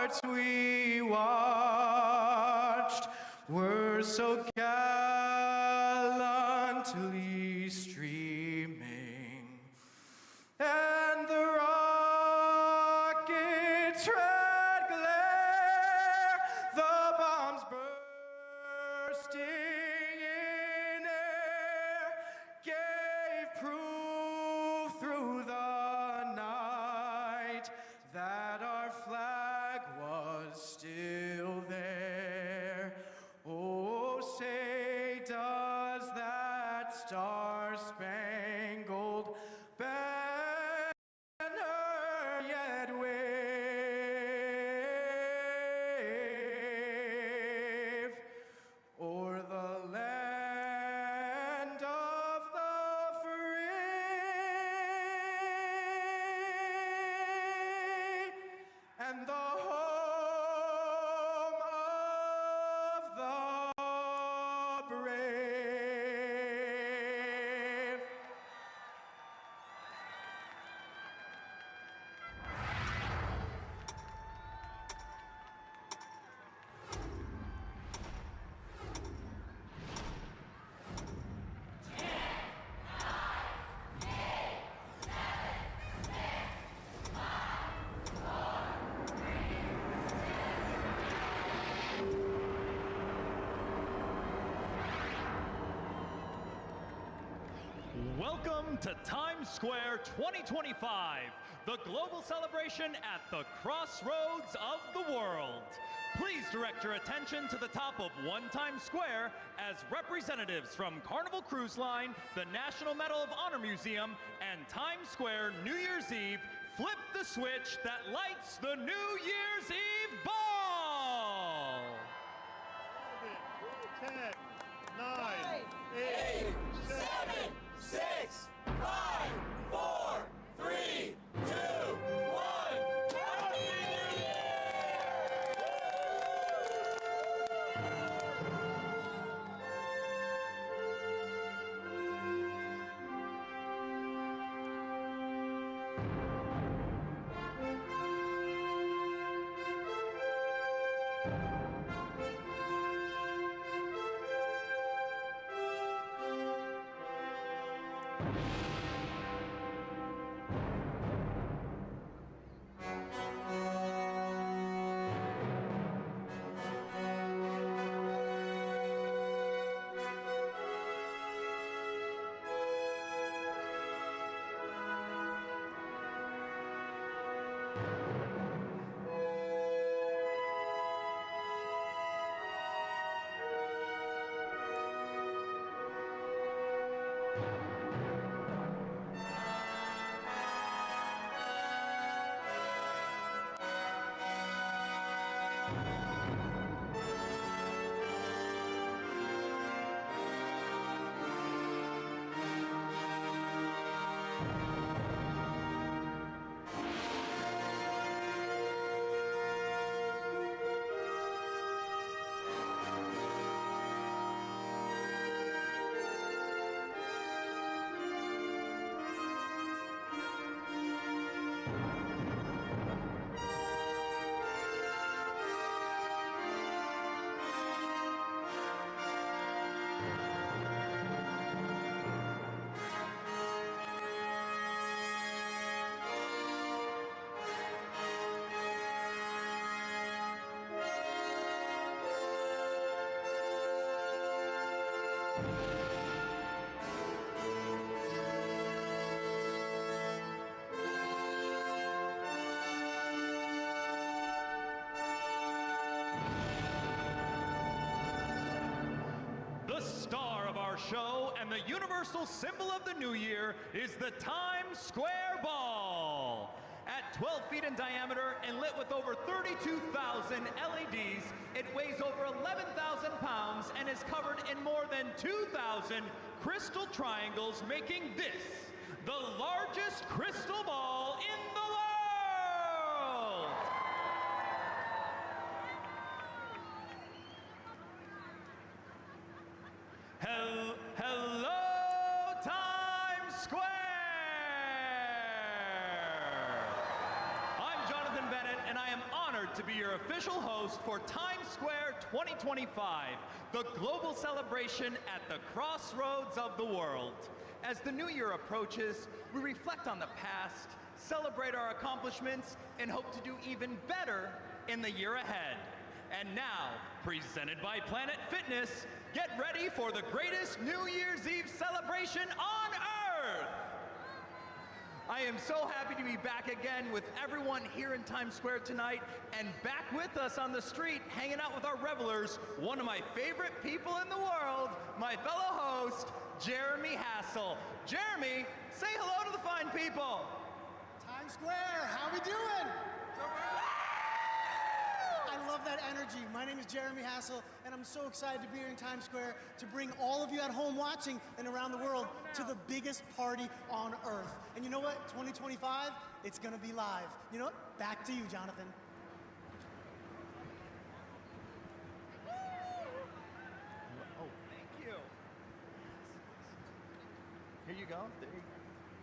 hearts we watched were so gallantly streaming, and the rockets' red glare, the bombs bursting in air, gave proof through the night that our flag was still there. Oh, say does that star-spangled banner yet wave o'er the land of the free and the home of the brave. Welcome to Times Square 2025, the global celebration at the crossroads of the world. Please direct your attention to the top of One Times Square as representatives from Carnival Cruise Line, the National Medal of Honor Museum, and Times Square New Year's Eve flip the switch that lights the New Year's Eve ball. 10, 9, 8, 7, 6, 5, 4, 3, 2, 1. Happy New Year! The star of our show and the universal symbol of the new year is the Times Square Ball. At 12 feet in diameter and lit with over 32,000 LEDs, it weighs over 11,000 pounds and is covered in more than 2,000 crystal triangles, making this the largest crystal ball in the world. Hello, Times Square! I'm Jonathan Bennett, and I am honored to be your official host for Times Square 2025, the global celebration at the crossroads of the world. As the new year approaches, we reflect on the past, celebrate our accomplishments, and hope to do even better in the year ahead. And now, presented by Planet Fitness, get ready for the greatest New Year's Eve celebration on Earth! I am so happy to be back again with everyone here in Times Square tonight, and back with us on the street, hanging out with our revelers, one of my favorite people in the world, my fellow host, Jeremy Hassel. Jeremy, say hello to the fine people. Times Square, how we doing? I love that energy. My name is Jeremy Hassel, and I'm so excited to be here in Times Square to bring all of you at home watching and around the world to the biggest party on Earth. And you know what? 2025, it's gonna be live. You know what? Back to you, Jonathan. Oh, thank you. Here you go. There you go.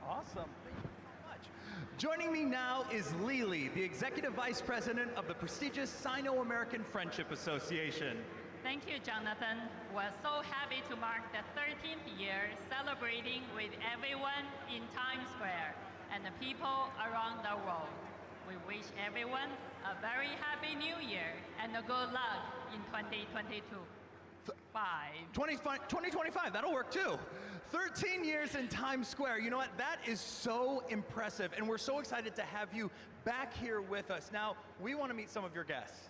Awesome. Thank you so much. Joining me now is Lily, the Executive Vice President of the prestigious Sino-American Friendship Association. Thank you, Jonathan. We're so happy to mark the 13th year celebrating with everyone in Times Square and the people around the world. We wish everyone a very happy new year and a good luck in 2022. 2025, that'll work too. 13 years in Times Square. You know what? That is so impressive, and we're so excited to have you back here with us. Now, we want to meet some of your guests.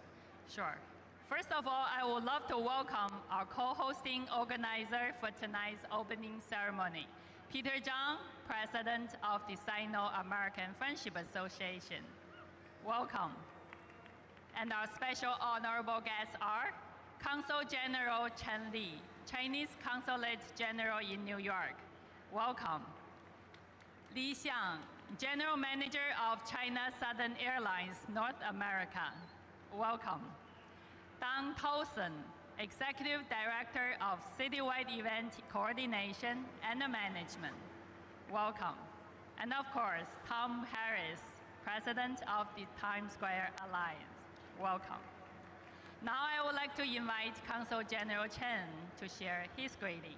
Sure. First of all, I would love to welcome our co-hosting organizer for tonight's opening ceremony, Peter Zhang, President of the Sino-American Friendship Association. Welcome. And our special honorable guests are Consul General Chen Li, Chinese Consulate General in New York. Welcome. Li Xiang, General Manager of China Southern Airlines North America. Welcome. Don Tolson, Executive Director of Citywide Event Coordination and Management. Welcome. And of course, Tom Harris, President of the Times Square Alliance. Welcome. Now I would like to invite Consul General Chen to share his greeting.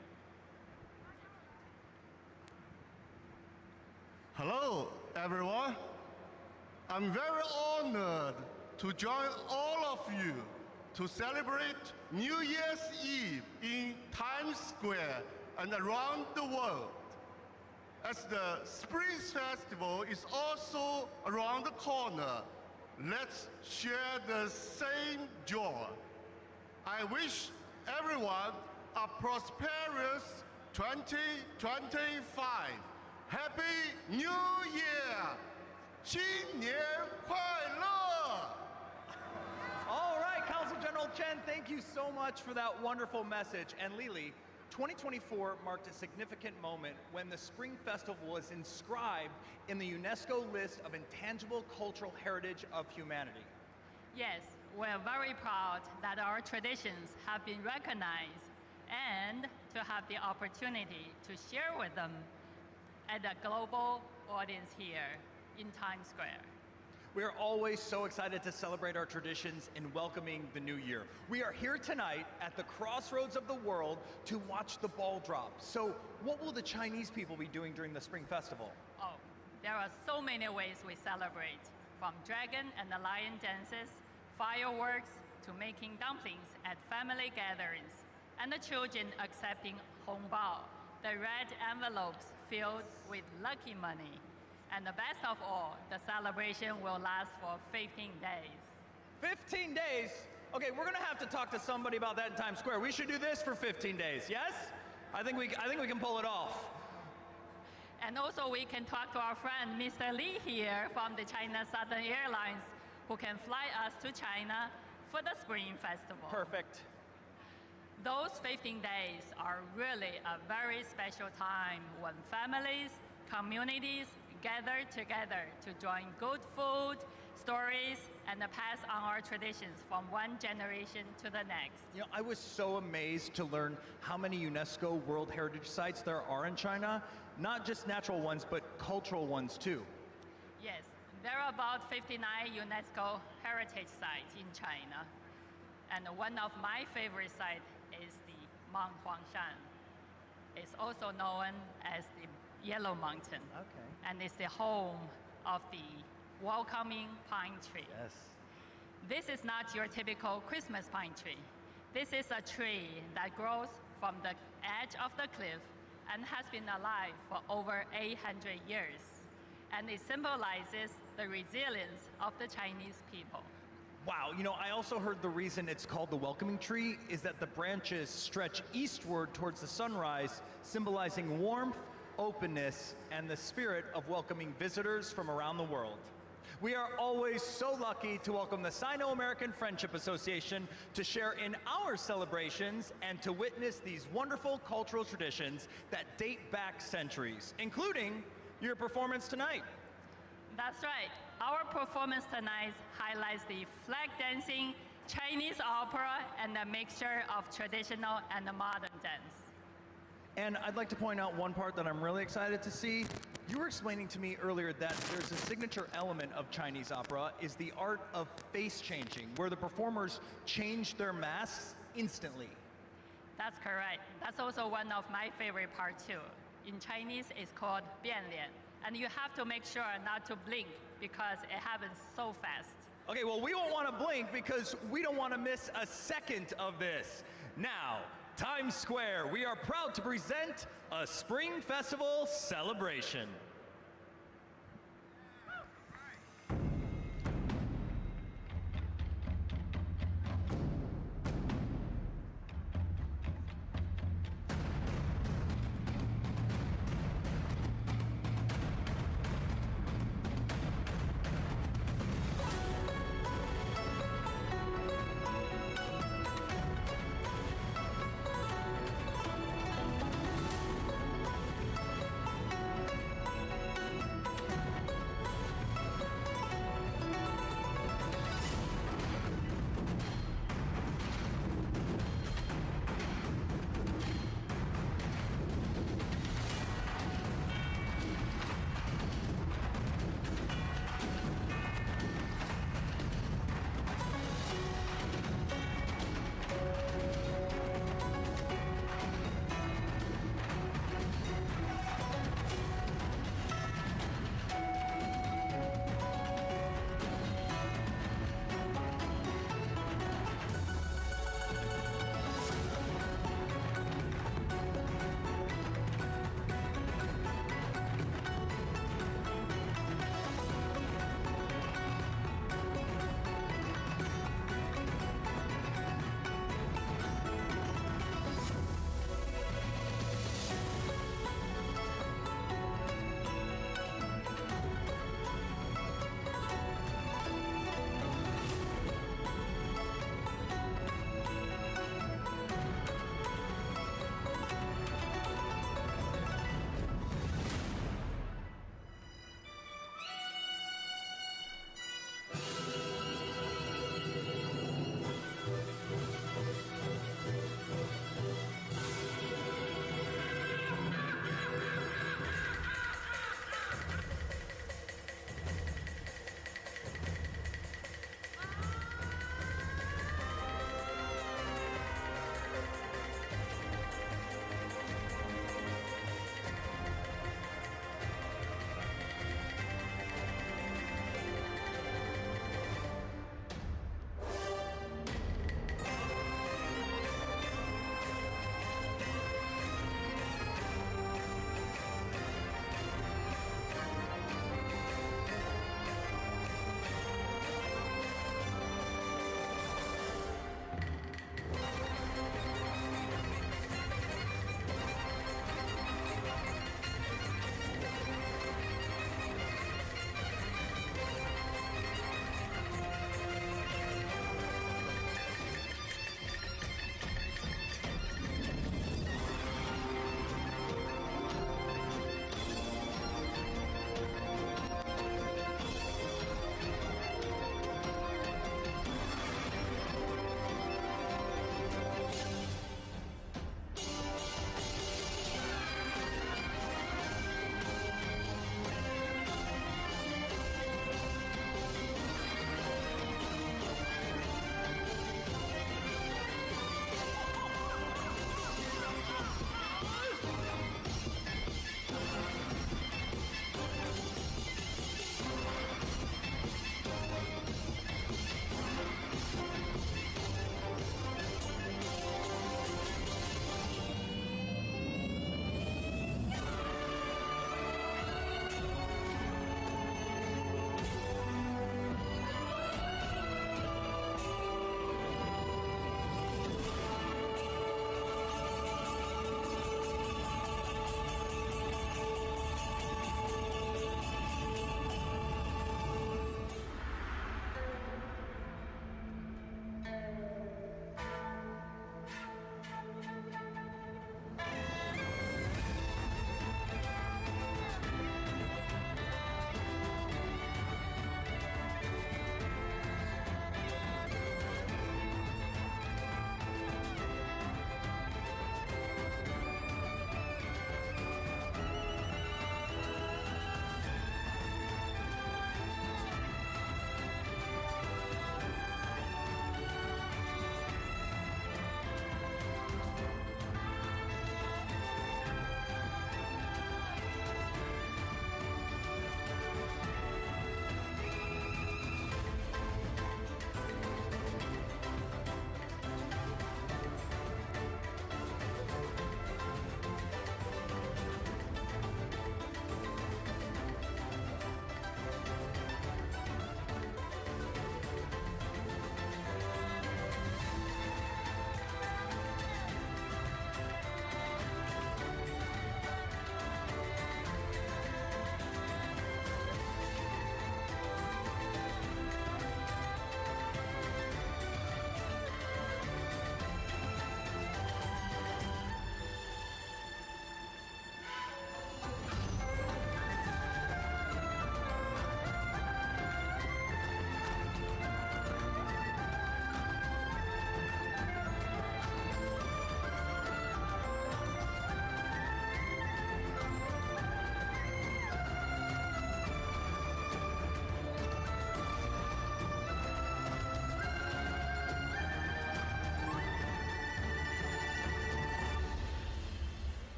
Hello, everyone. I'm very honored to join all of you to celebrate New Year's Eve in Times Square and around the world. As the Spring Festival is also around the corner, let's share the same joy. I wish everyone a prosperous 2025. Happy New Year! 新年快乐! All right, Consul General Chen, thank you so much for that wonderful message. And Lily, 2024 marked a significant moment when the Spring Festival was inscribed in the UNESCO list of intangible cultural heritage of humanity. Yes, we're very proud that our traditions have been recognized and to have the opportunity to share with them at a global audience here in Times Square. We are always so excited to celebrate our traditions in welcoming the new year. We are here tonight at the crossroads of the world to watch the ball drop. So what will the Chinese people be doing during the Spring Festival? Oh, there are so many ways we celebrate, from dragon and the lion dances, fireworks, to making dumplings at family gatherings, and the children accepting hongbao, the red envelopes filled with lucky money. And the best of all, the celebration will last for 15 days. 15 days? Okay, we're gonna have to talk to somebody about that in Times Square. We should do this for 15 days, yes? I think we can pull it off. And also we can talk to our friend, Mr. Li here from the China Southern Airlines, who can fly us to China for the Spring Festival. Perfect. Those 15 days are really a very special time when families, communities gather together to join good food, stories, and pass on our traditions from one generation to the next. You know, I was so amazed to learn how many UNESCO World Heritage Sites there are in China, not just natural ones, but cultural ones too. Yes, There are about 59 UNESCO heritage sites in China. And one of my favorite sites is the Mount Huangshan. It's also known as the Yellow Mountain. Okay. And it's the home of the welcoming pine tree. Yes. This is not your typical Christmas pine tree. This is a tree that grows from the edge of the cliff and has been alive for over 800 years. And it symbolizes the resilience of the Chinese people. Wow, you know, I also heard the reason it's called the welcoming tree is that the branches stretch eastward towards the sunrise, symbolizing warmth, openness, and the spirit of welcoming visitors from around the world. We are always so lucky to welcome the Sino-American Friendship Association to share in our celebrations and to witness these wonderful cultural traditions that date back centuries, including your performance tonight. That's right. Our performance tonight highlights the flag dancing, Chinese opera, and a mixture of traditional and modern dance. And I'd like to point out one part that I'm really excited to see. You were explaining to me earlier that there's a signature element of Chinese opera is the art of face changing, where the performers change their masks instantly. That's correct. That's also one of my favorite parts too. In Chinese, it's called 变脸. And you have to make sure not to blink because it happens so fast. Okay, well, we won't want to blink because we don't want to miss a second of this. Now, Times Square, we are proud to present a Spring Festival celebration.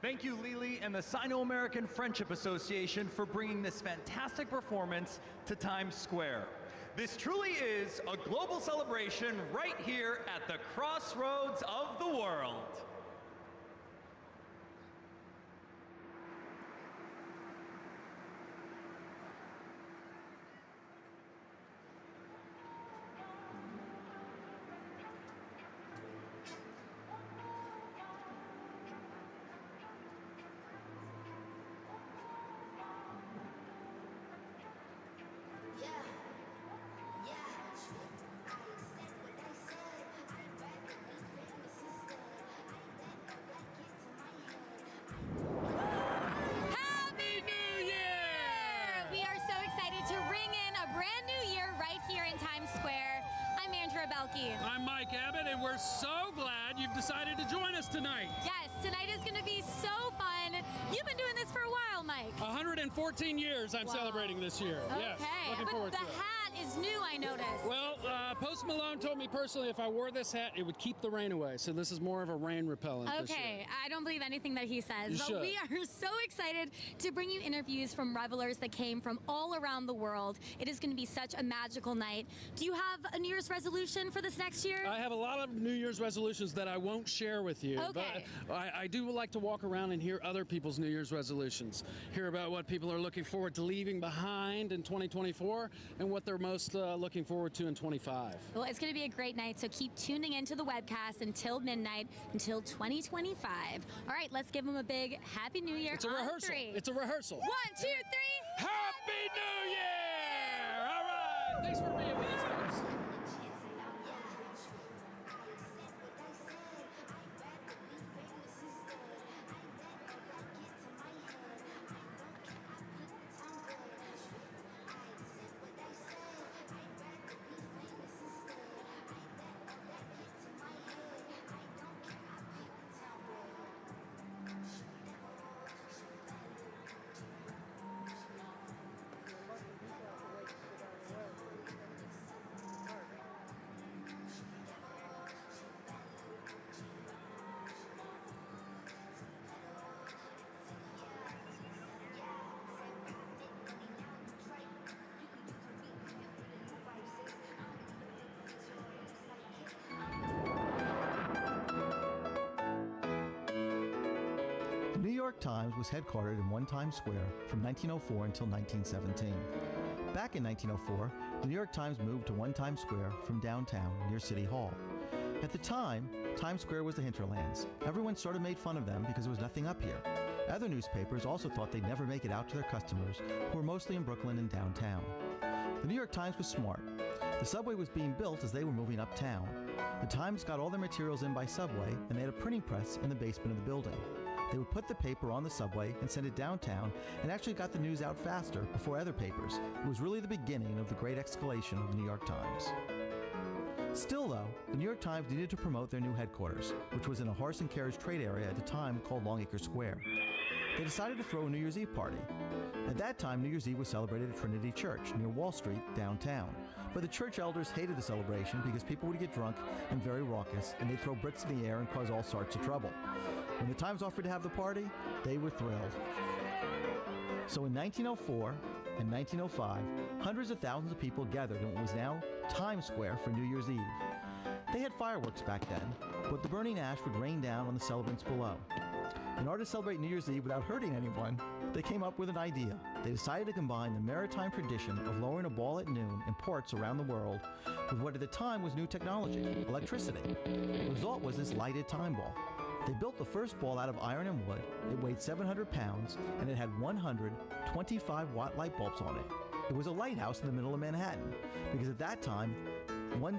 Thank you, Lily and the Sino-American Friendship Association for bringing this fantastic performance to Times Square. This truly is a global celebration right here at the crossroads of the world. Happy New Year! We are so excited to ring in a brand new year right here in Times Square. I'm Andrea Belke. I'm Mike Abbott, and we're so glad you've decided to join us tonight. Yes, tonight is going to be so fun. You've been doing this for a while, Mike. 114 years I'm celebrating this year. Yes, Okay, looking but forward the to it. hat is new, I noticed. Well, Post Malone told me personally if I wore this hat, it would keep the rain away. So this is more of a rain repellent this year. Okay, I don't believe anything that he says, You but should. we are so excited to bring you interviews from revelers that came from all around the world. It is going to be such a magical night. Do you have a New Year's resolution for this next year? I have a lot of New Year's resolutions that I won't share with you. Okay. But I do like to walk around and hear other people's New Year's resolutions. Hear about what people are looking forward to leaving behind in 2024 and what they're most looking forward to in 25. Well, it's going to be a great night, so keep tuning into the webcast until midnight, until 2025. All right, let's give them a big Happy New Year. It's a on rehearsal. three. It's a rehearsal. 1, 2, 3. Happy New Year! All right. Thanks for being with us, folks. The New York Times was headquartered in Times Square from 1904 until 1917. Back in 1904, the New York Times moved to Times Square from downtown near City Hall. At the time, Times Square was the hinterlands. Everyone sort of made fun of them because there was nothing up here. Other newspapers also thought they'd never make it out to their customers, who were mostly in Brooklyn and downtown. The New York Times was smart. The subway was being built as they were moving uptown. The Times got all their materials in by subway, and they had a printing press in the basement of the building. They would put the paper on the subway and send it downtown, and actually got the news out faster before other papers. It was really the beginning of the great escalation of the New York Times. Still though, the New York Times needed to promote their new headquarters, which was in a horse and carriage trade area at the time called Longacre Square. They decided to throw a New Year's Eve party. At that time, New Year's Eve was celebrated at Trinity Church near Wall Street, downtown. But the church elders hated the celebration because people would get drunk and very raucous, and they'd throw bricks in the air and cause all sorts of trouble. When the Times offered to have the party, they were thrilled. So in 1904 and 1905, hundreds of thousands of people gathered in what was now Times Square for New Year's Eve. They had fireworks back then, but the burning ash would rain down on the celebrants below. In order to celebrate New Year's Eve without hurting anyone, they came up with an idea. They decided to combine the maritime tradition of lowering a ball at noon in ports around the world with what at the time was new technology, electricity. The result was this lighted time ball. They built the first ball out of iron and wood. It weighed 700 pounds, and it had 100 25-watt light bulbs on it. It was a lighthouse in the middle of Manhattan, because at that time,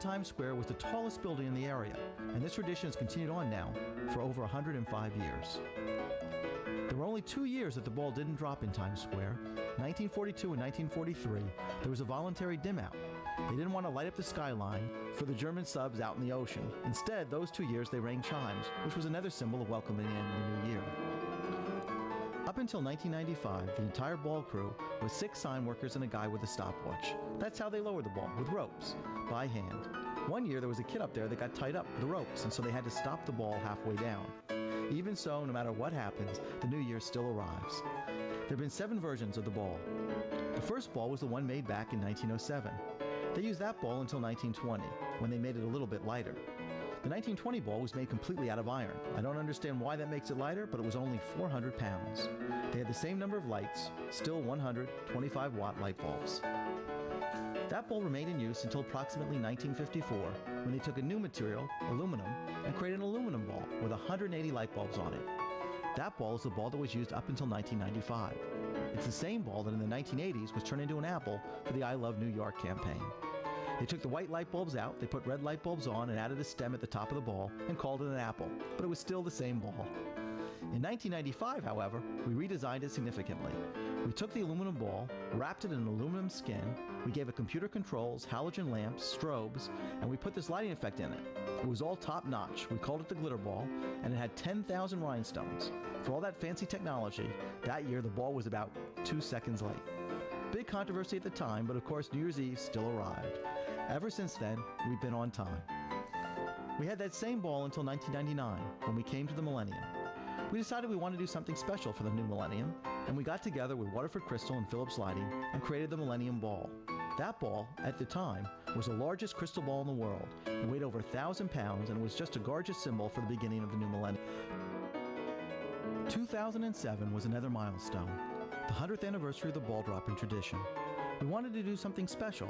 Times Square was the tallest building in the area, and this tradition has continued on now for over 105 years. There were only 2 years that the ball didn't drop in Times Square. 1942 and 1943, there was a voluntary dim out. They didn't want to light up the skyline for the German subs out in the ocean. Instead, those 2 years they rang chimes, which was another symbol of welcoming in the new year. Up until 1995, the entire ball crew was 6 sign workers and a guy with a stopwatch. That's how they lowered the ball, with ropes, by hand. One year there was a kid up there that got tied up with the ropes, and so they had to stop the ball halfway down. Even so, no matter what happens, the new year still arrives. There have been 7 versions of the ball. The first ball was the one made back in 1907. They used that ball until 1920, when they made it a little bit lighter. The 1920 ball was made completely out of iron. I don't understand why that makes it lighter, but it was only 400 pounds. They had the same number of lights, still 100 25-watt light bulbs. That ball remained in use until approximately 1954, when they took a new material, aluminum, and created an aluminum ball with 180 light bulbs on it. That ball is the ball that was used up until 1995. It's the same ball that in the 1980s was turned into an apple for the I Love New York campaign. They took the white light bulbs out, they put red light bulbs on, and added a stem at the top of the ball and called it an apple, but it was still the same ball. In 1995, however, we redesigned it significantly. We took the aluminum ball, wrapped it in an aluminum skin, we gave it computer controls, halogen lamps, strobes, and we put this lighting effect in it. It was all top-notch. We called it the glitter ball, and it had 10,000 rhinestones. For all that fancy technology, that year the ball was about 2 seconds late. Big controversy at the time, but of course New Year's Eve still arrived. Ever since then, we've been on time. We had that same ball until 1999, when we came to the millennium. We decided we wanted to do something special for the new millennium, and we got together with Waterford Crystal and Phillips Lighting and created the Millennium Ball. That ball, at the time, was the largest crystal ball in the world. It weighed over 1,000 pounds, and it was just a gorgeous symbol for the beginning of the new millennium. 2007 was another milestone, the 100th anniversary of the ball dropping tradition. We wanted to do something special,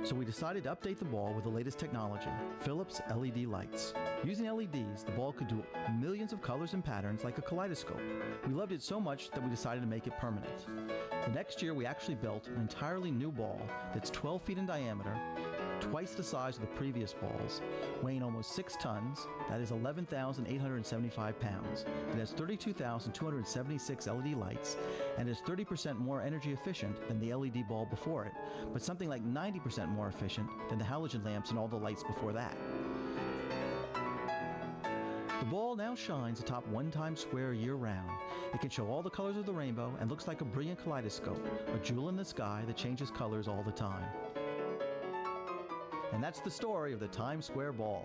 so we decided to update the ball with the latest technology, Philips LED lights. Using LEDs, the ball could do millions of colors and patterns like a kaleidoscope. We loved it so much that we decided to make it permanent. The next year, we actually built an entirely new ball that's 12 feet in diameter, twice the size of the previous balls, weighing almost 6 tons, that is 11,875 pounds. It has 32,276 LED lights and is 30% more energy efficient than the LED ball before it, but something like 90% more efficient than the halogen lamps and all the lights before that. The ball now shines atop 1 Times Square year-round. It can show all the colors of the rainbow and looks like a brilliant kaleidoscope, a jewel in the sky that changes colors all the time. And that's the story of the Times Square Ball.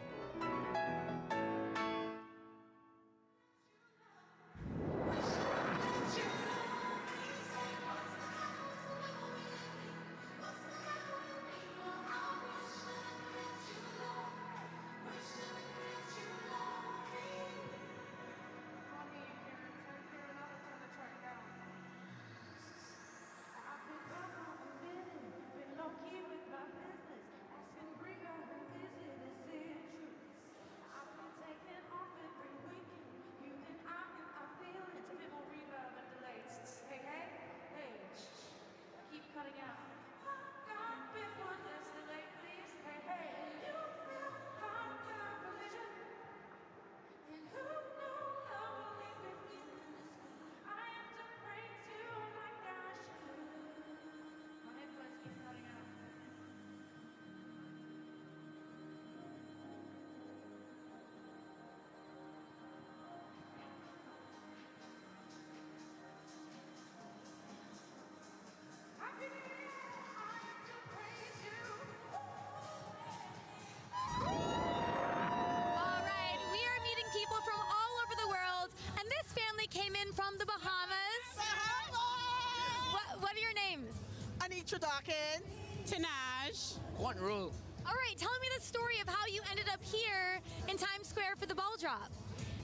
One rule. All right, tell me the story of how you ended up here in Times Square for the ball drop.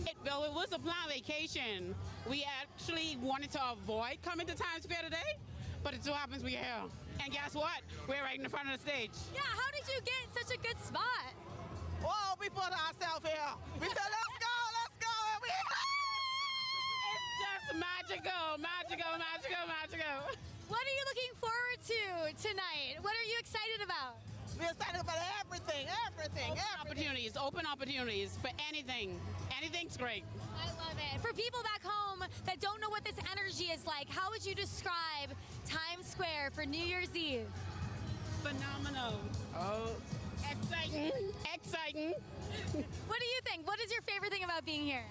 It was a planned vacation. We actually wanted to avoid coming to Times Square today, but it so happens we're here. And guess what? We're right in the front of the stage. Yeah, how did you get such a good spot? Well, we put ourselves here. We said, let's go, and we It's just magical, magical, magical, magical. What are you looking forward to tonight? What are you excited about? We're excited about everything. Open opportunities for anything. Anything's great. I love it. For people back home that don't know what this energy is like, how would you describe Times Square for New Year's Eve? Phenomenal. Oh, exciting. Exciting. What do you think? What is your favorite thing about being here?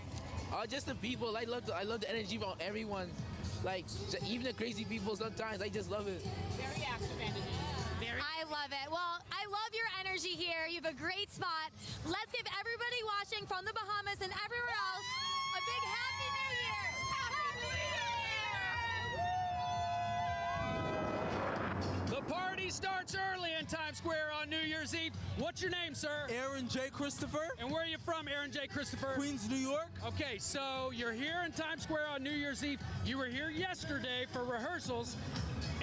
Just the people. I love the energy from everyone. Like, even the crazy people sometimes, I just love it. Very active energy. I love it. Well, I love your energy here. You have a great spot. Let's give everybody watching from the Bahamas and everywhere else a big hand. party starts early in Times Square on New Year's Eve. What's your name, sir? Aaron J. Christopher. And where are you from, Aaron J. Christopher? Queens, New York. Okay, so you're here in Times Square on New Year's Eve. You were here yesterday for rehearsals,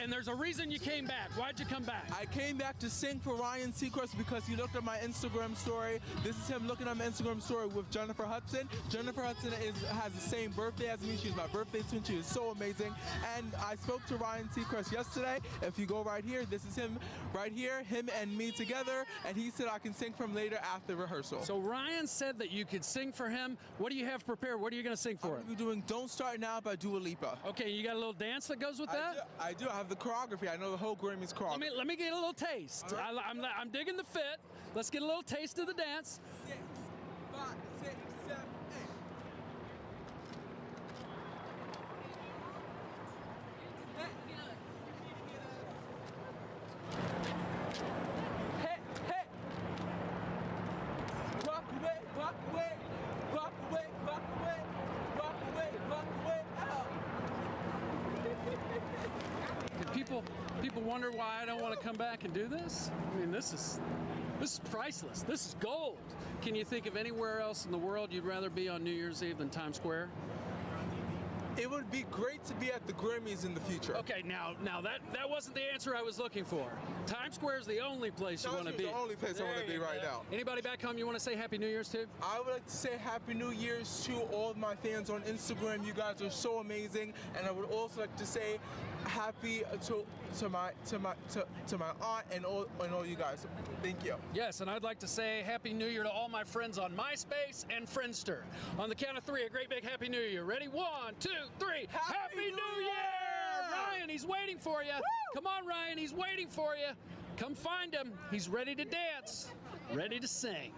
and there's a reason you came back. Why'd you come back? I came back to sing for Ryan Seacrest because he looked at my Instagram story. This is him looking at my Instagram story with Jennifer Hudson. Jennifer Hudson has the same birthday as me. She's my birthday twin. She is so amazing. And I spoke to Ryan Seacrest yesterday. If you go right here, this is him right here, him and me together. And he said I can sing for him later after rehearsal. So Ryan said that you could sing for him. What do you have prepared? What are you going to sing for him? I'm doing Don't Start Now by Dua Lipa. Okay, you got a little dance that goes with that? I do. I have the choreography. I know the whole Grammys choreography. Let me get a little taste. Right. I'm digging the fit. Let's get a little taste of the dance. 6, 5, 6, 7, 8. Hey, hey. Walk away, walk away. Walk away, walk away. Walk away, walk away. People wonder why I don't want to come back and do this. I mean, this is priceless. This is gold. Can you think of anywhere else in the world you'd rather be on New Year's Eve than Times Square? It would be great to be at the Grammys in the future. Okay, now that wasn't the answer I was looking for. Times Square is the only place you want to be. The only place I want to be right now. Anybody back home you want to say Happy New Year's to? I would like to say Happy New Year's to all of my fans on Instagram. You guys are so amazing, and I would also like to say happy to my aunt and all you guys. Thank you. Yes, and I'd like to say Happy New Year to all my friends on MySpace and Friendster. On the count of 3, a great big Happy New Year. Ready? 1, 2, 3. Happy New Year! Ryan, he's waiting for you. Woo! Come on, Ryan, he's waiting for you. Come find him. He's ready to dance, ready to sing.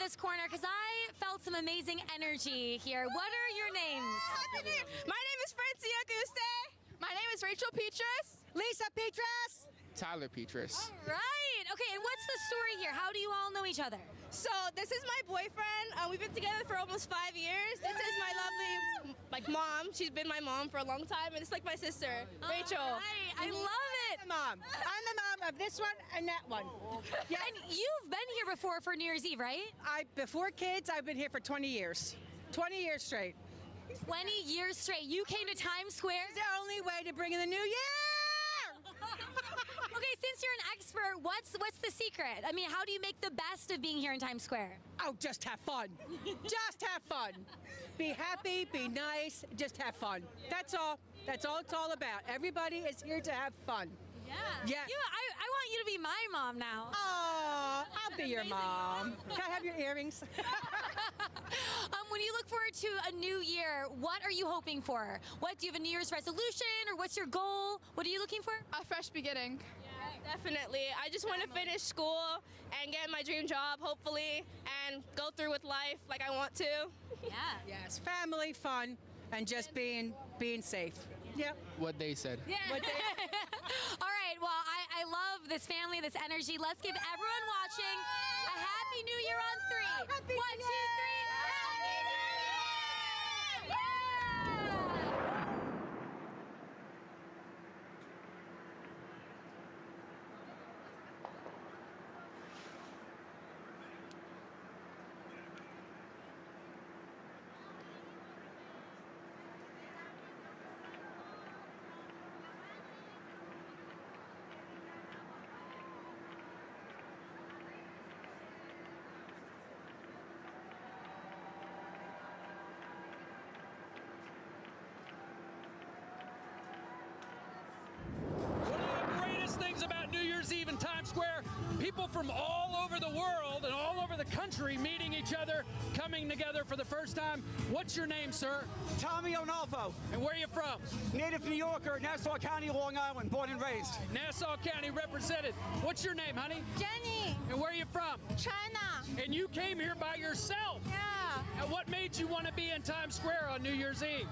this corner because I felt some amazing energy here. What are your names? My name is Francia Auguste. My name is Rachel Petrus. Lisa Petrus. Tyler Petrus. Right. Okay, and what's the story here? How do you all know each other? So this is my boyfriend. We've been together for almost 5 years. This is my lovely, mom. She's been my mom for a long time, and it's like my sister, Rachel. Right. I love it. Mom. I'm the mom of this one and that one. Yeah. And you've been here before for New Year's Eve, right? Before kids, I've been here for 20 years. 20 years straight. 20 years straight. You came to Times Square? It's the only way to bring in the new year! Okay, since you're an expert, what's the secret? I mean, how do you make the best of being here in Times Square? Oh, just have fun. Just have fun. Be happy, be nice, just have fun. That's all. That's all it's all about. Everybody is here to have fun. Yeah. Yeah. I want you to be my mom now. Oh, I'll be your mom. Can I have your earrings? When you look forward to a new year, what are you hoping for? What do you have a New Year's resolution, or what's your goal? What are you looking for? A fresh beginning. Yeah, definitely. I just want to finish school and get my dream job, hopefully, and go through with life like I want to. Yeah. Yes, family, fun, and just being safe. Yep. What they said. Yeah. All right. Well, I love this family, this energy. Let's give everyone watching a Happy New Year on 3. Happy 1, 2, 3. Happy New Year! Things about New Year's Eve in Times Square, people from all over the world and all over the country meeting each other, coming together for the first time. What's your name, sir? Tommy Onalvo. And where are you from? Native New Yorker, Nassau County, Long Island, born and raised. Nassau County represented. What's your name, honey? Jenny. And where are you from? China. And you came here by yourself? Yeah. And what made you want to be in Times Square on New Year's Eve?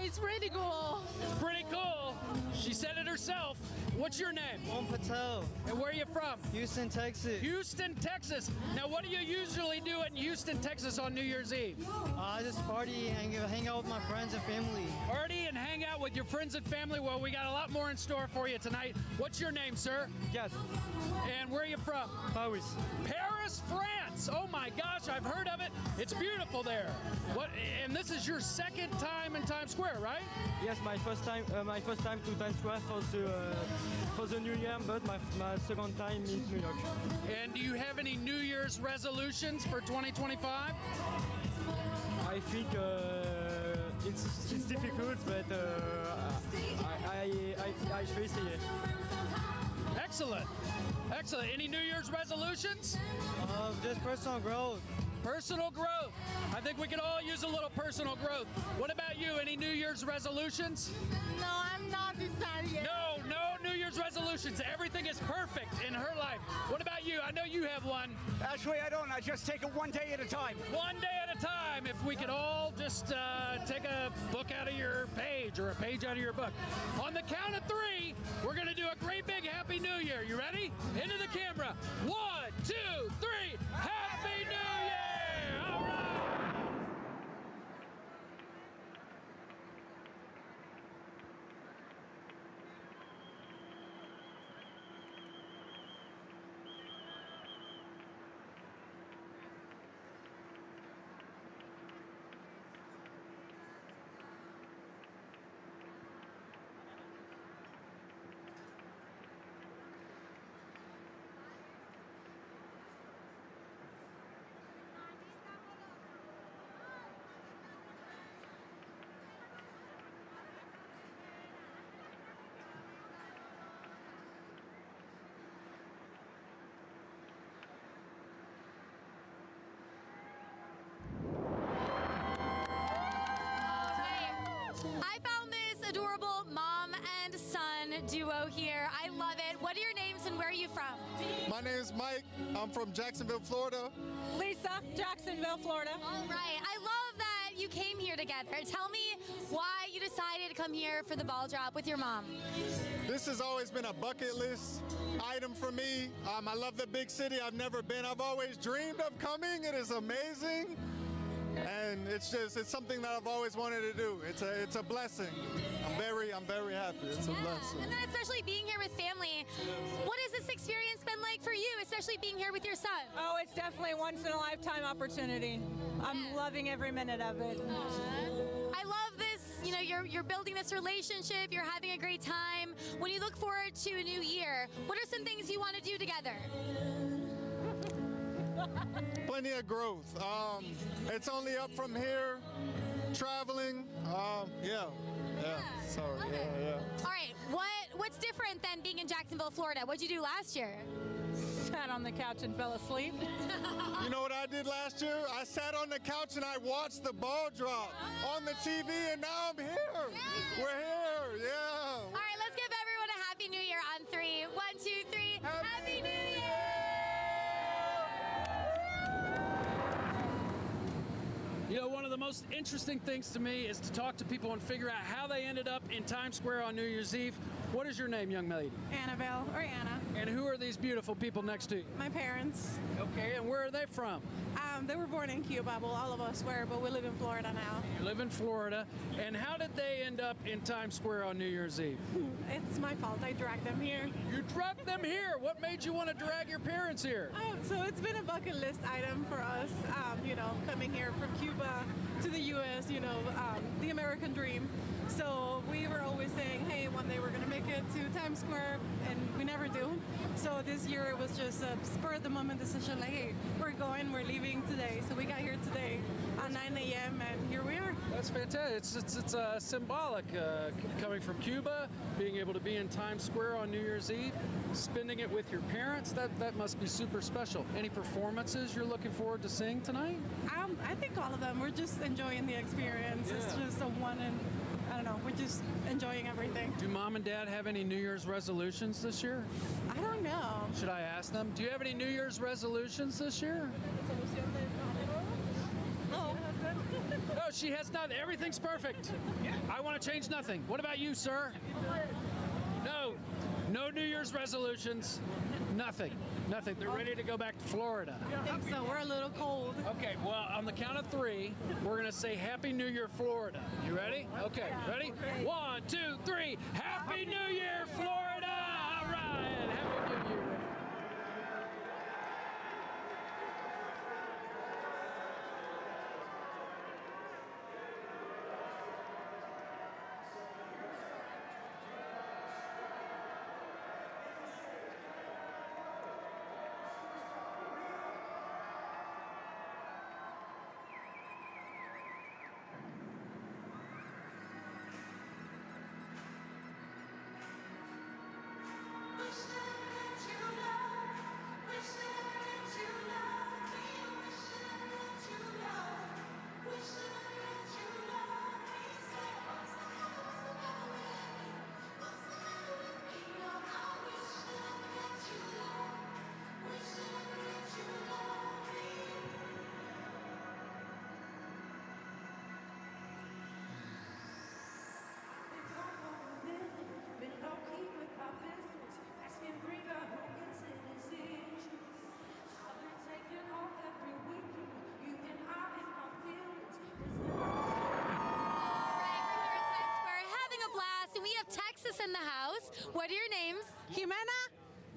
It's pretty cool. It's pretty cool. She said it herself. What's your name? Om Patel. And where are you from? Houston, Texas. Houston, Texas. Now, what do you usually do in Houston, Texas on New Year's Eve? I just party and hang out with my friends and family. Party and hang out with your friends and family. Well, we got a lot more in store for you tonight. What's your name, sir? Yes. And where are you from? Paris. Paris, France. Oh my gosh, I've heard of it. It's beautiful there. What? And this is your second time in Times Square, right? Yes, my first time to Times Square for the New Year, but my second time in New York. And do you have any New Year's resolutions for 2025? I think it's difficult, but I face it. Excellent. Excellent. Any New Year's resolutions? Just personal growth. Personal growth. I think we could all use a little personal growth. What about you? Any New Year's resolutions? No, I'm not decided yet. No New Year's resolutions. Everything is perfect in her life. What about you? I know you have one. Actually, I don't. I just take it one day at a time. One day at a time. If we could all just take a book out of your page or a page out of your book. On the count of 3, we're going to do a great big Happy New Year. You ready? Into the camera. 1, 2, 3. Happy New Year! All right. duo here. I love it. What are your names and where are you from? My name is Mike. I'm from Jacksonville, Florida. Lisa, Jacksonville, Florida. All right. I love that you came here together. Tell me why you decided to come here for the ball drop with your mom. This has always been a bucket list item for me. I love the big city. I've never been. I've always dreamed of coming. It is amazing. And it's something that I've always wanted to do. It's a blessing. I'm very happy. It's a blessing. And then especially being here with family. What has this experience been like for you, especially being here with your son? Oh, it's definitely a once in a lifetime opportunity. I'm loving every minute of it. I love this. You know, you're building this relationship. You're having a great time. When you look forward to a new year, what are some things you want to do together? Plenty of growth. It's only up from here. Traveling. Yeah. So yeah. All right. What's different than being in Jacksonville, Florida? What'd you do last year? Sat on the couch and fell asleep. You know what I did last year? I sat on the couch and I watched the ball drop on the TV, and now I'm here. We're here. Yeah. All right. Let's give everyone a Happy New Year on 3. 1, 2, 3. Happy New Year! You know, one of the most interesting things to me is to talk to people and figure out how they ended up in Times Square on New Year's Eve. What is your name, young lady? Annabelle, or Anna. And who are these beautiful people next to you? My parents. Okay, and where are they from? They were born in Cuba, well, all of us were, but we live in Florida now. You live in Florida. And how did they end up in Times Square on New Year's Eve? It's my fault. I dragged them here. You dragged them here? What made you want to drag your parents here? So it's been a bucket list item for us, you know, coming here from Cuba to the U.S., you know, the American dream. So we were always saying, hey, one day we're going to make it to Times Square, and we never do. So this year it was just a spur-of-the-moment decision, like, hey, we're going, we're leaving today. So we got here today at 9 a.m., and here we are. That's fantastic. It's symbolic, coming from Cuba, being able to be in Times Square on New Year's Eve, spending it with your parents. That must be super special. Any performances you're looking forward to seeing tonight? I think all of them. We're just enjoying the experience. Yeah. It's just a one and I don't know, we're just enjoying everything. Do mom and dad have any New Year's resolutions this year? I don't know. Should I ask them? Do you have any New Year's resolutions this year? No. No, she has not. Everything's perfect. I want to change nothing. What about you, sir? No New Year's resolutions. Nothing. They're ready to go back to Florida. I think so. We're a little cold. Okay, well, on the count of 3, we're going to say Happy New Year, Florida. You ready? Okay, ready? 1, 2, 3. Happy New Year, Florida! All right, Happy New Year. In the house. What are your names? Jimena,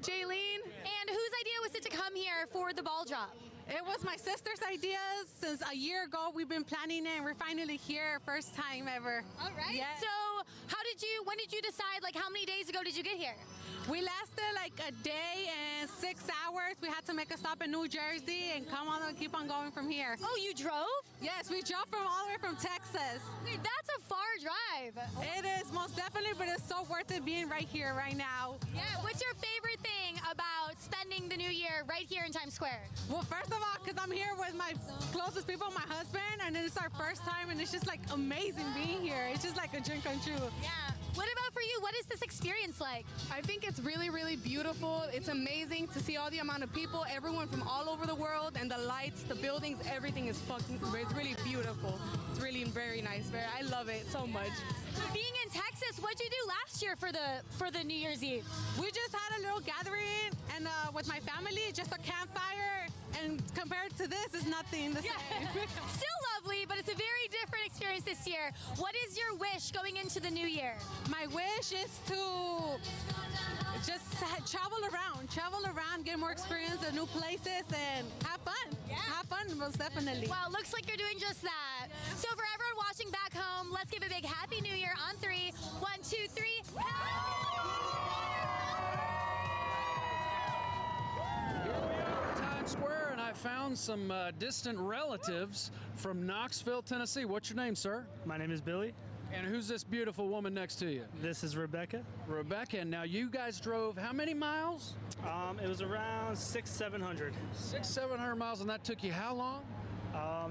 Jaylene. And whose idea was it to come here for the ball drop? It was my sister's idea. Since a year ago, we've been planning it, and we're finally here, first time ever. All right. Yes. So when did you decide, like how many days ago did you get here? We lasted like a day and 6 hours. We had to make a stop in New Jersey and come on and keep on going from here. Oh, you drove? Yes, we drove from all the way from Texas. Wait, that's a far drive. It is, most definitely, but it's so worth it being right here, right now. Yeah, what's your favorite thing about spending the new year right here in Times Square? Well, first of all, because I'm here with my closest people, my husband, and it's our first time, and it's just like amazing being here. It's just like a dream come true. Yeah. What about for you? what is this experience like? I think it's really, really beautiful. It's amazing to see all the amount of people, everyone from all over the world, and the lights, the buildings, everything is it's really beautiful. It's really very nice. I love it so much. Being in Texas, what'd you do last year for the New Year's Eve? We just had a little gathering and with my family, just a campfire, and compared to this, it's nothing the same. Still lovely, but it's a very different experience this year. What is your wish going into the new year? My wish is to just travel around, get more experience at new places, and have fun. Yeah. Have fun, most definitely. Well, looks like you're doing just that. So for everyone watching back home, let's give a big Happy New Year on 3. 1, 2, 3. Times Square, and I found some distant relatives from Knoxville, Tennessee. What's your name, sir? My name is Billy. And who's this beautiful woman next to you? This is Rebecca. Rebecca, and now you guys drove how many miles? It was around 600-700. 600-700 miles, and that took you how long?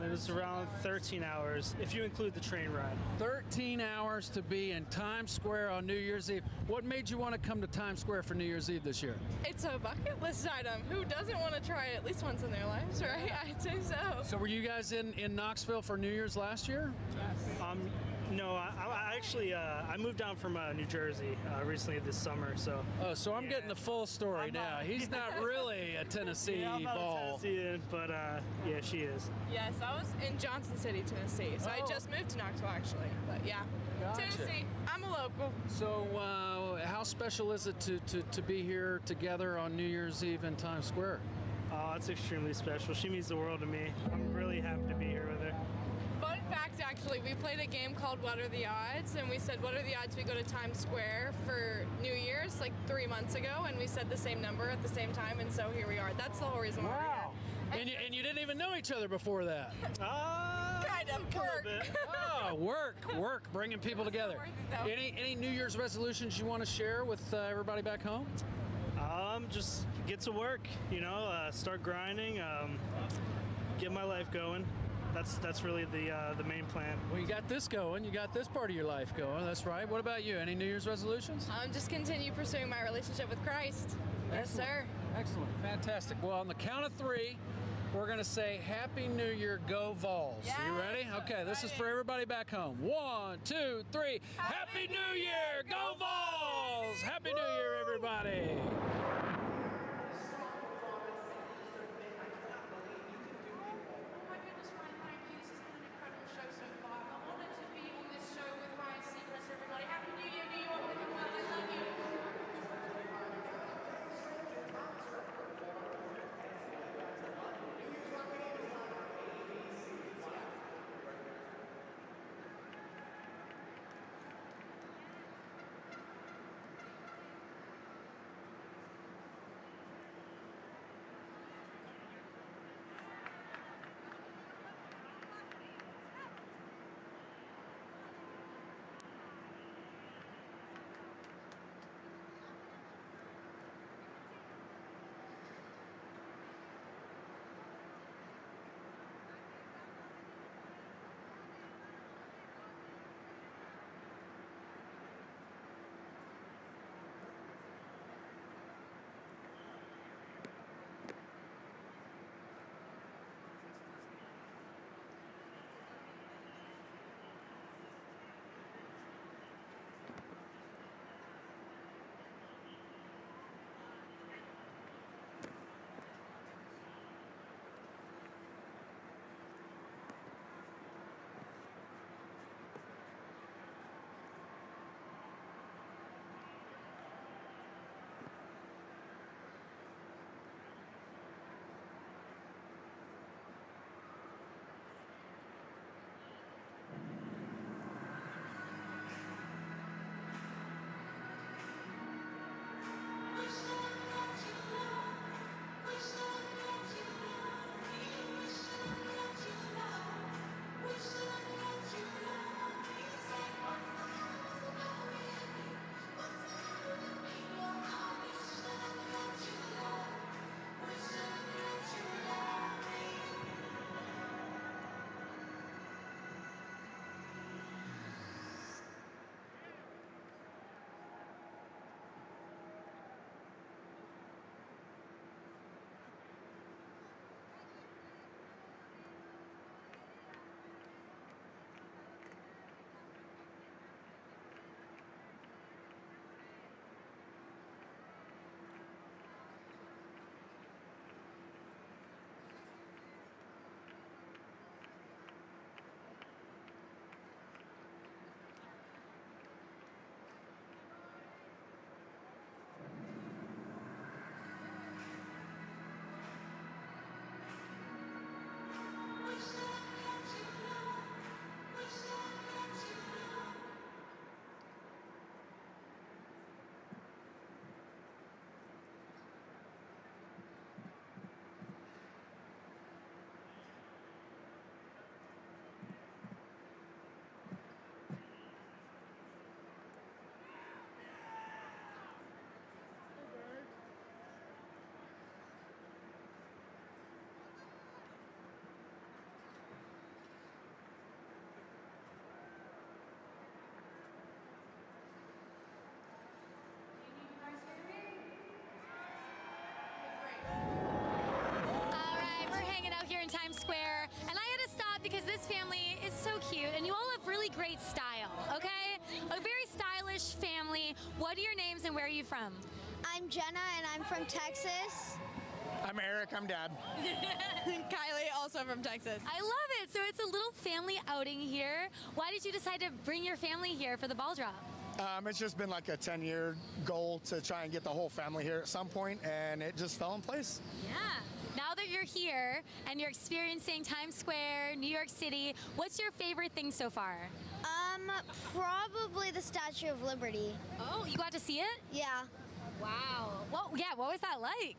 It was around 13 hours, if you include the train ride. 13 hours to be in Times Square on New Year's Eve. What made you want to come to Times Square for New Year's Eve this year? It's a bucket list item. Who doesn't want to try it at least once in their lives, right? I'd say so. So were you guys in Knoxville for New Year's last year? Yes. No, I actually I moved down from New Jersey recently this summer, so. Oh, so I'm getting the full story now. He's not really a Tennessee I'm not ball. a Tennessean, but yeah, she is. Yes, I was in Johnson City, Tennessee, so I just moved to Knoxville actually, but yeah. Gotcha. Tennessee, I'm a local. So how special is it to be here together on New Year's Eve in Times Square? Oh, it's extremely special. She means the world to me. I'm really happy to be here with her. Fun fact, actually, we played a game called What Are the Odds? And we said, what are the odds we go to Times Square for New Year's, like 3 months ago? And we said the same number at the same time, and so here we are. That's the whole reason why we're here. And you didn't even know each other before that? Kind of work. Oh, work, bringing people together. Any New Year's resolutions you want to share with everybody back home? Just get to work, start grinding, get my life going. That's really the main plan. Well, you got this going. You got this part of your life going. That's right. What about you? Any New Year's resolutions? Just continue pursuing my relationship with Christ. Yes, sir. Excellent. Fantastic. Well, on the count of 3, we're going to say Happy New Year, go Vols. Yes. You ready? Okay, this is for everybody back home. 1, 2, 3. Happy New Year, go Vols! Happy New Year, everybody. in Times Square, and I had to stop because this family is so cute, and you all have really great style, okay? A very stylish family. What are your names and where are you from? I'm Jenna, and I'm from Texas. I'm Eric, I'm Dad. Kylie, also from Texas. I love it. So it's a little family outing here. Why did you decide to bring your family here for the ball drop? It's just been like a 10-year goal to try and get the whole family here at some point, and it just fell in place. Yeah. Now that you're here and you're experiencing Times Square, New York City, what's your favorite thing so far? Probably the Statue of Liberty. Oh, you got to see it? Yeah. Wow. Well, yeah, what was that like?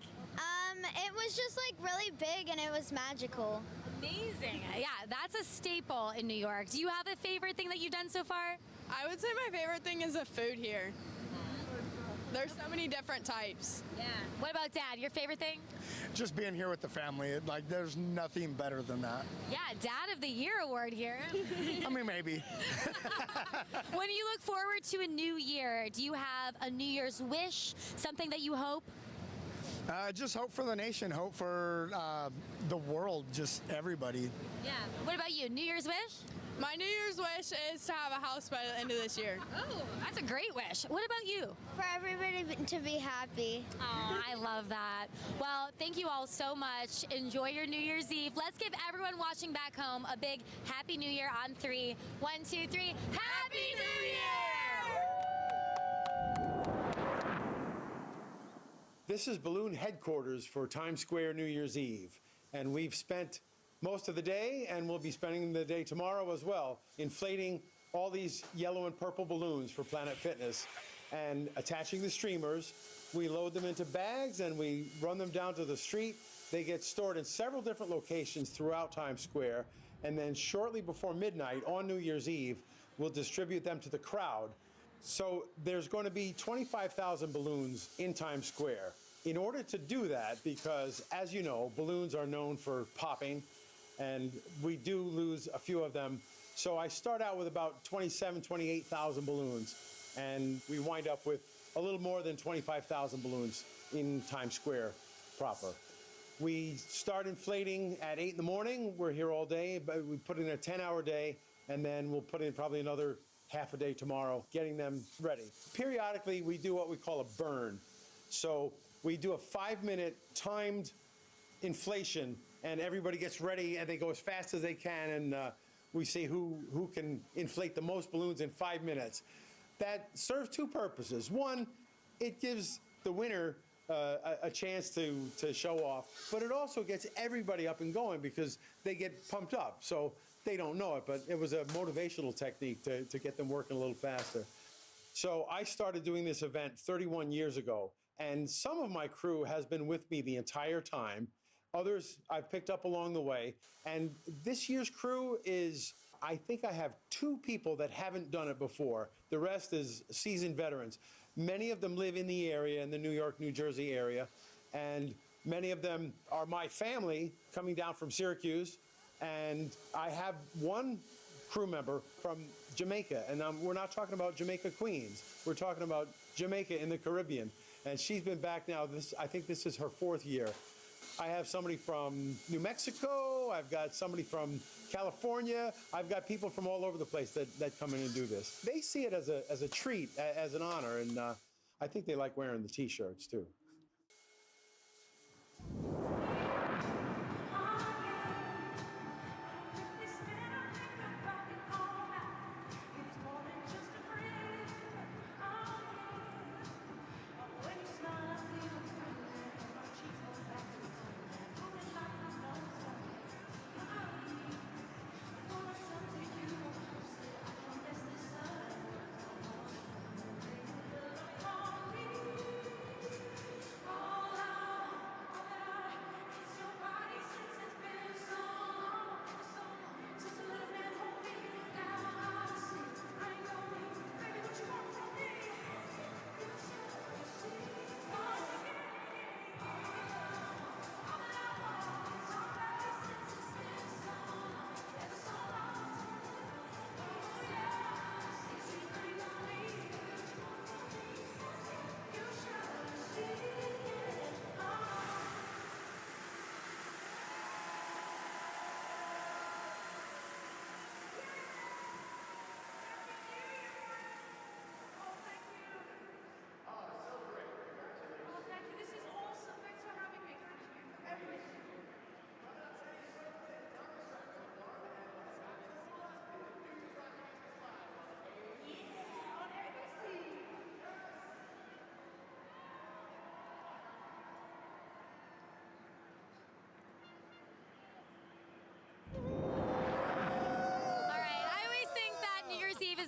It was just like really big and it was magical. Amazing. Yeah, that's a staple in New York. Do you have a favorite thing that you've done so far? I would say my favorite thing is the food here. There's so many different types. Yeah. What about Dad? Your favorite thing? Just being here with the family, like there's nothing better than that. Yeah, Dad of the Year award here. I mean, maybe. When you look forward to a new year, do you have a New Year's wish, something that you hope? Just hope for the nation, hope for the world, just everybody. Yeah. What about you? New Year's wish? My New Year's wish is to have a house by the end of this year. Oh, that's a great wish. What about you? For everybody to be happy. Oh, I love that. Well, thank you all so much. Enjoy your New Year's Eve. Let's give everyone watching back home a big Happy New Year on 3. 1, 2, 3. Happy New Year! This is balloon headquarters for Times Square New Year's Eve, and we've spent most of the day, and we'll be spending the day tomorrow as well, inflating all these yellow and purple balloons for Planet Fitness and attaching the streamers. We load them into bags and we run them down to the street. They get stored in several different locations throughout Times Square, and then shortly before midnight on New Year's Eve, we'll distribute them to the crowd. So there's going to be 25,000 balloons in Times Square. In order to do that, because as you know, balloons are known for popping, and we do lose a few of them. So I start out with about 28,000 balloons, and we wind up with a little more than 25,000 balloons in Times Square proper. We start inflating at 8 in the morning. We're here all day, but we put in a 10-hour day, and then we'll put in probably another half a day tomorrow, getting them ready. Periodically, we do what we call a burn. So we do a 5-minute timed inflation, and everybody gets ready and they go as fast as they can, and we see who can inflate the most balloons in 5 minutes. That serves two purposes. One, it gives the winner a chance to show off, but it also gets everybody up and going because they get pumped up. So they don't know it, but it was a motivational technique to get them working a little faster. So I started doing this event 31 years ago, and some of my crew has been with me the entire time. Others I've picked up along the way. And this year's crew is, I think I have 2 people that haven't done it before. The rest is seasoned veterans. Many of them live in the area, in the New York, New Jersey area. And many of them are my family coming down from Syracuse. And I have one crew member from Jamaica. And we're not talking about Jamaica, Queens. We're talking about Jamaica in the Caribbean. And she's been back now, I think this is her 4th year. I have somebody from New Mexico, I've got somebody from California, I've got people from all over the place that come in and do this. They see it as a treat, as an honor, and I think they like wearing the t-shirts too.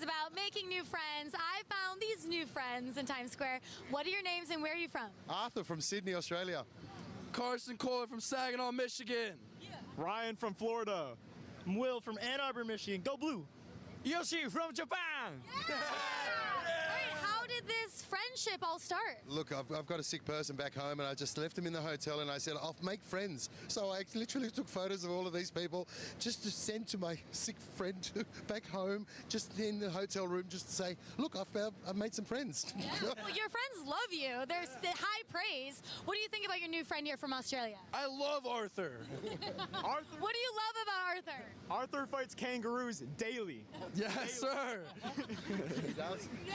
about making new friends. I found these new friends in Times Square. What are your names and where are you from? Arthur from Sydney, Australia. Carson Kohler from Saginaw, Michigan. Ryan from Florida. Will from Ann Arbor, Michigan. Go Blue. Yoshi from Japan. All right, how did this friendship all start? Look, I've got a sick person back home and I just left him in the hotel and I said, I'll make friends. So I literally took photos of all of these people just to send to my sick friend back home, just in the hotel room, just to say, look, I've made some friends. Yeah. Well, your friends love you. There's the high praise. What do you think about your new friend here from Australia? I love Arthur. Arthur. What do you love about Arthur? Arthur fights kangaroos daily. Yes, sir. He does? Yeah.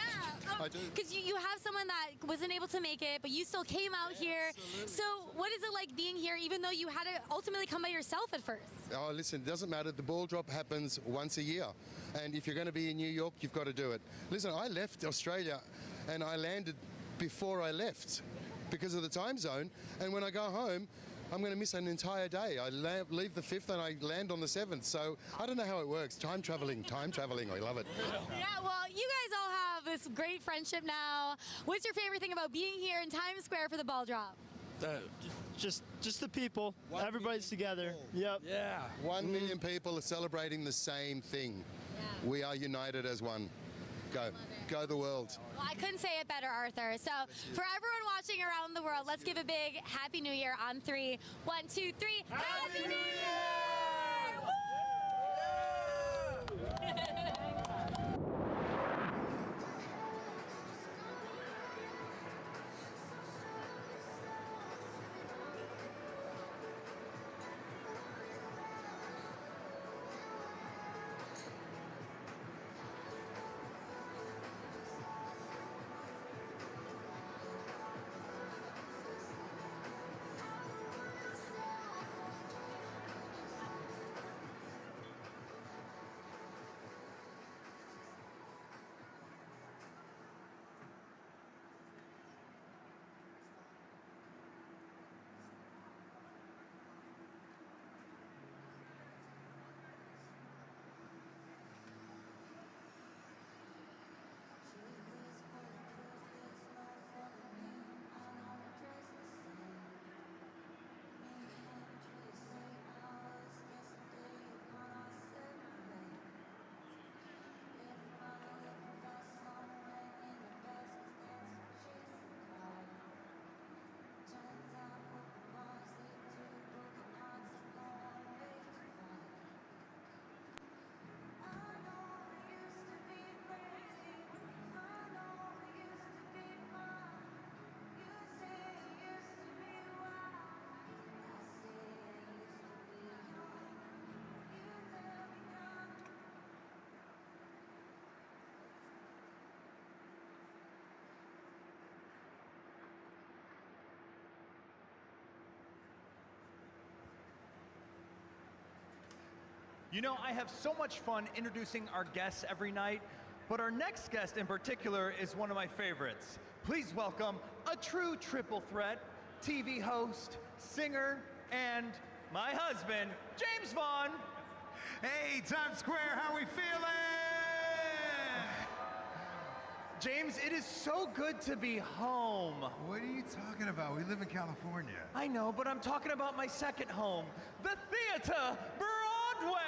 I do. Because you have someone that wasn't able to make it, but you still came out here. So what is it like being here, even though you had to ultimately come by yourself at first? Oh, listen, it doesn't matter. The ball drop happens once a year. And if you're going to be in New York, you've got to do it. Listen, I left Australia and I landed before I left because of the time zone. And when I go home, I'm going to miss an entire day. I leave the 5th and I land on the 7th. So I don't know how it works. Time traveling. I love it. Yeah, well, you guys all have this great friendship now. What's your favorite thing about being here in Times Square for the ball drop? Just the people. Everybody's together. Yep. Yeah. 1 million people are celebrating the same thing. Yeah. We are united as one. Go the world. Well, I couldn't say it better, Arthur. So for everyone watching around the world, let's give a big Happy New Year on 3. 1, 2, 3. Happy New Year! Woo! You know, I have so much fun introducing our guests every night, but our next guest in particular is one of my favorites. Please welcome a true triple threat, TV host, singer, and my husband, James Vaughn. Hey, Times Square, how we feeling? James, it is so good to be home. What are you talking about? We live in California. I know, but I'm talking about my second home, the theater, Broadway.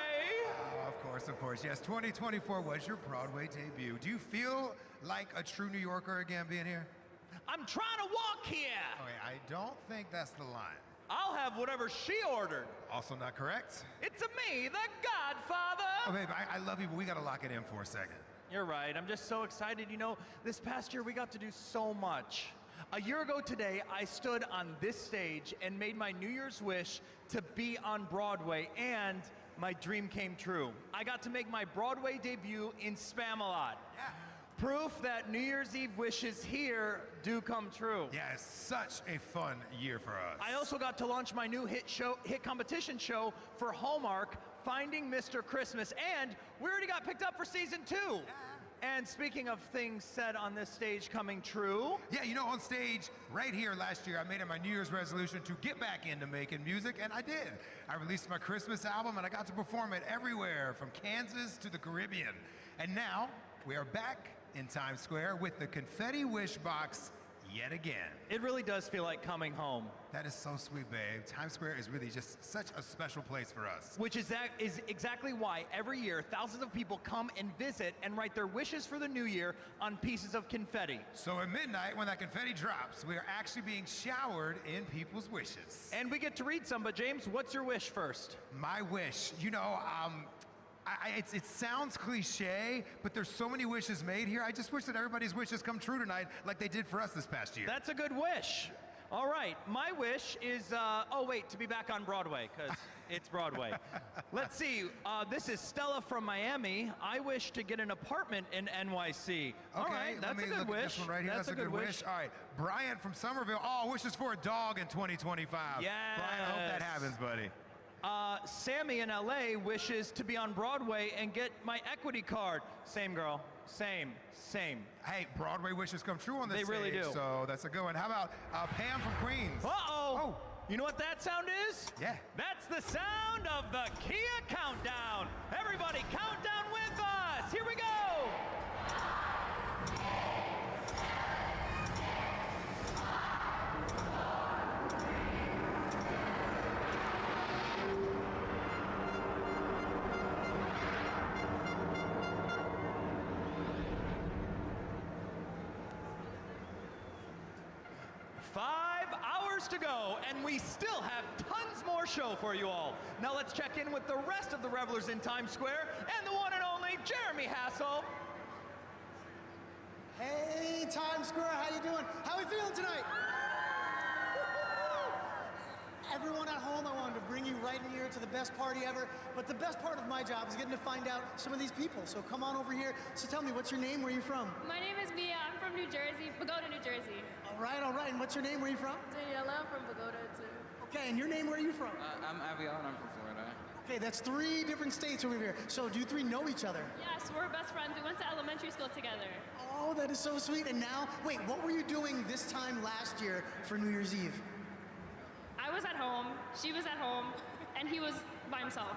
Oh, of course. Yes, 2024 was your Broadway debut. Do you feel like a true New Yorker again being here? I'm trying to walk here. Okay, I don't think that's the line. I'll have whatever she ordered. Also not correct. It's me, the Godfather. Oh, babe, I love you, but we gotta lock it in for a second. You're right. I'm just so excited. You know, this past year we got to do so much. A year ago today, I stood on this stage and made my New Year's wish to be on Broadway, and my dream came true. I got to make my Broadway debut in Spamalot. Yeah. Proof that New Year's Eve wishes here do come true. Yeah, it's such a fun year for us. I also got to launch my new hit competition show for Hallmark, Finding Mr. Christmas, and we already got picked up for season 2. Yeah. And speaking of things said on this stage coming true. Yeah, you know, on stage right here last year, I made it my New Year's resolution to get back into making music, and I did. I released my Christmas album, and I got to perform it everywhere, from Kansas to the Caribbean. And now, We are back in Times Square with the Confetti Wish Box yet again. It really does feel like coming home. That is so sweet, babe. Times Square is really just such a special place for us. Which is exactly why every year thousands of people come and visit and write their wishes for the new year on pieces of confetti. So at midnight, when that confetti drops, we are actually being showered in people's wishes. And we get to read some, but James, what's your wish first? My wish, you know, it sounds cliche, but there's so many wishes made here. I just wish that everybody's wishes come true tonight like they did for us this past year. That's a good wish. All right, my wish is, to be back on Broadway, because it's Broadway. Let's see, this is Stella from Miami. I wish to get an apartment in NYC. All right, that's a good wish. This one right here. That's a good wish. All right, Brian from Somerville. Oh, wishes for a dog in 2025. Yes. Brian, I hope that happens, buddy. Sammy in LA wishes to be on Broadway and get my equity card. Same girl, same. Hey, Broadway wishes come true on this stage. They really do. So that's a good one. How about Pam from Queens? Uh-oh. Oh. You know what that sound is? Yeah. That's the sound of the Kia Countdown. Everybody count down with us. Here we go. 5 hours to go, and we still have tons more show for you all. Now let's check in with the rest of the revelers in Times Square and the one and only Jeremy Hassel. Hey, Times Square, how you doing? How we feeling tonight? Everyone at home, I wanted to bring you right in here to the best party ever, but the best part of my job is getting to find out some of these people. So come on over here. So tell me, what's your name? Where are you from? My name is Mia. I'm from New Jersey, Pagoda, New Jersey. All right. And what's your name? Where are you from? Daniela from Pagoda, too. Okay, and your name, where are you from? I'm Aviel, and I'm from Florida. Okay, that's 3 different states over here. So do you 3 know each other? Yes, we're best friends. We went to elementary school together. Oh, that is so sweet. And now, wait, what were you doing this time last year for New Year's Eve? I was at home, she was at home, and he was by himself.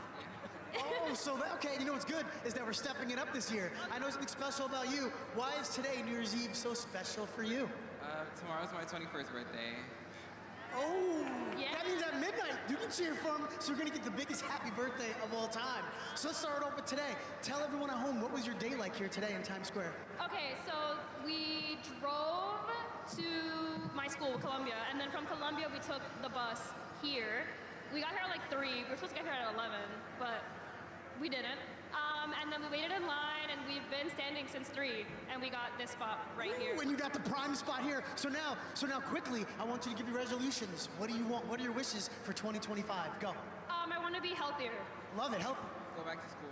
Oh, so okay, you know what's good is that we're stepping it up this year. I know something special about you. Why is today, New Year's Eve, so special for you? Tomorrow's my 21st birthday. Oh, yeah. That means at midnight you can cheer for him, so we're gonna get the biggest happy birthday of all time. So let's start off with today. Tell everyone at home, what was your day like here today in Times Square? Okay, so we drove to my school, Columbia, and then from Columbia we took the bus here. We got here at like 3. We were supposed to get here at 11, but we didn't. And then we waited in line, and we've been standing since 3, and we got this spot right here. When you got the prime spot here. So now quickly, I want you to give your resolutions. What do you want? What are your wishes for 2025? Go. I want to be healthier. Love it, healthy. Go back to school.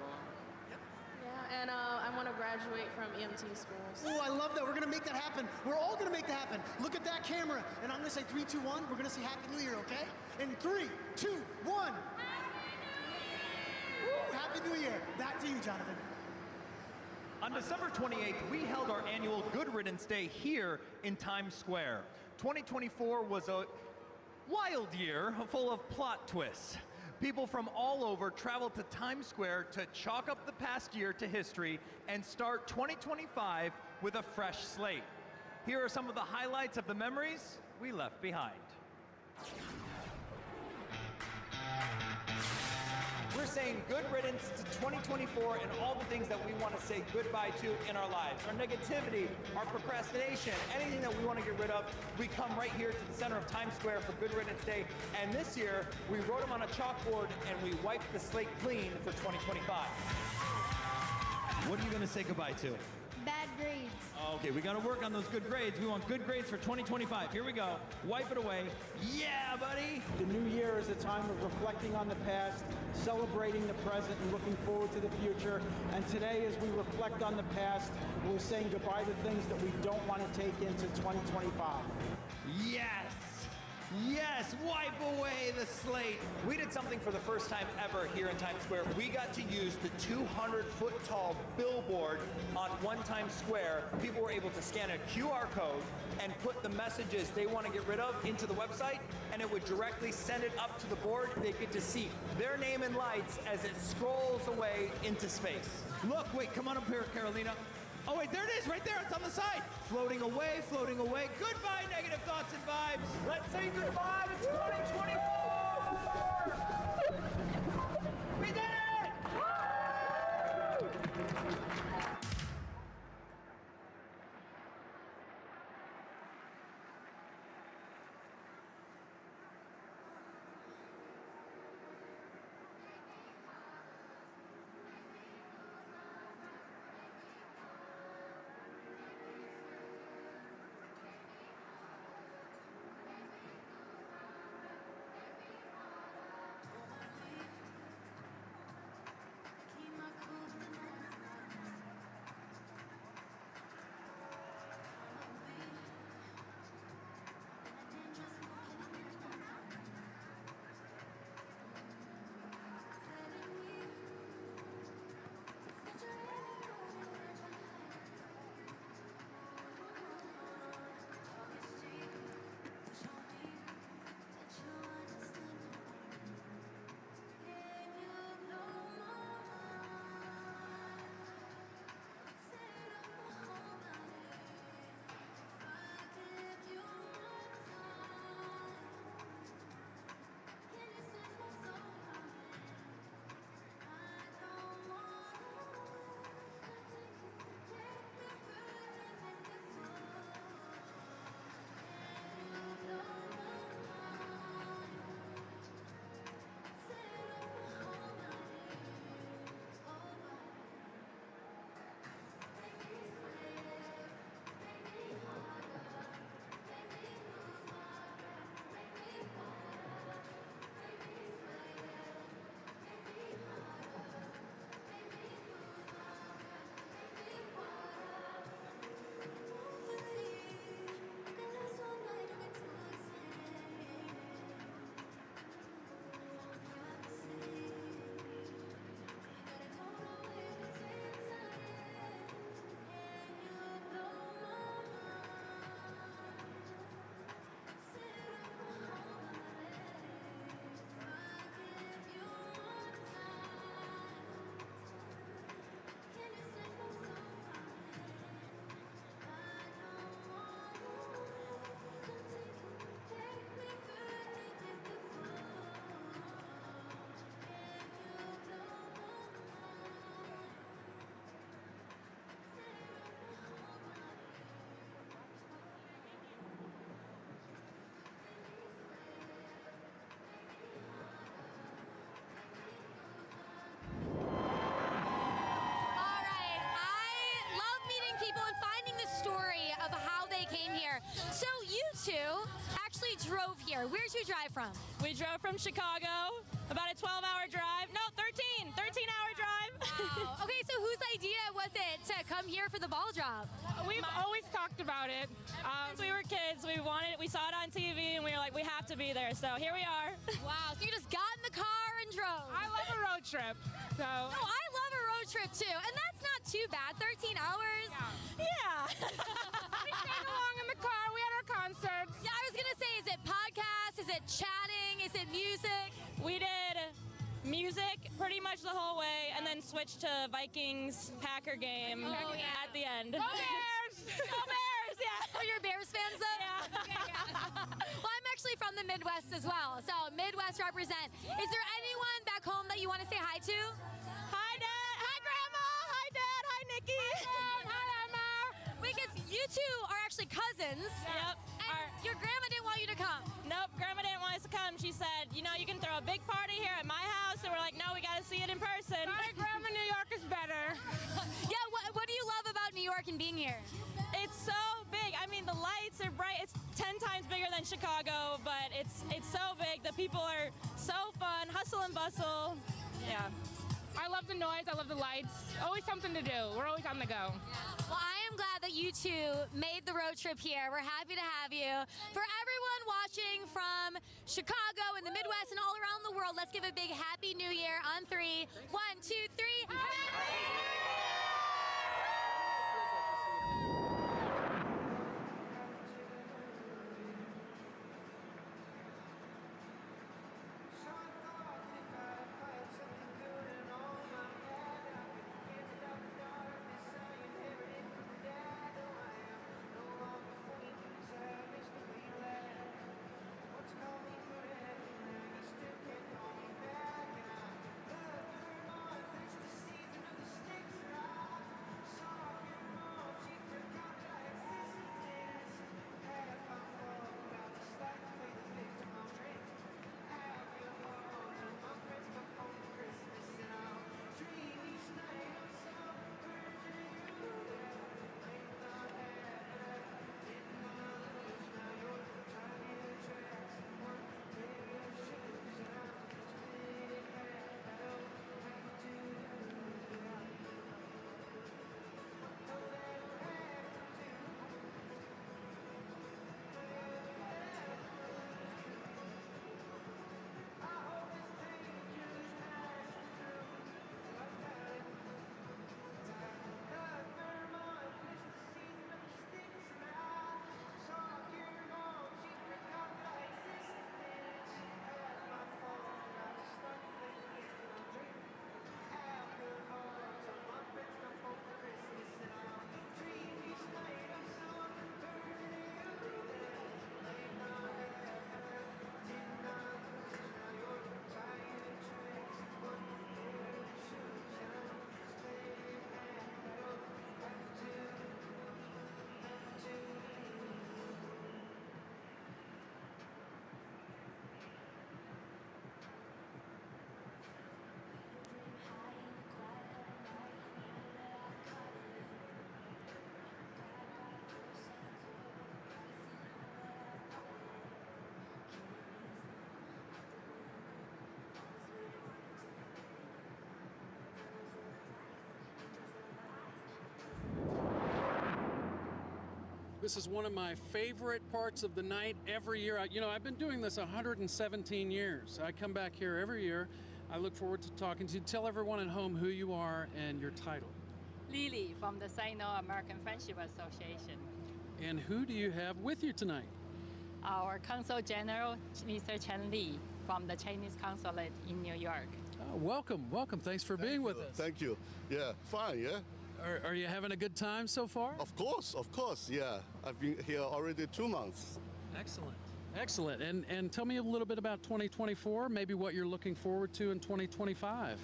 Yeah, and I want to graduate from EMT schools. Oh, I love that. We're going to make that happen. We're all going to make that happen. Look at that camera. And I'm going to say 3, 2, 1. We're going to say Happy New Year, okay? In 3, 2, 1. Happy New Year. Back to you, Jonathan. On December 28th, we held our annual Good Riddance Day here in Times Square. 2024 was a wild year full of plot twists. People from all over traveled to Times Square to chalk up the past year to history and start 2025 with a fresh slate. Here are some of the highlights of the memories we left behind. We're saying good riddance to 2024 and all the things that we want to say goodbye to in our lives. Our negativity, our procrastination, anything that we want to get rid of, we come right here to the center of Times Square for Good Riddance Day. And this year, we wrote them on a chalkboard and we wiped the slate clean for 2025. What are you going to say goodbye to? Bad grades. Okay, we got to work on those good grades. We want good grades for 2025. Here we go. Wipe it away. Yeah, buddy. The new year is a time of reflecting on the past, celebrating the present, and looking forward to the future. And today, as we reflect on the past, we're saying goodbye to things that we don't want to take into 2025. Yes! Yes, wipe away the slate. We did something for the first time ever here in Times Square. We got to use the 200-foot tall billboard on one Times Square. People were able to scan a QR code and put the messages they want to get rid of into the website, and it would directly send it up to the board. They get to see their name in lights as it scrolls away into space. Look, wait, come on up here, Carolina. Oh wait, there it is, right there, it's on the side. Floating away, floating away. Goodbye, negative thoughts and vibes. Let's say goodbye to 2024. We did it! So you two actually drove here. Where'd you drive from? We drove from Chicago, about a 12-hour drive. No, 13-hour drive. Wow. Okay, so whose idea was it to come here for the ball drop? We've always talked about it. Since we were kids, we saw it on TV, and we were like, we have to be there. So here we are. Wow, so you just got in the car and drove. I love a road trip. So. No, I love a road trip too, and that's not too bad. 13 hours. Yeah. We stayed along in the car. We had our concerts. Yeah, I was gonna say, is it podcast? Is it chatting? Is it music? We did music pretty much the whole way, and then switched to Vikings-Packer game at the end. Go Bears! Go Bears, yeah. Oh, you're Bears fans though? Yeah. Okay, yeah. Well, I'm actually from the Midwest as well, so Midwest represent. Is there anyone back home that you want to say hi to? Hi, Dad. Hi, Grandma. Hi, Dad. Hi, Nikki. Hi, Emma. Because you two are actually cousins. Yep. And your grandma didn't want you to come. Nope, Grandma didn't want us to come. She said, you know, you can throw a big party here at my house. And we're like, no, we got to see it in person. Sorry, Grandma, New York is better. Yeah, what do you love about New York and being here? It's so big. I mean, the lights are bright. It's 10 times bigger than Chicago, but it's so big. The people are so fun, hustle and bustle. Yeah. I love the noise. I love the lights. Always something to do. We're always on the go. Well, I am glad that you two made the road trip here. We're happy to have you. For everyone watching from Chicago and the Midwest and all around the world, let's give a big Happy New Year on 3. 1, 2, 3. Happy New Year! This is one of my favorite parts of the night every year. I've been doing this 117 years. I come back here every year. I look forward to talking to you. Tell everyone at home who you are and your title. Lily from the Sino-American Friendship Association. And who do you have with you tonight? Our Consul General, Mr. Chen Li from the Chinese Consulate in New York. Welcome. Thanks for being with us. Thank you. Yeah, fine, yeah. Are you having a good time so far? Of course, yeah. I've been here already 2 months. Excellent. And tell me a little bit about 2024, maybe what you're looking forward to in 2025.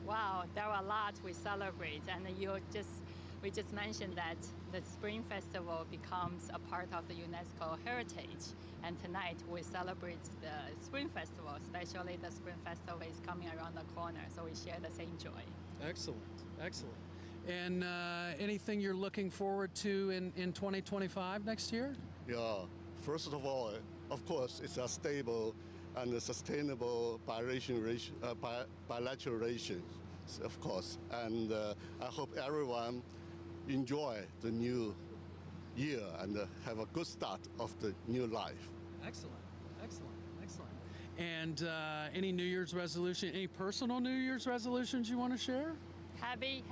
Wow, there are a lot we celebrate, and we just mentioned that the Spring Festival becomes a part of the UNESCO heritage, and tonight we celebrate the Spring Festival, especially the Spring Festival is coming around the corner, so we share the same joy. Excellent. And anything you're looking forward to in 2025 next year? Yeah, first of all, of course, it's a stable and a sustainable bilateral relations, of course. And I hope everyone enjoy the new year and have a good start of the new life. Excellent. And any New Year's resolution, any personal New Year's resolutions you want to share? Happy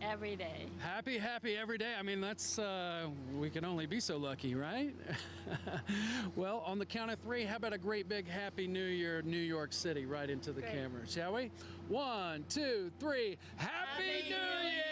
every day. Happy every day. I mean, that's, we can only be so lucky, right? Well, on the count of 3, how about a great big Happy New Year, New York City, right into the camera, shall we? 1, 2, 3, Happy New Year!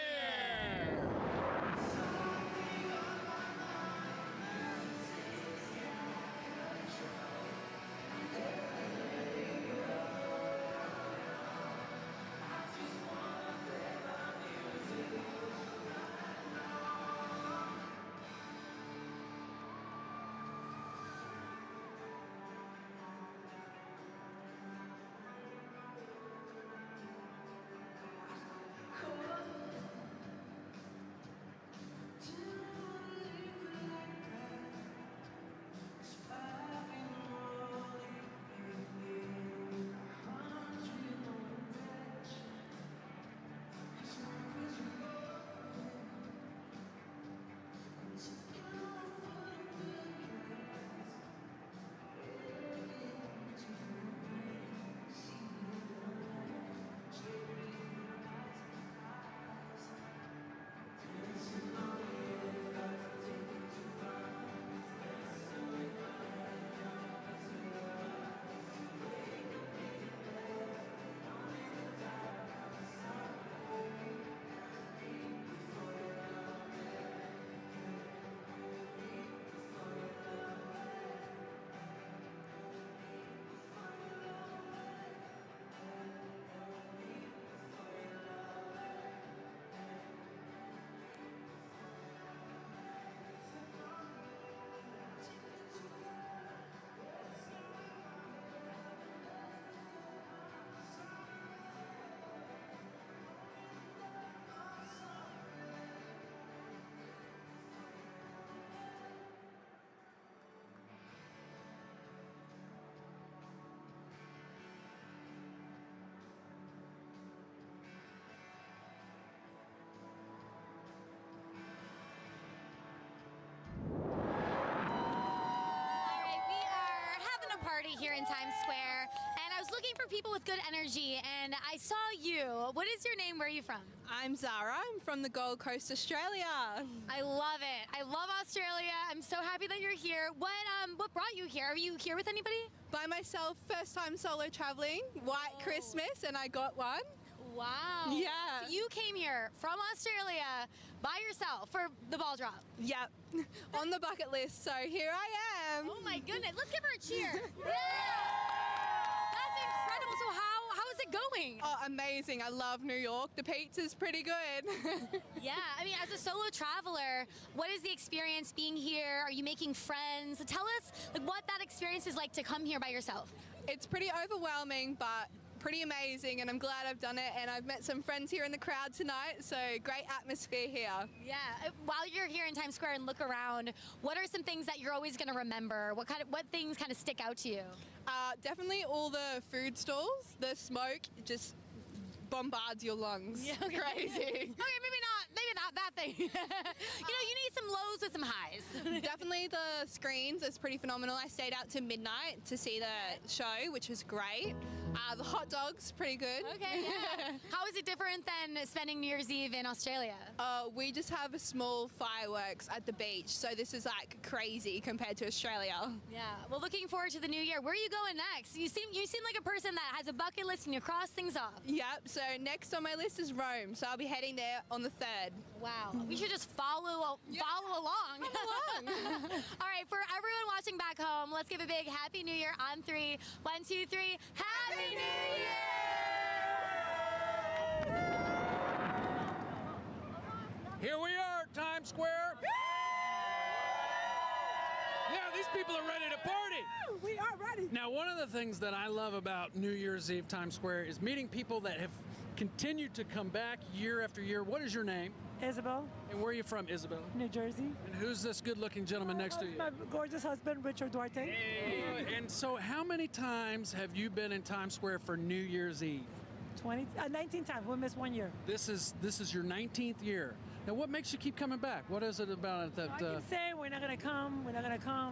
Here in Times Square, and I was looking for people with good energy, and I saw you. What is your name? Where are you from? I'm Zara. I'm from the Gold Coast, Australia. I love it. I love Australia. I'm so happy that you're here. What brought you here? Are you here with anybody? By myself, first time solo traveling, white Christmas, and I got one. Wow. Yeah. So you came here from Australia by yourself for the ball drop. Yep. On the bucket list, so here I am. Oh my goodness. Let's give her a cheer. Yeah. That's incredible. So how is it going? Oh, amazing. I love New York. The pizza's pretty good. Yeah. I mean, as a solo traveler, what is the experience being here? Are you making friends? Tell us what that experience is like to come here by yourself. It's pretty overwhelming, but pretty amazing, and I'm glad I've done it, and I've met some friends here in the crowd tonight, so great atmosphere here. Yeah. While you're here in Times Square and look around, what are some things that you're always going to remember? What things kind of stick out to you? Definitely all the food stalls. The smoke just bombards your lungs. Yeah, okay. Crazy. Okay, maybe not that thing. You need some lows with some highs. Definitely the screens is pretty phenomenal. I stayed out to midnight to see the show, which was great. The hot dogs, pretty good. Okay, yeah. How is it different than spending New Year's Eve in Australia? We just have a small fireworks at the beach, so this is like crazy compared to Australia. Yeah. Well, looking forward to the new year. Where are you going next? You seem like a person that has a bucket list and you cross things off. Yep. So next on my list is Rome. So I'll be heading there on the 3rd. Wow. We should just follow along. All right. For everyone watching back home, let's give a big Happy New Year on 3. 1, 2, 3. Happy New Year! Here we are, Times Square. Yeah, these people are ready to party. We are ready. Now, one of the things that I love about New Year's Eve Times Square is meeting people that have continued to come back year after year. What is your name? Isabel. And where are you from, Isabel? New Jersey. And who's this good-looking gentleman next to you? My gorgeous husband, Richard Duarte. And so how many times have you been in Times Square for New Year's Eve? 19 times. We missed 1 year. This is your 19th year. Now, what makes you keep coming back? What is it about it that... I keep saying we're not going to come,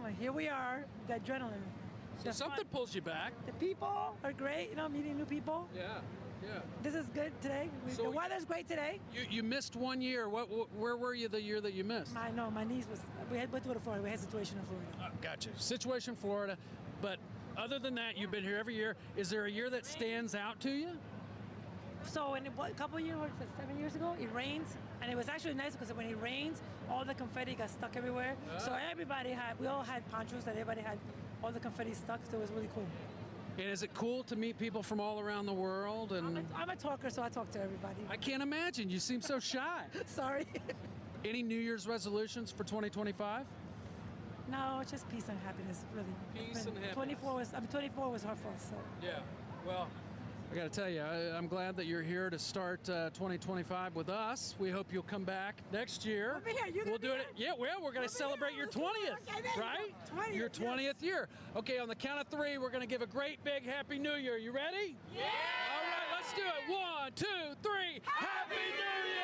and here we are, the adrenaline. So something pulls you back. The people are great, meeting new people. Yeah, yeah. This is good today. The weather's great today. You missed 1 year. Where were you the year that you missed? I know, my niece we went to Florida. We had a situation in Florida. Gotcha. Situation Florida. But other than that, you've been here every year. Is there a year that stands out to you? So in a couple of years, 7 years ago, it rains, and it was actually nice because when it rains, all the confetti got stuck everywhere. So we all had ponchos that everybody had all the confetti stuck, so it was really cool. And is it cool to meet people from all around the world? And I'm a talker, so I talk to everybody. I can't imagine. You seem so shy. Sorry. Any New Year's resolutions for 2025? No, it's just peace and happiness, really. Peace and happiness. 24 was hard for us. So. Yeah. Well, I got to tell you, I'm glad that you're here to start 2025 with us. We hope you'll come back next year. We'll do it. Yeah, well, we're going to celebrate your 20th, right? 20th, your 20th year. Okay, on the count of 3, we're going to give a great big Happy New Year. You ready? Yeah! All right, let's do it. 1, 2, 3. Happy New Year!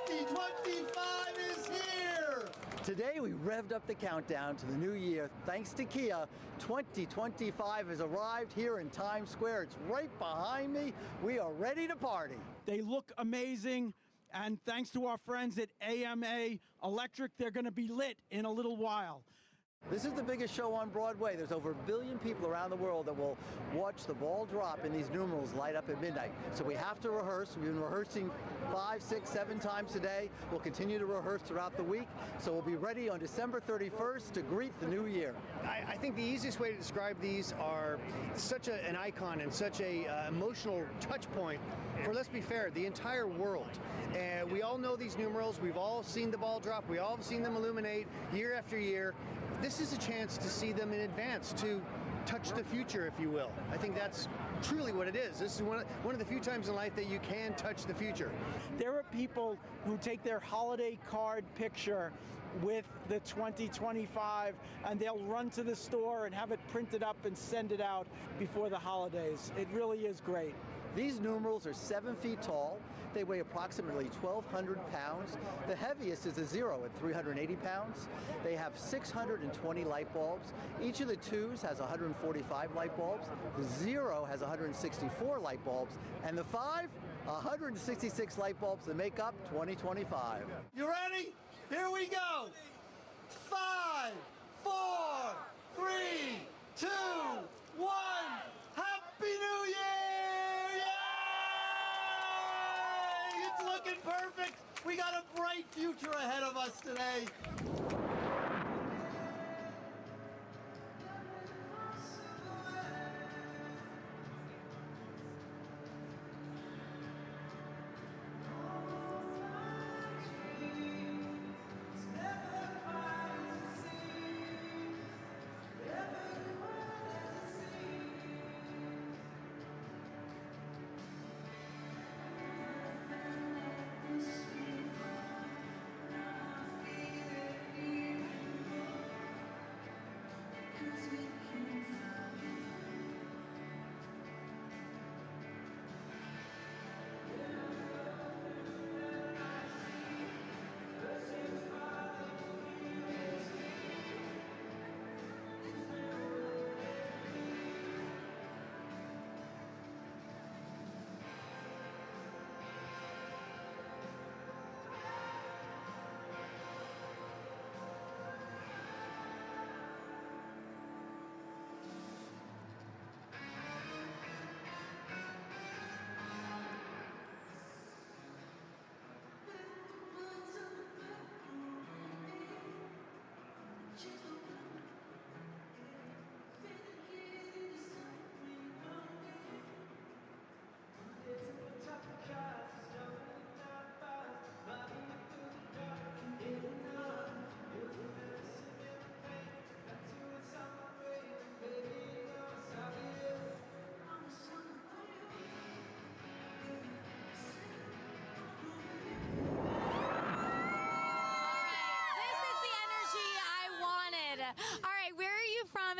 2025 is here! Today we revved up the countdown to the new year. Thanks to Kia, 2025 has arrived here in Times Square. It's right behind me. We are ready to party. They look amazing, and thanks to our friends at AMA Electric, they're going to be lit in a little while. This is the biggest show on Broadway. There's over 1 billion people around the world that will watch the ball drop and these numerals light up at midnight. So we have to rehearse. We've been rehearsing 5, 6, 7 times today. We'll continue to rehearse throughout the week. So we'll be ready on December 31st to greet the new year. I think the easiest way to describe these are such an icon and such a emotional touch point for, let's be fair, the entire world. And we all know these numerals. We've all seen the ball drop. We all have seen them illuminate year after year. This is a chance to see them in advance, to touch the future, if you will. I think that's truly what it is. This is one of the few times in life that you can touch the future. There are people who take their holiday card picture with the 2025 and they'll run to the store and have it printed up and send it out before the holidays. It really is great. These numerals are 7 feet tall. They weigh approximately 1,200 pounds. The heaviest is a 0 at 380 pounds. They have 620 light bulbs. Each of the 2s has 145 light bulbs. The 0 has 164 light bulbs. And the 5, 166 light bulbs that make up 2025. You ready? Here we go. 5, 4, 3, 2, 1. Happy New Year! Looking perfect. We got a bright future ahead of us today.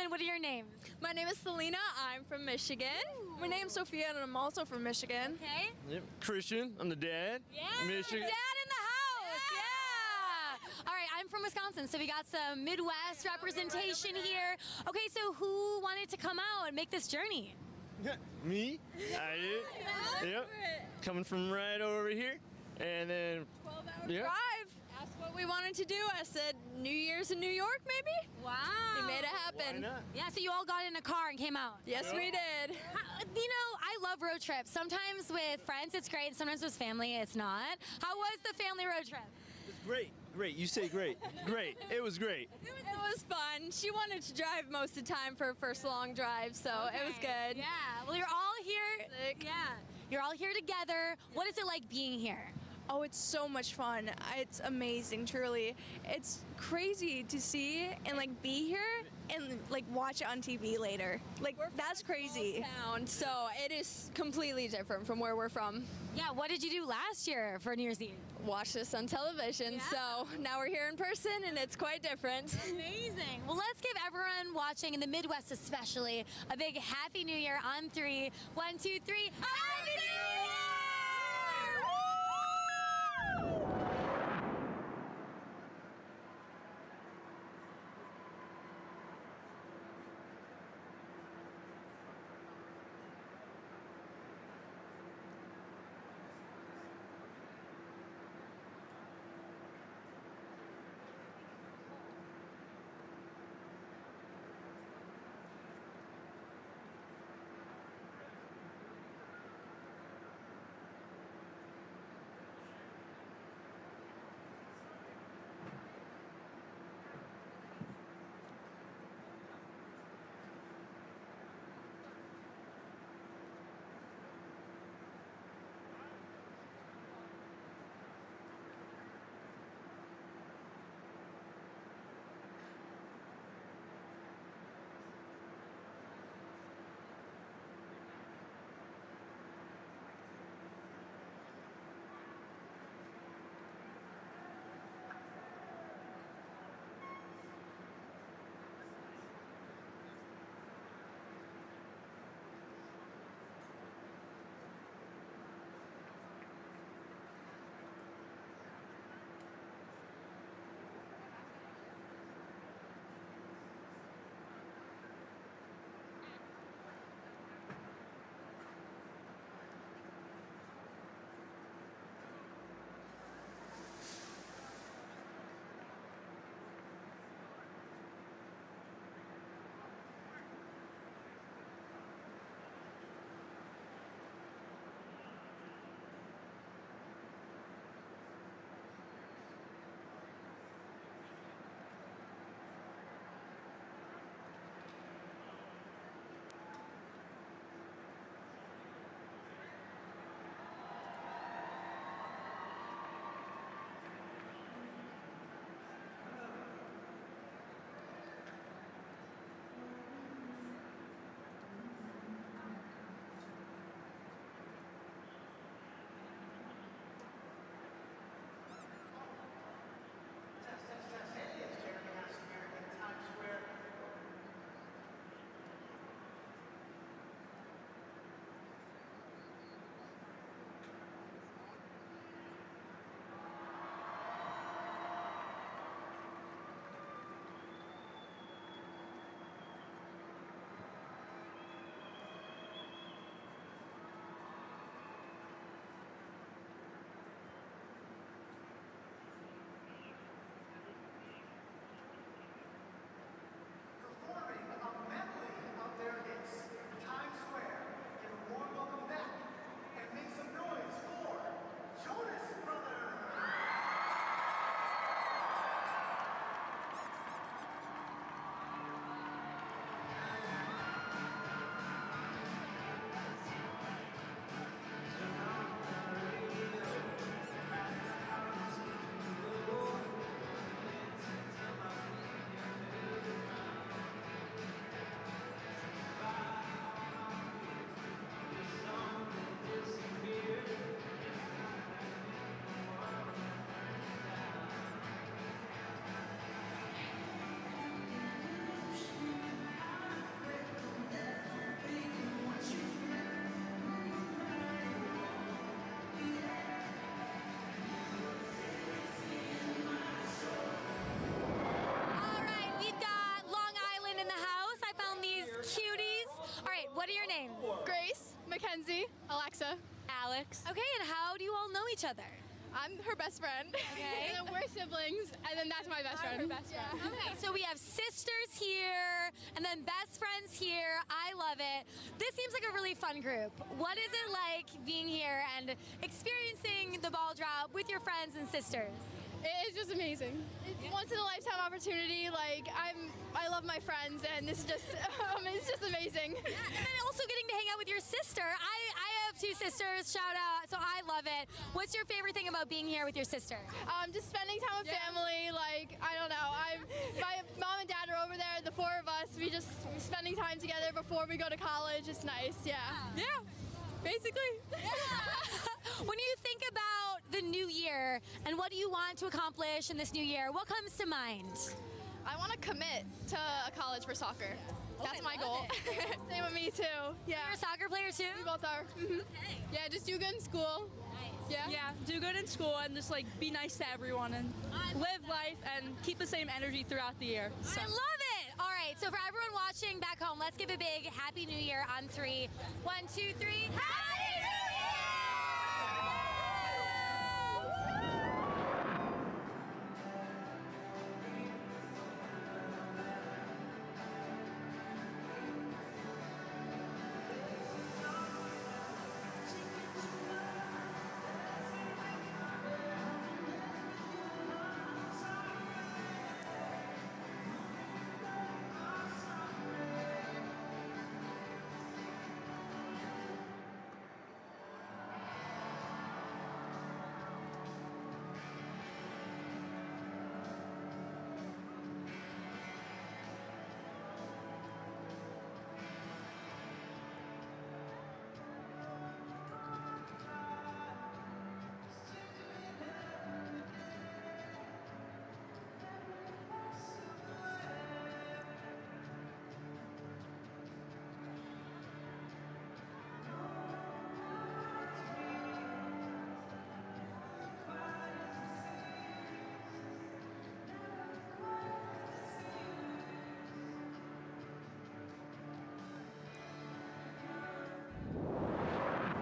What are your names? My name is Selena. I'm from Michigan. My name's Sophia, and I'm also from Michigan. Okay. Yep. Christian, I'm the dad. Yeah. Michigan. Dad in the house. Yeah. All right, I'm from Wisconsin, so we got some Midwest representation here. Okay, so who wanted to come out and make this journey? Me? I did. Yep. Coming from right over here, and then 12-hour drive. Asked what we wanted to do. I said New Year's in New York, maybe. Wow. We made it happen. Why not? Yeah, so you all got in a car and came out. Yes, we did. You know, I love road trips. Sometimes with friends it's great, sometimes with family it's not. How was the family road trip? It's great. Great. You say great. Great. It was great. It was fun. She wanted to drive most of the time for her first long drive, so it was good. Yeah. Well, you're all here. Yeah. You're all here together. What is it like being here? Oh, it's so much fun. It's amazing, truly. It's crazy to see and like be here and like watch it on TV later. Like that's crazy. Town, so it is completely different from where we're from. Yeah, what did you do last year for New Year's Eve? Watch this on television, so now we're here in person and it's quite different. Amazing. Well, let's give everyone watching in the Midwest especially a big Happy New Year on 3. 1, 2, 3. Happy New Year! Woo! Onesie. Alexa. Alex. Okay, and how do you all know each other? I'm her best friend. Okay. And then we're siblings, and then that's my best friend. Her best friend. Okay, so we have sisters here, and then best friends here. I love it. This seems like a really fun group. What is it like being here and experiencing the ball drop with your friends and sisters? It's just amazing. It's once in a lifetime opportunity. Like I love my friends, and this is just it's just amazing. Yeah, and then also getting to hang out with your sister. I have two sisters. Shout out. So I love it. What's your favorite thing about being here with your sister? Just spending time with family. Like I don't know. My mom and dad are over there. The four of us. We're spending time together before we go to college. It's nice. Yeah. Yeah. Basically. Yeah. When you think about the new year and what do you want to accomplish in this new year, what comes to mind? I want to commit to a college for soccer. That's my goal. Same with me too. Yeah. You're a soccer player too? We both are. Okay. Yeah, just do good in school. Nice. Yeah, do good in school and just like be nice to everyone and live life and keep the same energy throughout the year. So. I love it. All right, so for everyone watching back home, let's give a big Happy New Year on 3. 1, 2, 3. Happy New Year!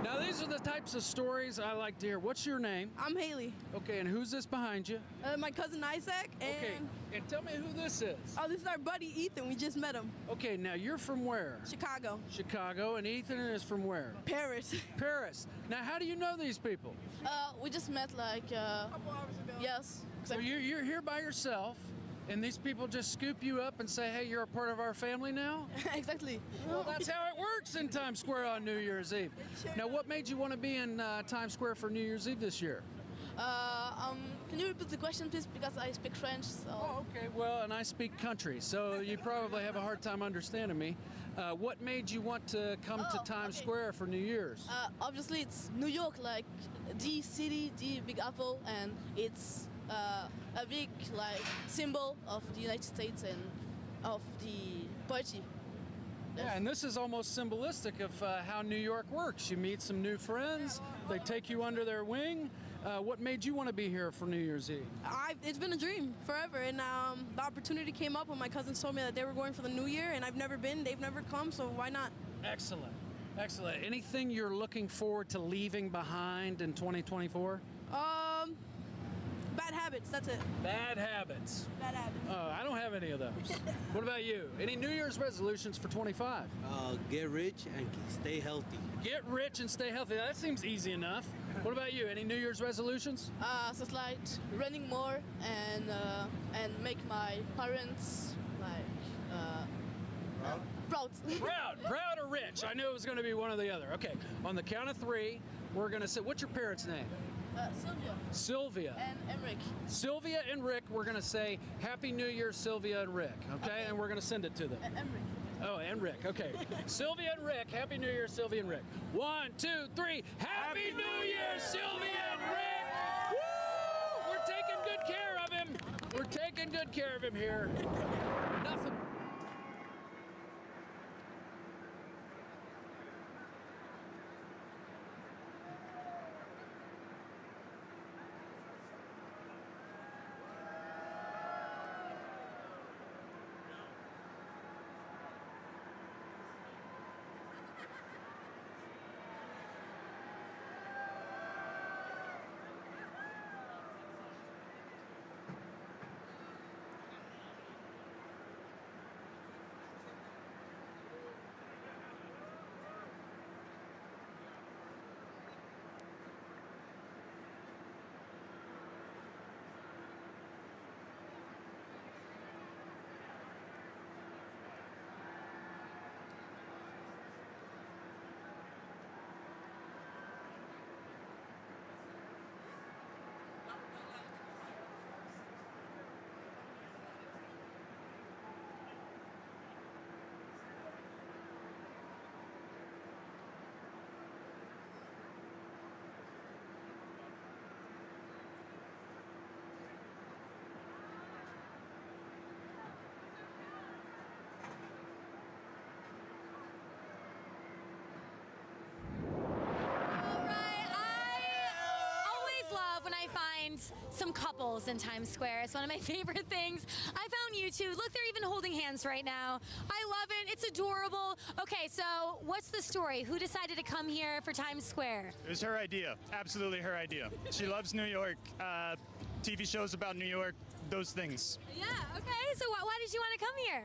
Now, these are the types of stories I like to hear. What's your name? I'm Haley. Okay, and who's this behind you? My cousin Isaac. And Okay, and tell me who this is. Oh, this is our buddy Ethan. We just met him. Okay, now you're from where? Chicago. Chicago, and Ethan is from where? Paris. Paris. Now, how do you know these people? We just met like a couple hours ago. Yes. So you're here by yourself, and these people just scoop you up and say, hey, you're a part of our family now? Exactly. Well, that's how it works in Times Square on New Year's Eve. Now, what made you want to be in Times Square for New Year's Eve this year? Can you repeat the question, please? Because I speak French. So. Oh, okay. Well, and I speak country, so you probably have a hard time understanding me. What made you want to come to Times Square for New Year's? Obviously, it's New York, like the city, the Big Apple, and it's a big like symbol of the United States and of the poetry. Yeah, and this is almost symbolistic of how New York works. You meet some new friends, they take you under their wing. What made you want to be here for New Year's Eve? It's been a dream forever, and the opportunity came up when my cousins told me that they were going for the New Year, and I've never been, they've never come, so why not? Excellent. Excellent. Anything you're looking forward to leaving behind in 2024? Bad habits, that's it. Bad habits. Bad habits. I don't have any of those. What about you? Any New Year's resolutions for 25? Get rich and stay healthy. Get rich and stay healthy. That seems easy enough. What about you? Any New Year's resolutions? So it's like running more and make my parents like proud. Proud or rich? I knew it was going to be one or the other. Okay, on the count of 3, we're going to say, what's your parents' name? Sylvia. Sylvia. And Rick. Sylvia and Rick, we're going to say Happy New Year, Sylvia and Rick, okay? And we're going to send it to them. And Rick. Oh, and Rick, okay. Sylvia and Rick, Happy New Year, Sylvia and Rick. 1, 2, 3, Happy New Year, Sylvia and Rick! Woo! We're taking good care of him. We're taking good care of him here. Nothing. I find some couples in Times Square. It's one of my favorite things. I found you two. Look, they're even holding hands right now. I love it. It's adorable. Okay, so what's the story? Who decided to come here for Times Square? It was her idea. Absolutely her idea. She loves New York. TV shows about New York, those things. Yeah, okay. So why did you want to come here?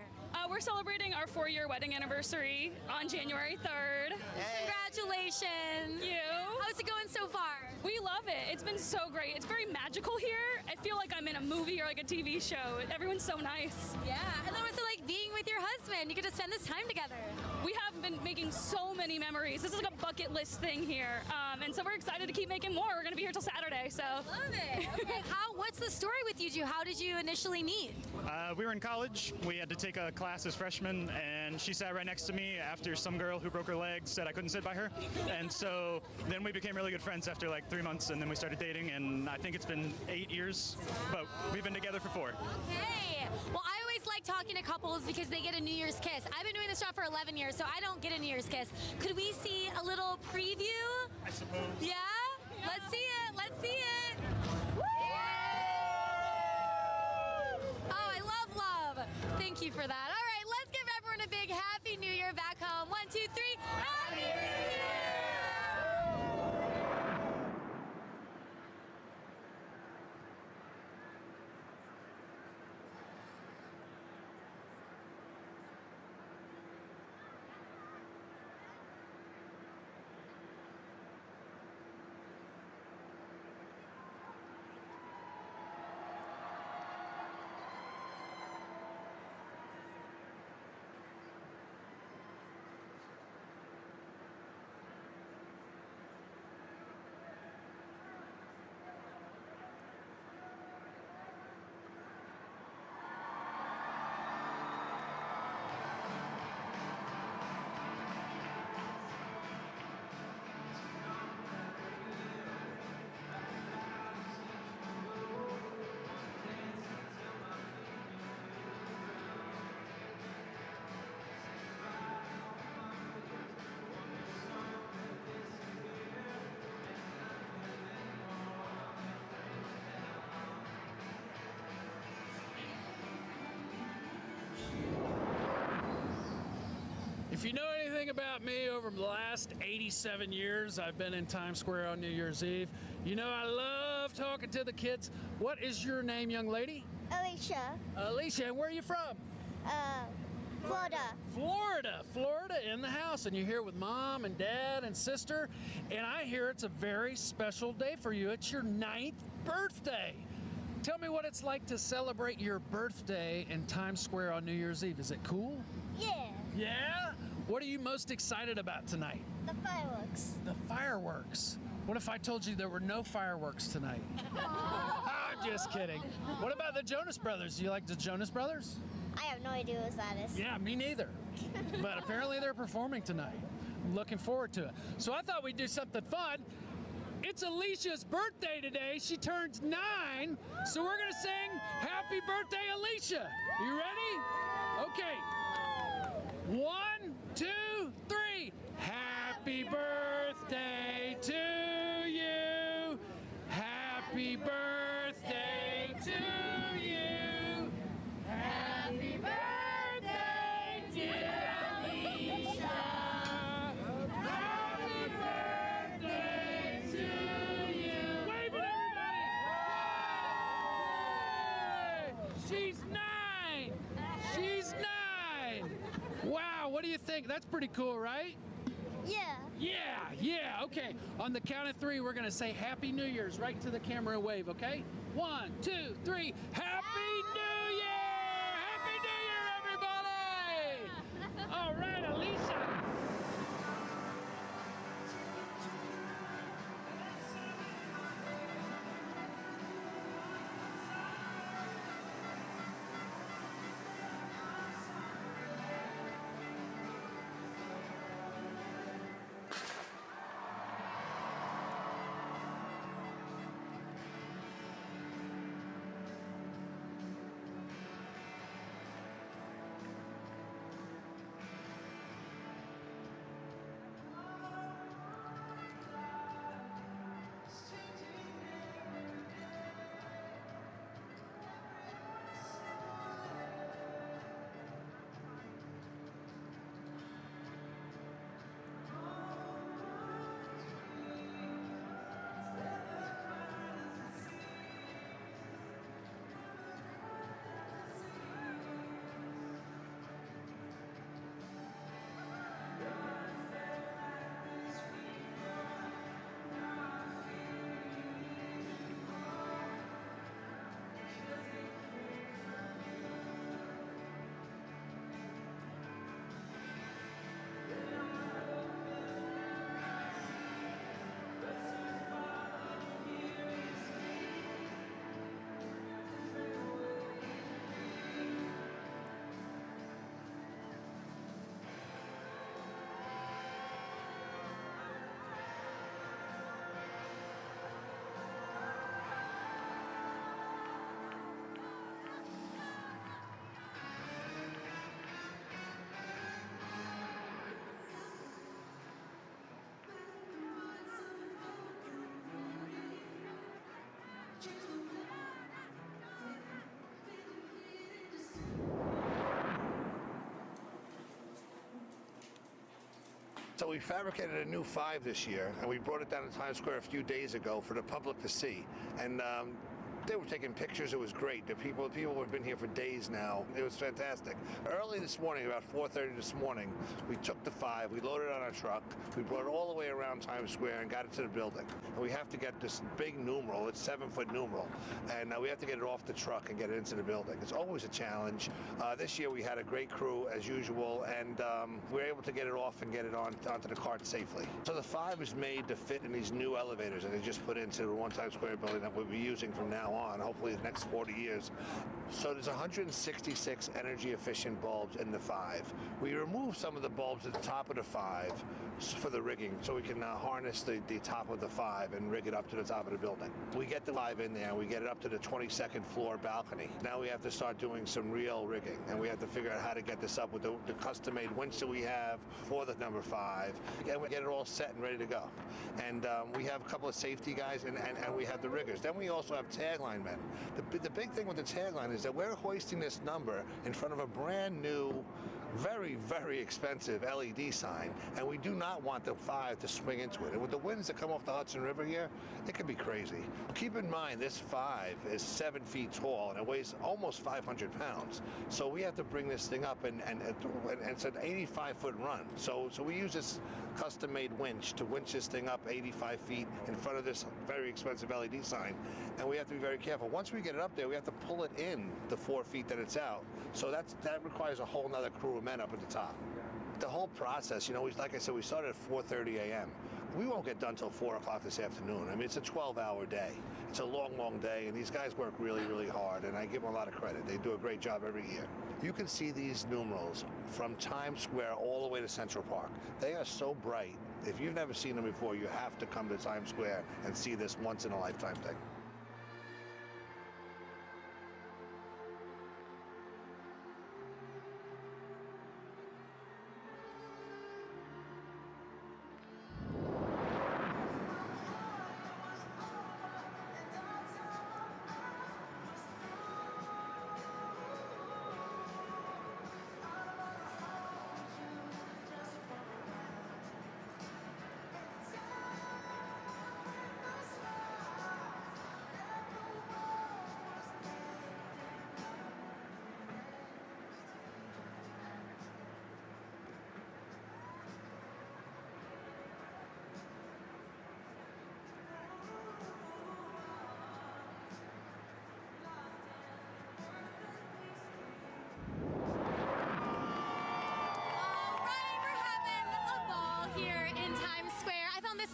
We're celebrating our 4-year wedding anniversary on January 3rd. Congratulations. Thank you. How's it going so far? We love it. It's been so great. It's very magical here. I feel like I'm in a movie or like a TV show. Everyone's so nice. Yeah, and then what's it like being with your husband? You get to spend this time together. We have been making so many memories. This is like a bucket list thing here. And so we're excited to keep making more. We're going to be here till Saturday, so. Love it. Okay, what's the story with you two? How did you initially meet? We were in college. We had to take a class as freshmen, and she sat right next to me after some girl who broke her leg said I couldn't sit by her. And so then we became really good friends after like 3 months, and then we started dating, and I think it's been 8 years, but we've been together for 4. Okay. Well, I always like talking to couples because they get a New Year's kiss. I've been doing this job for 11 years, so I don't get a New Year's kiss. Could we see a little preview? I suppose. Yeah? Let's see it. Let's see it. Oh, I love love. Thank you for that. All right, let's give everyone a big Happy New Year back home. 1, 2, 3. Happy New Year! If you know anything about me, over the last 87 years I've been in Times Square on New Year's Eve, you know I love talking to the kids. What is your name, young lady? Alicia. Alicia, and where are you from? Florida. Florida in the house, and you're here with mom and dad and sister, and I hear it's a very special day for you. It's your 9th birthday. Tell me what it's like to celebrate your birthday in Times Square on New Year's Eve. Is it cool? Yeah. Yeah? What are you most excited about tonight? The fireworks. The fireworks. What if I told you there were no fireworks tonight? I'm just kidding. What about the Jonas Brothers? Do you like the Jonas Brothers? I have no idea what that is. Yeah, me neither. But apparently they're performing tonight. I'm looking forward to it. So I thought we'd do something fun. It's Alicia's birthday today. She turns 9. So we're going to sing Happy Birthday, Alicia. You ready? Okay. 1, 2, 3. Happy birthday to you. Happy birthday to you. Happy birthday, dear Alicia. Happy birthday to you. Wave it, everybody. She's 9. She's 9. Wow, what do you think? That's pretty cool, right? Yeah, okay. On the count of 3, we're gonna say Happy New Year's right to the camera and wave, okay? 1, 2, 3, Happy New Year! Happy New Year, everybody! All right, Alicia. So we fabricated a new 5 this year, and we brought it down to Times Square a few days ago for the public to see. And they were taking pictures. It was great. The people have been here for days now. It was fantastic. Early this morning, about 4:30 this morning, we took the 5, we loaded it on a truck, we brought it all the way around Times Square and got it to the building. And we have to get this big numeral, it's 7-foot numeral, and we have to get it off the truck and get it into the building. It's always a challenge. This year we had a great crew as usual, and we were able to get it off and get it onto the cart safely. So the 5 is made to fit in these new elevators that they just put into the One Times Square building that we'll be using from now on, hopefully the next 40 years. So there's 166 energy efficient bulbs in the 5. We removed some of the bulbs at the top of the 5 for the rigging so we can harness the top of the 5 and rig it up to the top of the building. We get the 5 in there, we get it up to the 22nd floor balcony. Now we have to start doing some real rigging, and we have to figure out how to get this up with the custom-made winch that we have for the number 5, and we get it all set and ready to go. And we have a couple of safety guys, and we have the riggers. Then we also have tagline men. The big thing with the tagline is that we're hoisting this number in front of a brand new, very, very expensive LED sign, and we do not want the 5 to swing into it. And with the winds that come off the Hudson River here, it could be crazy. Keep in mind, this 5 is 7 feet tall, and it weighs almost 500 pounds. So we have to bring this thing up, and it's an 85-foot run. So we use this custom-made winch to winch this thing up 85 feet in front of this very expensive LED sign, and we have to be very careful. Once we get it up there, we have to pull it in the 4 feet that it's out. So that requires a whole nother crew of men up at the top. The whole process, you know, like I said, we started at 4:30 a.m. We won't get done till 4 o'clock this afternoon. I mean, it's a 12-hour day. It's a long, long day, and these guys work really, really hard, and I give them a lot of credit. They do a great job every year. You can see these numerals from Times Square all the way to Central Park. They are so bright. If you've never seen them before, you have to come to Times Square and see this once-in-a-lifetime thing.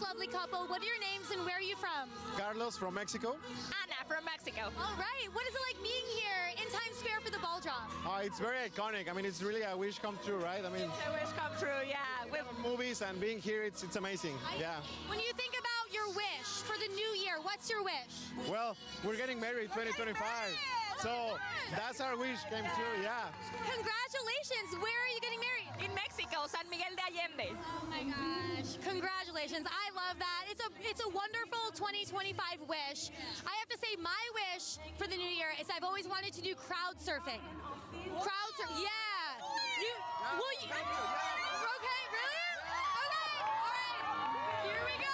Lovely couple. What are your names and where are you from? Carlos from Mexico. Anna from Mexico. All right. What is it like being here in Times Square for the ball drop? It's very iconic. I mean, it's really a wish come true, right? I mean, it's a wish come true, yeah. With movies and being here, it's amazing. Yeah. When you think about your wish for the new year, what's your wish? Well, we're getting married 2025. So that's our wish came true, yeah. Congratulations. Where are you getting married? In Mexico, San Miguel de Allende. Oh my gosh. Congratulations. I love that. It's a wonderful 2025 wish. I have to say my wish for the new year is I've always wanted to do crowd surfing. Crowd surfing. Yeah. Okay, really? Okay. All right. Here we go.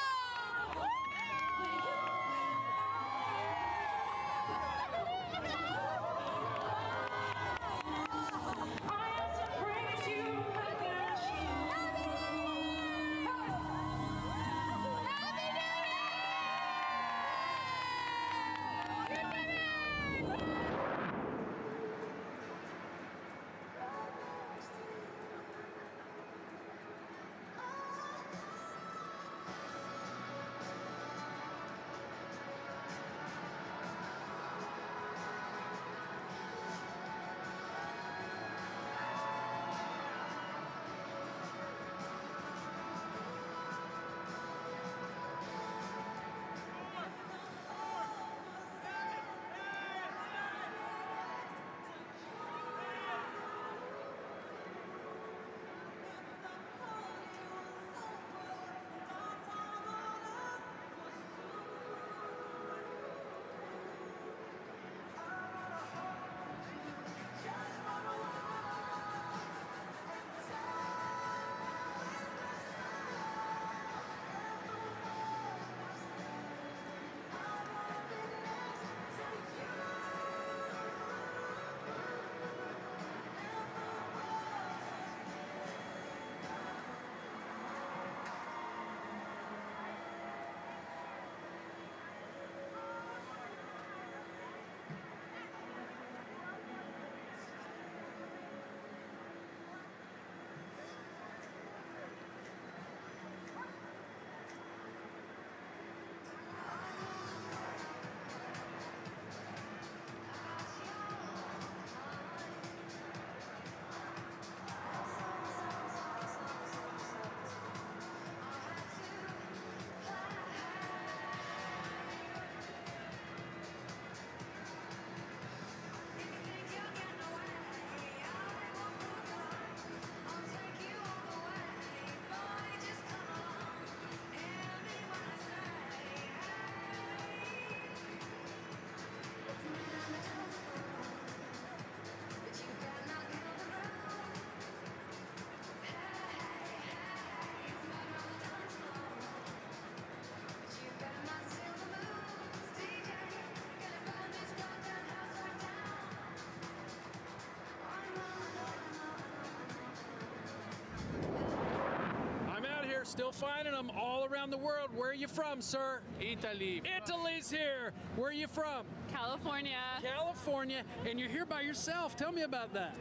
here, still finding them all around the world. Where are you from, sir? Italy. Italy's here. Where are you from? California. California. And you're here by yourself. Tell me about that.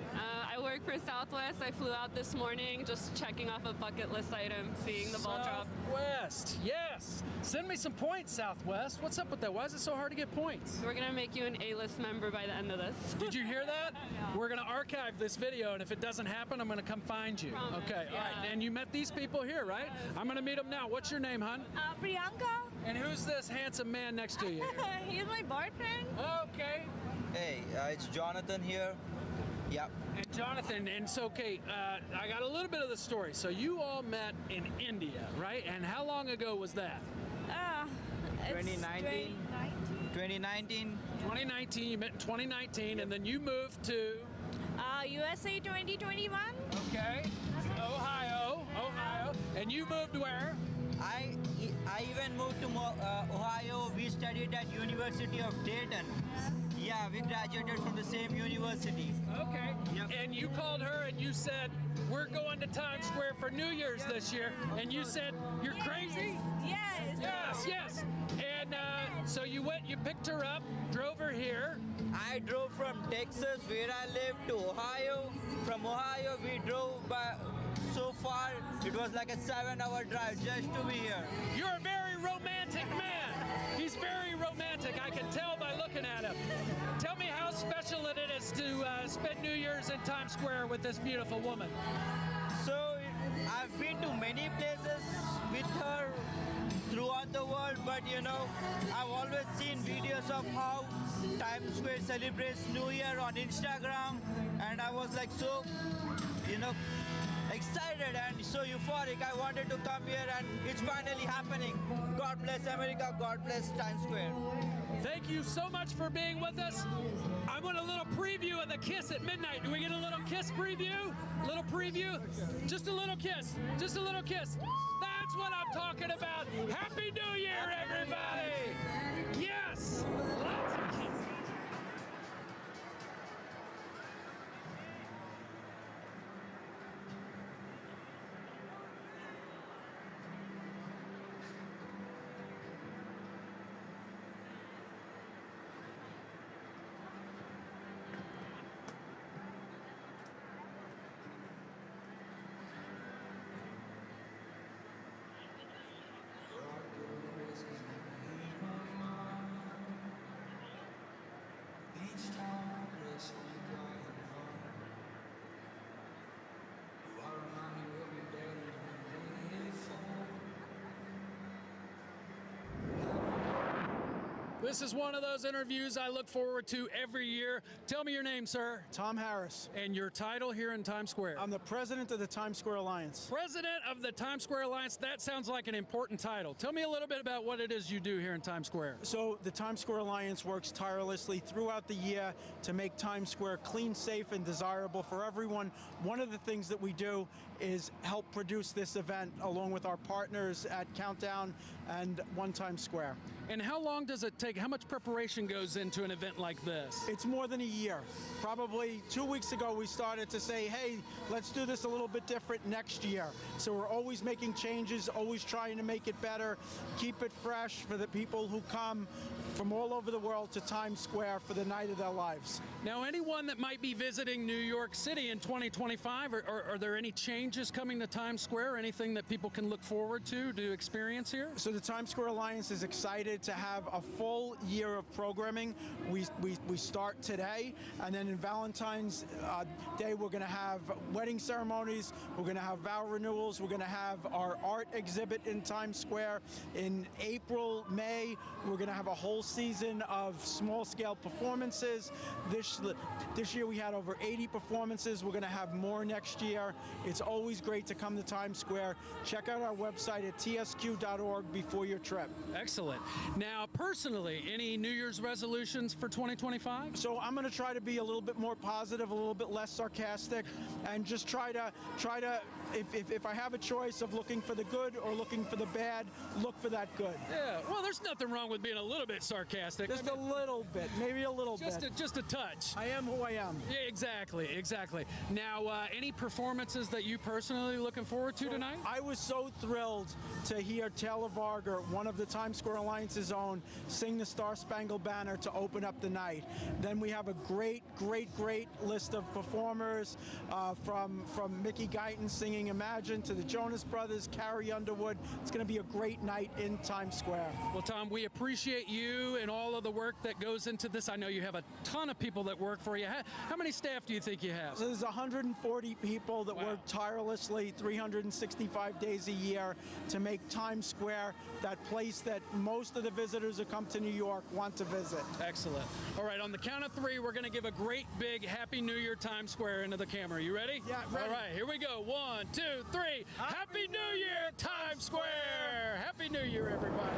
I work for Southwest. I flew out this morning, just checking off a bucket list item, seeing the ball drop. Southwest, yes. Send me some points, Southwest. What's up with that? Why is it so hard to get points? We're going to make you an A-list member by the end of this. Did you hear that? We're going to archive this video, and if it doesn't happen, I'm going to come find you. Promise, okay, yeah. all right. And you met these people here, right? Yes. I'm going to meet them now. What's your name, hon? Priyanka. And who's this handsome man next to you? He's my boyfriend. Okay. Hey, it's Jonathan here. Yep. And Jonathan, and so, okay, I got a little bit of the story. So you all met in India, right? And how long ago was that? 2019. 2019. 2019, you met in 2019, and then you moved to? USA 2021. Okay. Ohio. And you moved where? I even moved to Ohio. We studied at University of Dayton. Yeah, we graduated from the same university. Okay. Yep. And you called her and you said, we're going to Times Square for New Year's this year. And you said, you're crazy? Yes. And so you went, you picked her up, drove her here. I drove from Texas, where I live, to Ohio. From Ohio, we drove by so far. It was like a 7-hour drive just to be here. You're a very romantic man. He's very romantic. I can tell by looking at him. Tell me how special it is to spend New Year's in Times Square with this beautiful woman. So I've been to many places with her throughout the world, but you know, I've always seen videos of how Times Square celebrates New Year on Instagram, and I was like so, you know, excited and so euphoric. I wanted to come here, and it's finally happening. God bless America, God bless Times Square. Thank you so much for being with us. I want a little preview of the kiss at midnight. Do we get a little kiss preview? Little preview? Just a little kiss. Just a little kiss. That's what I'm talking about. Happy New Year, everybody! Yes! Lots of kisses. This is one of those interviews I look forward to every year. Tell me your name, sir. Tom Harris. And your title here in Times Square. I'm the president of the Times Square Alliance. President of the Times Square Alliance. That sounds like an important title. Tell me a little bit about what it is you do here in Times Square. So the Times Square Alliance works tirelessly throughout the year to make Times Square clean, safe, and desirable for everyone. One of the things that we do is help produce this event along with our partners at Countdown and One Times Square. And how long does it take? How much preparation goes into an event like this? It's more than a year. Probably 2 weeks ago, we started to say, hey, let's do this a little bit different next year. So we're always making changes, always trying to make it better, keep it fresh for the people who come from all over the world to Times Square for the night of their lives. Now, anyone that might be visiting New York City in 2025, are there any changes coming to Times Square? Anything that people can look forward to experience here? So the Times Square Alliance is excited to have a full year of programming. We start today, and then in Valentine's Day, we're going to have wedding ceremonies, we're going to have vow renewals, we're going to have our art exhibit in Times Square. In April, May, we're going to have a whole season of small-scale performances. This year we had over 80 performances. We're going to have more next year. It's always great to come to Times Square. Check out our website at tsq.org before your trip. Excellent. Now, personally, any New Year's resolutions for 2025? So I'm going to try to be a little bit more positive, a little bit less sarcastic, and just try to if I have a choice of looking for the good or looking for the bad, look for that good. Yeah, well, there's nothing wrong with being a little bit sarcastic. Just a little bit, maybe a little bit. Just a touch. I am who I am. Yeah, exactly. Now, any performances that you personally looking forward to tonight? I was so thrilled to hear Taylor Varga, one of the Times Square Alliance's own, sing the Star Spangled Banner to open up the night. Then we have a great list of performers from Mickey Guyton singing Imagine to the Jonas Brothers, Carrie Underwood. It's going to be a great night in Times Square. Well, Tom, we appreciate you and all of the work that goes into this. I know you have a ton of people that work for you. How many staff do you think you have? So there's 140 people that work tirelessly 365 days a year to make Times Square that place that most of the visitors who come to New York want to visit. Excellent. All right, on the count of three, we're going to give a great big Happy New Year Times Square into the camera. You ready? Yeah, ready. All right, here we go. 1, 2, 3. Happy New Year, Times Square! Happy New Year, everybody.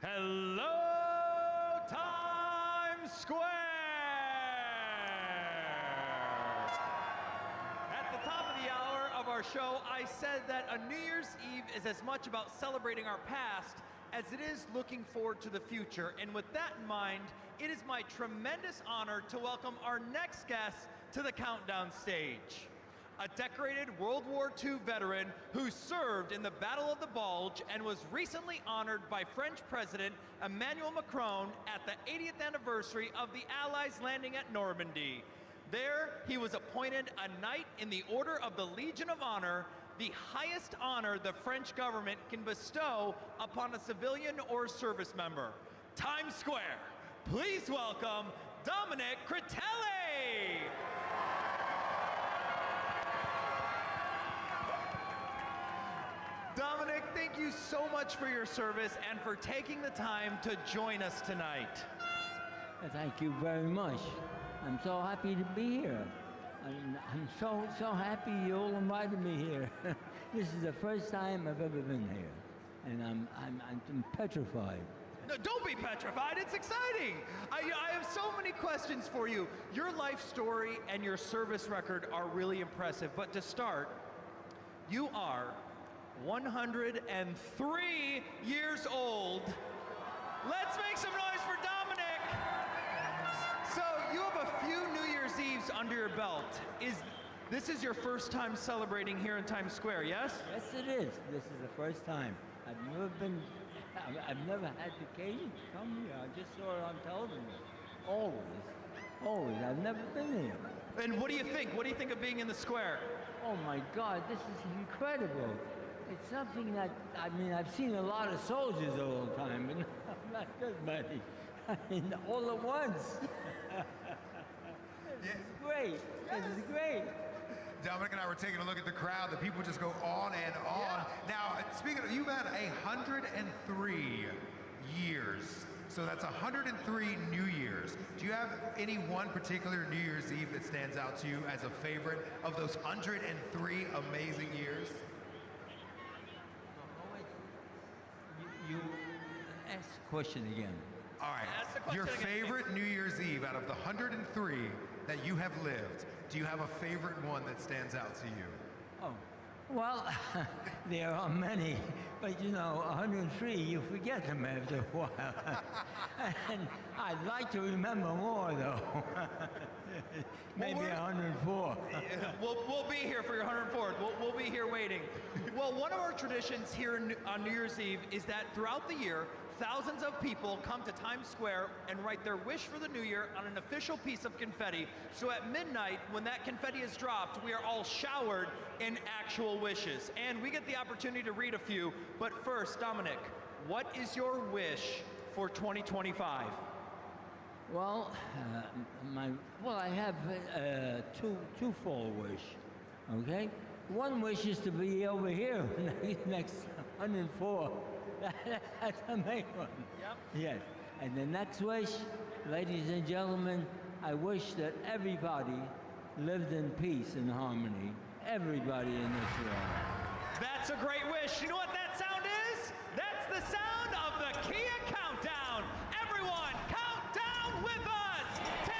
Hello, Times Square! At the top of the hour of our show, I said that a New Year's Eve is as much about celebrating our past as it is looking forward to the future. And with that in mind, it is my tremendous honor to welcome our next guest to the countdown stage. A decorated World War II veteran who served in the Battle of the Bulge and was recently honored by French President Emmanuel Macron at the 80th anniversary of the Allies landing at Normandy. There, he was appointed a Knight in the Order of the Legion of Honor, the highest honor the French government can bestow upon a civilian or service member. Times Square, please welcome Dominic Critelli! Dominic, thank you so much for your service and for taking the time to join us tonight. Thank you very much. I'm so happy to be here. I'm so happy you all invited me here. This is the first time I've ever been here, and I'm petrified. No, don't be petrified, it's exciting. I have so many questions for you. Your life story and your service record are really impressive, but to start, you are 103 years old. Let's make some noise for Dominic. So you have a few New Year's Eves under your belt. This is your first time celebrating here in Times Square, yes? Yes, it is. This is the first time. I've never had the occasion to come here. I just saw it on television. Always. I've never been here. And what do you think? What do you think of being in the square? Oh my God, this is incredible. It's something that, I've seen a lot of soldiers all the time, but not this many. All at once. This is great. This is great. Dominic and I were taking a look at the crowd. The people just go on and on. Yeah. Now, speaking of, you've had 103 years. So that's 103 New Years. Do you have any one particular New Year's Eve that stands out to you as a favorite of those 103 amazing years? You ask the question again. All right. Your favorite New Year's Eve out of the 103 that you have lived, do you have a favorite one that stands out to you? Oh, Well, there are many, but you know, 103, you forget them after a while. And I'd like to remember more, though. Maybe 104. We'll be here for your 104th. We'll be here waiting. Well, one of our traditions here on New Year's Eve is that throughout the year, thousands of people come to Times Square and write their wish for the new year on an official piece of confetti. So at midnight, when that confetti is dropped, we are all showered in actual wishes. And we get the opportunity to read a few. But first, Dominic, what is your wish for 2025? Well, I have two-fold wish, okay? One wish is to be over here next 104. That's the main one. Yep. Yes. And the next wish, ladies and gentlemen, I wish that everybody lived in peace and harmony. Everybody in this world. That's a great wish. You know what that sound is? That's the sound of the Kia Countdown. Everyone, count down with us. 10.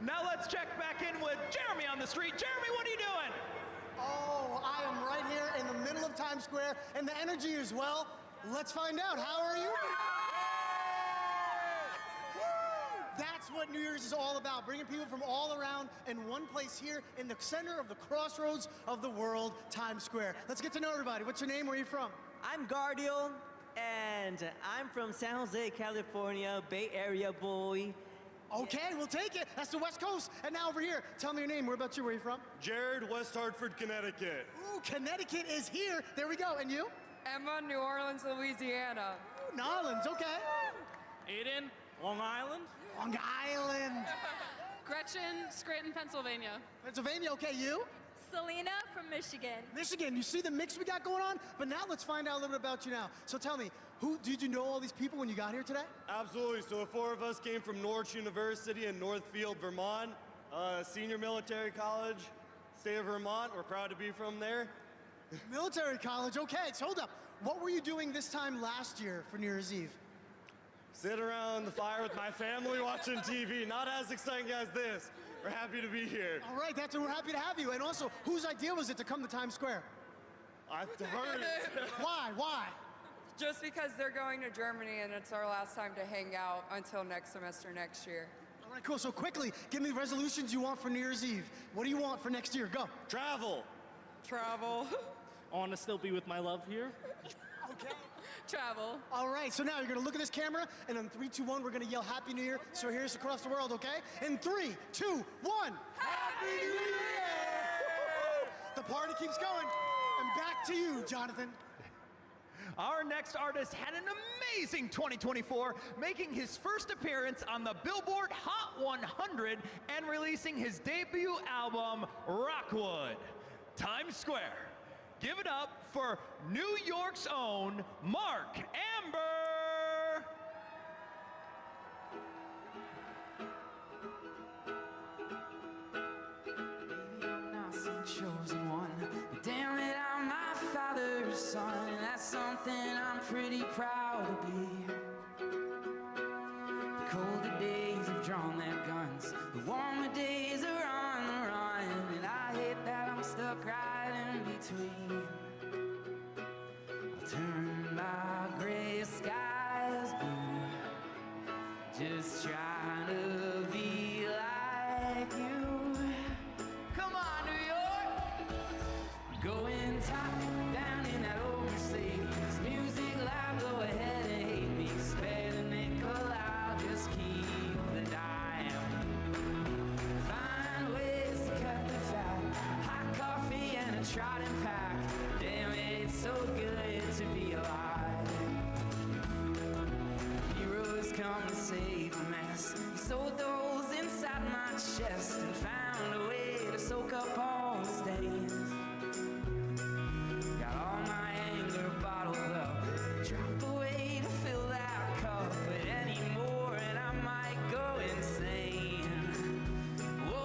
Now let's check back in with Jeremy on the street. Jeremy, what are you doing? Oh, I am right here in the middle of Times Square, and the energy is well. Let's find out. How are you? That's what New Year's is all about, bringing people from all around in one place here in the center of the crossroads of the world, Times Square. Let's get to know everybody. What's your name? Where are you from? I'm Guardial, and I'm from San Jose, California, Bay Area boy. Okay, we'll take it. That's the West Coast. And now over here, tell me your name. Where about you? Where are you from? Jared, West Hartford, Connecticut. Ooh, Connecticut is here. There we go. And you? Emma, New Orleans, Louisiana. Ooh, New Orleans, okay. Aiden, Long Island. Long Island. Gretchen, Scranton, Pennsylvania. Pennsylvania, okay. You? Selena from Michigan. Michigan, you see the mix we got going on? But now let's find out a little bit about you now. So tell me, did you know all these people when you got here today? Absolutely. So the four of us came from Norwich University in Northfield, Vermont, senior military college, state of Vermont. We're proud to be from there. Military college, okay. So hold up. What were you doing this time last year for New Year's Eve? Sit around the fire with my family watching TV. Not as exciting as this. We're happy to be here. All right, we're happy to have you. And also, whose idea was it to come to Times Square? I've heard it. Why? Just because they're going to Germany and it's our last time to hang out until next semester next year. All right, cool. So quickly, give me the resolutions you want for New Year's Eve. What do you want for next year? Go. Travel. I want to still be with my love here. Okay. Travel. All right, so now you're going to look at this camera, and on 3, 2, 1, we're going to yell Happy New Year. So here's across the world, okay? In 3, 2, 1. Happy New Year! The party keeps going. And back to you, Jonathan. Our next artist had an amazing 2024, making his first appearance on the Billboard Hot 100 and releasing his debut album, Rockwood. Times Square. Give it up for New York's own Mark Amber. Maybe I'm not some chosen one, but damn it, I'm my father's son, and that's something I'm pretty proud to be. The colder days have drawn their guns, the warmer days are on the run, and I hate that I'm stuck right in between. I'll turn my gray skies blue, just trying to be like you. Come on, New York! Going top down in that old Mercedes. Music loud, go ahead and hate me. Spare the nickel, I'll just keep the dime. Find ways to cut the fat. Hot coffee and a trotting pack. Damn it, it's so good to be alive. Heroes come to save a mess. You sold those inside my chest and found a way to soak up all the stains. Got all my anger bottled up. Drop away to fill that cup, but anymore and I might go insane. Whoa.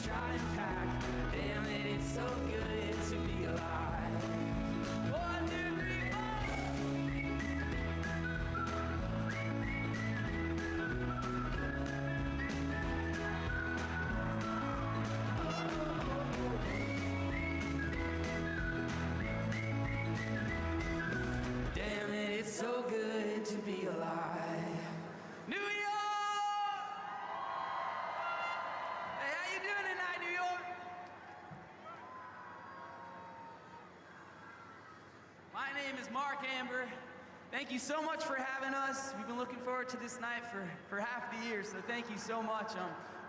try and pack. Damn it, it's so good to be alive. 1, 2, 3, 4. Damn it, it's so good to be alive. New York! Hey, how you doing tonight, New York? My name is Mark Amber. Thank you so much for having us. We've been looking forward to this night for half the year, so thank you so much.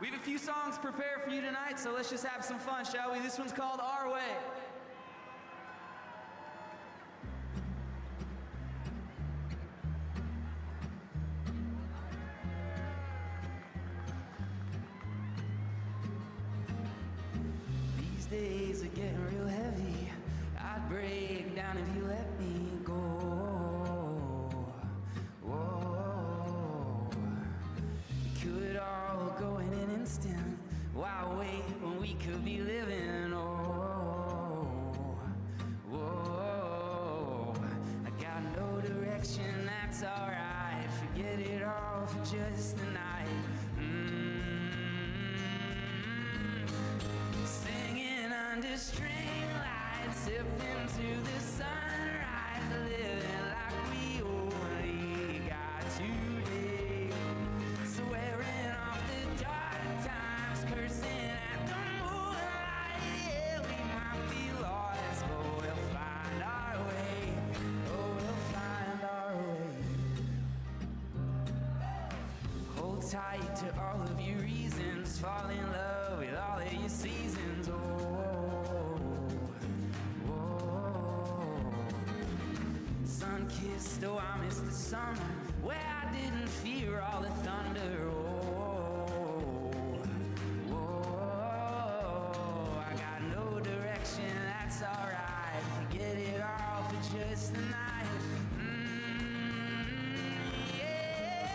We have a few songs prepared for you tonight, so let's just have some fun, shall we? This one's called Our Way. These days are getting real heavy. I'd break down if you let me go. Whoa. It could all go in an instant. Why wait when we could be living? Oh, whoa. I got no direction, that's alright. Forget it all for just the night. Singing under string lights, sipping to the sunrise, living like we only got today. Swearing off the dark times, cursing at the moonlight. Yeah, we might be lost, but we'll find our way. Oh, we'll find our way. Hold tight to all of your reasons, fall in love with all of your seasons. Oh, sun-kissed, oh, I miss the summer where I didn't fear all the thunder. Oh, I got no direction, that's alright. Forget it all for just the night. Yeah,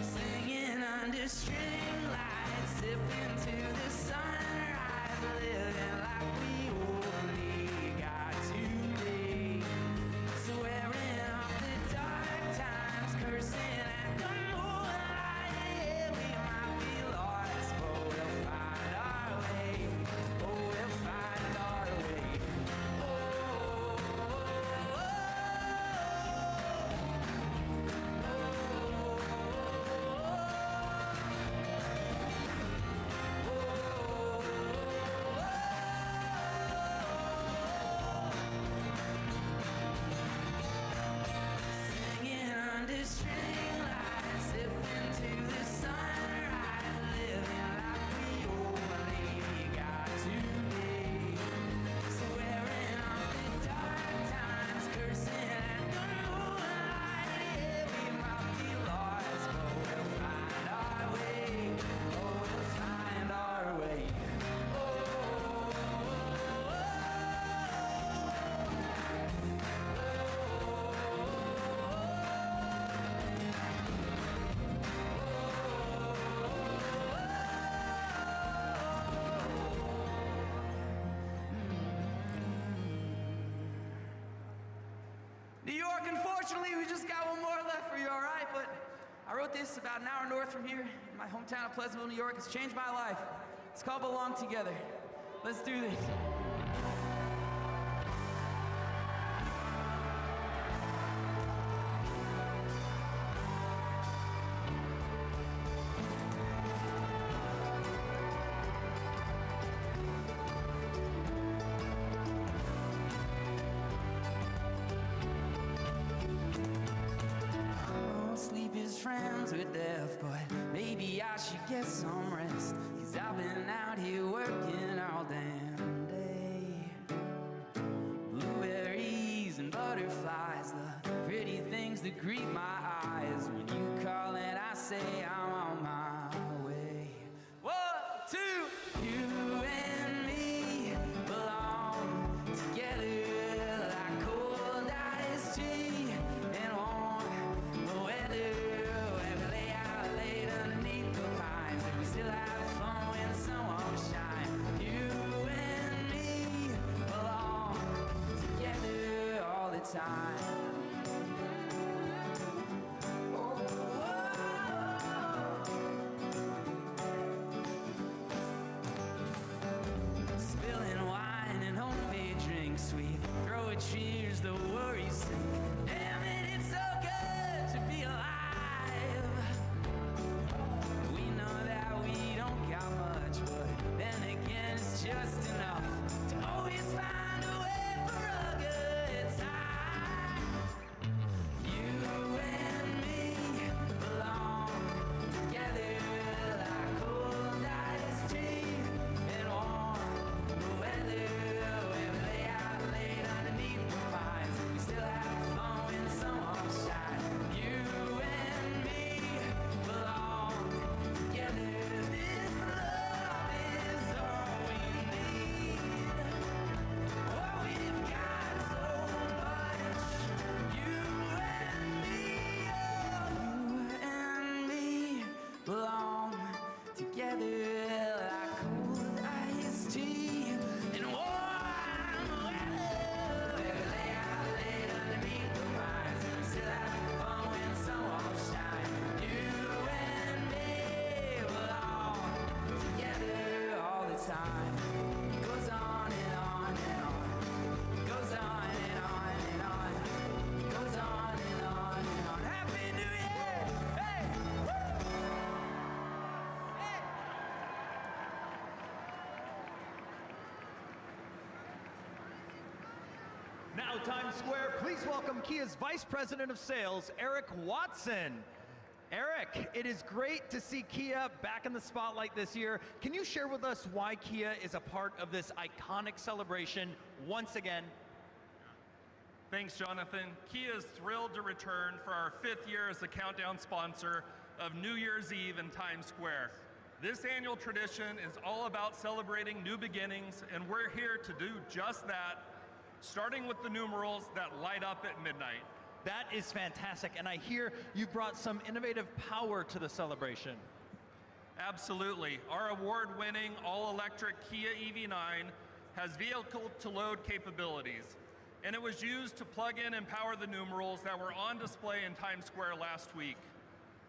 singing under string lights, sipping to the sunrise, living like we only got today. Swearing off the dark times, cursing at the moonlight. Yeah, we might be lost, but we'll find our way. Oh, we'll find our way. Oh, singing under string lights, sipping to the sunrise, living like we only got today. Swearing off the dark times, cursing at the moonlight. Yeah, we might be lost, but we'll find our way. Oh, we'll find our way. New York, unfortunately, we just got one more left for you, all right? But I wrote this about an hour north from here in my hometown of Pleasantville, New York. It's changed my life. It's called Belong Together. Let's do this. Sleep is friends with death, but maybe I should get some rest. 'Cause I've been out here working all damn day. Blueberries and butterflies, the pretty things that greet my eyes. When you call and I say I'm on my way. 1, 2, you and me belong together like cold iced tea and warm weather. When we lay out late underneath the pines, and we still have fun when the sun won't shine. Now Times Square, please welcome Kia's Vice President of Sales, Eric Watson. Eric, it is great to see Kia back in the spotlight this year. Can you share with us why Kia is a part of this iconic celebration once again? Thanks, Jonathan. Kia is thrilled to return for our 5th year as the countdown sponsor of New Year's Eve in Times Square. This annual tradition is all about celebrating new beginnings, and we're here to do just that, starting with the numerals that light up at midnight. That is fantastic, and I hear you brought some innovative power to the celebration. Absolutely. Our award-winning all-electric Kia EV9 has vehicle-to-load capabilities, and it was used to plug in and power the numerals that were on display in Times Square last week.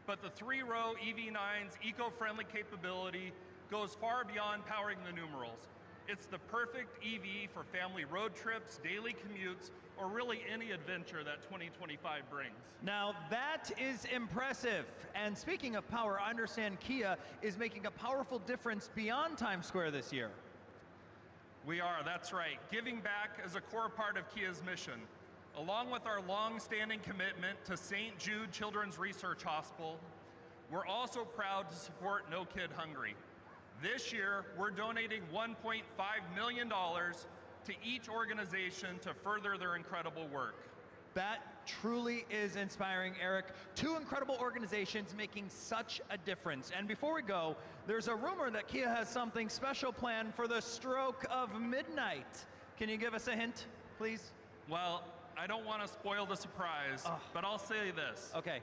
But the 3-row EV9's eco-friendly capability goes far beyond powering the numerals. It's the perfect EV for family road trips, daily commutes, or really any adventure that 2025 brings. Now that is impressive. And speaking of power, I understand Kia is making a powerful difference beyond Times Square this year. We are, that's right. Giving back is a core part of Kia's mission. Along with our long-standing commitment to St. Jude Children's Research Hospital, we're also proud to support No Kid Hungry. This year, we're donating $1.5 million to each organization to further their incredible work. That truly is inspiring, Eric. 2 incredible organizations making such a difference. And before we go, there's a rumor that Kia has something special planned for the stroke of midnight. Can you give us a hint, please? Well, I don't want to spoil the surprise, but I'll say this. Okay.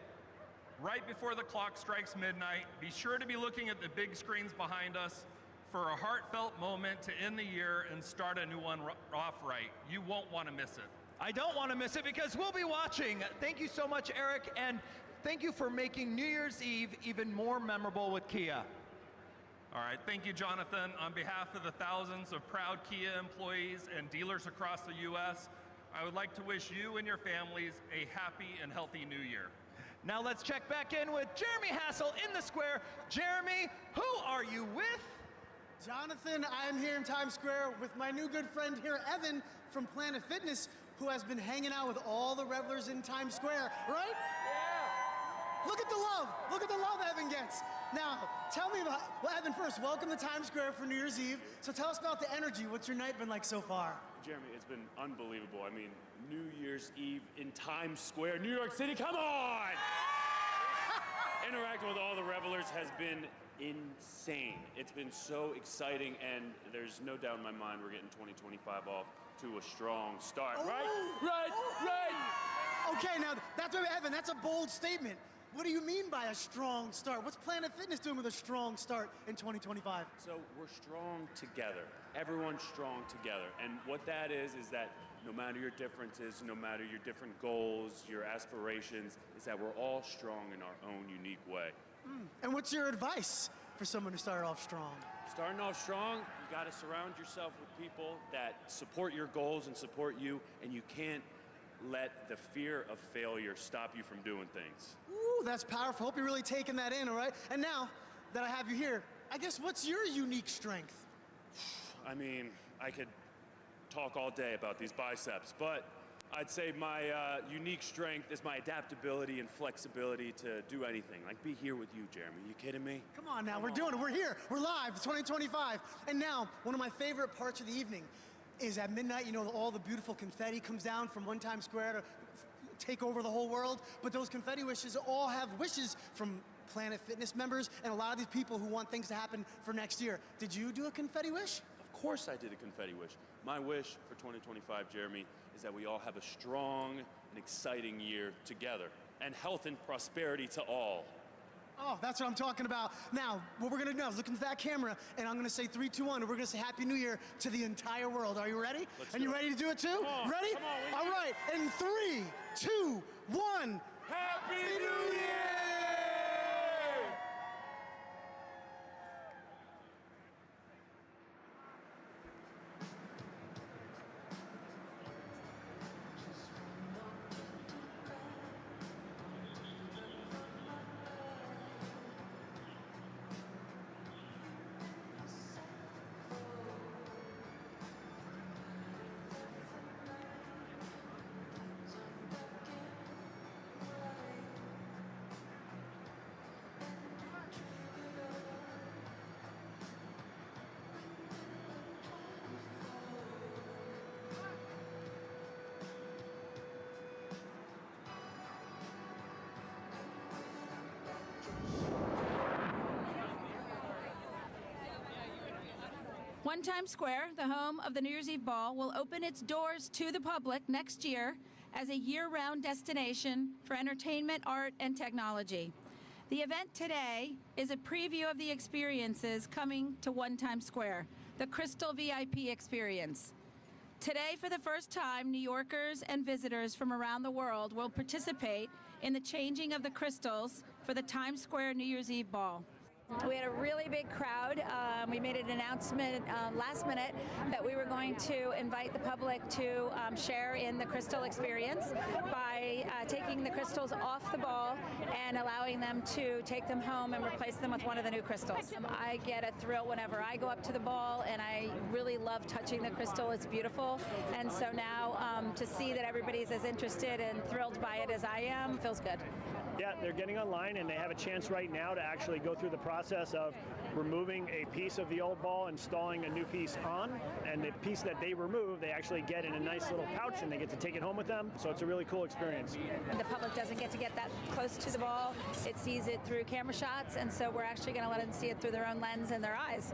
Right before the clock strikes midnight, be sure to be looking at the big screens behind us for a heartfelt moment to end the year and start a new one off right. You won't want to miss it. I don't want to miss it because we'll be watching. Thank you so much, Eric, and thank you for making New Year's Eve even more memorable with Kia. All right, thank you, Jonathan. On behalf of the thousands of proud Kia employees and dealers across the U.S., I would like to wish you and your families a happy and healthy new year. Now let's check back in with Jeremy Hassel in the square. Jeremy, who are you with? Jonathan, I am here in Times Square with my new good friend here, Evan from Planet Fitness, who has been hanging out with all the revelers in Times Square, right? Yeah. Look at the love. Look at the love Evan gets. Now, tell me about, well, Evan, first, welcome to Times Square for New Year's Eve. So tell us about the energy. What's your night been like so far? Jeremy, it's been unbelievable. I mean, New Year's Eve in Times Square, New York City, come on! Interacting with all the revelers has been insane. It's been so exciting, and there's no doubt in my mind we're getting 2025 off to a strong start, right? Right! Okay, now, that's what, Evan, that's a bold statement. What do you mean by a strong start? What's Planet Fitness doing with a strong start in 2025? So we're strong together. Everyone's strong together. And what that is that no matter your differences, no matter your different goals, your aspirations, is that we're all strong in our own unique way. And what's your advice for someone to start off strong? Starting off strong, you got to surround yourself with people that support your goals and support you, and you can't let the fear of failure stop you from doing things. Ooh, that's powerful. Hope you're really taking that in, all right? And now that I have you here, I guess what's your unique strength? I mean, I could talk all day about these biceps, but I'd say my unique strength is my adaptability and flexibility to do anything. Like be here with you, Jeremy. You kidding me? Come on now, we're doing it. We're here. We're live. It's 2025. And now, one of my favorite parts of the evening is at midnight, you know, all the beautiful confetti comes down from one Times Square to take over the whole world. But those confetti wishes all have wishes from Planet Fitness members and a lot of these people who want things to happen for next year. Did you do a confetti wish? Of course I did a confetti wish. My wish for 2025, Jeremy, is that we all have a strong and exciting year together, and health and prosperity to all. Oh, that's what I'm talking about. Now, what we're gonna do is look into that camera, and I'm gonna say 3, 2, 1, and we're gonna say Happy New Year to the entire world. Are you ready? And you ready to do it too? Ready? Come on, all right, in 3, 2, 1. Happy New Year! One Times Square, the home of the New Year's Eve Ball, will open its doors to the public next year as a year-round destination for entertainment, art, and technology. The event today is a preview of the experiences coming to One Times Square, the Crystal VIP experience. Today, for the first time, New Yorkers and visitors from around the world will participate in the changing of the crystals for the Times Square New Year's Eve Ball. We had a really big crowd. We made an announcement last minute that we were going to invite the public to share in the crystal experience by taking the crystals off the ball and allowing them to take them home and replace them with one of the new crystals. I get a thrill whenever I go up to the ball, and I really love touching the crystal. It's beautiful. And so now to see that everybody's as interested and thrilled by it as I am feels good. Yeah, they're getting online, and they have a chance right now to actually go through the process of removing a piece of the old ball, installing a new piece on, and the piece that they remove, they actually get in a nice little pouch, and they get to take it home with them. So it's a really cool experience. The public doesn't get to get that close to the ball. It sees it through camera shots, and so we're actually going to let them see it through their own lens and their eyes.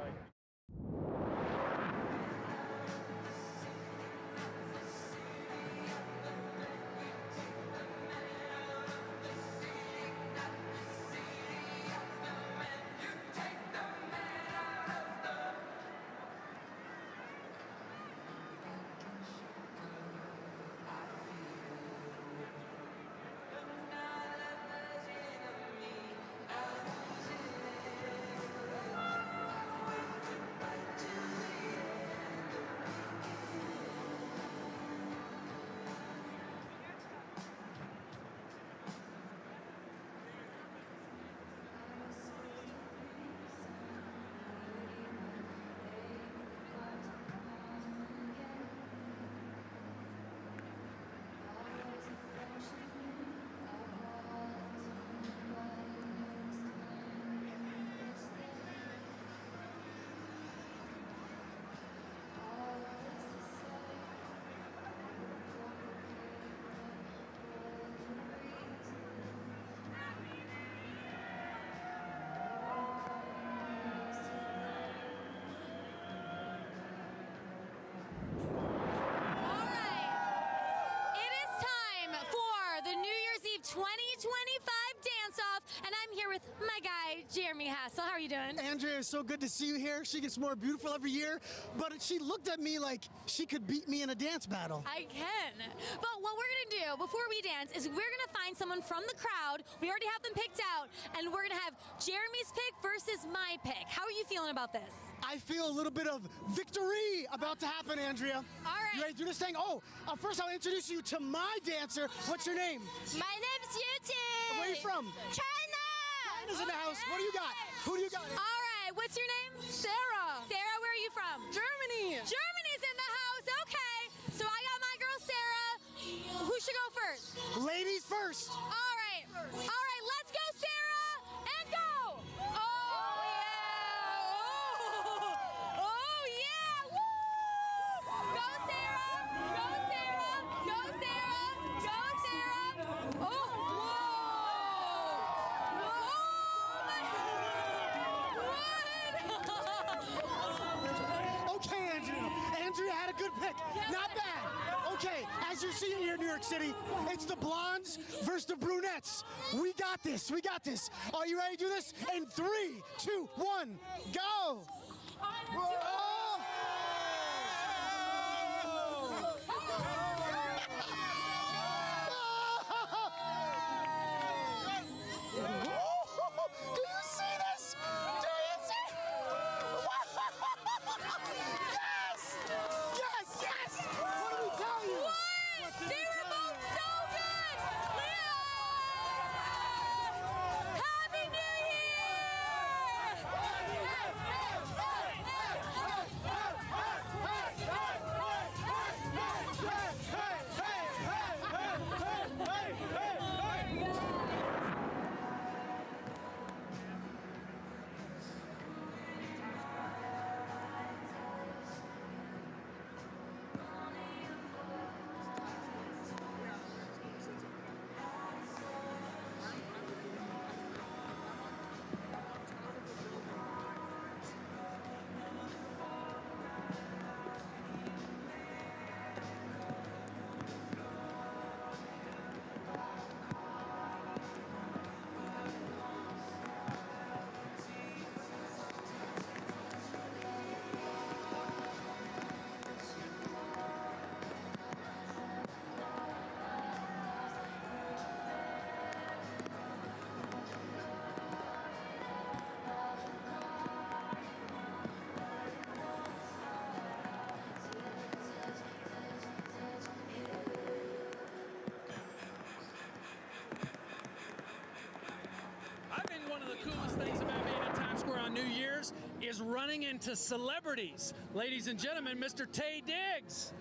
How are you doing? Andrea, it's so good to see you here. She gets more beautiful every year, but she looked at me like she could beat me in a dance battle. I can. But what we're going to do before we dance is we're going to find someone from the crowd. We already have them picked out, and we're going to have Jeremy's pick versus my pick. How are you feeling about this? I feel a little bit of victory about to happen, Andrea. All right. You ready to do this thing? Oh, first I'll introduce you to my dancer. What's your name? My name's Yuti. Where are you from? China. China's in the house. What do you got? Who do you got? All right. What's your name? Sarah. Sarah, where are you from? Germany. Germany's in the house. Okay. So I got my girl Sarah. Who should go first? Ladies first. All right. All right. Let's go, Sarah, and go. Oh yeah. Oh yeah. Woo! Go, Sarah. Go, Sarah. Go, Sarah. Go, Sarah. Oh. Pick. Not bad. Okay, as you're seeing here in New York City, it's the blondes versus the brunettes. We got this. We got this. Are you ready to do this? In 3, 2, 1, go. running into celebrities. Ladies and gentlemen, Mr. Tay Diggs.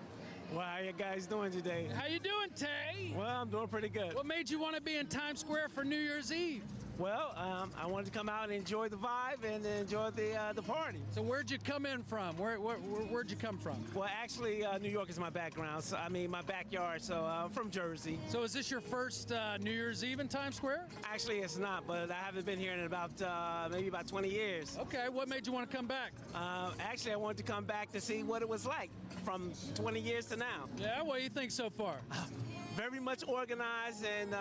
Well, how you guys doing today? How you doing, Tay? Well, I'm doing pretty good. What made you want to be in Times Square for New Year's Eve? Well, I wanted to come out and enjoy the vibe and enjoy the party. So where'd you come in from? Where'd you come from? Well, actually, New York is my background. So, I mean, my backyard. So I'm from Jersey. So is this your first New Year's Eve in Times Square? Actually, it's not, but I haven't been here in about maybe about 20 years. Okay, what made you want to come back? Actually, I wanted to come back to see what it was like from 20 years to now. Yeah, what do you think so far? Very much organized and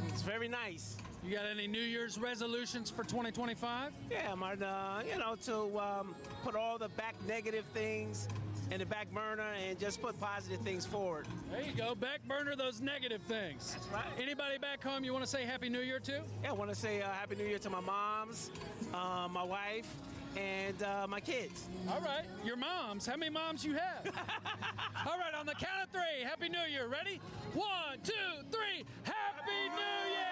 it's very nice. You got any New Year's resolutions for 2025? Yeah, you know, to put all the back negative things in the back burner and just put positive things forward. There you go, back burner those negative things. That's right. Anybody back home you want to say Happy New Year to? Yeah, I want to say Happy New Year to my moms, my wife, and my kids. All right, your moms. How many moms you have? All right, on the count of three, Happy New Year. Ready? 1, 2, 3, Happy New Year!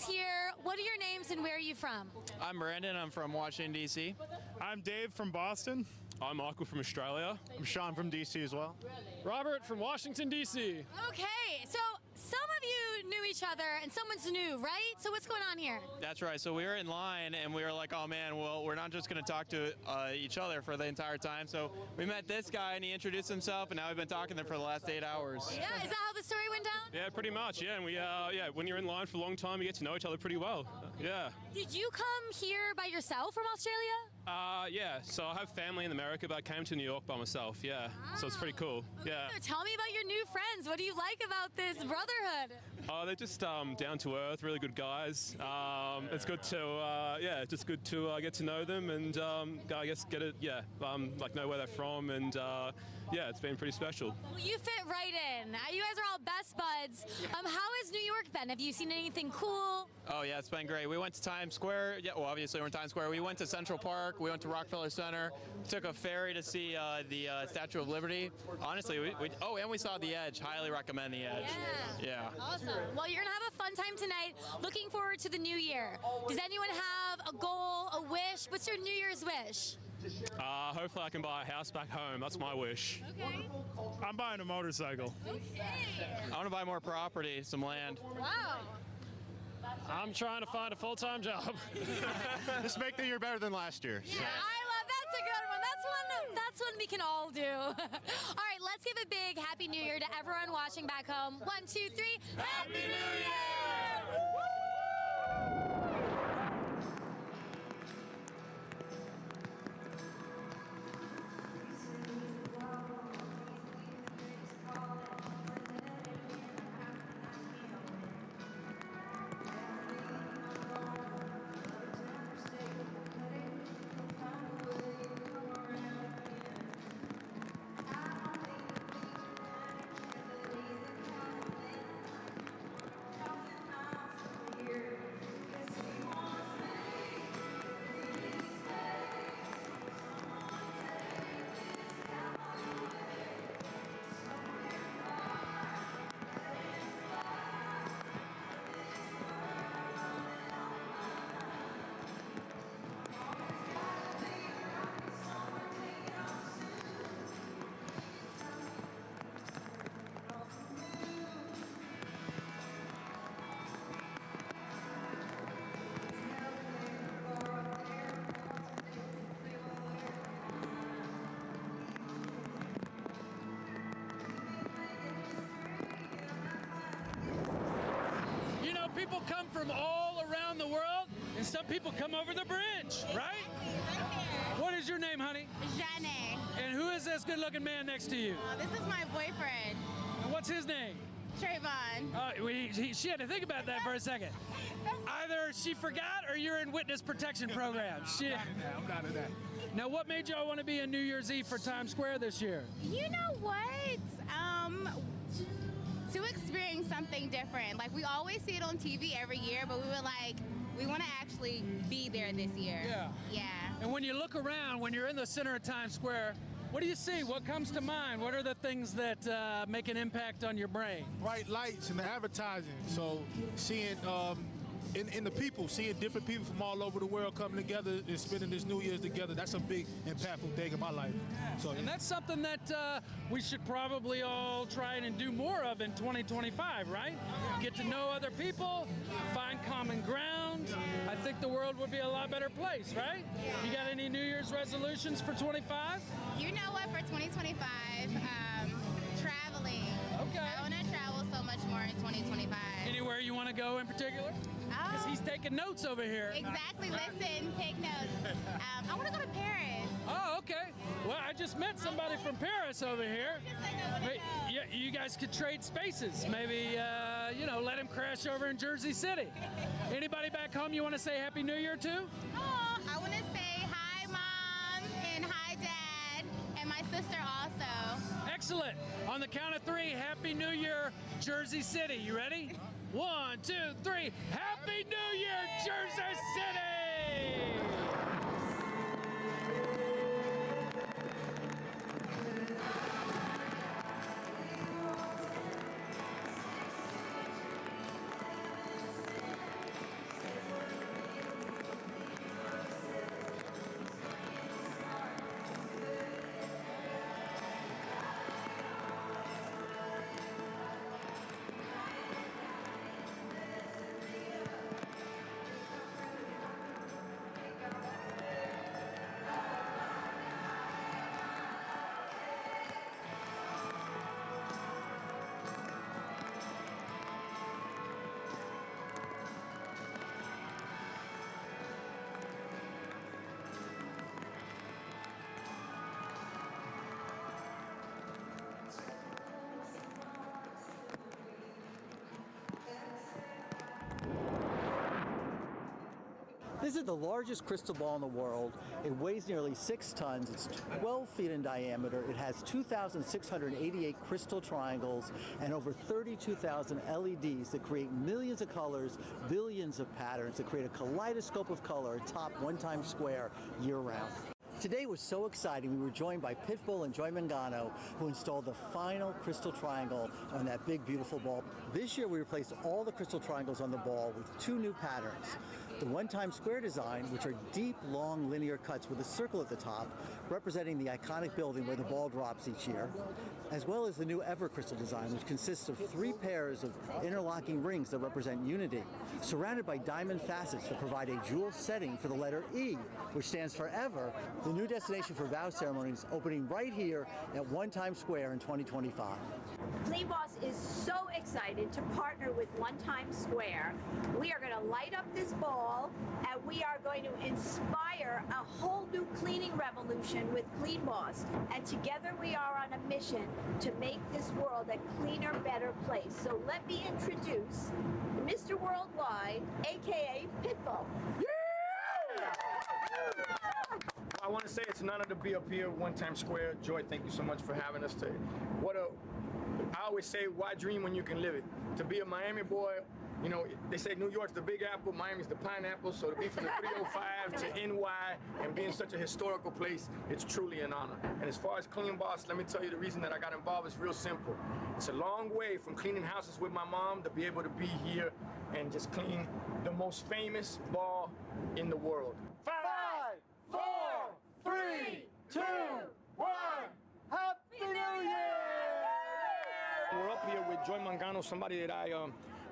Here. What are your names and where are you from? I'm Brandon. I'm from Washington, D.C. I'm Dave from Boston. I'm Michael from Australia. I'm Sean from D.C. as well. Robert from Washington, D.C. Okay, so some of you knew each other and someone's new, right? So what's going on here? That's right. So we were in line and we were like, oh man, well, we're not just going to talk to each other for the entire time. So we met this guy and he introduced himself and now we've been talking to him for the last 8 hours. Yeah, is that how the story went down? Yeah, pretty much. Yeah, and we when you're in line for a long time, you get to know each other pretty well. Yeah. Did you come here by yourself from Australia? Yeah. So I have family in America, but I came to New York by myself. Yeah. So it's pretty cool. Yeah. So tell me about your new friends. What do you like about this brotherhood? They're just down to earth, really good guys. It's good to just good to get to know them and I guess get it. Yeah. Like know where they're from and. Yeah, it's been pretty special. Well, you fit right in. You guys are all best buds. How has New York been? Have you seen anything cool? Oh, yeah, it's been great. We went to Times Square. Yeah, well, obviously we're in Times Square. We went to Central Park. We went to Rockefeller Center. Took a ferry to see the Statue of Liberty. Honestly, and we saw The Edge. Highly recommend The Edge. Yeah. Awesome. Well, you're going to have a fun time tonight. Looking forward to the new year. Does anyone have a goal, a wish? What's your New Year's wish? Hopefully I can buy a house back home. That's my wish. Okay. I'm buying a motorcycle. Okay. I want to buy more property, some land. Wow. I'm trying to find a full-time job. Just make the year better than last year. Yeah, that's a good one. That's one we can all do. All right, let's give a big Happy New Year to everyone watching back home. 1, 2, 3. Happy New Year! people come from all around the world, and some people come over the bridge, right? What is your name, honey? Janae. And who is this good-looking man next to you? This is my boyfriend. And what's his name? Trayvon. She had to think about that for a second. Either she forgot or you're in witness protection programs. I'm not in that. Now, what made y'all want to be in New Year's Eve for Times Square this year? You know what? To experience something different. Like, we always see it on TV every year, but we were like, we want to actually be there this year. Yeah. Yeah. And when you look around, when you're in the center of Times Square, what do you see? What comes to mind? What are the things that make an impact on your brain? Bright lights and the advertising. So seeing in the people, seeing different people from all over the world coming together and spending this New Year's together, that's a big impactful thing in my life. So, and that's something that we should probably all try and do more of in 2025, right? Get to know other people, find common ground. I think the world would be a lot better place, right? You got any New Year's resolutions for 25? You know what? For 2025, traveling. Okay. I want to travel so much more in 2025. Anywhere you want to go in particular? Because he's taking notes over here. Exactly. Listen, take notes. I want to go to Paris. Oh, okay. Well, I just met somebody from Paris over here. Yeah, you guys could trade spaces. Maybe, let him crash over in Jersey City. Anybody back home you want to say Happy New Year to? Oh, I want to say hi, Mom, and hi, Dad, and my sister also. Excellent. On the count of 3, Happy New Year, Jersey City. You ready? 1, 2, 3. Happy New Year, Jersey City! This is the largest crystal ball in the world. It weighs nearly 6 tons. It's 12 feet in diameter. It has 2,688 crystal triangles and over 32,000 LEDs that create millions of colors, billions of patterns that create a kaleidoscope of color atop One Times Square year-round. Today was so exciting. We were joined by Pitbull and Joy Mangano, who installed the final crystal triangle on that big, beautiful ball. This year, we replaced all the crystal triangles on the ball with 2 new patterns. The One Times Square design, which are deep, long, linear cuts with a circle at the top, representing the iconic building where the ball drops each year, as well as the new Ever Crystal design, which consists of 3 pairs of interlocking rings that represent unity, surrounded by diamond facets that provide a jewel setting for the letter E, which stands for Ever, the new destination for vow ceremonies opening right here at One Times Square in 2025. Clean Boss is so excited to partner with One Times Square. We are going to light up this ball, and we are going to inspire a whole new cleaning revolution with Clean Boss. And together we are on a mission to make this world a cleaner, better place. So let me introduce Mr. Worldwide, aka Pitbull. Yeah! I want to say it's an honor to be up here, One Times Square. Joy, thank you so much for having us today. I always say, why dream when you can live it? To be a Miami boy, you know, they say New York's the Big Apple, Miami's the Pineapple, so to be from the 305 to NY and be in such a historical place, it's truly an honor. And as far as Clean Boss, let me tell you the reason that I got involved is real simple. It's a long way from cleaning houses with my mom to be able to be here and just clean the most famous ball in the world. 5, 4, 3, 2, 1, Happy New Year! We're up here with Joy Mangano, somebody that I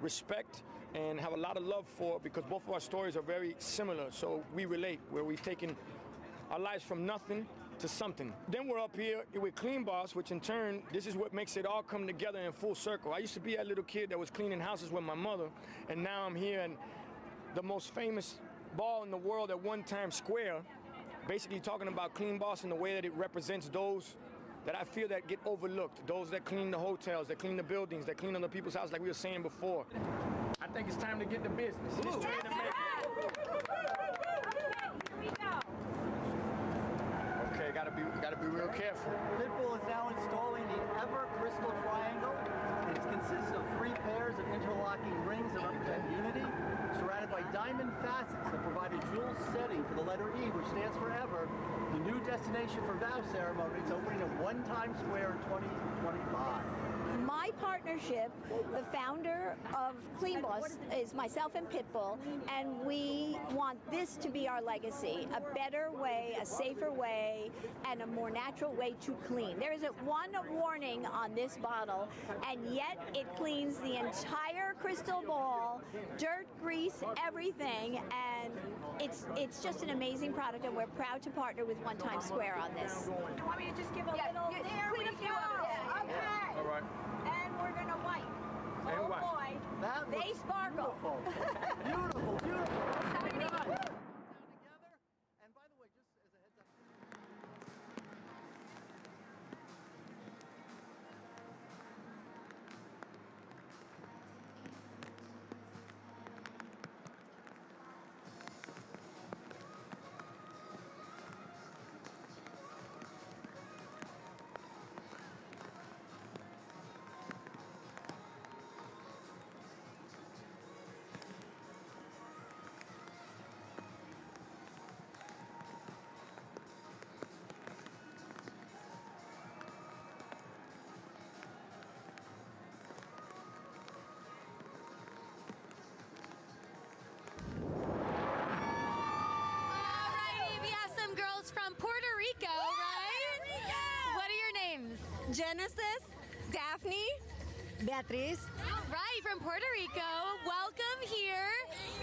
respect and have a lot of love for because both of our stories are very similar. So we relate, where we've taken our lives from nothing to something. Then we're up here with Clean Boss, which in turn, this is what makes it all come together in full circle. I used to be that little kid that was cleaning houses with my mother, and now I'm here in the most famous ball in the world at One Times Square, basically talking about Clean Boss in the way that it represents those that I feel that get overlooked, those that clean the hotels, that clean the buildings, that clean other people's houses, like we were saying before. I think it's time to get to business. It's time to make Okay, gotta be real careful. Pitbull is now installing the Ever Crystal Triangle. It consists of 3 pairs of interlocking rings that represent unity, surrounded by diamond facets that provide a jewel setting for the letter E, which stands for Ever. The new destination for vow ceremonies opening at One Times Square in 2025. My partnership, the founder of Clean Boss is myself and Pitbull, and we want this to be our legacy, a better way, a safer way, and a more natural way to clean. There isn't one warning on this bottle, and yet it cleans the entire crystal ball, dirt, grease, everything, and it's just an amazing product, and we're proud to partner with One Times Square on this. You want me to just give a little? There we go. Okay. All right. And we're gonna wipe. And oh wipe. boy, That they looks sparkle. Beautiful, beautiful. Genesis, Daphne, Beatriz. All right, from Puerto Rico, welcome here.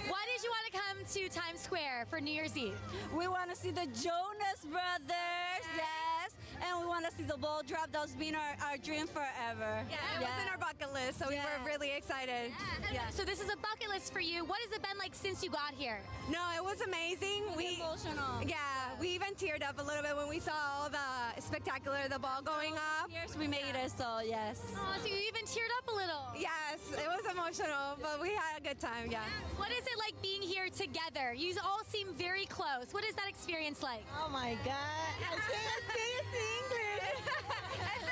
Why did you want to come to Times Square for New Year's Eve? We want to see the Jonas Brothers, yes, and we want to see the ball drop. That's been our dream forever. Yeah, it was in our bucket list, so we were really excited. Yeah. So this is a bucket list for you. What has it been like since you got here? No, it was amazing. Emotional. Yeah, we even teared up a little bit when we saw all the spectacular, the ball going up. Years we made it, so yes. Oh, so you even teared up a little. Yes, it was emotional, but we had a good time, yeah. What is it like being here together? You all seem very close. What is that experience like? Oh my God, I can't speak English.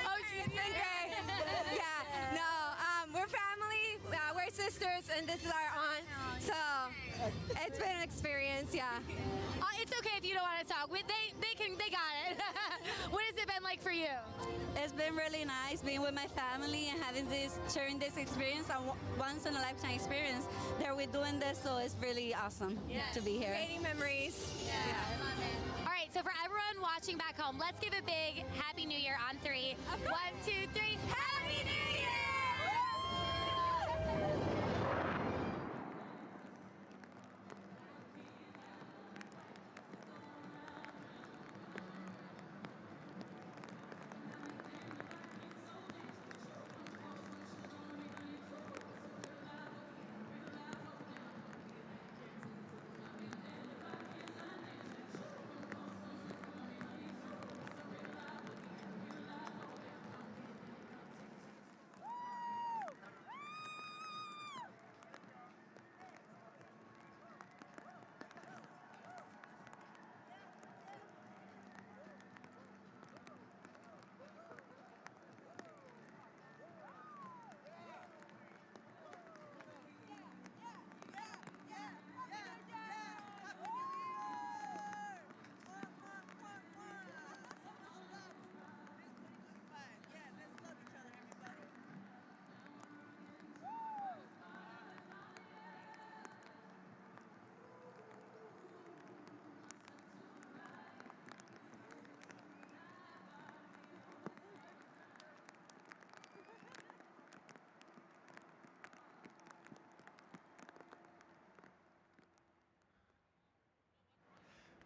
Oh, it's been great. Yeah, no, we're family, we're sisters, and this is our aunt, so it's been an experience, yeah. It's okay if you don't want to talk. They got it. What has it been like for you? It's been really nice being with my family and sharing this experience, a once in a lifetime experience. That we're doing this, so it's really awesome to be here. Creating memories. Yeah, I love it. All right, so for everyone watching back home, let's give a big Happy New Year on 3. 1, 2, 3. Happy New Year!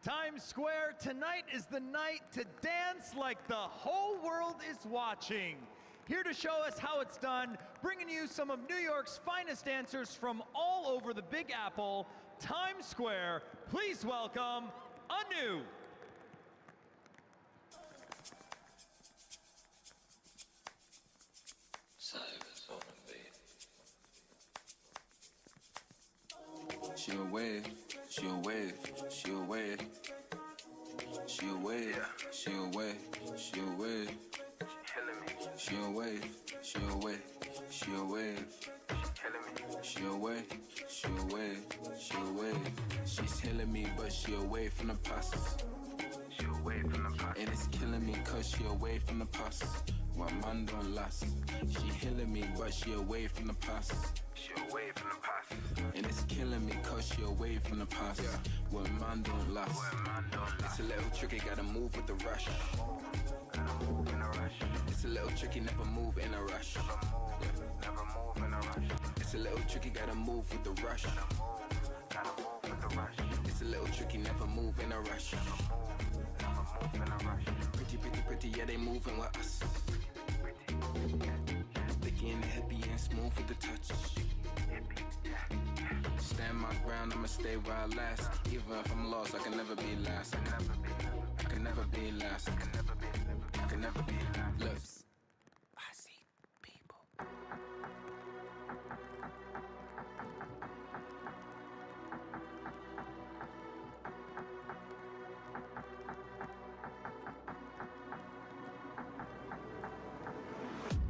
Times Square, tonight is the night to dance like the whole world is watching. Here to show us how it's done, bringing you some of New York's finest dancers from all over the Big Apple, Times Square. Please welcome Anu. She a wave, she a wave, she a wave. She a wave, she a wave, she a wave. She a wave, she a wave, she a wave. She a wave, she a wave, she a wave. She's killing me, but she away from the process. She away from the process. And it's killing me cause she away from the process. My man don't last. She healing me, but she away from the process. She away from the process. And it's killing me cause she away from the process. Where man don't last. It's a little tricky, gotta move with the rush. It's a little tricky, never move in a rush. It's a little tricky, gotta move with the rush. It's a little tricky, never move in a rush. Pretty, pretty, pretty, yeah, they moving with us. Licky and hippie and smooth with the touch. Stand my ground, I'ma stay where I last. Even if I'm lost, I can never be last. I can never be last. I can never be last. Look, I see people.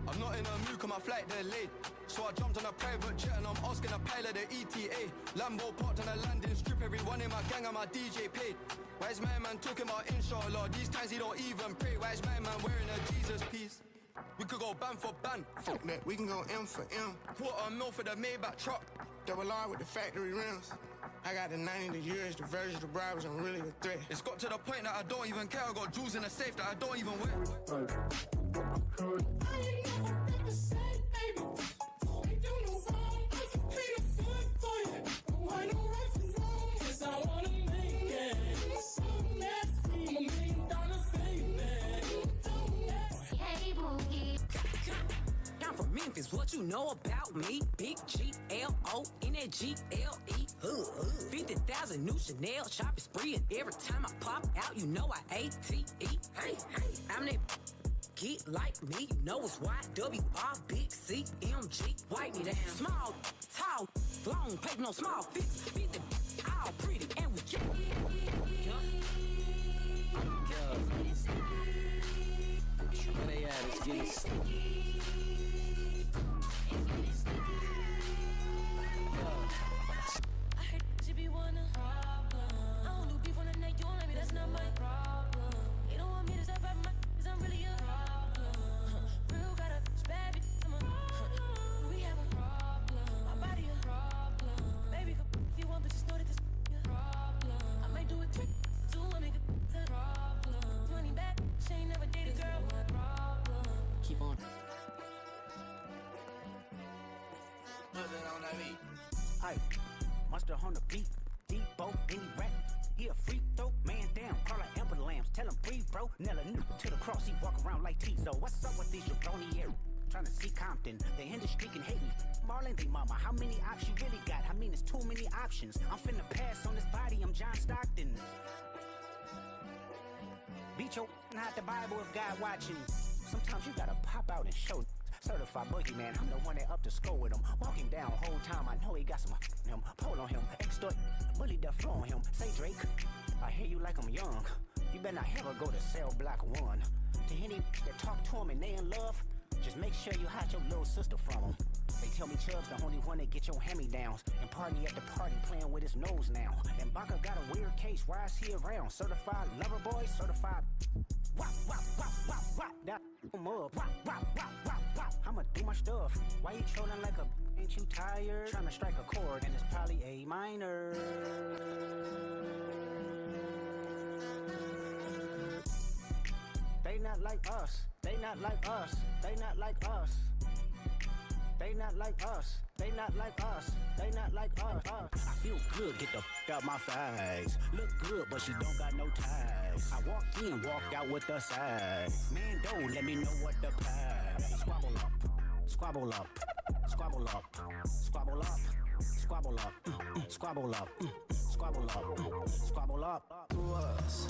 I'm not in a mood, cause my flight delayed. So I jumped on a private jet and I'm asking a pilot the ETA. Lambo parked on a landing strip, everyone in my gang and my DJ paid. Why is my man talking about inshallah? These times he don't even pray. Why is my man wearing a Jesus piece? We could go band for band. Fuck that, we can go M for M. $250,000 for the Maybach truck. Double R with the factory rims. I got the 90, the years, the versions, the bribes, I'm really the threat. It's got to the point that I don't even care. I got jewels in the safe that I don't even wear. Memphis, what you know about me? Big G-L-O-N-G-L-E. 50,000 new Chanel shopping spree, and every time I pop out, you know I A-T-E. Hey, I'm that get like me, you know it's Y-W-R, big C-M-G. Wipe me down. Small, tall, long, paper, no small fix. 50, all pretty, and we just... Where they at? It's getting sticky. I heard you be one a problem. I don't do beef on the night, you don't like me, that's not my problem. You don't want me to step out my cause I'm really a problem. Real got a bad bitch, I'm a problem. We have a problem. My body a problem. Baby, if you want, but just know that this a problem. I might do a trick, too, I make a problem. 20 bad, she ain't never dated a girl. Problem. Keep on. Aye, monster on the beat, Debo, any rap. He a freak though, man down, call her Amber Lambs, tell him breathe, bro. Nella new to the cross, he walk around like Tizo. What's up with these jabroni air? Trying to see Compton, they in the street can hate me. Marlon, they mama, how many options you really got? I mean, it's too many options. I'm finna pass on this body, I'm John Stockton. Beat your hide the Bible if God watching. Sometimes you gotta pop out and show. Certified boogeyman, I'm the one that up to score with him. Walking down whole time, I know he got some him. Pull on him, extort, bully the flow on him. Say Drake, I hear you like I'm young. You better not ever go to cell block 1. To any that talk to him and they in love, just make sure you hide your little sister from him. They tell me Chubb's the only one that get your hand-me-downs. And Party at the party playing with his nose now. And Baca got a weird case, why is he around? Certified lover boy, certified. Wop, wop, wop, wop, wop. That up. Wop, wop, wop, wop, wop. I'ma do my stuff. Why you trolling like a ain't you tired? Trying to strike a chord and it's probably A minor. They not like us. They not like us. They not like us. They not like us. They not like us. They not like us. I feel good, get the f out my face. Look good, but she don't got no ties. I walk in, walk out with the size. Man, don't let me know what the pass. Squabble up, squabble up, squabble up, squabble up, squabble up, squabble up, squabble up, squabble up. To us,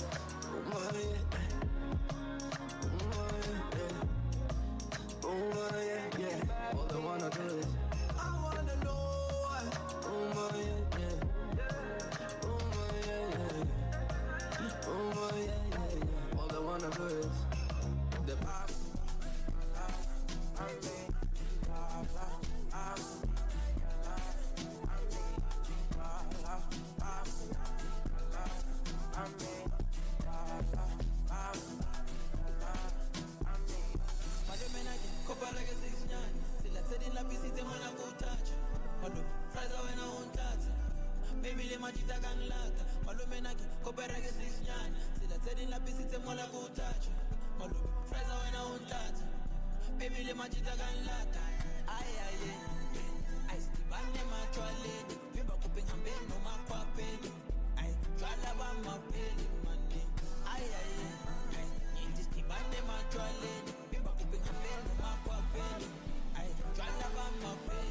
yeah. All I wanna do is I wanna know why. All I wanna do is the pop. Baby le majita kan lata malume nake kopereke 6 nyana sila tsedi la pisitse mola ku touch malume fraza wena untata baby le majita kan lata ay ay ay stibane machwale vimba kupingambe no makwapeni ay jwala ba mapeli mani ay ay ay stibane machwale vimba kupingambe no makwapeni ay jwala ba mapeli.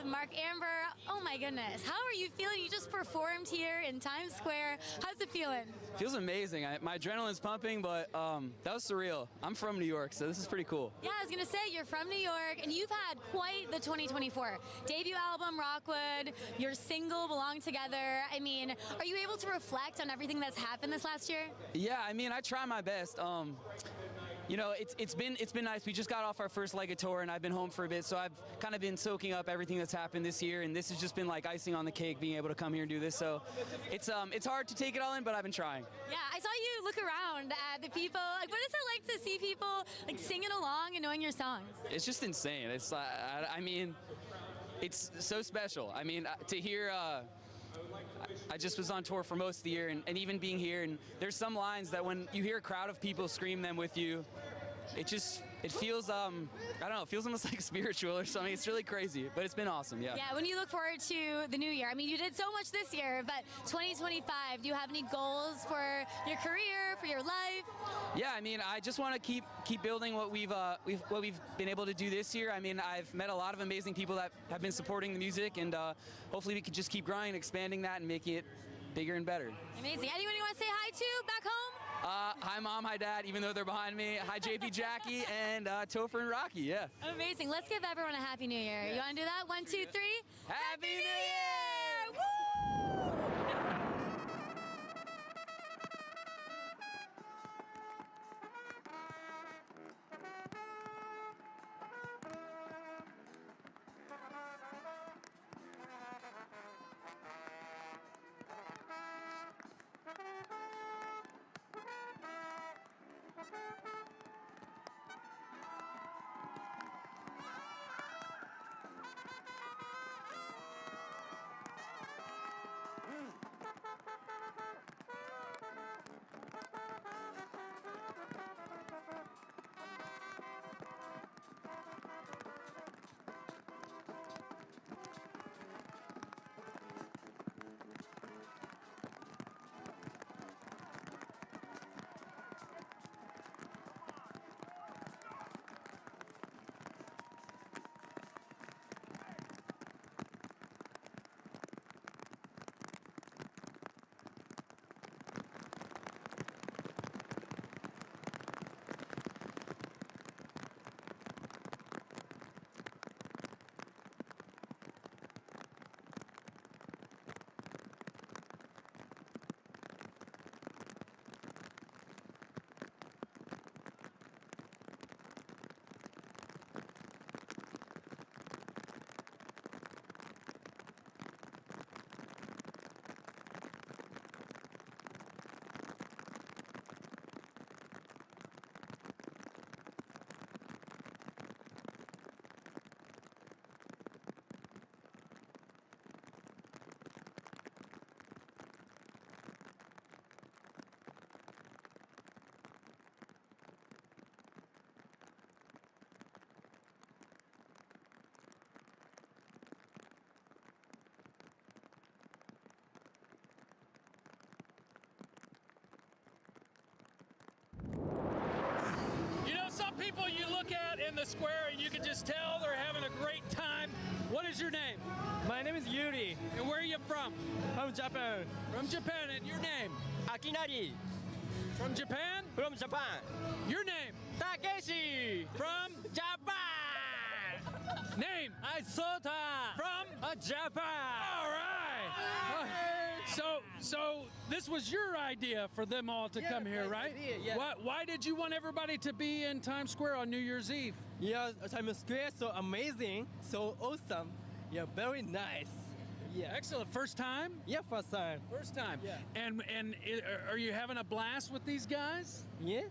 Mark Amber, oh my goodness, how are you feeling? You just performed here in Times Square. How's it feeling? Feels amazing. My adrenaline's pumping, but that was surreal. I'm from New York, so this is pretty cool. Yeah, I was gonna say, you're from New York, and you've had quite the 2024. Debut album, Rockwood, your single, Belong Together. I mean, are you able to reflect on everything that's happened this last year? Yeah, I mean, I try my best. You know, it's been nice. We just got off our first leg of tour, and I've been home for a bit, so I've kind of been soaking up everything that's happened this year, and this has just been like icing on the cake, being able to come here and do this. So it's hard to take it all in, but I've been trying. Yeah, I saw you look around at the people. Like, what is it like to see people like singing along and knowing your songs? It's just insane. It's I mean, it's so special. I mean, to hear. I just was on tour for most of the year, and even being here, and there's some lines that when you hear a crowd of people scream them with you, it feels, I don't know, it feels almost like spiritual or something. It's really crazy, but it's been awesome, yeah. Yeah, when you look forward to the new year, I mean, you did so much this year, but 2025, do you have any goals for your career, for your life? Yeah, I mean, I just want to keep building what we've been able to do this year. I mean, I've met a lot of amazing people that have been supporting the music, and hopefully we can just keep growing and expanding that and making it bigger and better. Amazing. Anyone you want to say hi to back home? Hi, Mom. Hi, Dad, even though they're behind me. Hi, JP, Jackie, and Topher and Rocky, yeah. Amazing. Let's give everyone a Happy New Year. You want to do that? 1, 2, 3. Happy New Year! Woo! in the square, and you can just tell they're having a great time. What is your name? My name is Yuri. And where are you from? From Japan. From Japan, and your name? Akinari. From Japan? From Japan. Your name? Takeshi. From Japan. Name? Sota. From Japan. All right. So this was your idea for them all to come here, right? Yeah. Why did you want everybody to be in Times Square on New Year's Eve? Yeah, Times Square so amazing, so awesome. Yeah, very nice. Yeah. Excellent. First time? Yeah, first time. First time. Yeah. And are you having a blast with these guys? Yeah.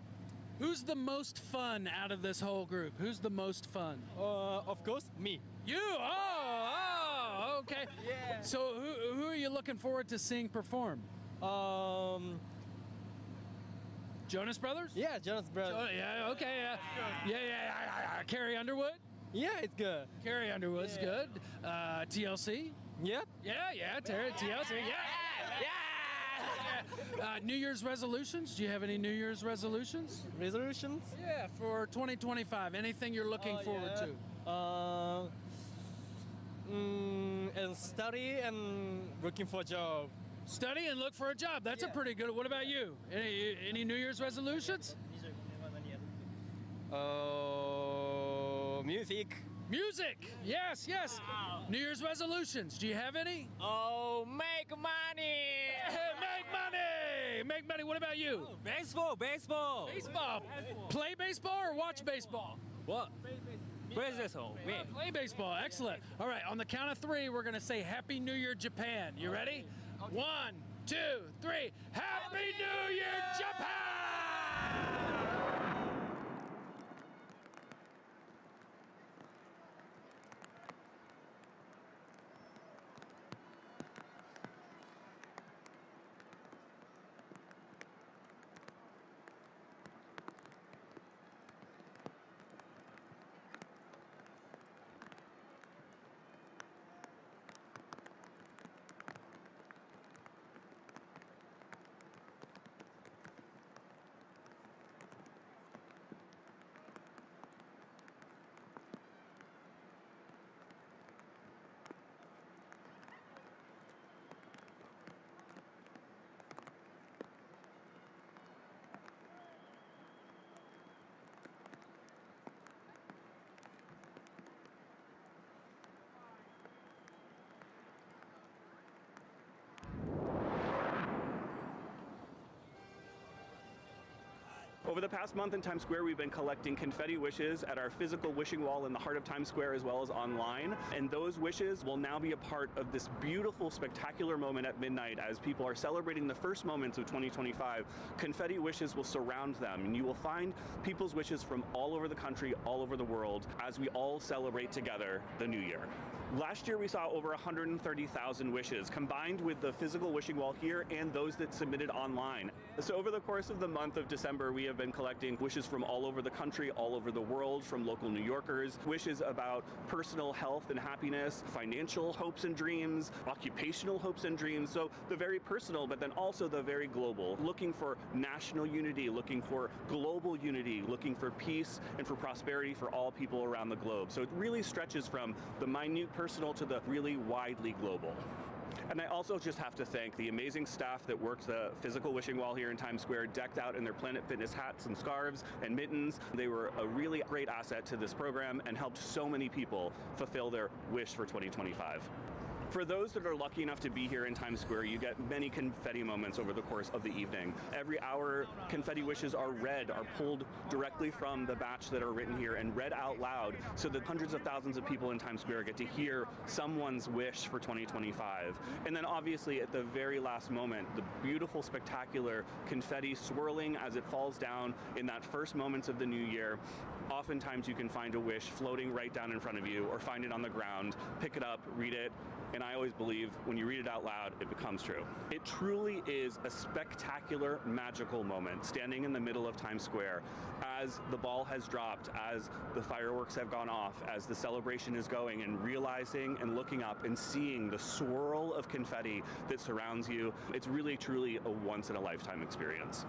Who's the most fun out of this whole group? Who's the most fun? Of course, me. You? Oh, okay. Yeah. So who are you looking forward to seeing perform? Jonas Brothers? Yeah, Jonas Brothers. Yeah, okay. Yeah. Carrie Underwood? Yeah, it's good. Carrie Underwood's good. TLC? Yep. Yeah. TLC. Yeah. New Year's resolutions? Do you have any New Year's resolutions? Resolutions? Yeah, for 2025. Anything you're looking forward to? And study and looking for a job. Study and look for a job. That's a pretty good. What about you? Any New Year's resolutions? Music. Music. Yes. New Year's resolutions. Do you have any? Oh, make money. Make money. What about you? Oh, baseball. Baseball. Play baseball or watch baseball? What? Play baseball. Play baseball. Excellent. All right. On the count of three, we're going to say Happy New Year, Japan. You ready? 1, 2, 3. Happy New Year, Japan! Over the past month in Times Square, we've been collecting confetti wishes at our physical wishing wall in the heart of Times Square as well as online. And those wishes will now be a part of this beautiful, spectacular moment at midnight as people are celebrating the first moments of 2025. Confetti wishes will surround them, and you will find people's wishes from all over the country, all over the world, as we all celebrate together the new year. Last year, we saw over 130,000 wishes, combined with the physical wishing wall here and those that submitted online. So over the course of the month of December, we have been collecting wishes from all over the country, all over the world, from local New Yorkers, wishes about personal health and happiness, financial hopes and dreams, occupational hopes and dreams. So the very personal, but then also the very global, looking for national unity, looking for global unity, looking for peace and for prosperity for all people around the globe. So it really stretches from the minute personal to the really widely global. And I also just have to thank the amazing staff that worked the physical wishing wall here in Times Square, decked out in their Planet Fitness hats and scarves and mittens. They were a really great asset to this program and helped so many people fulfill their wish for 2025. For those that are lucky enough to be here in Times Square, you get many confetti moments over the course of the evening. Every hour, confetti wishes are read, are pulled directly from the batch that are written here and read out loud so that hundreds of thousands of people in Times Square get to hear someone's wish for 2025. And then obviously at the very last moment, the beautiful, spectacular confetti swirling as it falls down in that first moments of the new year. Oftentimes you can find a wish floating right down in front of you or find it on the ground, pick it up, read it, and I always believe when you read it out loud, it becomes true. It truly is a spectacular, magical moment standing in the middle of Times Square as the ball has dropped, as the fireworks have gone off, as the celebration is going, and realizing and looking up and seeing the swirl of confetti that surrounds you. It's really, truly a once-in-a-lifetime experience.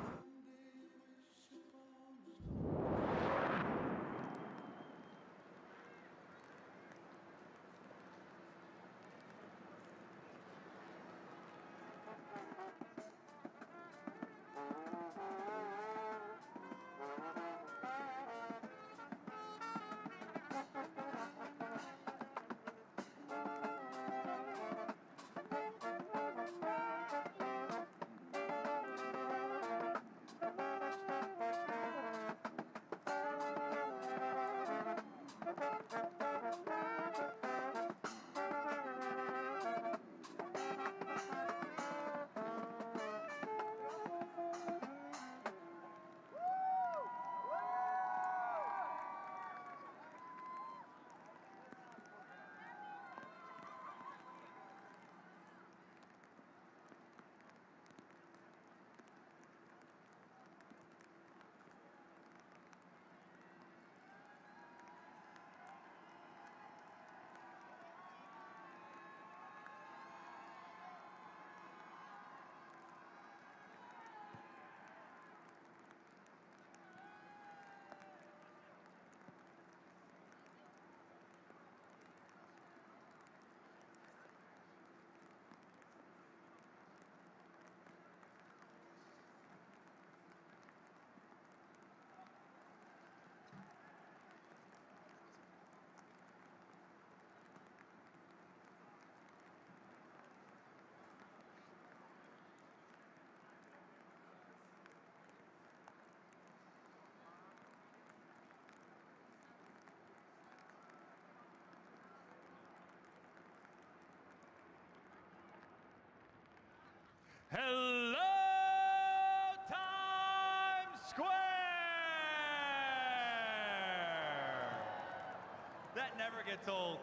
never gets old.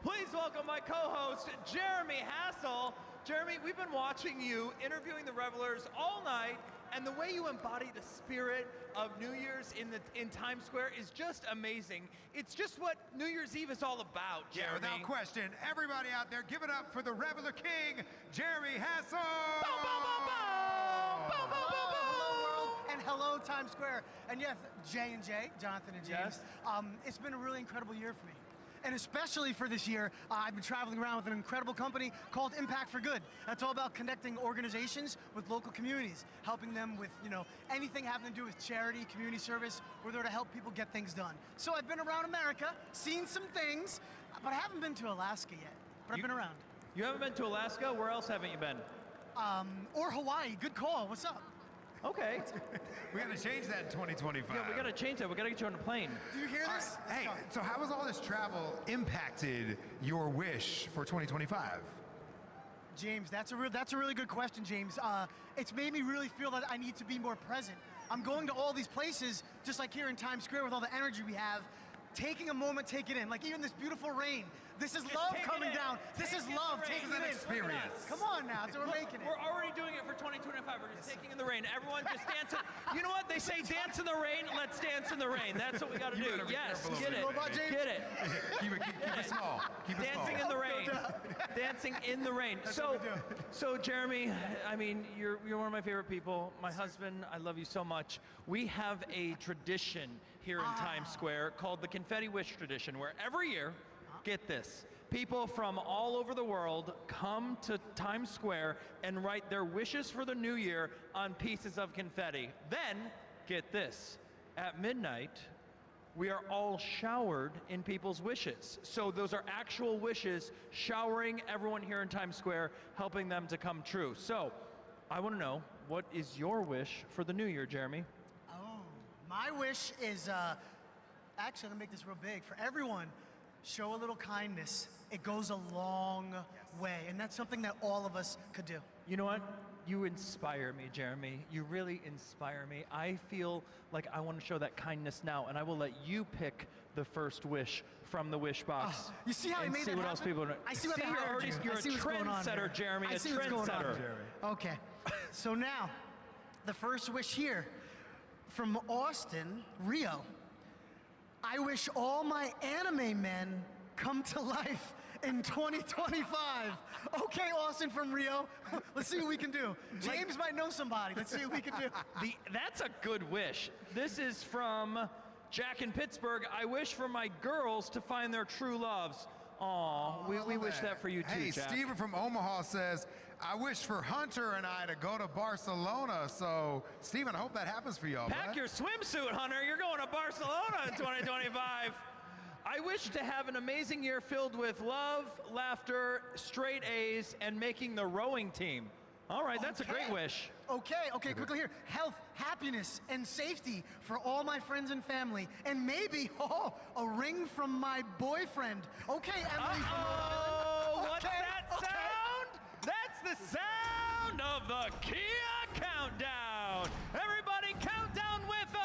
Please welcome my co-host, Jeremy Hassel. Jeremy, we've been watching you interviewing the Revelers all night, and the way you embody the spirit of New Year's in Times Square is just amazing. It's just what New Year's Eve is all about, Jeremy. Yeah, without question. Everybody out there, give it up for the Reveler King, Jeremy Hassel! Bow, bow, bow, bow! Bow, bow, bow, bow! Hello, world, and hello, Times Square. And yes, J&J, Jonathan and James. Yes. It's been a really incredible year for me. And especially for this year, I've been traveling around with an incredible company called Impact for Good. That's all about connecting organizations with local communities, helping them with, anything having to do with charity, community service. We're there to help people get things done. So I've been around America, seen some things, but I haven't been to Alaska yet. But I've been around. You haven't been to Alaska? Where else haven't you been? Or Hawaii. Good call. What's up? Okay. We got to change that in 2025. Yeah, we got to change that. We got to get you on a plane. Do you hear this? Hey, so how has all this travel impacted your wish for 2025? James, that's a really good question, James. It's made me really feel that I need to be more present. I'm going to all these places, just like here in Times Square with all the energy we have, taking a moment, take it in. Like even this beautiful rain. This is love coming down. This is love taking it in. Experience. Come on now, so we're making it. We're already doing it for 2025. We're just taking in the rain. Everyone just dance it. You know what? They say dance in the rain. Let's dance in the rain. That's what we got to do. Yes, get it. Get it. Keep it small. Keep it Dancing small. in the rain. Dancing in the rain. So Jeremy, I mean, you're one of my favorite people. My husband, I love you so much. We have a tradition here in Times Square called the Confetti Wish Tradition, where every year, get this, people from all over the world come to Times Square and write their wishes for the new year on pieces of confetti. Then, get this, at midnight, we are all showered in people's wishes. So those are actual wishes, showering everyone here in Times Square, helping them to come true. So, I want to know, what is your wish for the new year, Jeremy? My wish is, actually, I'm gonna make this real big. For everyone, show a little kindness. It goes a long way, and that's something that all of us could do. You know what? You inspire me, Jeremy. You really inspire me. I feel like I want to show that kindness now, and I will let you pick the first wish from the wish box. You see how I made that happen? What else people I see what happened. You're a trendsetter, Jeremy. I see what's going on here. Okay, so now, the first wish here, from Austin, Rio. I wish all my anime men come to life in 2025. Okay, Austin from Rio, let's see what we can do. James might know somebody. Let's see what we can do. That's a good wish. This is from Jack in Pittsburgh. I wish for my girls to find their true loves. Aw, we wish that for you too, Hey, Jack. Steven from Omaha says, I wish for Hunter and I to go to Barcelona. So, Steven, I hope that happens for y'all. Pack your swimsuit, Hunter. You're going to Barcelona in 2025. I wish to have an amazing year filled with love, laughter, straight A's, and making the rowing team. All right, that's a great wish. Okay, quickly here. Health, happiness, and safety for all my friends and family. And maybe, a ring from my boyfriend. Okay, Emily from Rhode Island. What's that sound? That's the sound of the Kia Countdown. Everybody count down with us.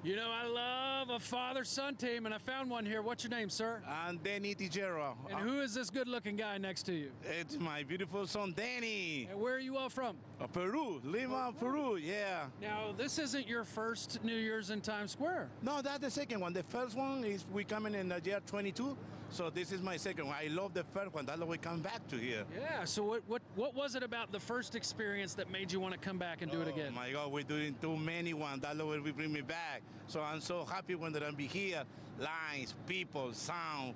You know, I love a father-son team, and I found one here. What's your name, sir? I'm Danny Tijero. And who is this good-looking guy next to you? It's my beautiful son, Danny. And where are you all from? Peru, Lima, Peru, yeah. Now, this isn't your first New Year's in Times Square. No, that's the second one. The first one is we coming in the year 22, so this is my second one. I love the first one. That's why we come back to here. Yeah, so what was it about the first experience that made you want to come back and do it again? Oh my God, we're doing too many ones. That's why we bring me back. So I'm so happy when I'm be here. Lines, people, sound,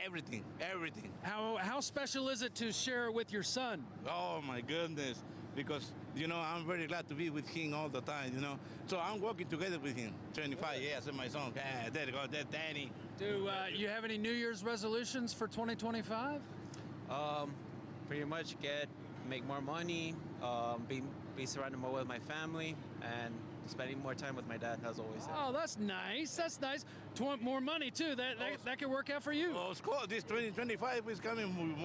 everything, everything. How special is it to share it with your son? Oh my goodness, because you know I'm very glad to be with him all the time. You know, so I'm working together with him. 25 years, and my son. Yeah, there you go, that's Danny. Do you have any New Year's resolutions for 2025? Pretty much make more money, be surrounded more with my family, and spending more time with my dad, as always. Oh, that's nice. That's nice. More money too. That could work out for you. Of course, this 2025 is coming with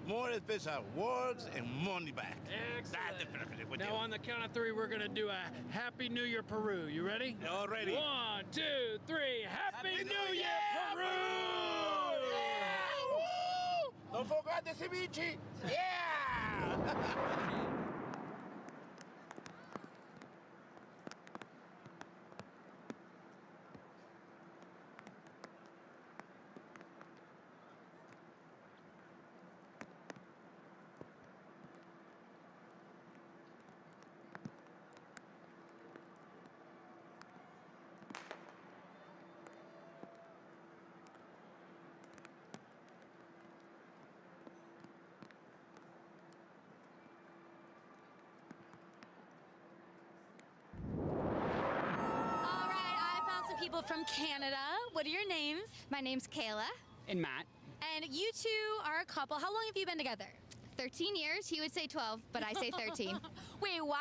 more special words and money back. Excellent. That's definitely. Now on the count of three, we're gonna do a Happy New Year, Peru. You ready? All ready. 1, 2, 3. Happy New Year, Peru! Yeah! Woo! Don't forget the ceviche. Yeah! People from Canada. What are your names? My name's Kayla. And Matt. And you two are a couple. How long have you been together? 13 years. He would say 12, but I say 13. Wait, why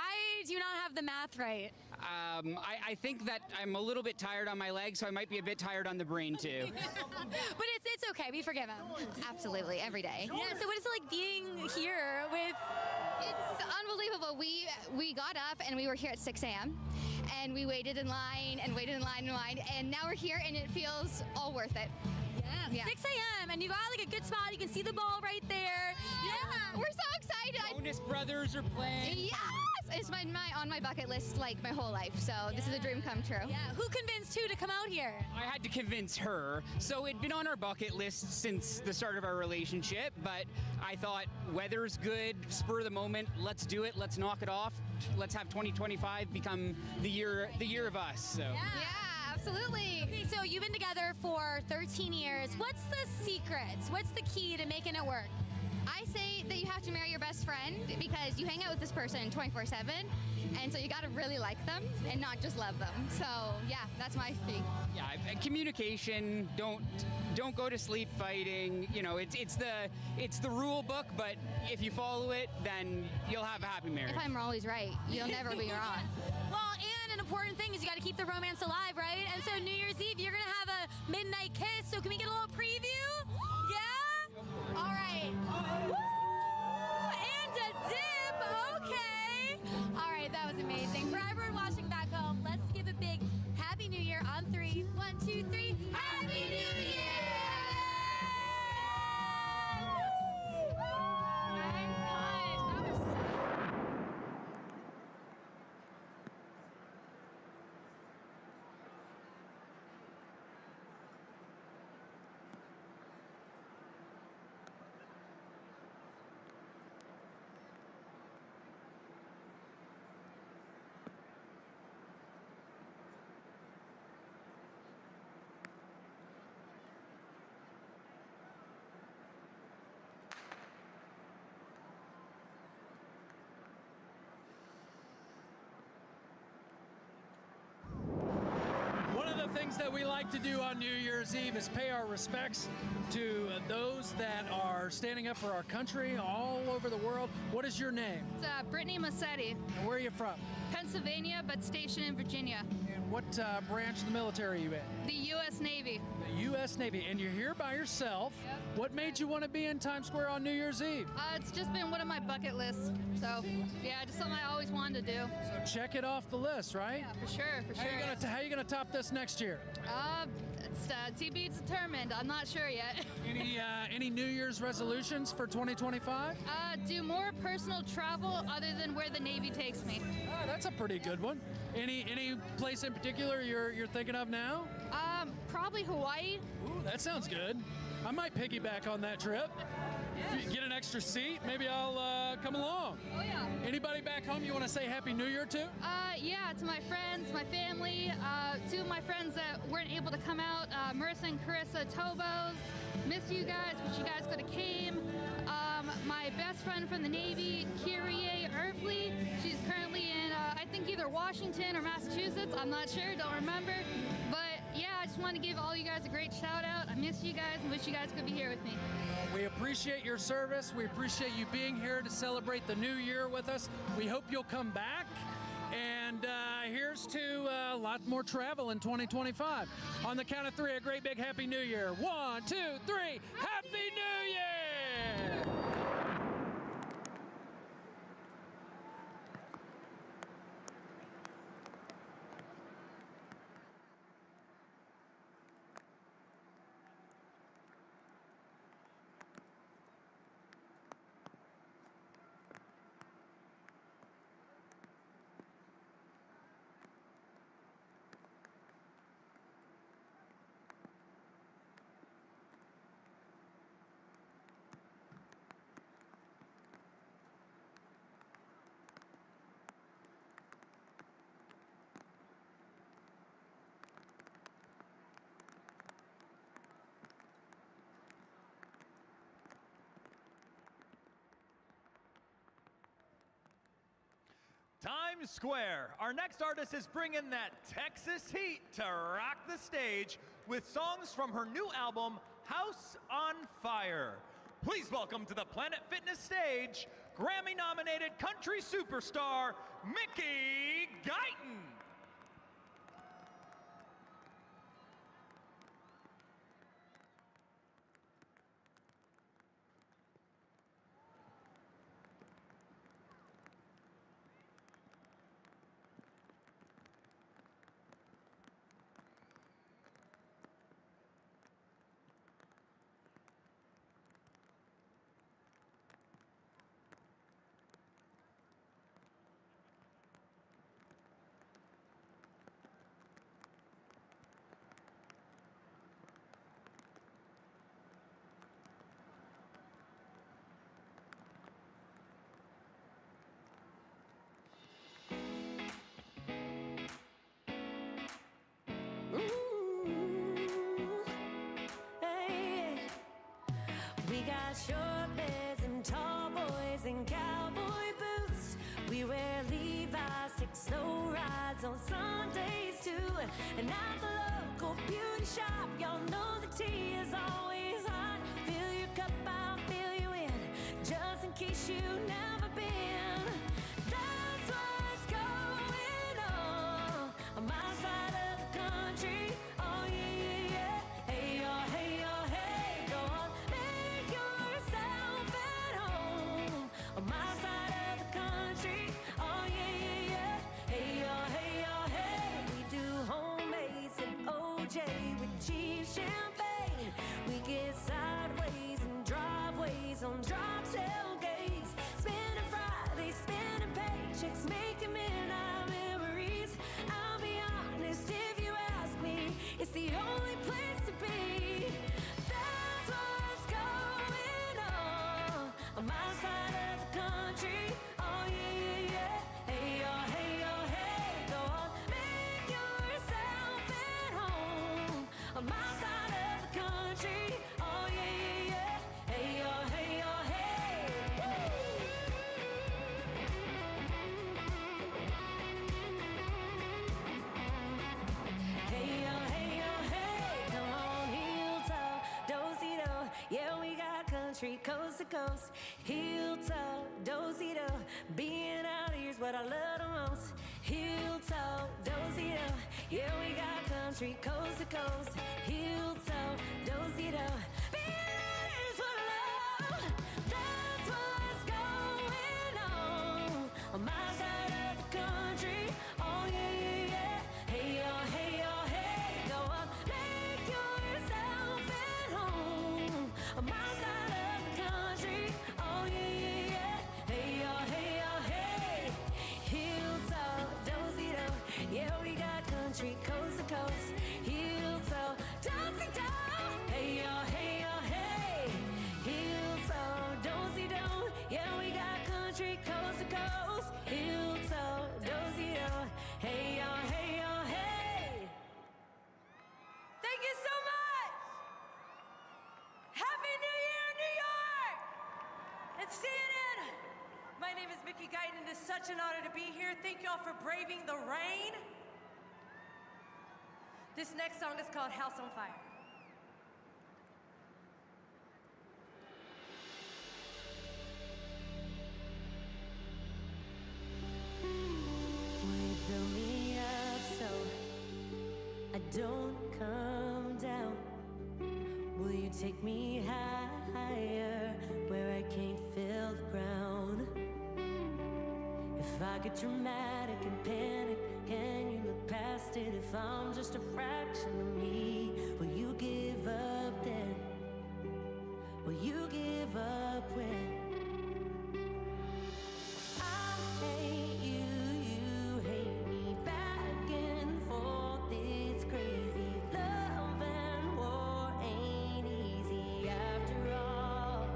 do you not have the math right? I think that I'm a little bit tired on my legs, so I might be a bit tired on the brain too. But it's okay. We forgive him. Absolutely, every day. Yeah. So what is it like being here with? It's unbelievable. We got up and we were here at 6 a.m. and we waited in line and waited in line and line, and now we're here and it feels all worth it. Yeah. 6 a.m. and you got like a good spot. You can see the ball right there. Yeah. We're so excited. Bonus Brothers are playing. Yes. It's on my bucket list like my whole life. So this is a dream come true. Yeah. Who convinced who to come out here? I had to convince her. So it'd been on our bucket list since the start of our relationship, but I thought weather's good, spur of the moment, let's do it, let's knock it off. Let's have 2025 become the year of us. So. Yeah, absolutely. Okay, so you've been together for 13 years. What's the secret? What's the key to making it work? I say that you have to marry your best friend because you hang out with this person 24/7, and so you got to really like them and not just love them. So yeah, that's my thing. Yeah, communication. Don't go to sleep fighting. You know, it's the rule book, but if you follow it, then you'll have a happy marriage. If I'm always right, you'll never be wrong. Well, and an important thing is you got to keep the romance alive, right? And so New Year's Eve, you're gonna have a midnight kiss. So can we get a little preview? Yeah. All right. Woo! And a dip. Okay. All right, that was amazing. For everyone watching back home, let's give a big Happy New Year on 3. 1, 2, 3. Happy New Year! Things that we like to do on New Year's Eve is pay our respects to those that are standing up for our country all over the world. What is your name? It's Brittany Massetti. And where are you from? Pennsylvania, but stationed in Virginia. And what branch of the military are you in? The U.S. Navy. The U.S. Navy, and you're here by yourself. Yep. What made you want to be in Times Square on New Year's Eve? It's just been one of my bucket lists. So, yeah, just something I always wanted to do. So check it off the list, right? Yeah, for sure, for sure. How are you gonna top this next year? It's to be determined. I'm not sure yet. Any New Year's resolutions for 2025? Do more personal travel other than where the Navy takes me. Oh, that's a pretty good one. Any place in particular you're thinking of now? Probably Hawaii. Ooh, that sounds good. I might piggyback on that trip. If you get an extra seat, maybe I'll come along. Oh yeah. Anybody back home you want to say Happy New Year to? Yeah, to my friends, my family, two of my friends that weren't able to come out, Marissa and Carissa Tobos. Miss you guys, wish you guys could have came. My best friend from the Navy, Kyrie Irvley. She's currently in, I think either Washington or Massachusetts. I'm not sure, don't remember. But yeah, I just want to give all you guys a great shout out. I miss you guys and wish you guys could be here with me. We appreciate your service. We appreciate you being here to celebrate the new year with us. We hope you'll come back. And here's to a lot more travel in 2025. On the count of three, a great big Happy New Year. 1, 2, 3, Happy New Year! Times Square. Our next artist is bringing that Texas heat to rock the stage with songs from her new album, House on Fire. Please welcome to the Planet Fitness stage, Grammy-nominated country superstar, Mickey Guyton. We got short beds and tall boys and cowboy boots. We wear Levi's, take slow rides on Sundays too. And at the local beauty shop, y'all know the tea is always hot. Fill your cup, I'll fill you in, just in case you've never been. That's what's going on my side of the country. Oh yeah, yeah, yeah. Hey, oh, hey, oh, hey. Go on, make yourself at home on my side of the country. Oh yeah, yeah, yeah. Hey, oh, hey. We do homemade and OJ with cheap champagne. We get sideways and driveways on drop tailgates. Spending Fridays, spending paychecks, making midnight memories. I'll be honest, if you ask me, it's the only place to be. That's what's going on my side of the country. Oh yeah, yeah, yeah. Hey, oh, hey. Go on, make yourself at home on my side of the country. Oh yeah, yeah, yeah. Hey, oh, hey. Woo! Hey, oh, hey. Come on, Hilltop, Do-si-do. Yeah, we got country coast to coast. Hilltop, Do-si-do. Being out here's what I love the most. heel toe, do-si-do. Yeah, we got country coast to coast. Heel toe, do-si-do. Beatles for love, that's what's going on my side of the country. Oh yeah, yeah, yeah. Hey yo, hey yo, hey, go up, make yourself at home on my side of the country. Oh yeah, yeah, yeah. Hey yo, hey yo, hey, heel toe, do-si-do. Yeah, we got country coast to coast. Heel toe, do-si-do. Hey yo, hey yo, hey, heel toe, do-si-do. Yeah, we got country coast to coast. Heel toe, do-si-do. Hey yo, hey yo, hey. Thank you so much. Happy New Year, New York. And CNN. My name is Mickey Guyton, and it's such an honor to be here. Thank you all for braving the rain. This next song is called House on Fire. Will you build me up so I don't come down? Will you take me higher where I can't feel the ground? If I get dramatic and panic, can you look past it? If I'm just a fraction of me, will you give up then? Will you give up when? I hate you, you hate me. Back and forth, it's crazy. Love and war ain't easy after all.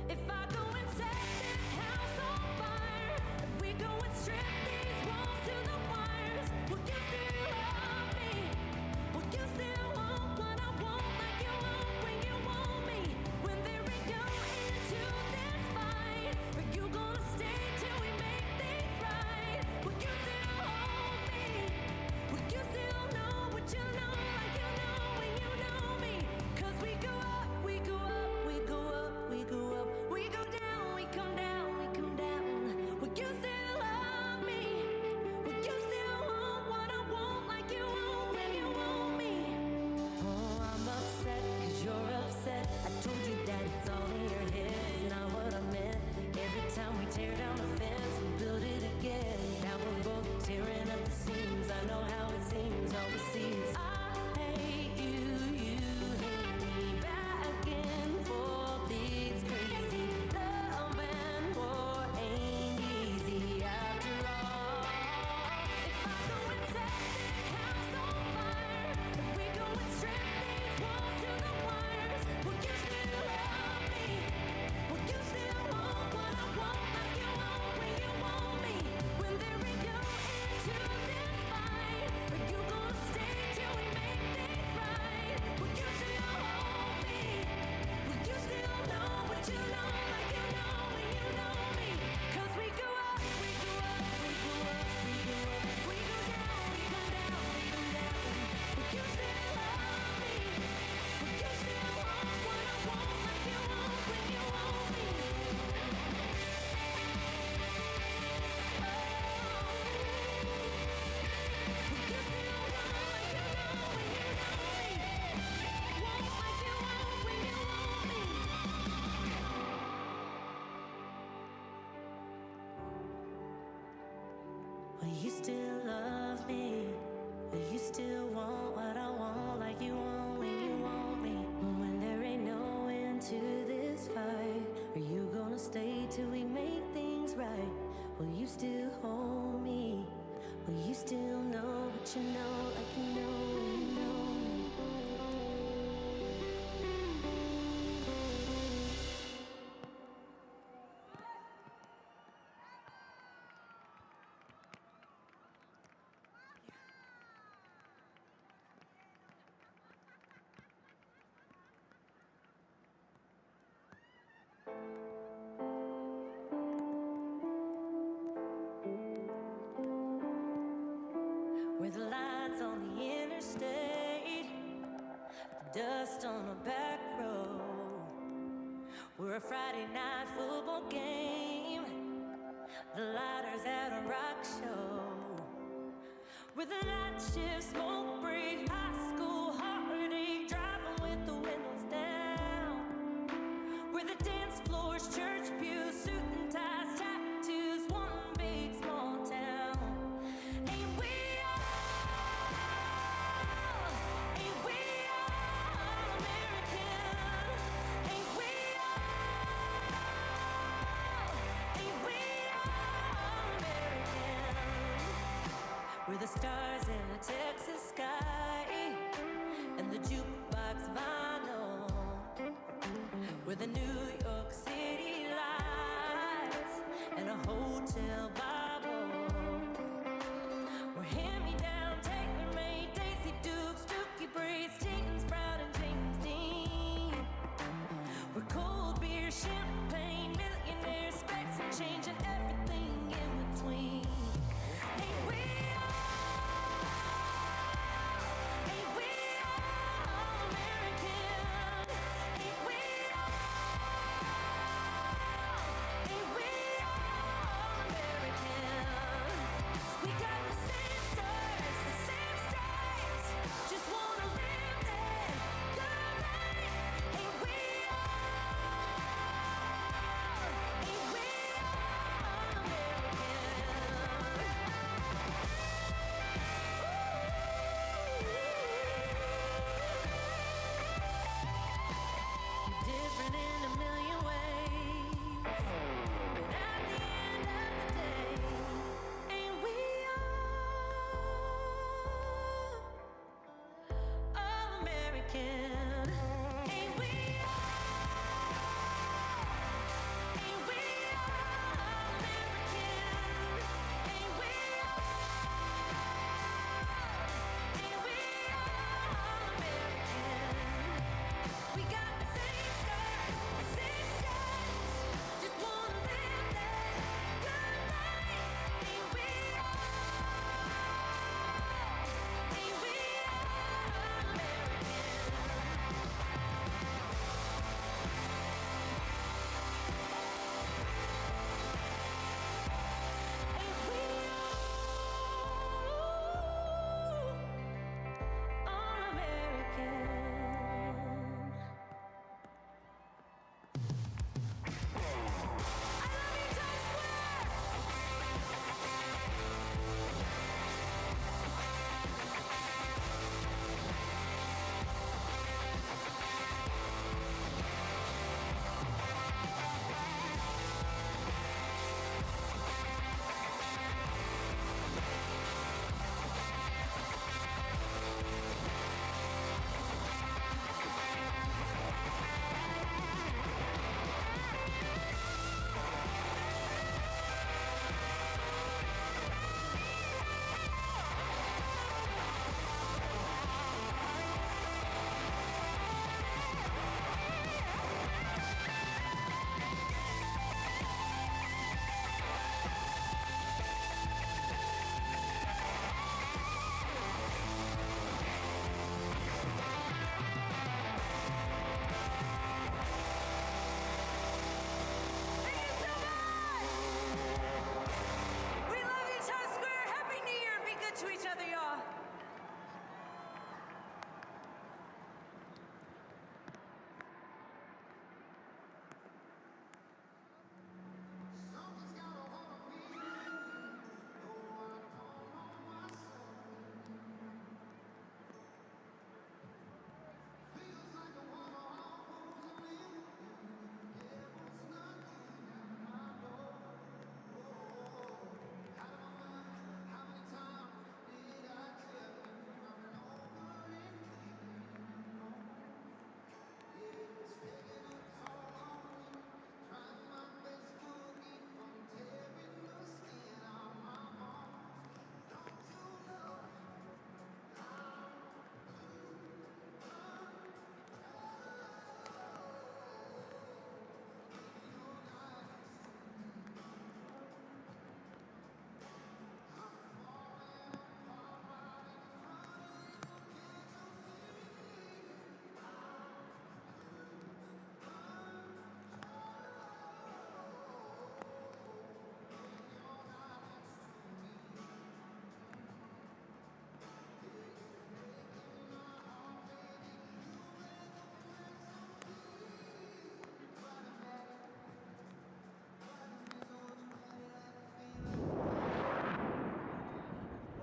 If I go and set this house on fire, if we go and strip these walls to the wires, will you still love me? Will you still want what I want like you want when you want me? When there ain't no end to this fight, are you gonna stay till we make things right? Will you still hold me? Will you still know what you know like you know when you know me? 'Cause we go up, we go up, we go up, we go up, we go down, we come down, we come down. Will you still love me? Will you still want what I want like you want when you want me? Oh, I'm upset 'cause you're upset. I told you that it's all in your head. It's not what I meant. Every time we tear down the fence, we build it again. Now we're both tearing up the seams. I know how it seems overseas. I hate you, you hate me. Back and forth, it's crazy. Love and war ain't easy after all. If I go and set this house on fire, if we go and strip these walls to the wires, will you still love me? Will you still want what I want like you want when you want me? When there ain't no end to this fight, are you gonna stay till we make things right? Will you still hold me? Will you still know what you know like you know when you know me? 'Cause we go up, we go up, we go up, we go up, we go down, we come down, we come down. Will you still love me? Will you still want what I want like you want when you want me? Will you still want like you know when you know me? Want like you want when you want me? Will you still love me? Will you still want what I want like you want when you want me? When there ain't no end to this fight, are you gonna stay till we make things right? Will you still hold me? Will you still know what you know like you know when you know me? With lights on the interstate, the dust on a back road. We're a Friday night football game, the lighters at a rock show. With a night shift, smoke break, high school heartache, driving with the windows down. Where the dance floors, church pews, suit and ties, tattoos, one big small town. Ain't we all American? Ain't we all American? We're the stars in the Texas sky and the jukebox vinyl. We're the New York City lights and a hotel Bible. We're hand-me-down, tailor-made, Daisy Dukes, Dookie Braids, James Brown and James Dean. We're cold beer, champagne, millionaires, specs and change and everything in between. Ain't we all American? Ain't we all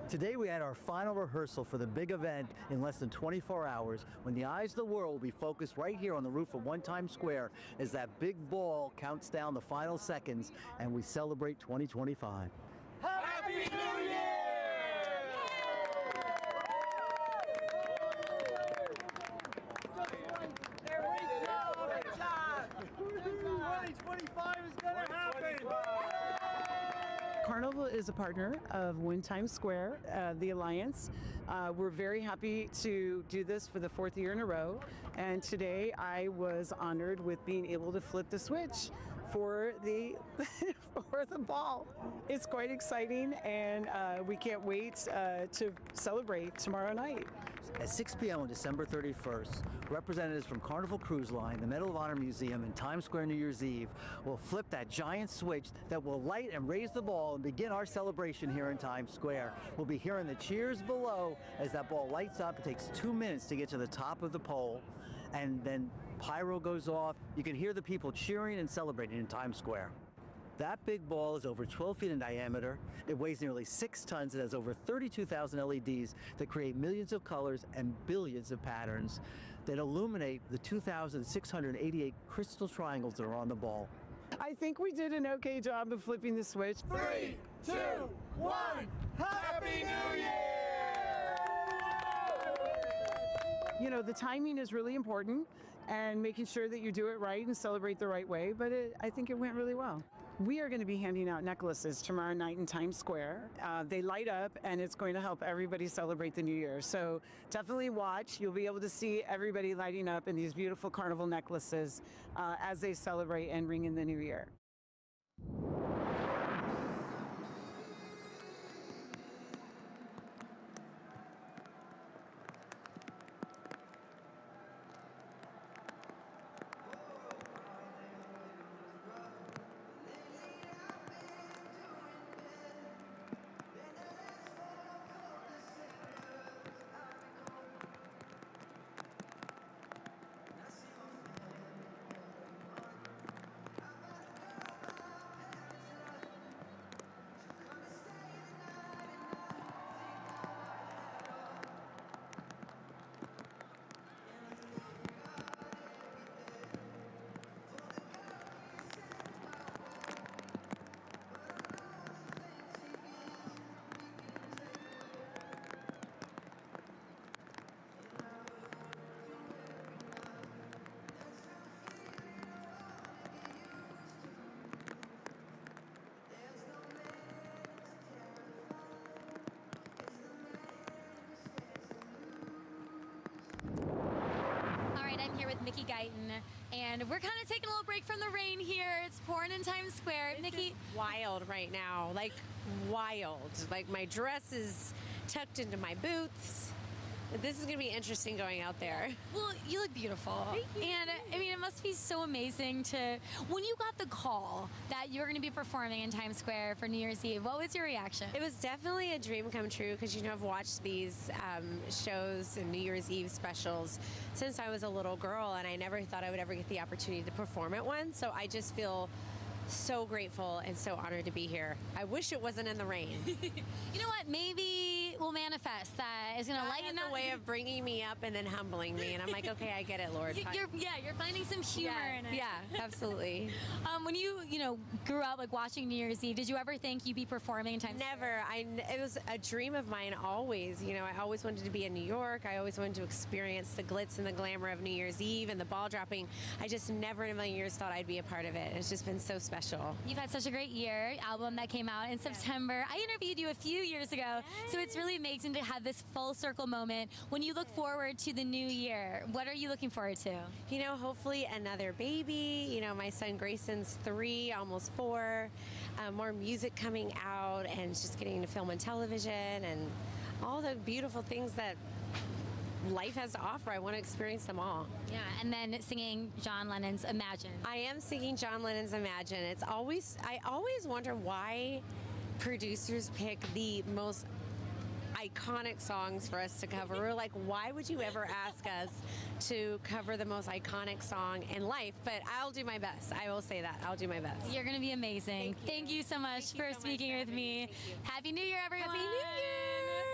Today we had our final rehearsal for the big event in less than 24 hours when the eyes of the world will be focused right here on the roof of One Times Square as that big ball counts down the final seconds and we celebrate 2025. Happy New Year! There we go! Good job! 2025 is gonna happen! Carnival is a partner of One Times Square, the Alliance. We're very happy to do this for the 4th year in a row. And today I was honored with being able to flip the switch for the for the ball. It's quite exciting, and we can't wait to celebrate tomorrow night. At 6 p.m. on December 31st, representatives from Carnival Cruise Line, the Medal of Honor Museum, and Times Square New Year's Eve will flip that giant switch that will light and raise the ball and begin our celebration here in Times Square. We'll be hearing the cheers below as that ball lights up. It takes 2 minutes to get to the top of the pole, and then pyro goes off. You can hear the people cheering and celebrating in Times Square. That big ball is over 12 feet in diameter. It weighs nearly 6 tons. It has over 32,000 LEDs that create millions of colors and billions of patterns that illuminate the 2,688 crystal triangles that are on the ball. I think we did an okay job of flipping the switch. 3, 2, 1, Happy New Year! You know, the timing is really important and making sure that you do it right and celebrate the right way, but I think it went really well. We are going to be handing out necklaces tomorrow night in Times Square. They light up, and it's going to help everybody celebrate the New Year. So definitely watch. You'll be able to see everybody lighting up in these beautiful carnival necklaces as they celebrate and ring in the New Year. With Nikki Guyton, and we're kind of taking a little break from the rain here. It's pouring in Times Square. Nikki, wild right now, like wild. Like my dress is tucked into my boots. This is going to be interesting going out there. Well, you look beautiful. Thank you. And I mean, it must be so amazing when you got the call that you were going to be performing in Times Square for New Year's Eve, what was your reaction? It was definitely a dream come true because, you know, I've watched these shows and New Year's Eve specials since I was a little girl, and I never thought I would ever get the opportunity to perform at one. So I just feel so grateful and so honored to be here. I wish it wasn't in the rain. You know what? Maybe we'll manifest that it's going to lighten up. A way of bringing me up and then humbling me, and I'm like, okay, I get it, Lord. You're finding some humor in it. Yeah, absolutely. When you grew up like watching New Year's Eve, did you ever think you'd be performing in Times Square? Never. It was a dream of mine always. You know, I always wanted to be in New York. I always wanted to experience the glitz and the glamour of New Year's Eve and the ball dropping. I just never in a million years thought I'd be a part of it. It's just been so special. You've had such a great year. Album that came out in September. I interviewed you a few years ago, so it's really amazing to have this full circle moment. When you look forward to the new year, what are you looking forward to? You know, hopefully another baby. You know, my son Grayson's 3, almost 4. More music coming out and just getting to film on television and all the beautiful things that life has to offer. I want to experience them all. Yeah, and then singing John Lennon's Imagine. I am singing John Lennon's Imagine. I always wonder why producers pick the most iconic songs for us to cover. We're like, why would you ever ask us to cover the most iconic song in life? But I'll do my best. I will say that. I'll do my best. You're going to be amazing. Thank you so much for speaking with me. Happy New Year, everyone. Happy New Year.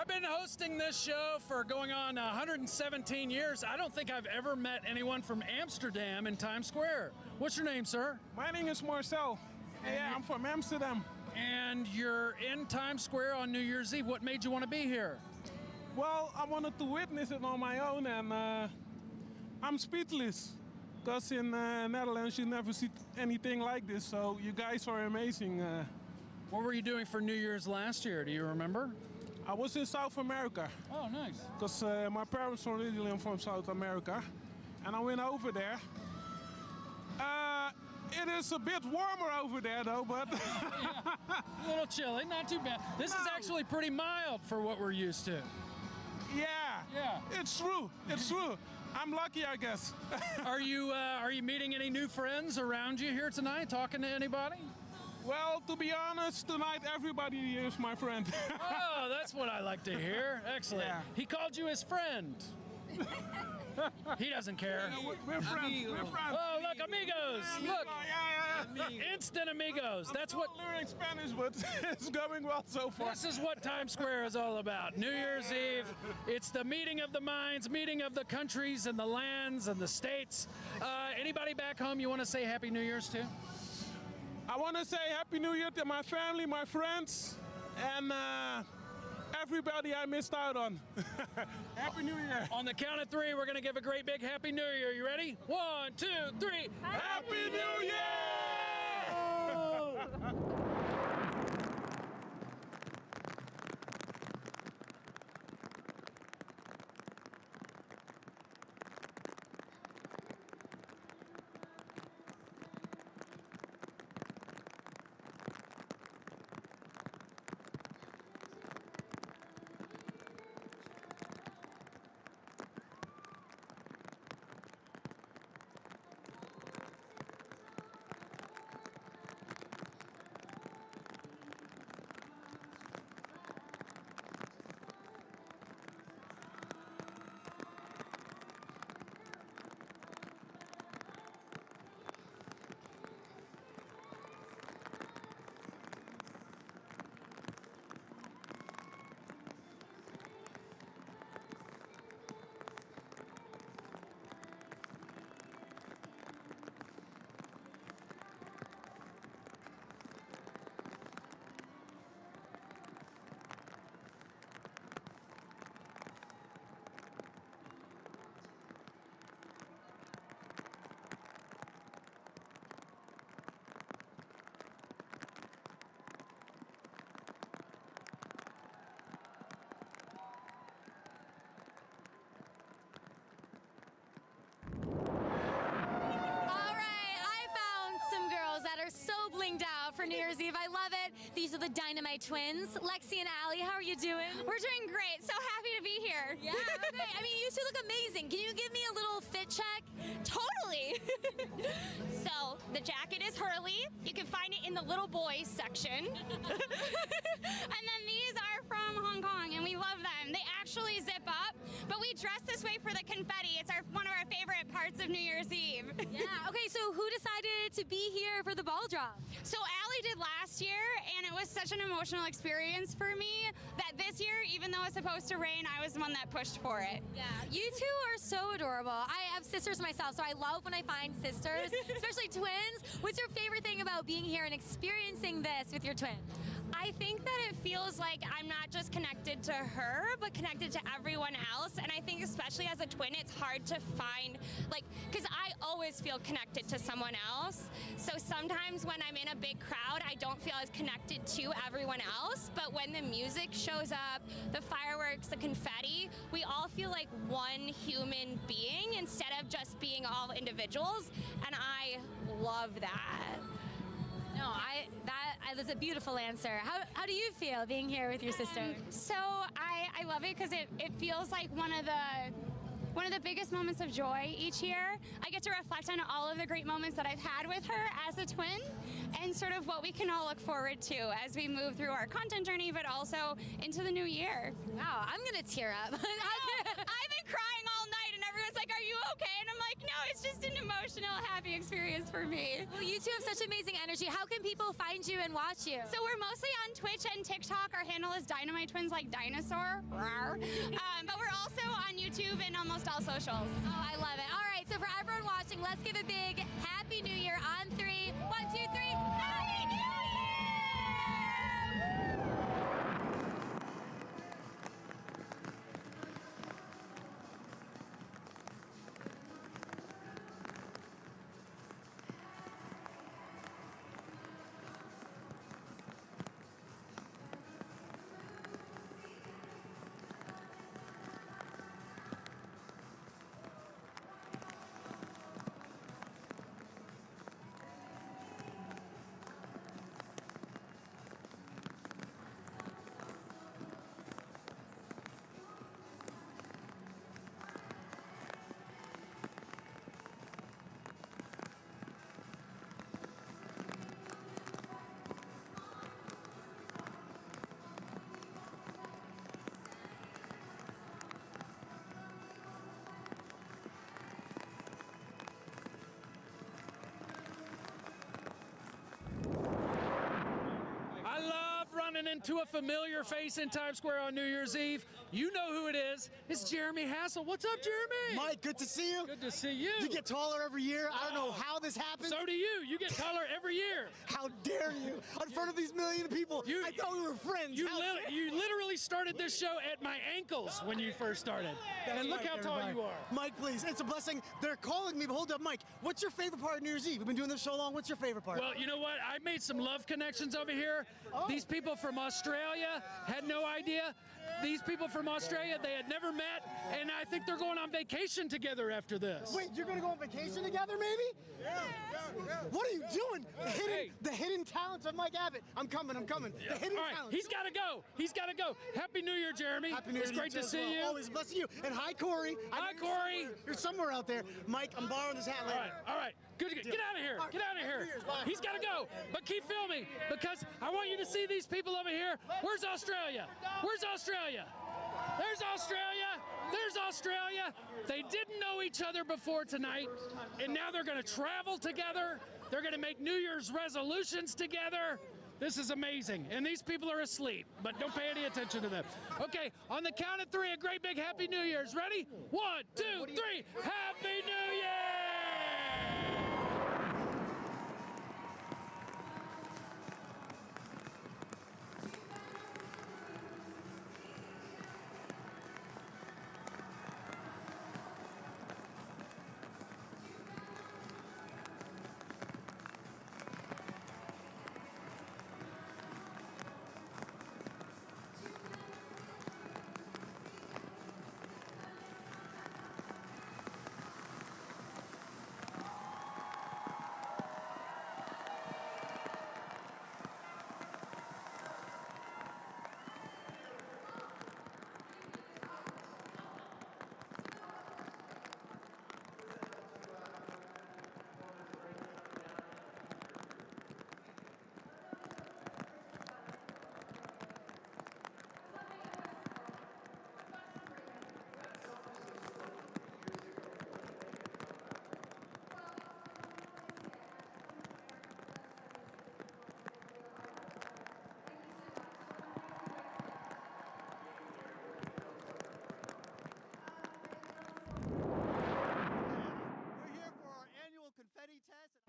I've been hosting this show for going on 117 years. I don't think I've ever met anyone from Amsterdam in Times Square. What's your name, sir? My name is Marcel. Yeah, I'm from Amsterdam. And you're in Times Square on New Year's Eve. What made you want to be here? Well, I wanted to witness it on my own, and I'm speechless. Because in Netherlands, you never see anything like this, so you guys are amazing. What were you doing for New Year's last year? Do you remember? I was in South America. Oh, nice. Because my parents are originally from South America, and I went over there. It is a bit warmer over there, though, but... Yeah. A little chilly, not too bad. This is actually pretty mild for what we're used to. Yeah, it's true. It's true. I'm lucky, I guess. Are you meeting any new friends around you here tonight? Talking to anybody? Well, to be honest, tonight everybody here is my friend. Oh, that's what I like to hear. Excellent. Yeah. He called you his friend. He doesn't care. Yeah, we're friends. We're friends. Oh, look, amigos. Look. Instant amigos. That's what. I'm learning Spanish, but it's going well so far. This is what Times Square is all about. New Year's Eve. It's the meeting of the minds, meeting of the countries and the lands and the states. Anybody back home you want to say Happy New Year's to? I want to say Happy New Year to my family, my friends, and everybody I missed out on. Happy New Year. On the count of three, we're going to give a great big Happy New Year. You ready? 1, 2, 3. Happy New Year! For New Year's Eve. I love it. These are the Dynamite Twins. Lexi and Allie, how are you doing? We're doing great. So happy to be here. Yeah, okay. I mean, you two look amazing. Can you give me a little fit check? Totally. So the jacket is Hurley. You can find it in the little boys section. And then these are from Hong Kong, and we love them. They actually zip up, but we dress this way for the confetti. It's one of our favorite parts of New Year's Eve. Yeah. Okay, so who decided to be here for the ball drop? So Allie did last year, and it was such an emotional experience for me that this year, even though it's supposed to rain, I was the one that pushed for it. Yeah, you two are so adorable. I have sisters myself, so I love when I find sisters, especially twins. What's your favorite thing about being here and experiencing this with your twin? I think that it feels like I'm not just connected to her, but connected to everyone else. And I think especially as a twin, it's hard to find, because I always feel connected to someone else. So sometimes when I'm in a big crowd, I don't feel as connected to everyone else. But when the music shows up, the fireworks, the confetti, we all feel like one human being instead of just being all individuals. And I love that. No, that's a beautiful answer. How do you feel being here with your sister? So I love it because it feels like one of the biggest moments of joy each year. I get to reflect on all of the great moments that I've had with her as a twin and sort of what we can all look forward to as we move through our content journey, but also into the new year. Wow, I'm gonna tear up. I've been crying all night and everyone's like, are you okay? And I'm like, no, it's just an emotional, happy experience for me. Well, you two have such amazing energy. How can people find you and watch you? So we're mostly on Twitch and TikTok. Our handle is Dynamite Twins like dinosaur. But we're also on YouTube and almost all socials. Oh, I love it. All right, so for everyone watching, let's give a big Happy New Year on 3. 1, 2, 3. Happy New Year! I love running into a familiar face in Times Square on New Year's Eve. You know who it is. It's Jeremy Hassel. What's up, Jeremy? Mike, good to see you. Good to see you. You get taller every year. I don't know how this happens. So do you. You get taller every year. How dare you? In front of these million people. I thought we were friends. You literally started this show at my ankles when you first started. And look how tall you are. Mike, please. It's a blessing. They're calling me, but hold up, Mike. What's your favorite part of New Year's Eve? We've been doing this so long. What's your favorite part? Well, you know what? I made some love connections over here. These people from Australia had no idea. These people from Australia, they had never met, and I think they're going on vacation together after this. Wait, you're going to go on vacation together, maybe? Yeah. What are you doing? The hidden talents of Mike Abbott. I'm coming. The hidden talents. He's got to go. He's got to go. Happy New Year, Jeremy. Happy New Year. It's great to see you. Always bless you. And hi, Corey. Hi, Corey. You're somewhere out there. Mike, I'm borrowing this hat later. All right. Good. Get out of here. Get out of here. He's got to go. But keep filming because I want you to see these people over here. Where's Australia? Where's Australia? There's Australia. There's Australia. They didn't know each other before tonight, and now they're going to travel together. They're going to make New Year's resolutions together. This is amazing. And these people are asleep, but don't pay any attention to them. Okay, on the count of 3, a great big Happy New Year's. Ready? 1, 2, 3. Happy New Year!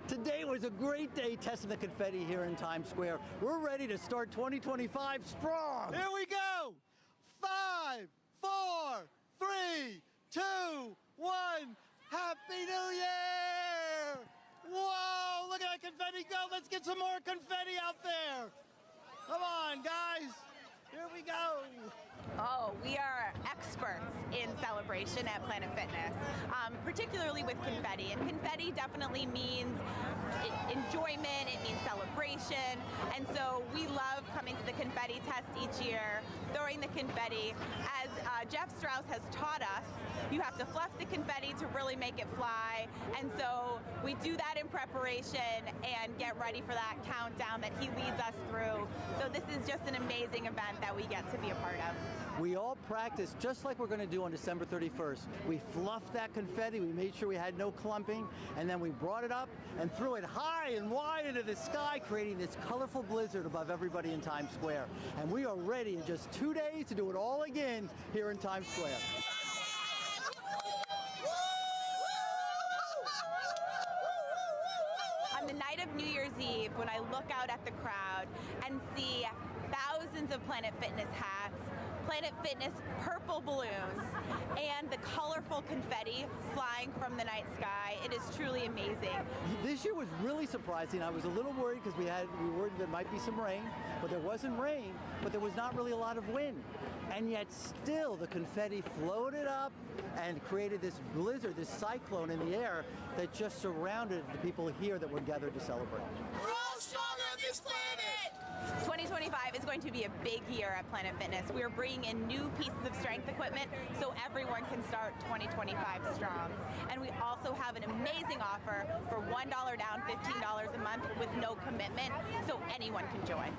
Today was a great day testing the confetti here in Times Square. We're ready to start 2025 strong. Here we go. 5, 4, 3, 2, 1. Happy New Year! Whoa, look at that confetti go. Let's get some more confetti out there. Come on, guys. Here we go. Oh, we are experts in celebration at Planet Fitness, particularly with confetti. And confetti definitely means enjoyment, it means celebration. And so we love coming to the confetti test each year, throwing the confetti. As Jeff Strauss has taught us, you have to fluff the confetti to really make it fly. And so we do that in preparation and get ready for that countdown that he leads us through. So this is just an amazing event that we get to be a part of. We all practiced just like we're going to do on December 31st. We fluffed that confetti, we made sure we had no clumping, and then we brought it up and threw it high and wide into the sky, creating this colorful blizzard above everybody in Times Square. And we are ready in just 2 days to do it all again here in Times Square. On the night of New Year's Eve, when I look out at the crowd and see thousands of Planet Fitness hats, Planet Fitness purple balloons, and the colorful confetti flying from the night sky, it is truly amazing. This year was really surprising. I was a little worried because we were worried there might be some rain, but there wasn't rain, but there was not really a lot of wind. And yet still the confetti floated up and created this blizzard, this cyclone in the air that just surrounded the people here that were gathered to celebrate. We're all stronger on this planet! 2025 is going to be a big year at Planet Fitness. We are bringing in new pieces of strength equipment so everyone can start 2025 strong. And we also have an amazing offer for $1 down, $15 a month with no commitment, so anyone can join.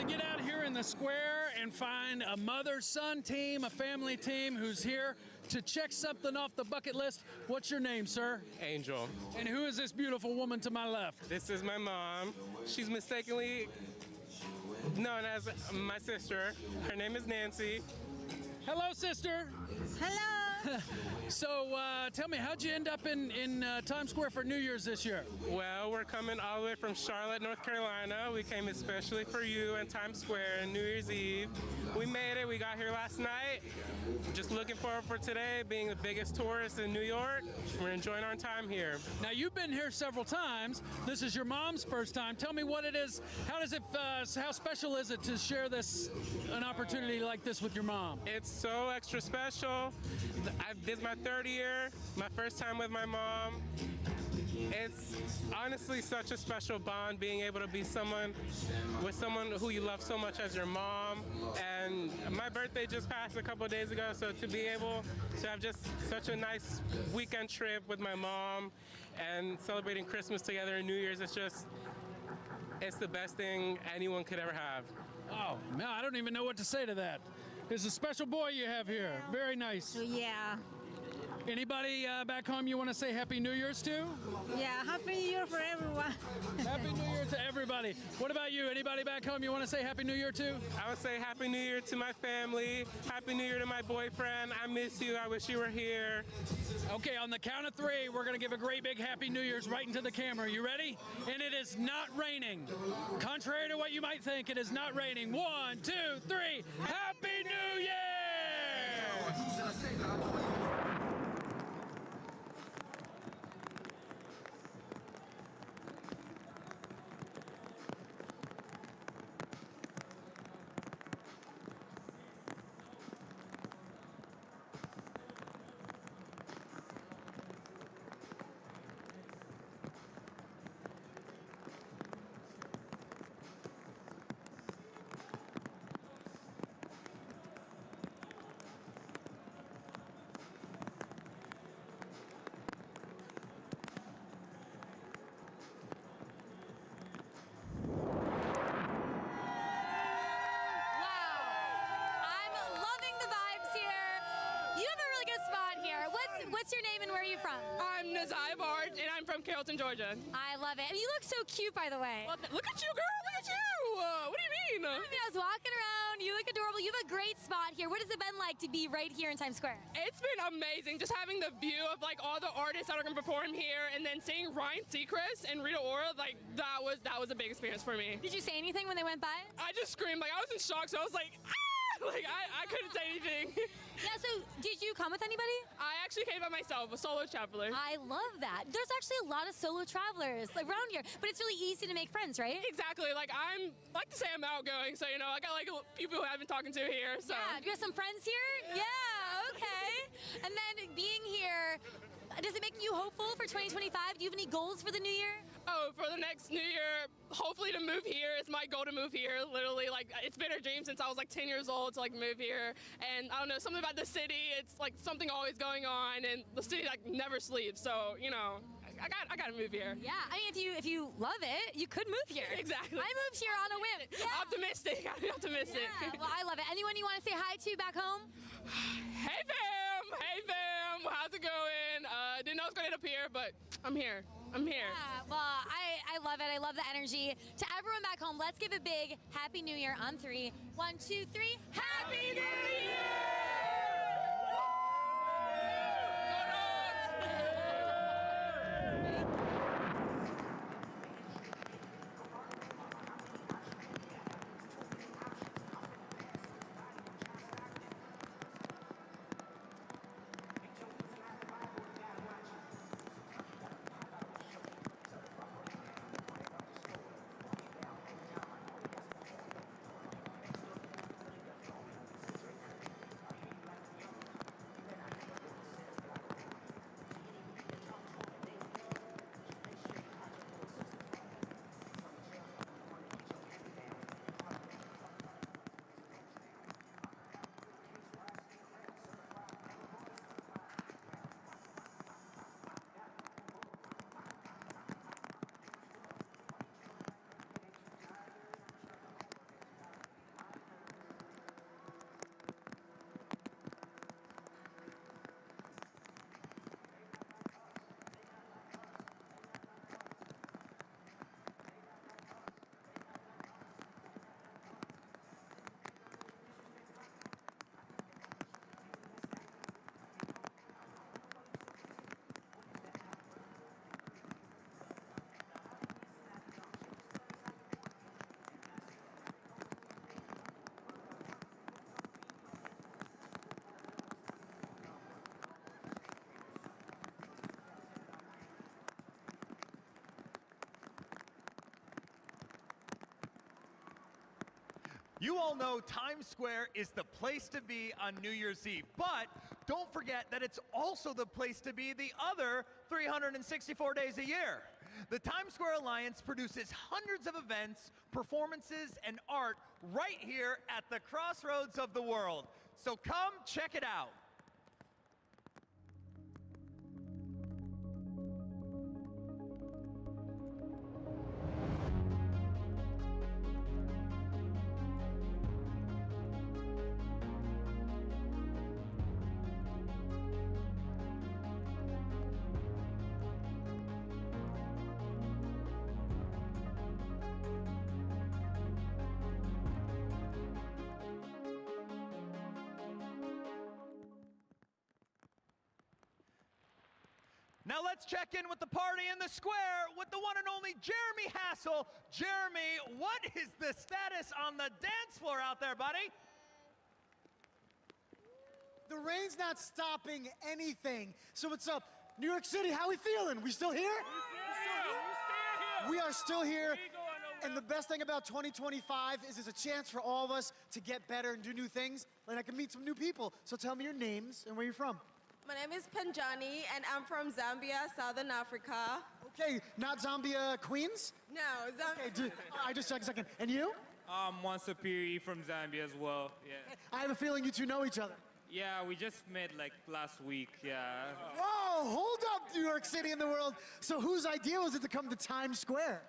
Get out here in the square and find a mother-son team, a family team who's here to check something off the bucket list. What's your name, sir? Angel. And who is this beautiful woman to my left? This is my mom. She's mistakenly known as my sister. Her name is Nancy. Hello, sister. Hello. So tell me, how'd you end up in Times Square for New Year's this year? Well, we're coming all the way from Charlotte, North Carolina. We came especially for you and Times Square and New Year's Eve. We made it. We got here last night. Just looking forward for today, being the biggest tourist in New York. We're enjoying our time here. Now, you've been here several times. This is your mom's first time. Tell me what it is. How special is it to share an opportunity like this with your mom? It's so extra special. This is my third year, my first time with my mom. It's honestly such a special bond being able to be with someone who you love so much as your mom. And my birthday just passed a couple of days ago, so to be able to have just such a nice weekend trip with my mom and celebrating Christmas together and New Year's, it's the best thing anyone could ever have. Oh, man, I don't even know what to say to that. It's a special boy you have here. Very nice. Yeah. Anybody back home you want to say Happy New Year's to? Yeah, Happy New Year for everyone. Happy New Year to everybody. What about you? Anybody back home you want to say Happy New Year to? I would say Happy New Year to my family. Happy New Year to my boyfriend. I miss you. I wish you were here. Okay, on the count of three, we're going to give a great big Happy New Year's right into the camera. You ready? And it is not raining. Contrary to what you might think, it is not raining. 1, 2, 3. Happy New Year! Where are you from? I'm Nazai Barge, and I'm from Carrollton, Georgia. I love it. And you look so cute, by the way. Well, look at you, girl. Look at you. What do you mean? I mean, I was walking around. You look adorable. You have a great spot here. What has it been like to be right here in Times Square? It's been amazing. Just having the view of like all the artists that are going to perform here, and then seeing Ryan Seacrest and Rita Ora, like that was a big experience for me. Did you say anything when they went by? I just screamed. Like I was in shock, so I was like, ah! Like I couldn't say anything. Yeah, so did you come with anybody? I actually came by myself, a solo traveler. I love that. There's actually a lot of solo travelers around here, but it's really easy to make friends, right? Exactly. Like I like to say I'm outgoing, so you know I got like people who I've been talking to here. So Yeah, do you have some friends here? Yeah, okay. And then being here, does it make you hopeful for 2025? Do you have any goals for the new year? Oh, for the next new year, hopefully to move here. It's my goal to move here, literally. Like, it's been a dream since I was like 10 years old to like move here. And I don't know, something about the city, it's like something always going on, and the city like never sleeps. So, you know, I got to move here. Yeah, I mean, if you love it, you could move here. Exactly. I moved here on a whim. Yeah. Optimistic. I'm optimistic. Yeah, well, I love it. Anyone you want to say hi to back home? Hey, fam. Hey, fam. How's it going? Didn't know I was going to end up here, but I'm here. I'm here. Yeah, well, I love it. I love the energy. To everyone back home, let's give a big Happy New Year on 3. 1, 2, 3. Happy New Year! You all know Times Square is the place to be on New Year's Eve, but don't forget that it's also the place to be the other 364 days a year. The Times Square Alliance produces hundreds of events, performances, and art right here at the crossroads of the world. So come check it out. Now let's check in with the party in the square with the one and only Jeremy Hassel. Jeremy, what is the status on the dance floor out there, buddy? The rain's not stopping anything. So what's up? New York City, how we feeling? We still here? We are still here. And the best thing about 2025 is there's a chance for all of us to get better and do new things. And I can meet some new people. So tell me your names and where you're from. My name is Panjani, and I'm from Zambia, Southern Africa. Okay, not Zambia, Queens? No, Zambia. Okay, I just checked a second. And you? Wansapiri from Zambia as well, yeah. I have a feeling you two know each other. Yeah, we just met like last week, yeah. Whoa, hold up, New York City and the world. So whose idea was it to come to Times Square?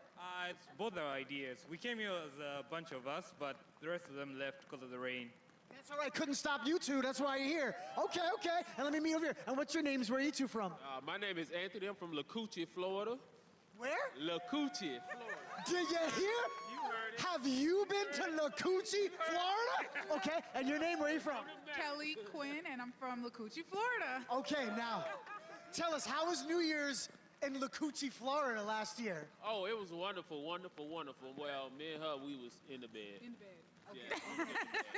It's both our ideas. We came here as a bunch of us, but the rest of them left because of the rain. That's all right. Couldn't stop you two. That's why you're here. Okay, okay. And let me meet over here. And what's your names? Where are you two from? My name is Anthony. I'm from Lacoochee, Florida. Where? Lacoochee, Florida. Did you hear? You heard it. Have you been to Lacoochee, Florida? Okay. And your name? Where are you from? Kelly Quinn, and I'm from Lacoochee, Florida. Okay, now, tell us, how was New Year's in Lacoochee, Florida last year? Oh, it was wonderful, wonderful, wonderful. Well, me and her, we was in the bed. In the bed.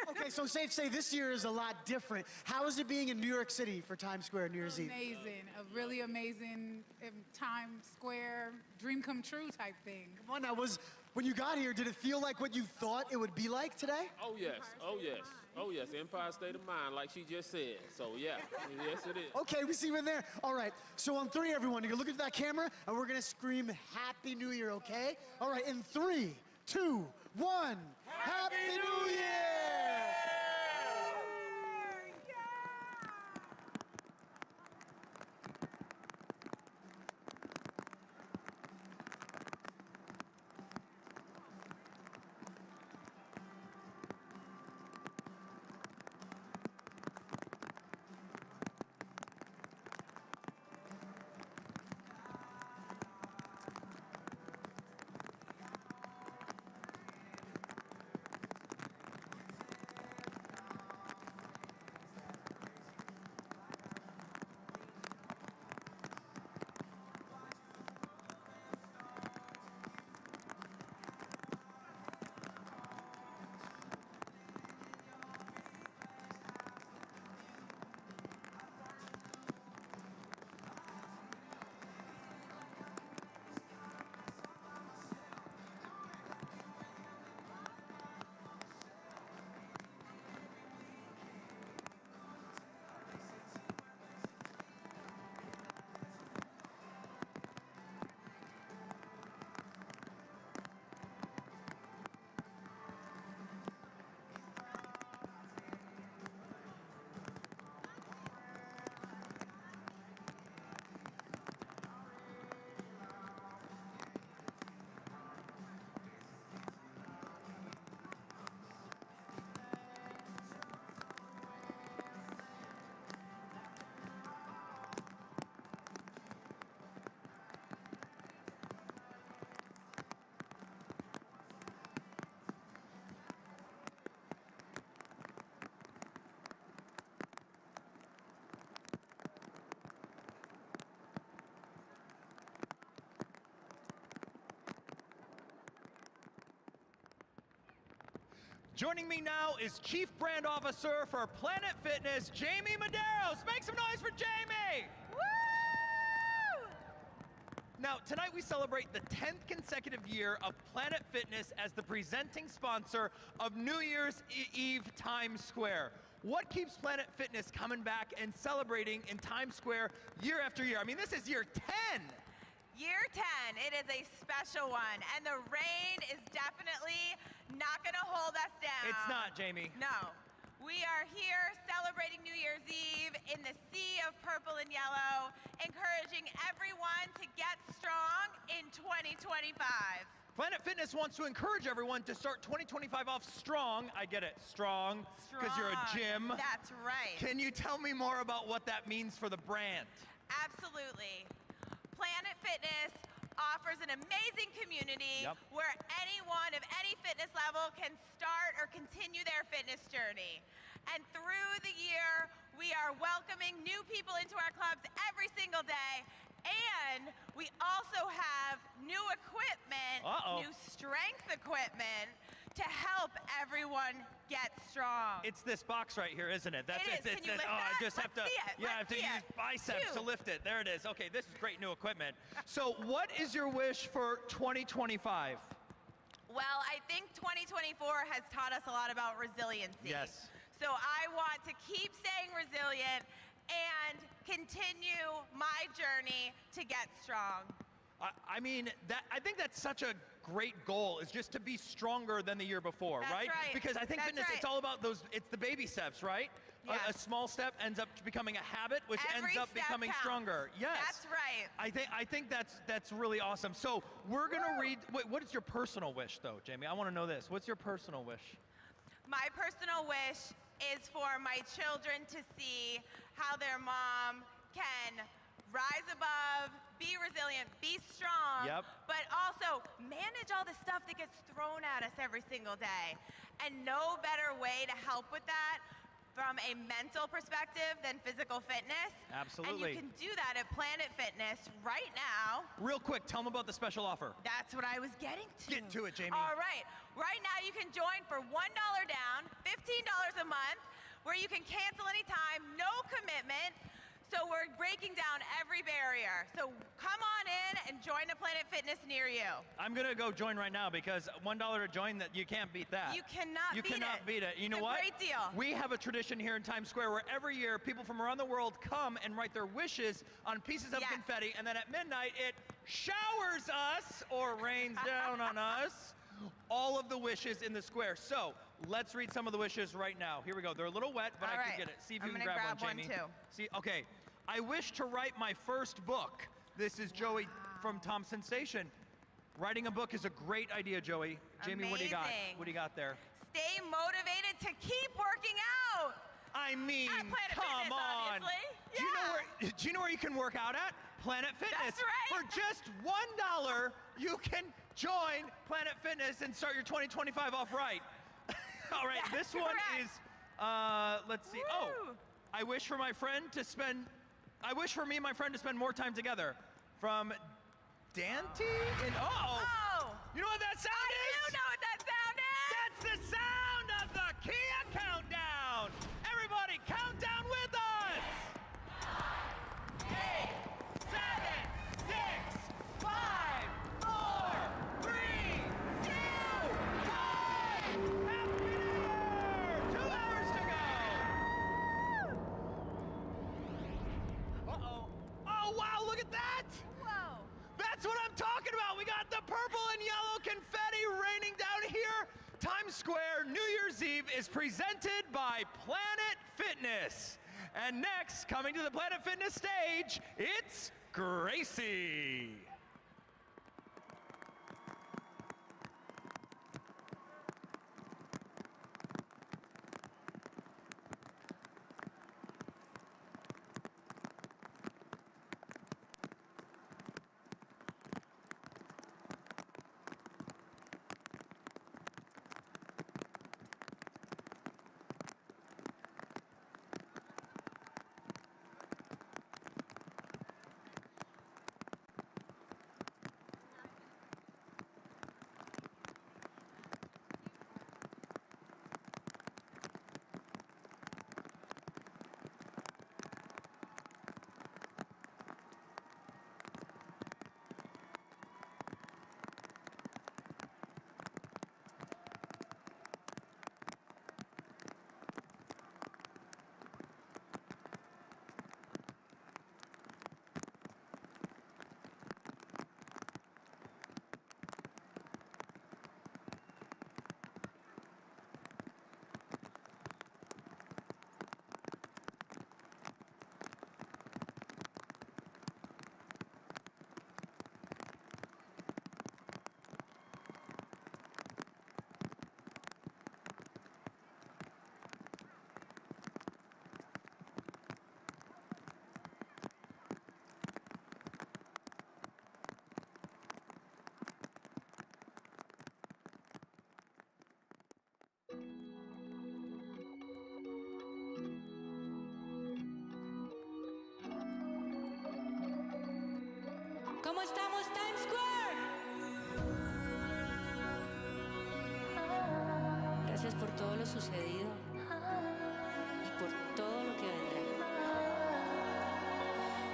Okay, so safe to say this year is a lot different. How is it being in New York City for Times Square New Year's Eve? Amazing, a really amazing Times Square dream come true type thing. Come on now, when you got here, did it feel like what you thought it would be like today? Oh, yes, oh, yes. Oh, yes, Empire State of Mind, like she just said. So, yeah, yes, it is. Okay, we see you in there. All right, so on three, everyone, you're gonna look into that camera, and we're gonna scream Happy New Year, okay? All right, in 3, 2, 1, Happy New Year! Joining me now is Chief Brand Officer for Planet Fitness, Jamie Medeiros. Make some noise for Jamie! Woo! Now, tonight we celebrate the 10th consecutive year of Planet Fitness as the presenting sponsor of New Year's Eve Times Square. What keeps Planet Fitness coming back and celebrating in Times Square year after year? I mean, this is year 10. Year 10, it is a special one, and the rain is definitely not gonna hold us down. It's not, Jamie. No. We are here celebrating New Year's Eve in the sea of purple and yellow, encouraging everyone to get strong in 2025. Planet Fitness wants to encourage everyone to start 2025 off strong. I get it, strong, because you're a gym. That's right. Can you tell me more about what that means for the brand? Absolutely. Planet Fitness offers an amazing community where anyone of any fitness level can start or continue their fitness journey. And through the year, we are welcoming new people into our clubs every single day. And we also have new equipment, new strength equipment to help everyone get strong. It's this box right here, isn't it? That's it. Is. Can you lift that? I just have to. See it. Yeah, I have to use biceps to lift it. There it is. Okay, this is great new equipment. So, what is your wish for 2025? Well, I think 2024 has taught us a lot about resiliency. Yes. So I want to keep staying resilient and continue my journey to get strong. I mean, I think that's such a great goal, is just to be stronger than the year before, That's right? Because I think fitness, it's all about it's the baby steps, right? Yes. A small step ends up becoming a habit, which Every ends up step becoming counts. stronger. Yes. That's right. I think that's really awesome. So we're gonna read. Wait, what is your personal wish, though, Jamie? I want to know this. What's your personal wish? My personal wish is for my children to see how their mom can rise above, be resilient, be strong, but also manage all the stuff that gets thrown at us every single day. And no better way to help with that from a mental perspective than physical fitness. Absolutely. And you can do that at Planet Fitness right now. Real quick, tell them about the special offer. That's what I was getting to. Get to it, Jamie. All right. Right now you can join for $1 down, $15 a month, where you can cancel anytime, no commitment. So we're breaking down every barrier. So come on in and join a Planet Fitness near you. I'm gonna go join right now because $1 to join, that you can't beat that. You cannot beat it. You cannot beat it. You know It's a what? great deal. We have a tradition here in Times Square where every year people from around the world come and write their wishes on pieces of confetti, and then at midnight it showers us or rains down on us all of the wishes in the square. So let's read some of the wishes right now. Here we go. They're a little wet, but All I right. can get it. See if I'm you can gonna grab grab one, Jamie. one, too. See, okay. I wish to write my first book. This is Joey from Thompson Station. Writing a book is a great idea, Joey. Jamie, what do you got? Amazing. What do you got there? Stay motivated to keep working out. I mean, At Planet come Fitness, on. obviously. Do you know where you can work out at? Planet Fitness. That's right. For just $1, you can join Planet Fitness and start your 2025 off right. All right, That's this one correct. is, let's see. Oh, I wish for me and my friend to spend more time together. From Dante? You know what that sound is? I do know what that sound is. That's the sound of the Kia countdown. Everybody, count down with us. 8, 7, 6, 5, 4, 3, 2, 1. Happy New Year! 2 hours to go. Uh-oh. Oh, wow, look at that. Whoa. That's what I'm talking about. We got the purple and yellow confetti raining down here. Times Square New Year's Eve is presented by Planet Fitness. And next, coming to the Planet Fitness stage, it's Gracie. ¿Cómo estamos, Times Square? Gracias por todo lo sucedido y por todo lo que vendrá.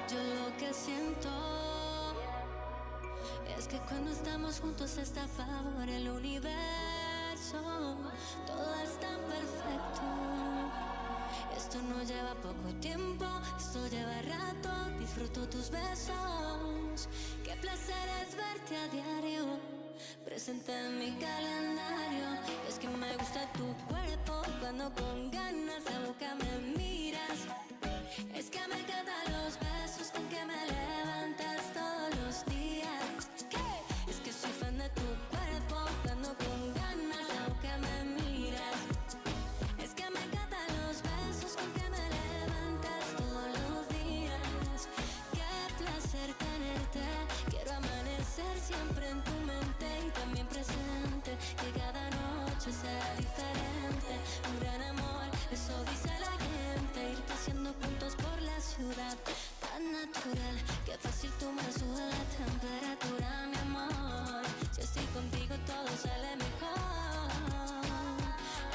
Yo lo que siento es que cuando estamos juntos está a favor el universo. Todo es tan perfecto. Esto no lleva poco tiempo, esto lleva rato. Disfruto tus besos. Qué placer es verte a diario, presente en mi calendario. Es que me gusta tu cuerpo cuando con ganas la boca me miras. Es que me encantan los besos con que me levantas todos los días. ¿Qué? Es que soy fan de tu cuerpo cuando con ganas la boca me miras. Es que me encantan los tenerte. Quiero amanecer siempre en tu mente y también presente, que cada noche sea diferente. Un gran amor, eso dice la gente. Ir paseando juntos por la ciudad, tan natural, que fácil tú me subes la temperatura, mi amor. Si estoy contigo todo sale mejor.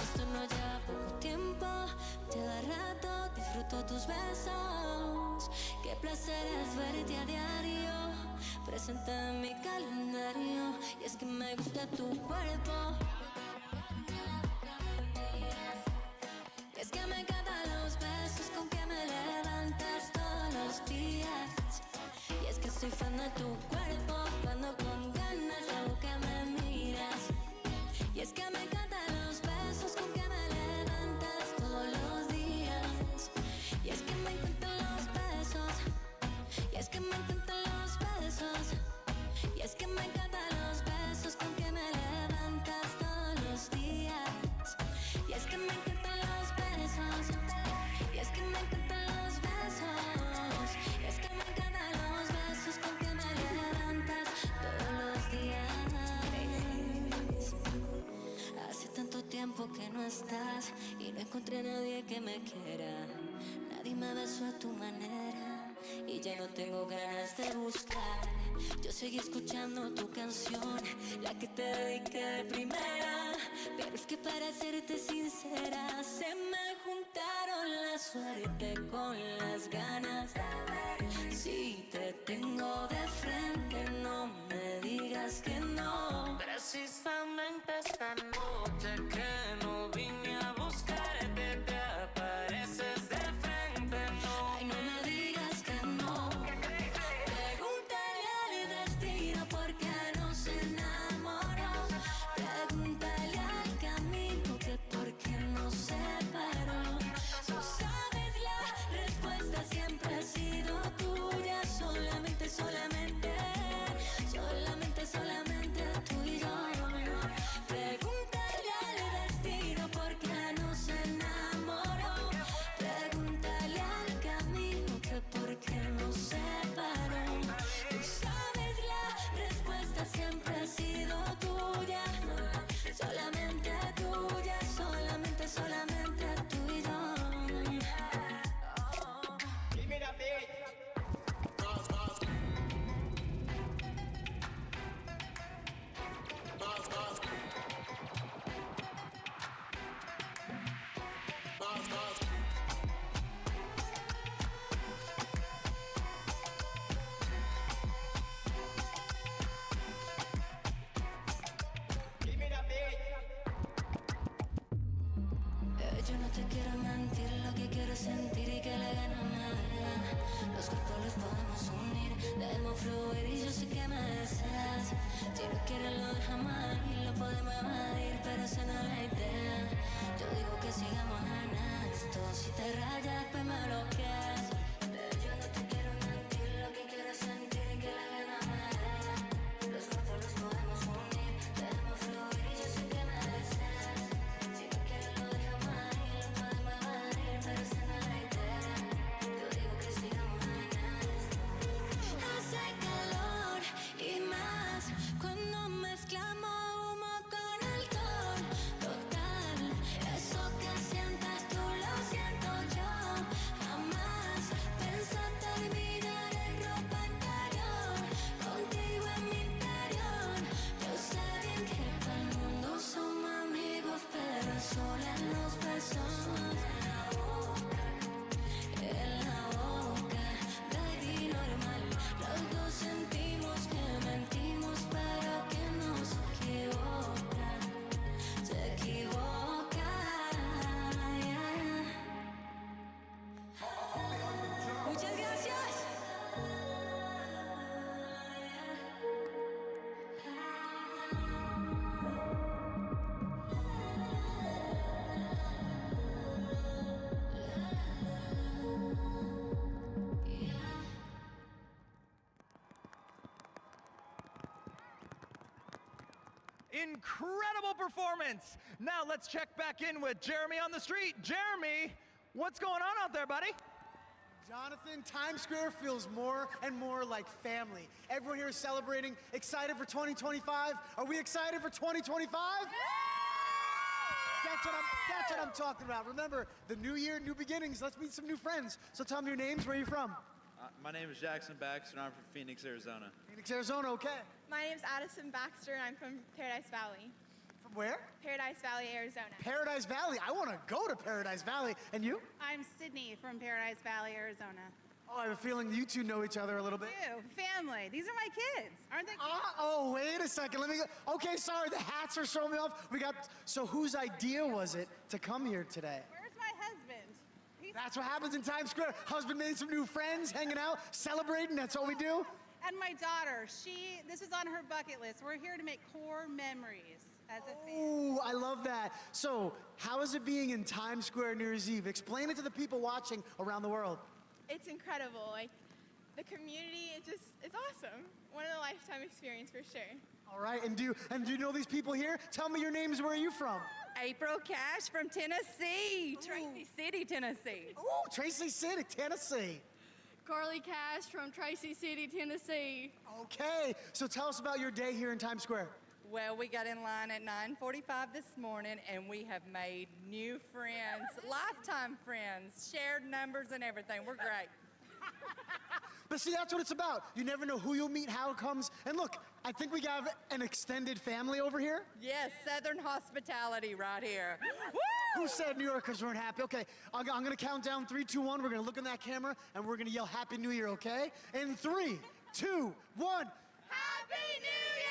Esto no lleva poco tiempo, lleva rato, disfruto tus besos. Qué placer es verte a diario, presente en mi calendario. Y es que me gusta tu cuerpo, y es que me encantan los besos con que me levantas todos los días. Y es que soy fan de tu cuerpo, cuando con ganas la boca me miras. Y es que me encantan los besos con que me levantas todos los días. Y es que me encantan los besos, y es que me encantan los besos, y es que me encantan los besos con que me levantas todos los días. Y es que me encantan los besos, y es que me encantan los besos, y es que me encantan los besos con que me levantas todos los días. Hace tanto tiempo que no estás y no encontré a nadie que me quiera. Nadie me besó a tu manera y ya no tengo ganas de buscar. Yo seguí escuchando tu canción, la que te dediqué de primera. Pero es que para serte sincera, se me juntaron la suerte con las ganas. Si te tengo de frente, no me digas que no. Precisamente esta noche que no vine a buscarte, te apareces de frente, no. Ay, no me digas que no. Pregúntale al destino por qué nos enamoró. Pregúntale al camino que por qué nos separó. Tú sabes la respuesta siempre ha sido tuya. Solamente, solamente, solamente, solamente tú y yo. Pregúntale al destino por qué nos enamoró. Pregúntale al camino que por qué nos separó. Tú sabes la respuesta siempre ha sido tuya. Solamente tuya, solamente, solamente tú y yo. Give me that beat. Yo no te quiero mentir, lo que quiero es sentir y que la gana me da. Los cuerpos los podemos unir, debemos fluir y yo sé que me deseas. Si no quieres lo dejamos ahí, lo podemos evadir, pero esa no es la idea. Yo digo que sigamos en esto, si te rayas pues me bloqueas. Yo no te quiero mentir, lo que quiero es sentir y que la gana me da. Los cuerpos los podemos unir, debemos fluir y yo sé que me deseas. Si no quieres lo dejamos ahí, lo podemos evadir, pero esa no es la idea. Yo digo que sigamos en esto. Hace calor y más cuando mezclamos humo con alcohol. Total, eso que sientas tú lo siento yo. Jamás pensé terminar en ropa interior, contigo en mi interior. Yo sé bien que para el mundo somos amigos, pero solo en los besos. En la boca, baby, normal. Los dos sentimos que mentimos, pero que no se equivoca. Se equivoca. Muchas gracias. Incredible performance. Now let's check back in with Jeremy on the street. Jeremy, what's going on out there, buddy? Jonathan, Times Square feels more and more like family. Everyone here is celebrating, excited for 2025. Are we excited for 2025? That's what I'm talking about. Remember, the new year, new beginnings. Let's meet some new friends. So tell me your names. Where are you from? My name is Jackson Baxter, and I'm from Phoenix, Arizona. Phoenix, Arizona, okay. My name's Addison Baxter, and I'm from Paradise Valley. From where? Paradise Valley, Arizona. Paradise Valley. I want to go to Paradise Valley. And you? I'm Sydney from Paradise Valley, Arizona. Oh, I have a feeling you two know each other a little bit. Family. These are my kids. Aren't they cute? Oh, wait a second. Let me go. Okay, sorry. The hats are throwing me off. So whose idea was it to come here today? Where's my husband? That's what happens in Times Square. Husband made some new friends, hanging out, celebrating. That's what we do. And my daughter, this is on her bucket list. We're here to make core memories as a family. Ooh, I love that. So, how is it being in Times Square New Year's Eve? Explain it to the people watching around the world. It's incredible. Like, the community, it's awesome. One of a lifetime experience for sure. All right, and do you know these people here? Tell me your names. Where are you from? April Cash from Tennessee, Tracy City, Tennessee. Oh, Tracy City, Tennessee. Carly Cash from Tracy City, Tennessee. Okay, so tell us about your day here in Times Square. Well, we got in line at 9:45 this morning, and we have made new friends, lifetime friends, shared numbers and everything. We're great. But see, that's what it's about. You never know who you'll meet, how it comes. And look, I think we got an extended family over here. Yes, Southern hospitality right here. Who said New Yorkers weren't happy? Okay, I'm going to count down 3, 2, 1. We're going to look in that camera, and we're going to yell Happy New Year, okay? In 3, 2, 1. Happy New Year!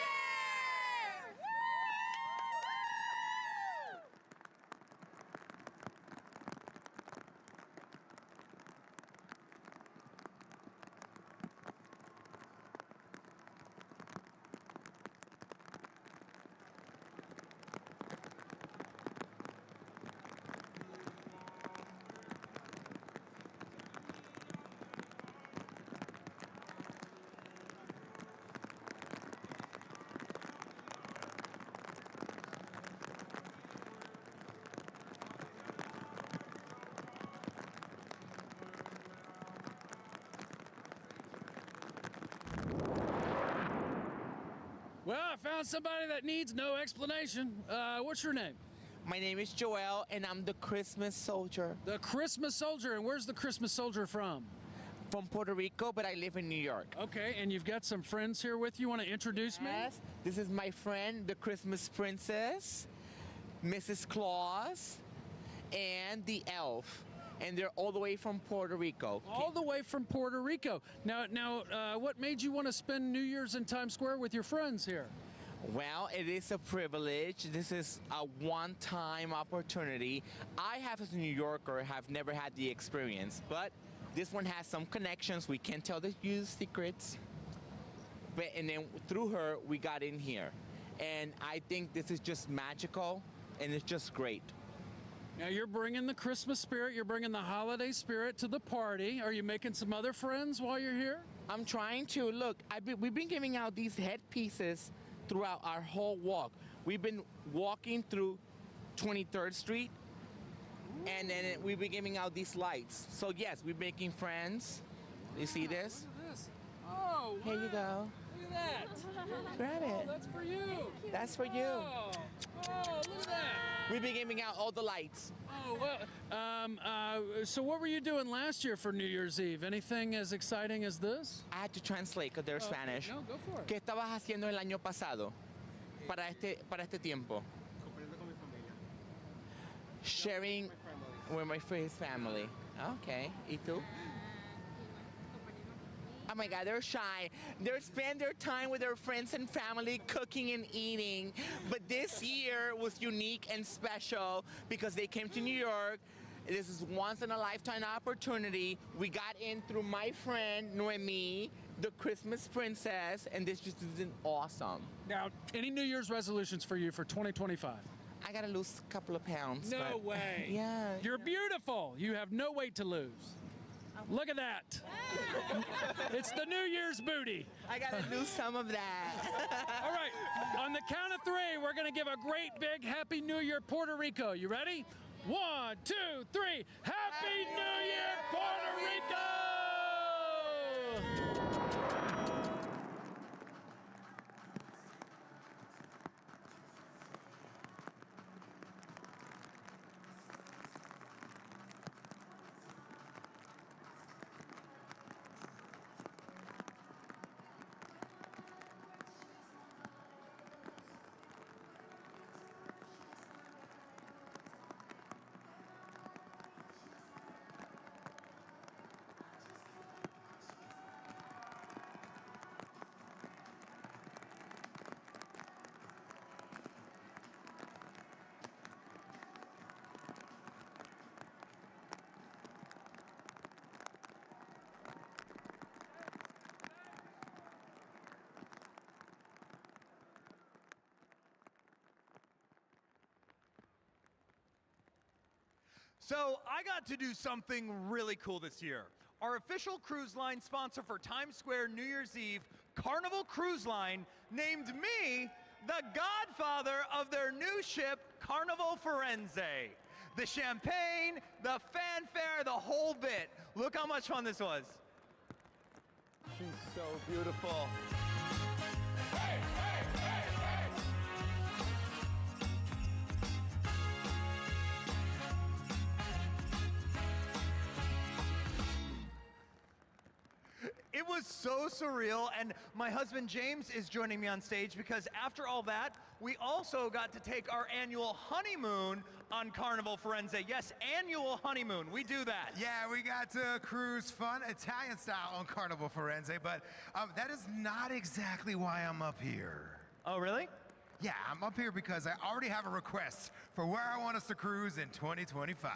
Well, I found somebody that needs no explanation. What's your name? My name is Joelle, and I'm the Christmas Soldier. The Christmas Soldier, and where's the Christmas Soldier from? From Puerto Rico, but I live in New York. Okay, and you've got some friends here with you. Want to introduce me? Yes, this is my friend, the Christmas Princess, Mrs. Claus, and the Elf. And they're all the way from Puerto Rico. All the way from Puerto Rico. Now, what made you want to spend New Year's in Times Square with your friends here? Well, it is a privilege. This is a one-time opportunity. I, as a New Yorker, have never had the experience, but this one has some connections. We can't tell you secrets. And then through her, we got in here. And I think this is just magical, and it's just great. Now, you're bringing the Christmas spirit, you're bringing the holiday spirit to the party. Are you making some other friends while you're here? I'm trying to. Look, we've been giving out these headpieces throughout our whole walk. We've been walking through 23rd Street, and then we've been giving out these lights. So, yes, we're making friends. You see this? Look at this. Oh, Here you go. Look at that. Grab it. Oh, that's for you. That's for you. Oh, look at that. We've been giving out all the lights. Oh, well, so what were you doing last year for New Year's Eve? Anything as exciting as this? I had to translate because they're Spanish. No, go for it. ¿Qué estabas haciendo el año pasado para este tiempo? Sharing with my family. Okay. ¿Y tú? Oh my God, they're shy. They spend their time with their friends and family cooking and eating. But this year was unique and special because they came to New York. This is once in a lifetime opportunity. We got in through my friend, Noemi, the Christmas Princess, and this just is awesome. Now, any New Year's resolutions for you for 2025? I gotta lose a couple of pounds. No way. Yeah. You're beautiful. You have no weight to lose. Look at that. It's the New Year's booty. I gotta lose some of that. All right, on the count of 3, we're gonna give a great big Happy New Year, Puerto Rico. You ready? 1, 2, 3. Happy New Year, Puerto Rico! So I got to do something really cool this year. Our official cruise line sponsor for Times Square New Year's Eve, Carnival Cruise Line, named me the godfather of their new ship, Carnival Firenze. The champagne, the fanfare, the whole bit. Look how much fun this was. She's so beautiful. Hey, hey, hey, hey. It was so surreal, and my husband James is joining me on stage because after all that, we also got to take our annual honeymoon on Carnival Firenze. Yes, annual honeymoon, we do that. Yeah, we got to cruise fun Italian style on Carnival Firenze, but that is not exactly why I'm up here. Oh, really? Yeah, I'm up here because I already have a request for where I want us to cruise in 2025.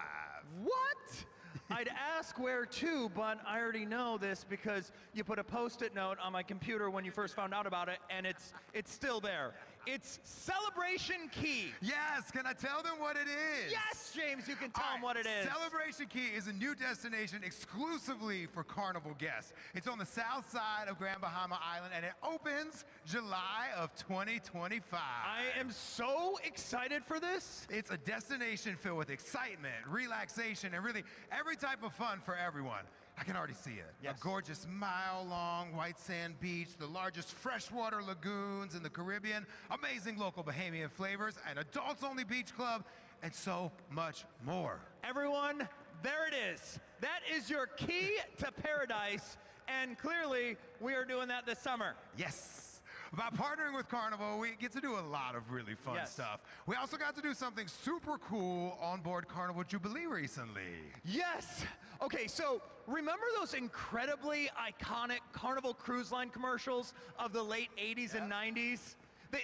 What? I'd ask where to, but I already know this because you put a Post-it note on my computer when you first found out about it, and it's still there. It's Celebration Key. Yes, can I tell them what it is? Yes, James, you can tell them what it is. Celebration Key is a new destination exclusively for Carnival guests. It's on the south side of Grand Bahama Island, and it opens July of 2025. I am so excited for this. It's a destination filled with excitement, relaxation, and really every type of fun for everyone. I can already see it. Yes. A gorgeous mile-long white sand beach, the largest freshwater lagoons in the Caribbean, amazing local Bahamian flavors, an adults-only beach club, and so much more. Everyone, there it is. That is your key to paradise, and clearly we are doing that this summer. Yes. By partnering with Carnival, we get to do a lot of really fun stuff. We also got to do something super cool on board Carnival Jubilee recently. Yes! Okay, so remember those incredibly iconic Carnival Cruise Line commercials of the late 80s and 90s?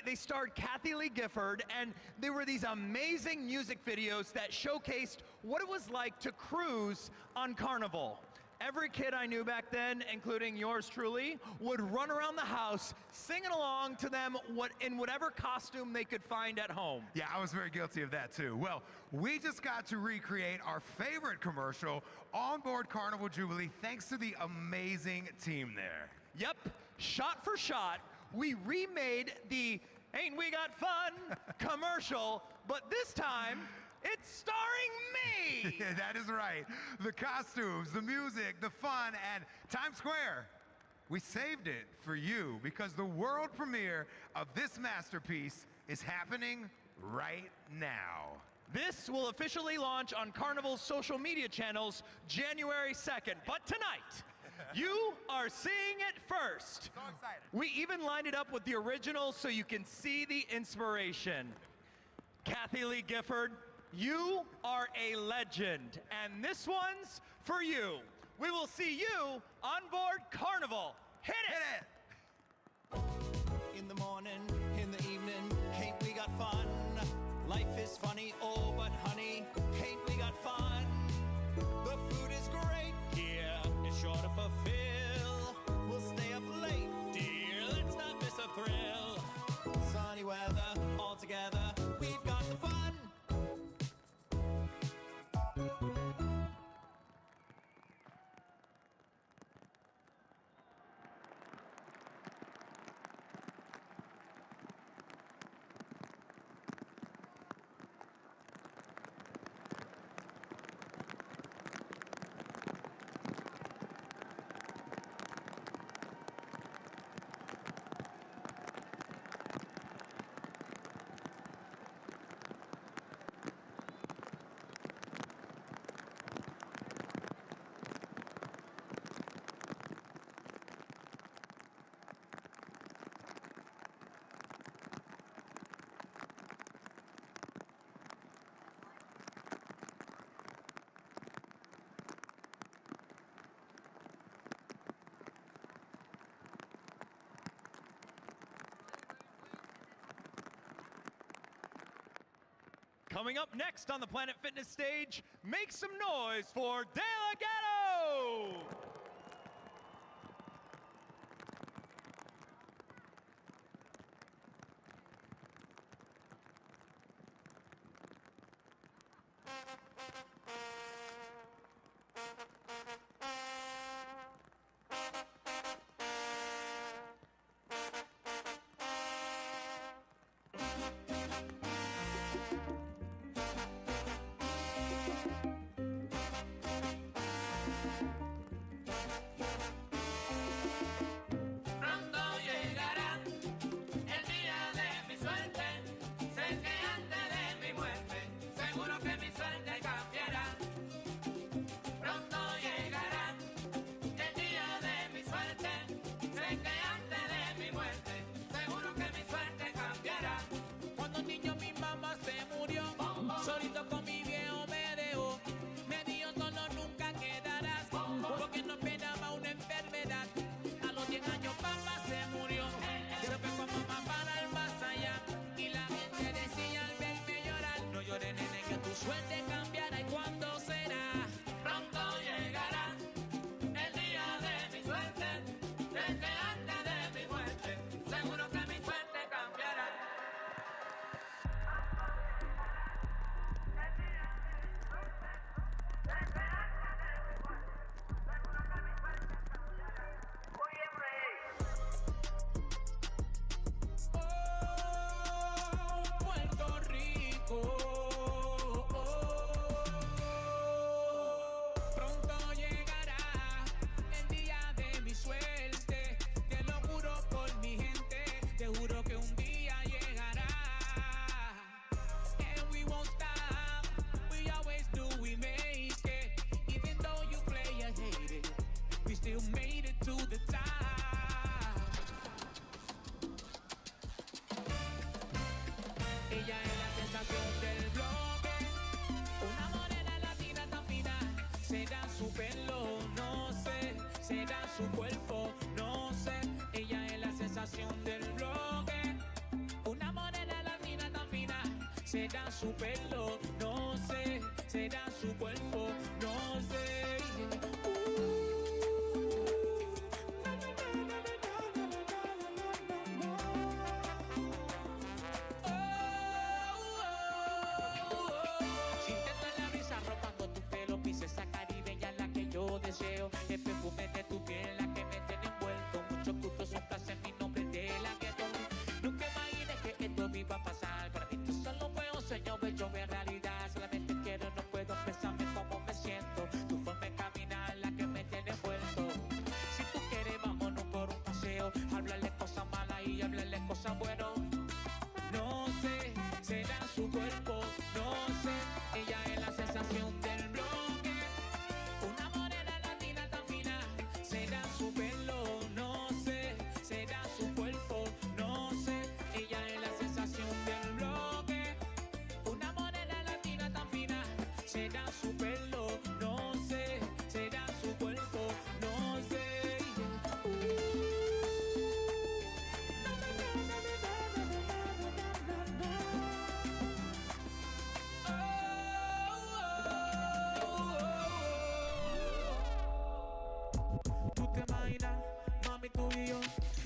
They starred Kathy Lee Gifford, and they were these amazing music videos that showcased what it was like to cruise on Carnival. Every kid I knew back then, including yours truly, would run around the house singing along to them in whatever costume they could find at home. Yeah, I was very guilty of that too. Well, we just got to recreate our favorite commercial on board Carnival Jubilee thanks to the amazing team there. Yep, shot for shot, we remade the "Ain't We Got Fun" commercial, but this time, it's starring me! That is right. The costumes, the music, the fun, and Times Square. We saved it for you because the world premiere of this masterpiece is happening right now. This will officially launch on Carnival's social media channels January 2nd. But tonight, you are seeing it first. So excited. We even lined it up with the original so you can see the inspiration. Kathy Lee Gifford, you are a legend, and this one's for you. We will see you on board Carnival. Hit it! In the morning, in the evening, ain't we got fun? Life is funny, oh, but honey, ain't we got fun? The food is great here, it's sure to fulfill. We'll stay up late, dear, let's not miss a thrill. Sunny weather, all together, we've got the fun. Coming up next on the Planet Fitness stage, make some noise for De La Ghetto! Suerte cambiará y cuándo será. Pronto llegará el día de mi suerte, desde antes de mi muerte. Seguro que mi suerte cambiará. Oh, Puerto Rico. Su cuerpo, no sé, ella es la sensación del bloque. Una morena latina tan fina, será su pelo, no sé, será su cuerpo, no sé. Sintiendo la brisa rozando tu pelo, princesa caribeña la que yo deseo. El perfume de tu piel, la que me tiene envuelto. Muchos gustos son casi mi nombre de la Ghetto. Nunca imaginé que esto iba a pasar. Para mí tú solo fue un sueño hecho de realidad. Solamente quiero, no puedo expresarme cómo me siento. Tu forma de caminar, la que me tiene envuelto. Si tú quieres, vámonos por un paseo. Hablarle cosas malas y hablarle cosas buenas. No sé, será su cuerpo, no sé. Ella es la sensación del bloque. Una morena latina tan fina, será su pelo, no sé. Será su cuerpo, no sé. Ella es la sensación del bloque. Una morena latina tan fina, será su pelo, no sé. Será su cuerpo, no sé. Tú te imaginas, mami, tú y yo,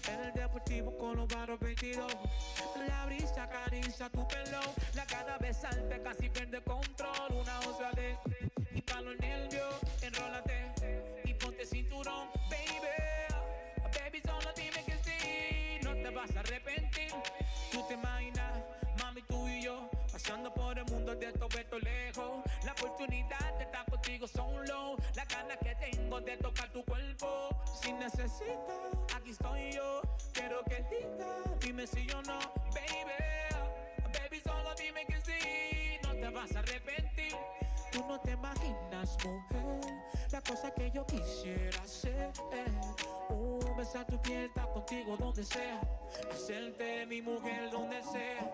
en el deportivo con los baros 22. La brisa acaricia tu pelo, la cada vez salta, casi pierde control. Una otra de, y pa' los nervios, enrólate y ponte cinturón, baby. Baby, solo dime que sí, no te vas a arrepentir. Tú te imaginas, mami, tú y yo, paseando por el mundo de todo esto lejos. La oportunidad de estar contigo son low. La ganas que tengo de tocar tu cuerpo. Si necesitas, aquí estoy yo. Quiero que digas, dime si o no, baby. Baby, solo dime que sí, no te vas a arrepentir. Tú no te imaginas, mujer, la cosa que yo quisiera hacer. Besar tu piel, estar contigo donde sea. Hacerte mi mujer donde sea.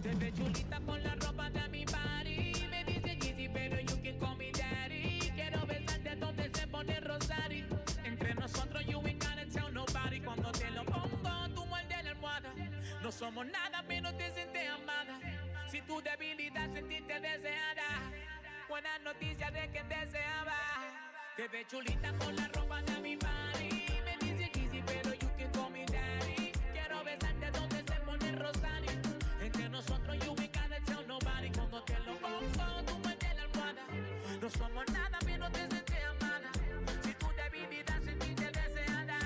Te ves chulita con la ropa de mi party. Me dice Yeezy, pero you can call me daddy. Quiero besarte donde se pone rosario. Entre nosotros you ain't gonna tell nobody. Cuando te lo pongo, tú muerdes la almohada. No somos nada, pero te sientes amada. Si tu debilidad sentiste deseada, buenas noticias de quien deseaba. Te ves chulita con la ropa de mi party. Me dice Kizzy, pero you can call me daddy. Quiero besarte donde se pone el rosario. Entre nosotros you we gotta tell nobody. Cuando te lo pongo, tú muerdes la almohada. No somos nada menos de sentir amada. Si tu debilidad sentiste deseada,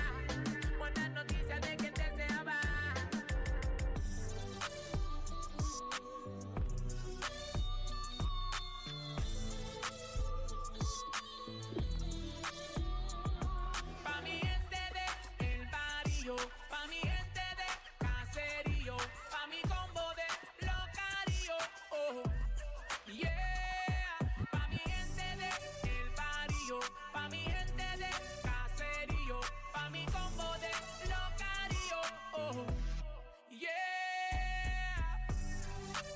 buenas noticias de quien deseaba. Pa' mi gente del barrio, pa' mi gente de caserío, pa' mi combo de locario, oh, yeah. Pa' mi gente del barrio, pa' mi gente de caserío, pa' mi combo de locario, oh, yeah.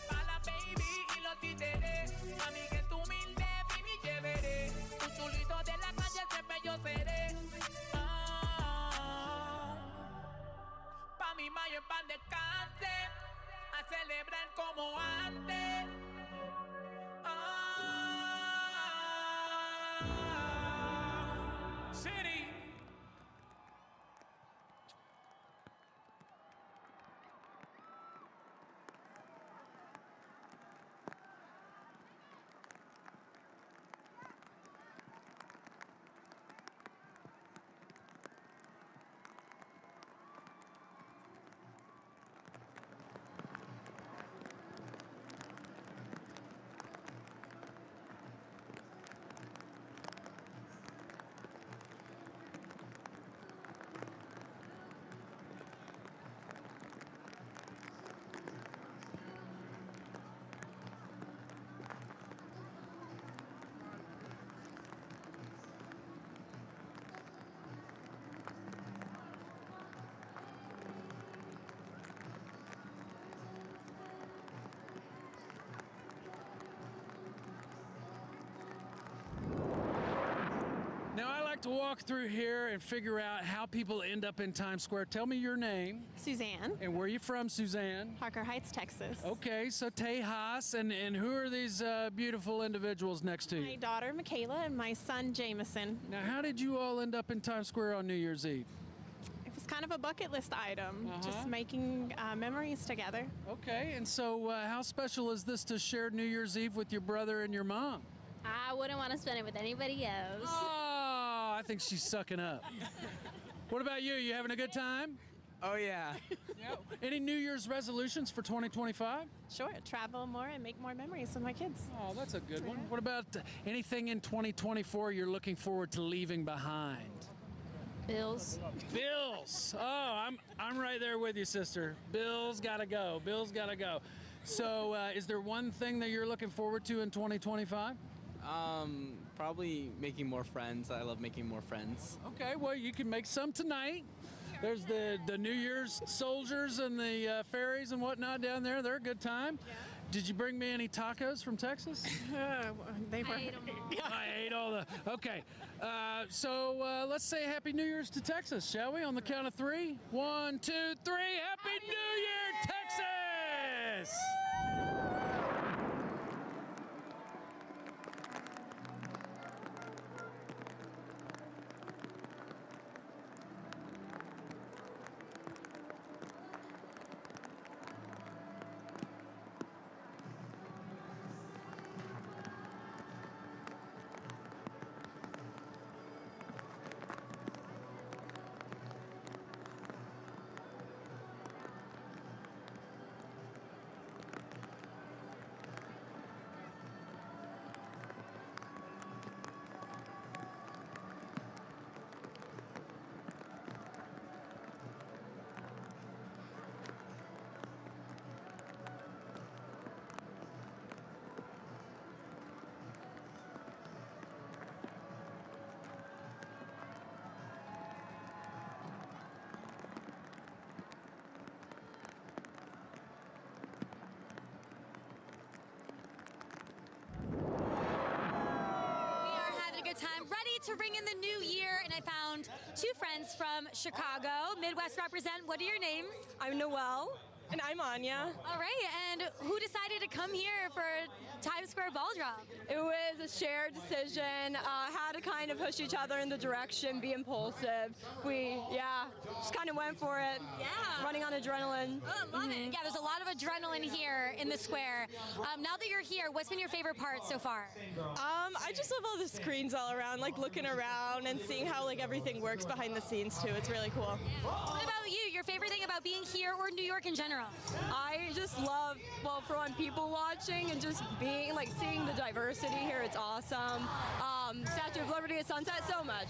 Pa' la baby y los títeres, pa' mí que tú humilde y mi chévere, un chulito de la calle siempre yo seré. Pa' mi mayo en pan descanse, a celebrar como antes. City. Now, I like to walk through here and figure out how people end up in Times Square. Tell me your name. Suzanne. And where are you from, Suzanne? Parker Heights, Texas. Okay, so Tejas, and who are these beautiful individuals next to you? My daughter, Michaela, and my son, Jameson. Now, how did you all end up in Times Square on New Year's Eve? It was kind of a bucket list item, just making memories together. Okay, and so how special is this to share New Year's Eve with your brother and your mom? I wouldn't want to spend it with anybody else. Oh, I think she's sucking up. What about you? You having a good time? Oh, yeah. Any New Year's resolutions for 2025? Sure, travel more and make more memories with my kids. Oh, that's a good one. What about anything in 2024 you're looking forward to leaving behind? Bills. Bills. Oh, I'm right there with you, sister. Bills gotta go. Bills gotta go. So, is there one thing that you're looking forward to in 2025? Probably making more friends. I love making more friends. Okay, well, you can make some tonight. There's the New Year's soldiers and the fairies and whatnot down there. They're a good time. Yeah. Did you bring me any tacos from Texas? They were. I ate them all. I ate all the. Okay. So let's say Happy New Year's to Texas, shall we? On the count of 3. 1, 2, 3. Happy New Year, Texas! Time, ready to ring in the new year, and I found two friends from Chicago. Midwest represent. What are your names? I'm Noelle. And I'm Anya. All right, and who decided to come here for Times Square Ball Drop? It was a shared decision, how to kind of push each other in the direction, be impulsive. We, just kind of went for it. Yeah. Running on adrenaline. Oh, I love it. Yeah, there's a lot of adrenaline here in the square. Now that you're here, what's been your favorite part so far? I just love all the screens all around, like looking around and seeing how like everything works behind the scenes too. It's really cool. What about you? Your favorite thing about being here or New York in general? I just love, well, for one, people watching and just being, like, seeing the diversity here. It's awesome. Statue of Liberty at sunset, so much.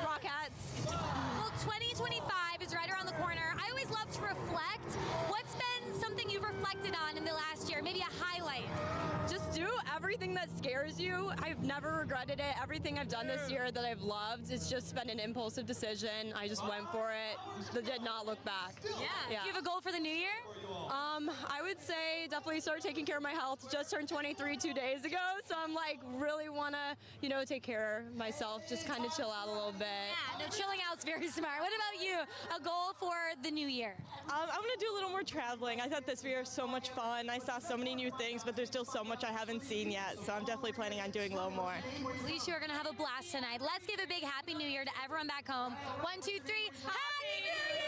Rock hats. Well, 2025 is right around the corner. I always love to reflect. What's been something you've reflected on in the last year? Maybe a highlight? Just do everything that scares you. I've never regretted it. Everything I've done this year that I've loved, it's just been an impulsive decision. I just went for it. Did not look back. Yeah. Do you have a goal for the new year? I would say definitely start taking care of my health. Just turned 23 2 days ago, so I'm like really want to, take care of myself, just kind of chill out a little bit. Yeah, no, chilling out's very smart. What about you? A goal for the new year? I'm going to do a little more traveling. I thought this year was so much fun. I saw so many new things, but there's still so much I haven't seen yet, so I'm definitely planning on doing a little more. At least you are going to have a blast tonight. Let's give a big Happy New Year to everyone back home. 1, 2, 3, Happy New Year!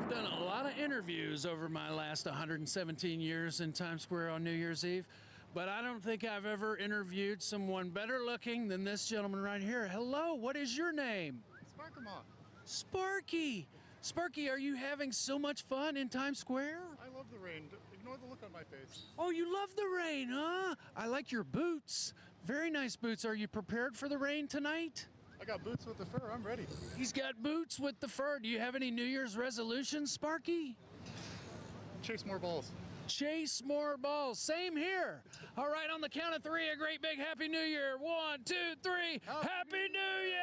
Done a lot of interviews over my last 117 years in Times Square on New Year's Eve, but I don't think I've ever interviewed someone better looking than this gentleman right here. Hello, what is your name? Sparky. Sparky, are you having so much fun in Times Square? I love the rain. Ignore the look on my face. Oh, you love the rain, huh? I like your boots. Very nice boots. Are you prepared for the rain tonight? I got boots with the fur. I'm ready. He's got boots with the fur. Do you have any New Year's resolutions, Sparky? Chase more balls. Chase more balls. Same here. All right, on the count of 3, a great big Happy New Year. 1, 2, 3. Happy New Year!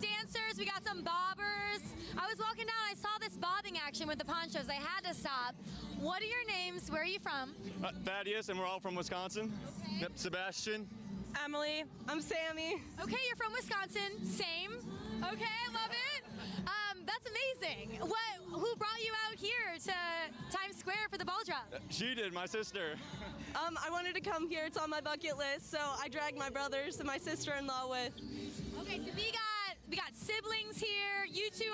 Dancers, we got some bobbers. I was walking down, I saw this bobbing action with the ponchos. I had to stop. What are your names? Where are you from? Thaddeus, and we're all from Wisconsin. Okay. Yep, Sebastian. Emily. I'm Sammy. Okay, you're from Wisconsin. Same. Okay, I love it. That's amazing. Who brought you out here to Times Square for the ball drop? She did, my sister. I wanted to come here. It's on my bucket list, so I dragged my brothers and my sister-in-law with. Okay, so we got siblings here. You two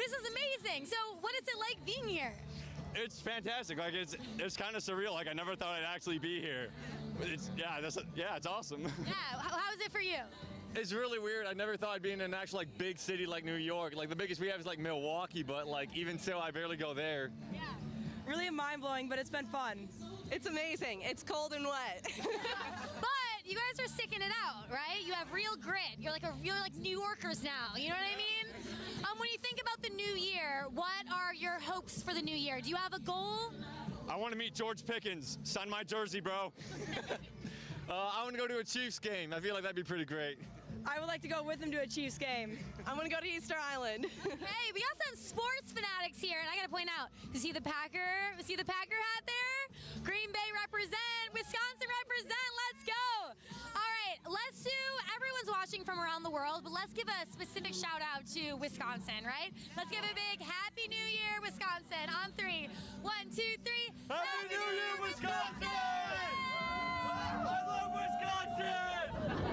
This is amazing. So what is it like being here? It's fantastic. Like it's kind of surreal. Like I never thought I'd actually be here. It's awesome. Yeah, how is it for you? It's really weird. I never thought I'd be in an actual like big city like New York. Like the biggest we have is like Milwaukee, but like even so, I barely go there. Yeah. Really mind-blowing, but it's been fun. It's amazing. It's cold and wet. But you guys are sticking it out, right? You have real grit. You're like New Yorkers now. You know what I mean? When you think about the new year, what are your hopes for the new year? Do you have a goal? I want to meet George Pickens. Sign my jersey, bro. I want to go to a Chiefs game. I feel like that'd be pretty great. I would like to go with him to a Chiefs game. I'm going to go to Easter Island. Hey, we got some sports fanatics here, and I got to point out, you see the Packer hat there? Green Bay represent, Wisconsin represent, let's go. All right, let's do, everyone's watching from around the world, but let's give a specific shout out to Wisconsin, right? Let's give a big Happy New Year, Wisconsin, on 3. 1, 2, 3. Happy New Year, Wisconsin! I love Wisconsin!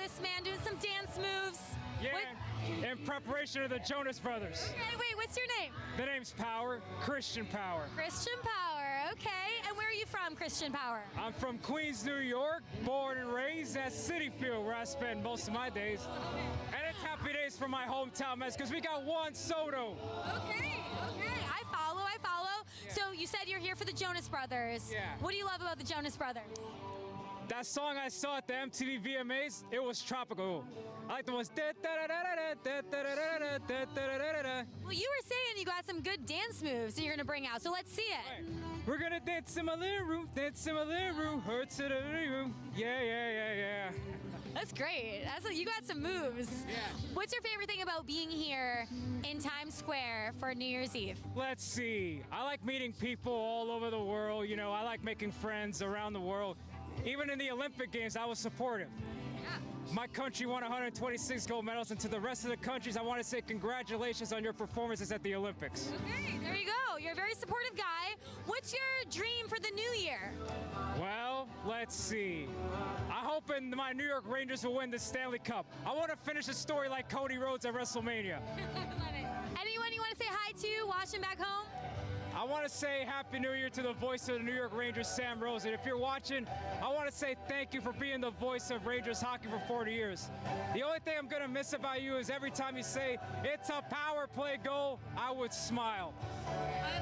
this man doing some dance moves. Yeah, in preparation of the Jonas Brothers. Okay, wait, what's your name? The name's Power, Christian Power. Christian Power, okay. And where are you from, Christian Power? I'm from Queens, New York, born and raised at City Field, where I spend most of my days. And it's happy days for my hometown mess, because we got Juan Soto. Okay, I follow. Yeah. So you said you're here for the Jonas Brothers. Yeah. What do you love about the Jonas Brothers? That song I saw at the MTV VMAs, it was tropical. I like the ones. Well, you were saying you got some good dance moves that you're gonna bring out, so let's see it. Right. We're gonna dance in my living room, hurt to the living room. Yeah. That's great. You got some moves. Yeah. What's your favorite thing about being here in Times Square for New Year's Eve? Let's see. I like meeting people all over the world. You know, I like making friends around the world. Even in the Olympic Games, I was supportive. Yeah. My country won 126 gold medals, and to the rest of the countries, I want to say congratulations on your performances at the Olympics. Okay, there you go. You're a very supportive guy. What's your dream for the new year? Well, let's see. I'm hoping my New York Rangers will win the Stanley Cup. I want to finish the story like Cody Rhodes at WrestleMania. I love it. Anyone you want to say hi to watching back home? I want to say Happy New Year to the voice of the New York Rangers, Sam Rose. And if you're watching, I want to say thank you for being the voice of Rangers hockey for 40 years. The only thing I'm going to miss about you is every time you say, it's a power play goal, I would smile.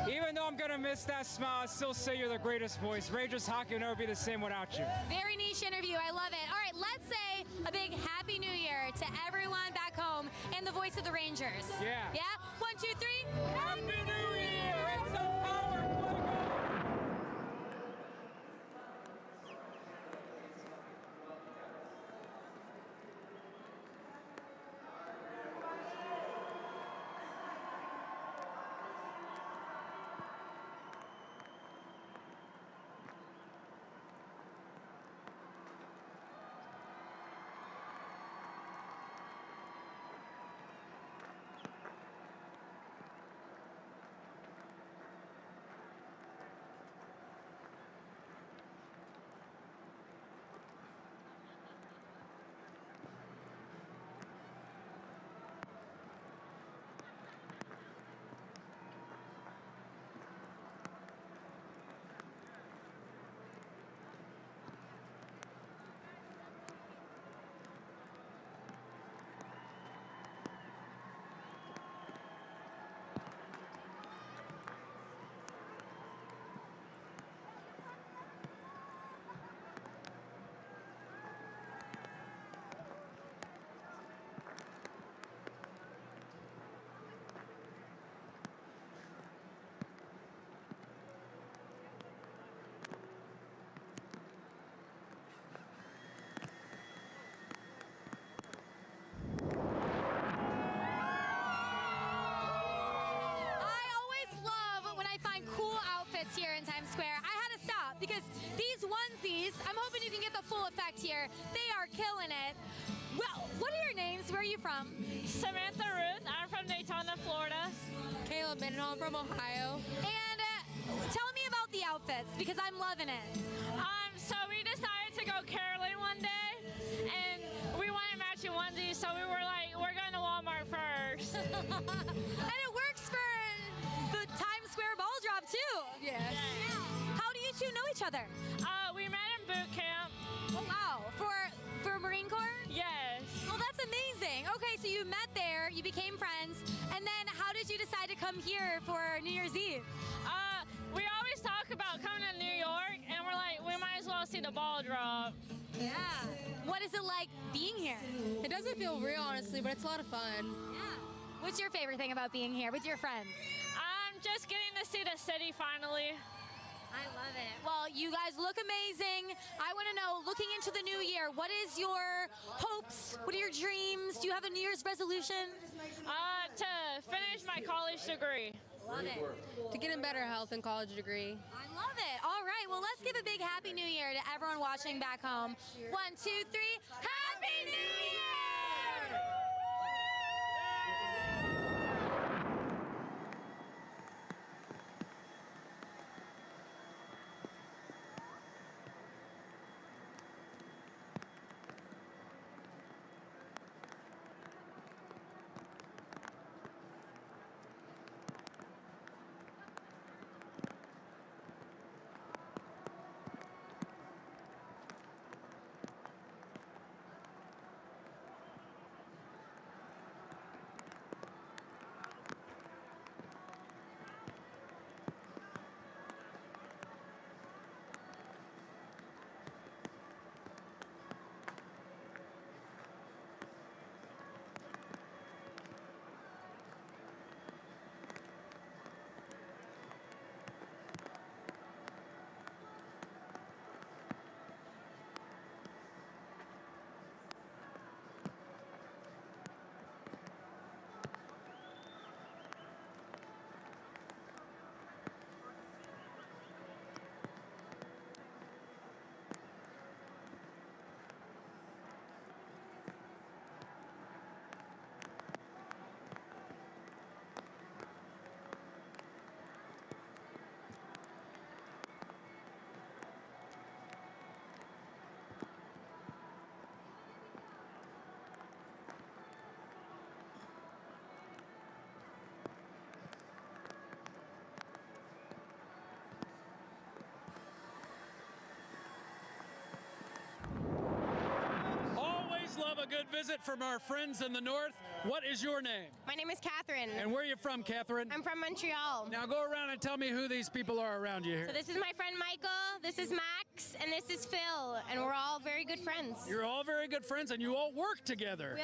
Even though I'm going to miss that smile, I still say you're the greatest voice. Rangers hockey will never be the same without you. Very niche interview. I love it. All right, let's say a big Happy New Year to everyone back home and the voice of the Rangers. Yeah. Yeah? 1, 2, 3. Happy New Year! It's a power play goal! Here in Times Square. I had to stop because these onesies, I'm hoping you can get the full effect here. They are killing it. Well, what are your names? Where are you from? Samantha Ruth. I'm from Daytona, Florida. Caleb Mendenhall from Ohio. And tell me about the outfits because I'm loving it. So we decided to go caroling one day and we wanted matching onesies, so we were like, we're going to Walmart first. And it works for the Times Square ball drop too. Yes. Yeah. How do you two know each other? We met in boot camp. Oh, wow. For Marine Corps? Yes. Oh, that's amazing. Okay, so you met there, you became friends, and then how did you decide to come here for New Year's Eve? We always talk about coming to New York, and we're like, we might as well see the ball drop. Yeah. What is it like being here? It doesn't feel real, honestly, but it's a lot of fun. Yeah. What's your favorite thing about being here with your friends? Just getting to see the city finally. I love it. Well, you guys look amazing. I want to know, looking into the new year, what is your hopes? What are your dreams? Do you have a New Year's resolution? To finish my college degree. Love it. To get a better health and college degree. I love it. All right, well, let's give a big Happy New Year to everyone watching back home. 1, 2, 3. Happy New Year! love a good visit from our friends in the north. What is your name? My name is Catherine. And where are you from, Catherine? I'm from Montreal. Now go around and tell me who these people are around you here. So this is my friend Michael, this is Max, and this is Phil, and we're all very good friends. You're all very good friends, and you all work together.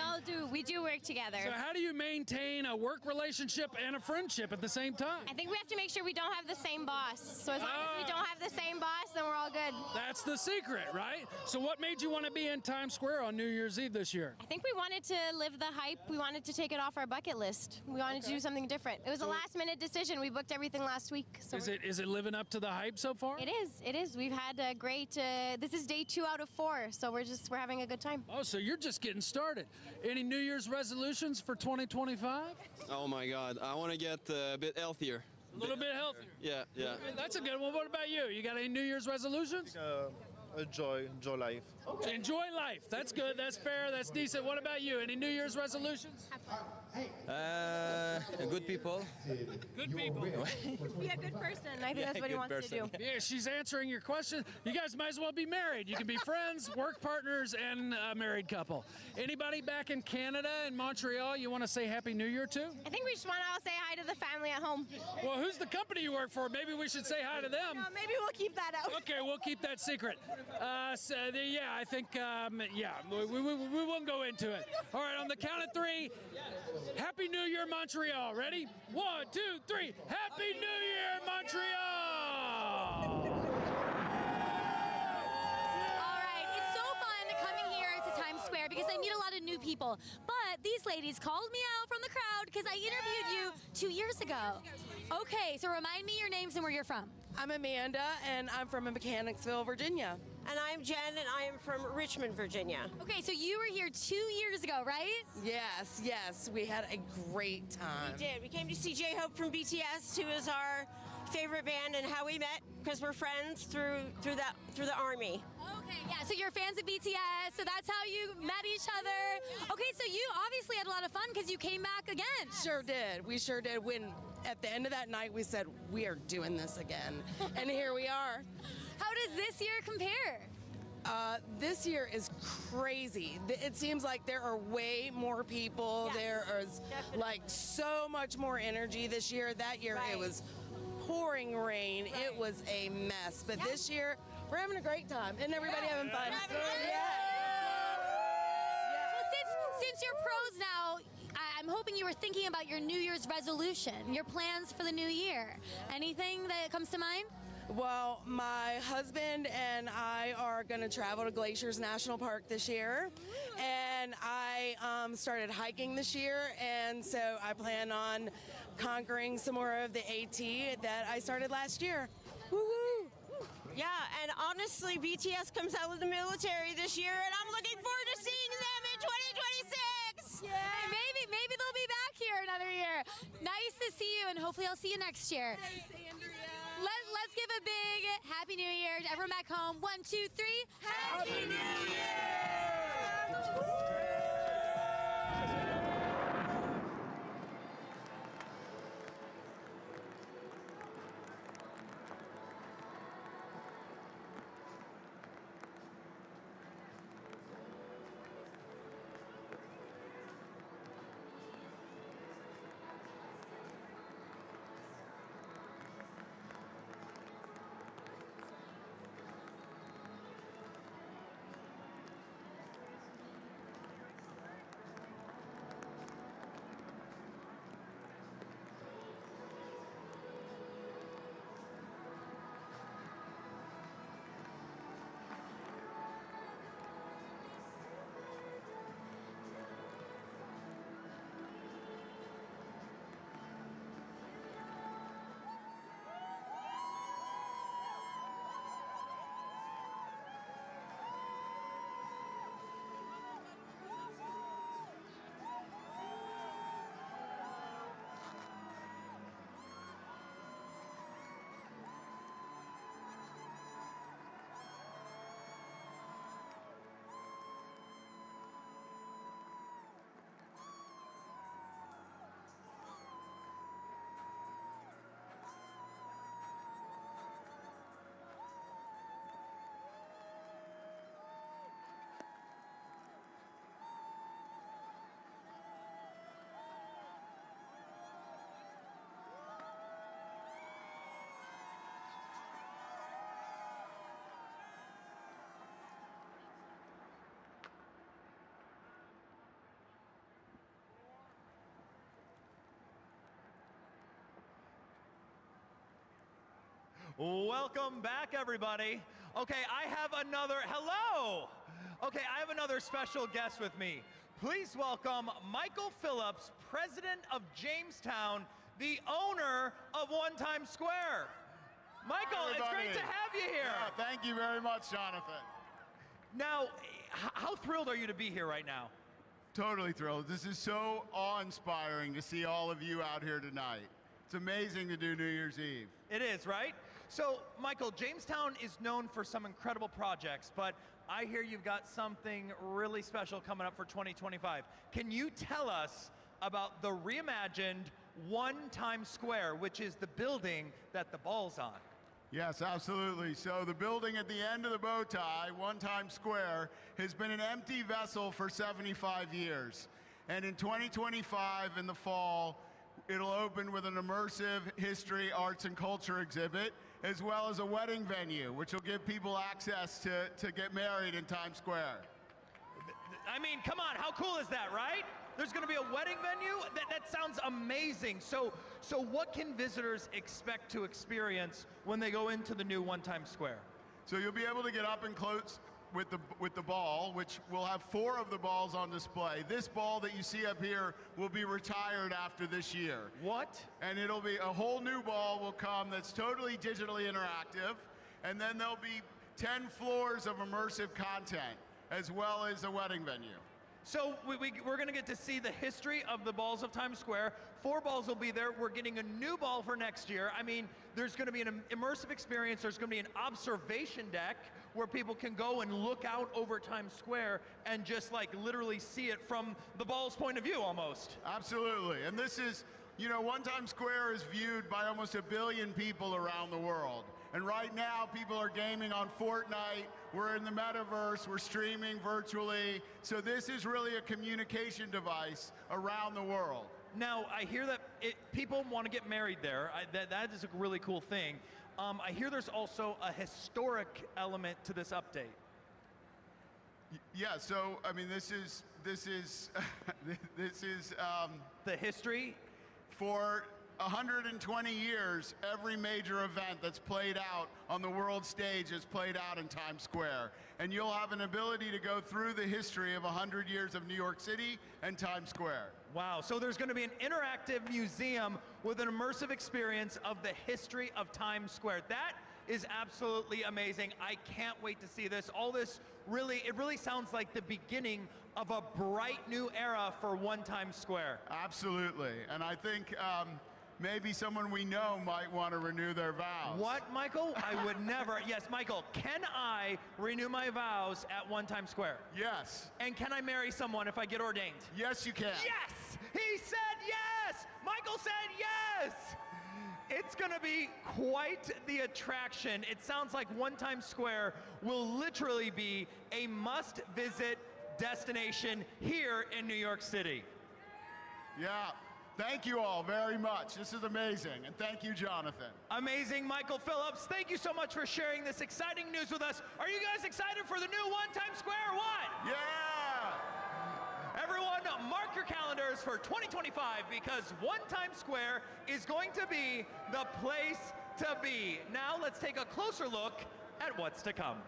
We do work together. So how do you maintain a work relationship and a friendship at the same time? I think we have to make sure we don't have the same boss. So as long as we don't have the same boss, then we're all good. That's the secret, right? So what made you want to be in Times Square on New Year's Eve this year? I think we wanted to live the hype. We wanted to take it off our bucket list. We wanted to do something different. It was a last-minute decision. We booked everything last week. So is it living up to the hype so far? It is. It is. We've had a great. This is day 2 out of 4, so we're having a good time. Oh, so you're just getting started. Any New Year's resolutions for 2025? Oh my God, I want to get a bit healthier. A little bit healthier. Yeah, yeah. That's a good one. What about you? You got any New Year's resolutions? Enjoy life. Enjoy life. That's good. That's fair. That's decent. What about you? Any New Year's resolutions? Good people. Good people. Be a good person. I think that's what he wants to do. Yeah, she's answering your question. You guys might as well be married. You can be friends, work partners, and a married couple. Anybody back in Canada and Montreal you want to say Happy New Year to? I think we just want to all say hi to the family at home. Well, who's the company you work for? Maybe we should say hi to them. No, maybe we'll keep that out. Okay, we'll keep that secret. I think, we won't go into it. All right, on the count of 3, Happy New Year, Montreal. Ready? 1, 2, 3. Happy New Year, Montreal! All right, it's so fun coming here to Times Square because I meet a lot of new people. But these ladies called me out from the crowd because I interviewed you 2 years ago. Okay, so remind me your names and where you're from. I'm Amanda, and I'm from Mechanicsville, Virginia. And I'm Jen, and I am from Richmond, Virginia. Okay, so you were here 2 years ago, right? Yes, we had a great time. We did. We came to see J-Hope from BTS, who is our favorite band, and how we met, because we're friends through the Army. Okay, yeah, so you're fans of BTS, so that's how you met each other. Okay, so you obviously had a lot of fun because you came back again. Sure did. We sure did. When at the end of that night, we said, we are doing this again. And here we are. How does this year compare? This year is crazy. It seems like there are way more people. Yes, there is like so much more energy this year. That year it was pouring rain. It was a mess. But this year, we're having a great time. Isn't everybody having fun? Well, since you're pros now, I'm hoping you were thinking about your New Year's resolution, your plans for the new year. Anything that comes to mind? Well, my husband and I are going to travel to Glaciers National Park this year, and I started hiking this year, and so I plan on conquering some more of the AT that I started last year. Woo-woo! Yeah, and honestly, BTS comes out of the military this year, and I'm looking forward to seeing them in 2026! Yeah. Hey, maybe they'll be back here another year. Nice to see you, and hopefully I'll see you next year. Let's give a big Happy New Year to everyone back home. 1, 2, 3. Happy New Year! Welcome back, everybody. Okay, I have another, hello. Okay, I have another special guest with me. Please welcome Michael Phillips, president of Jamestown, the owner of One Times Square. Michael, it's great to have you here. Yeah, thank you very much, Jonathan. Now, how thrilled are you to be here right now? Totally thrilled. This is so awe-inspiring to see all of you out here tonight. It's amazing to do New Year's Eve. It is, right? So, Michael, Jamestown is known for some incredible projects, but I hear you've got something really special coming up for 2025. Can you tell us about the reimagined One Times Square, which is the building that the ball's on? Yes, absolutely. So the building at the end of the bow tie, One Times Square, has been an empty vessel for 75 years. And in 2025, in the fall, it'll open with an immersive history, arts, and culture exhibit, as well as a wedding venue, which will give people access to get married in Times Square. I mean, come on, how cool is that, right? There's going to be a wedding venue? That sounds amazing. So what can visitors expect to experience when they go into the new One Times Square? So you'll be able to get up and close with the ball, which we'll have 4 of the balls on display. This ball that you see up here will be retired after this year. What? And it'll be a whole new ball will come that's totally digitally interactive, and then there'll be 10 floors of immersive content, as well as a wedding venue. So we're going to get to see the history of the balls of Times Square. 4 balls will be there. We're getting a new ball for next year. I mean, there's going to be an immersive experience. There's going to be an observation deck where people can go and look out over Times Square and just like literally see it from the ball's point of view almost. Absolutely. And this is, you know, One Times Square is viewed by almost 1 billion people around the world. And right now, people are gaming on Fortnite. We're in the metaverse. We're streaming virtually. So this is really a communication device around the world. Now, I hear that people want to get married there. That is a really cool thing. I hear there's also a historic element to this update. Yeah. So I mean, this is the history for 120 years. Every major event that's played out on the world stage is played out in Times Square. And you'll have an ability to go through the history of 100 years of New York City and Times Square. Wow, so there's going to be an interactive museum with an immersive experience of the history of Times Square. That is absolutely amazing. I can't wait to see this. All this it really sounds like the beginning of a bright new era for One Times Square. Absolutely, and I think maybe someone we know might want to renew their vows. What, Michael? I would never. Yes, Michael, can I renew my vows at One Times Square? Yes. And can I marry someone if I get ordained? Yes, you can. Yes! He said yes! Michael said yes! It's going to be quite the attraction. It sounds like One Times Square will literally be a must-visit destination here in New York City. Yeah. Thank you all very much. This is amazing. And thank you, Jonathan. Amazing, Michael Phillips. Thank you so much for sharing this exciting news with us. Are you guys excited for the new One Times Square or what? Yeah! Everyone, mark your calendars for 2025 because One Times Square is going to be the place to be. Now let's take a closer look at what's to come.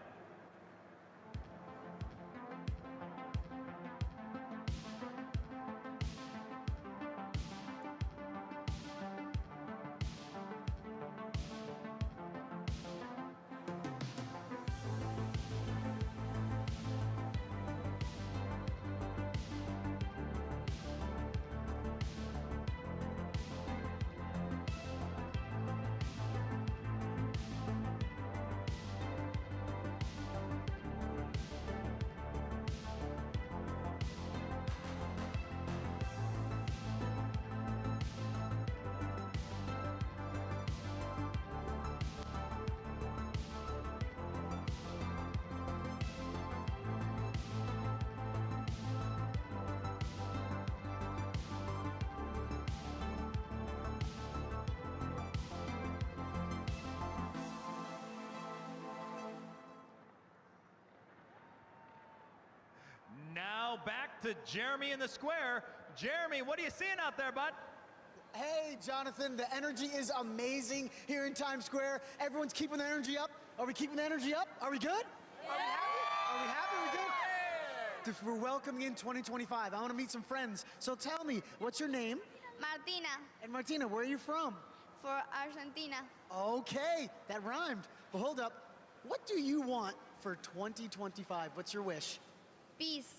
Now back to Jeremy in the square. Jeremy, what are you seeing out there, bud? Hey, Jonathan, the energy is amazing here in Times Square. Everyone's keeping the energy up. Are we keeping the energy up? Are we good? Are we happy? Are we happy? Are we good? We're welcoming in 2025. I want to meet some friends. So tell me, what's your name? Martina, And Martina, where are you from? for Argentina. Okay, that rhymed. Well, hold up. What do you want for 2025? What's your wish? Peace.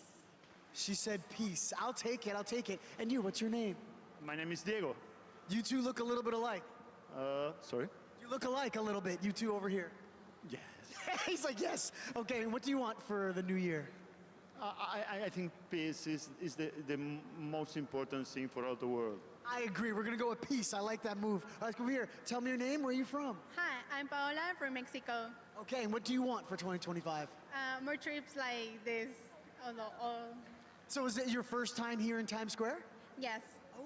She said peace. I'll take it, I'll take it. And you, what's your name? My name is Diego. You two look a little bit alike. Sorry? You look alike a little bit, you two over here. Yes. He's like, yes. Okay, and what do you want for the new year? I think peace is the most important thing for all the world. I agree. We're going to go with peace. I like that move. All right, come here. Tell me your name. Where are you from? Hi, I'm Paola from Mexico. Okay, and what do you want for 2025? More trips like this. So is it your first time here in Times Square? Yes,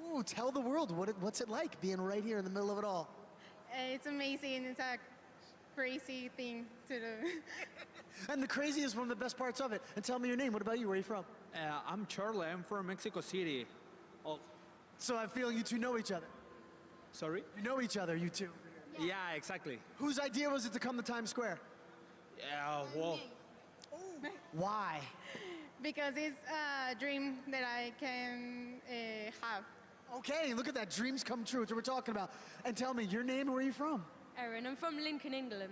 Oh, tell the world. What's it like being right here in the middle of it all? it's amazing. It's a crazy thing to do. And the crazy is one of the best parts of it. And tell me your name. What about you? Where are you from? I'm Charlie. I'm from Mexico City. Oh, So I feel you two know each other. sorry? You know each other, you two. Yeah, exactly. Whose idea was it to come to Times Square? Yeah, well, Why? Because it's a dream that I can have. Okay, look at that. Dreams come true. That's what we're talking about. And tell me your name and where are you from? Erin, I'm from Lincoln, England.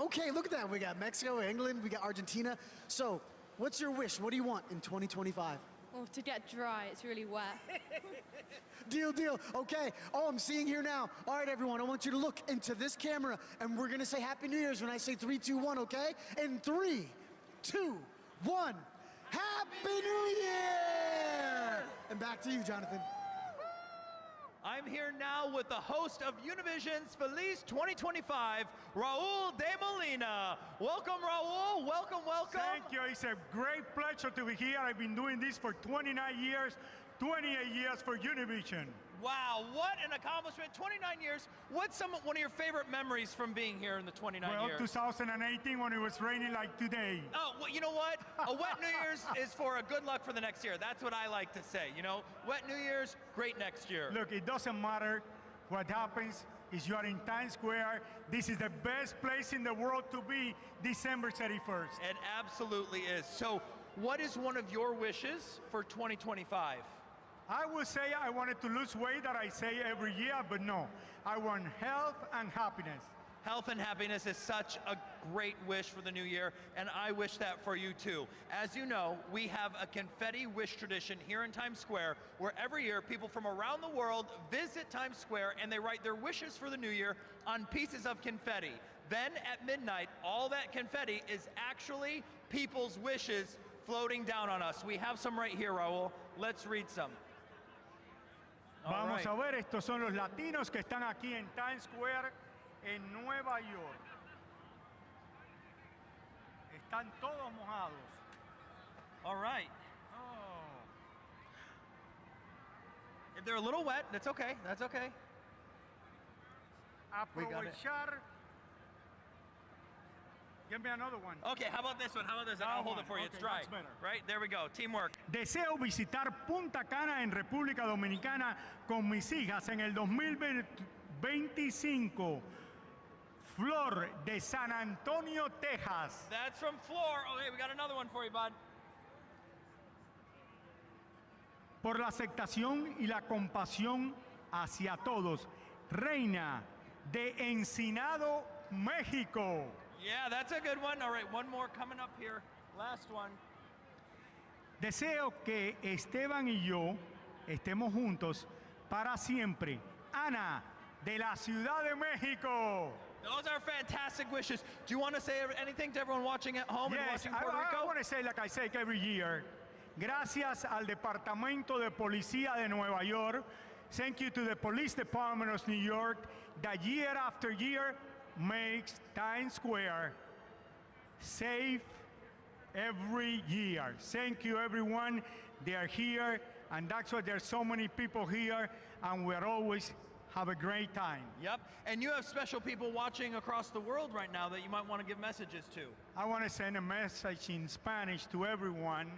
Okay, look at that. We got Mexico, England, we got Argentina. So, what's your wish? What do you want in 2025? Oh, to get dry, it's really wet. Deal. Okay. Oh, I'm seeing here now. All right, everyone, I want you to look into this camera, and we're going to say Happy New Year's when I say 3, 2, 1, okay? In 3, 2, 1. Happy New Year! And back to you, Jonathan. I'm here now with the host of Univision's Feliz 2025, Raul de Molina. Welcome, Raul. Welcome. Thank you. It's a great pleasure to be here. I've been doing this for 29 years, 28 years for Univision. Wow, what an accomplishment. 29 years. What's one of your favorite memories from being here in the 29 Well, years? 2018 when it was raining like today. Oh, well, you know what? A wet New Year's is for a good luck for the next year. That's what I like to say, you know? Wet New Year's, great next year. Look, it doesn't matter what happens. Is you are in Times Square. This is the best place in the world to be December 31st. It absolutely is. So, what is one of your wishes for 2025? I would say I wanted to lose weight that I say every year, but no. I want health and happiness. Health and happiness is such a great wish for the new year, and I wish that for you too. As you know, we have a confetti wish tradition here in Times Square, where every year people from around the world visit Times Square and they write their wishes for the new year on pieces of confetti. Then at midnight, all that confetti is actually people's wishes floating down on us. We have some right here, Raul. Let's read some. Vamos a ver, estos son los latinos que están aquí en Times Square en Nueva York. Están todos mojados. All right. Oh. If they're a little wet, that's okay. That's okay. We got it. Aprovechar. Give me another one. Okay, how about this one? I'll hold it for you. It's dry. That's better. Right, there we go. Teamwork. Deseo visitar Punta Cana en República Dominicana con mis hijas en el 2025. Flor de San Antonio, Texas. That's from Floor. Okay, we got another one for you, bud. Por la aceptación y la compasión hacia todos. Reina de Encinado, México. Yeah, that's a good one. All right, one more coming up here. Last one. Deseo que Esteban y yo estemos juntos para siempre. Ana, de la Ciudad de México. Those are fantastic wishes. Do you want to say anything to everyone watching at home and Yes, watching Puerto I Rico? want to say like I say every year. Gracias al Departamento de Policía de Nueva York. Thank you to the Police Department of New York that year after year makes Times Square safe every year. Thank you, everyone. They are here, and that's why there's so many people here, and we're always have a great time. Yep, and you have special people watching across the world right now that you might want to give messages to. I want to send a message in Spanish to everyone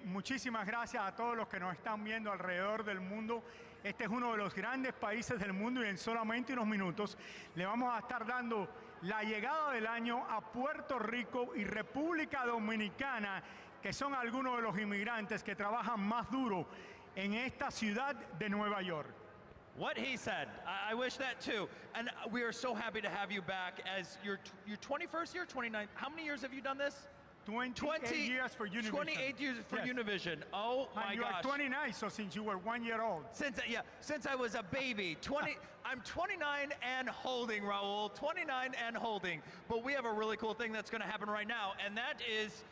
Muchísimas gracias a todos los que nos están viendo alrededor del mundo. Este es uno de los grandes países del mundo y en solamente unos minutos le vamos a estar dando la llegada del año a Puerto Rico y República Dominicana, que son algunos de los inmigrantes que trabajan más duro en esta ciudad de Nueva York. What he said. I wish that too. And we are so happy to have you back as your 21st year, 29th. How many years have you done this? 28 years for Univision. 28 years for Univision. Oh my and gosh. You are 29, so since you were 1 year old. Since I was a baby. I'm 29 and holding, Raul. 29 and holding. But we have a really cool thing that's going to happen right now, and that is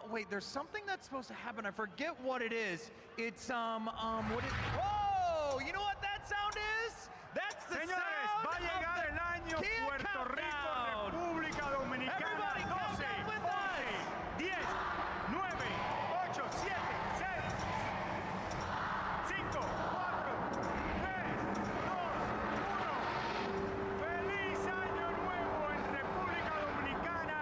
wait, there's something that's supposed to happen. I forget what it is. It's what is whoa! You know what that sound is? That's the Señores, sound va a llegar el año Puerto Rico, República Dominicana. Everybody 12, 11, 10, 9, 8, 7, 6, 5, 4, 3, 2, 1. ¡Feliz Año Nuevo en República Dominicana,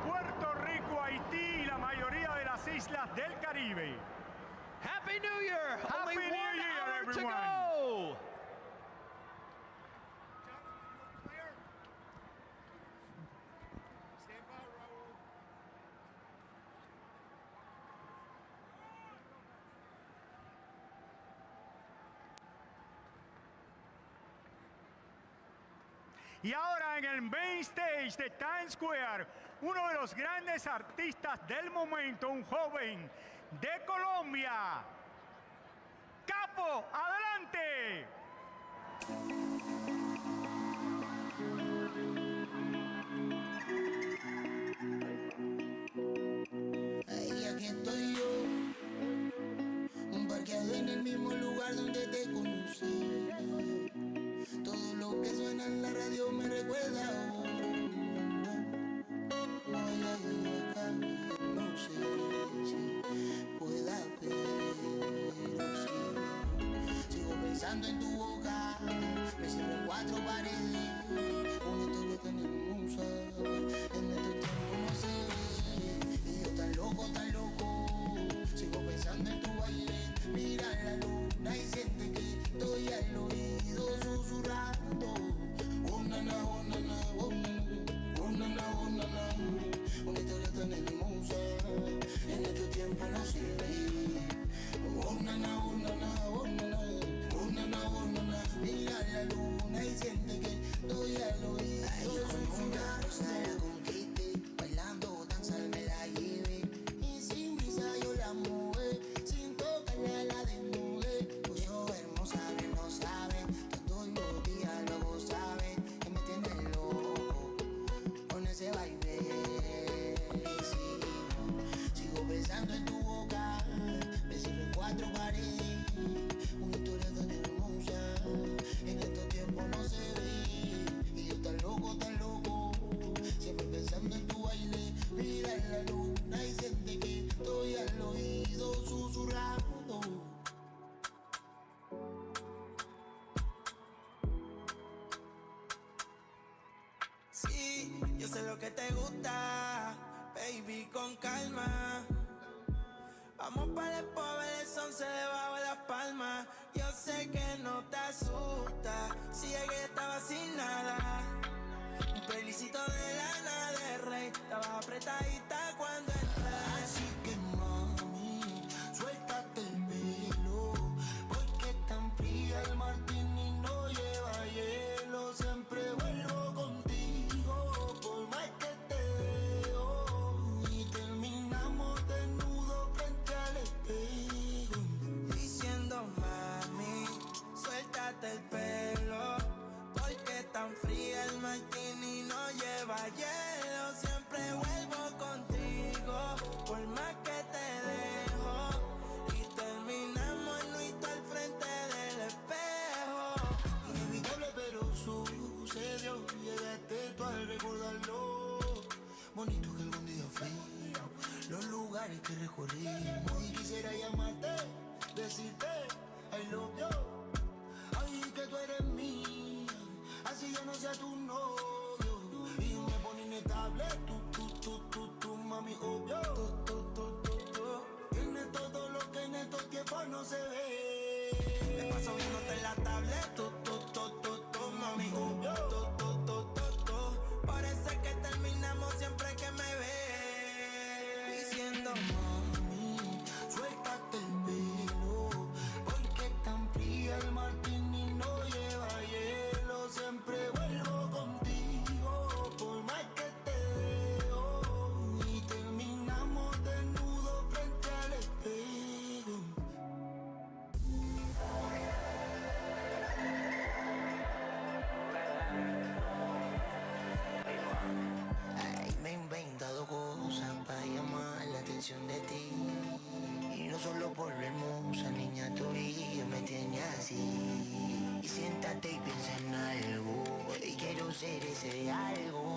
Puerto Rico, Haití y la mayoría de las islas del Caribe! Happy New Year! Happy Only New 1 Year, hour everyone! to go! Y ahora en el Backstage de Times Square, uno de los grandes artistas del momento, un joven de Colombia. Capo, adelante. Ahí aquí estoy yo, parqueado en el mismo lugar donde te conocí. Todo lo que suena en la radio me recuerda a vos. Voy a ir acá, no sé si pueda, pero sí. Sigo pensando en tu boca, me cierro en 4 paredes. Una historia tan hermosa, en estos tiempos no se ve. Y yo tan loco, sigo pensando en tu baile. Mira la luna y siente que estoy al oído susurrando. Oh nana, oh nana, oh nana, oh nana, oh nana. Una historia tan hermosa, en estos tiempos no se ve. Oh nana, oh nana, oh nana, oh nana, oh nana. Mira la luna y siente que estoy al oído susurrando. Bailando, danzar me la lleve. Y sin brisa yo la mueve. Sin tocarla la desnude. Pues yo hermosa bien lo sabe. Todos los días luego sabe. Que me tiene loco con ese baile. Sigo pensando en tu boca. Me cierro en 4 paredes. Una historia tan hermosa. En estos tiempos no se ve. Y yo tan loco, siempre pensando en tu baile. Mira la luna y siente que estoy al oído susurrando. Sí, yo sé lo que te gusta, baby, con calma. Vamos para el pobre, el son se debajo de las palmas. Yo sé que no te asusta, si llegué estaba sin nada. Un pelicito de lana de rey, estaba apretadita cuando entré. Así que mami, suéltate el pelo, porque tan fría el martini no lleva hielo. Siempre vuelvo contigo, por más que te veo. Y terminamos desnudos frente al espejo, diciendo mami, suéltate el pelo, porque tan fría el martini no lleva hielo. Siempre vuelvo contigo, por más que te dejo. Y terminamos nuito al frente del espejo. Inevitable pero sucedió. Llegaste tú al recordarlo. Bonito que algún día fui, los lugares que recorrí. Hoy quisiera llamarte, decirte I love you. Ay, que tú eres mía, así yo no sea tu novio. Y me pone inestable, tú, mami, obvio. Tienes todo tiempo no se ve. Me paso viéndote en la tablet, tú, mami, parece que terminamos siempre que me ve. Diciendo, mami, suéltate el pelo, porque tan fría el martini no lleva hielo. Siempre vuelvo contigo, por más que te veo, y terminamos desnudos frente al espejo. Ay, me he inventado cosas para llamar la atención de ti. Y no solo por lo hermosa, niña, tu brillo me tiene así. Y siéntate y piensa en algo, y quiero ser ese algo.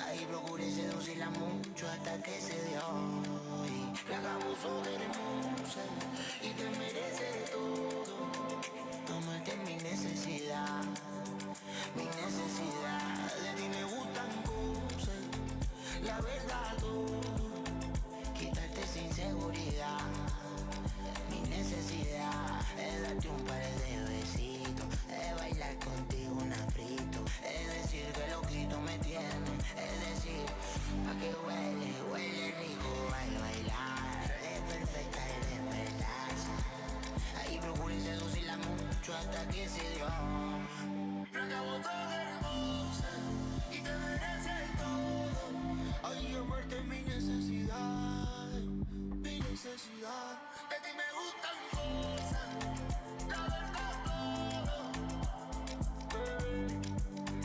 Ay, procuré seducirla mucho hasta que se dio. Y la abuso de hermosa, y te mereces todo. Amarte es mi necesidad, mi necesidad. De ti me gustan cosas, la verdad todo. Quitarte esa inseguridad, mi necesidad es darte un par de besitos, es bailar contigo un afrito, es decir que loquito me tienen, es decir, a que huele rico al bailar, es perfecta el despertarse. Ahí procuré seducirla mucho hasta que se dio. Flaca botón hermosa, y te mereces todo. Ay, amarte es mi necesidad, mi necesidad. De ti me gustan cosas, la verdad todo.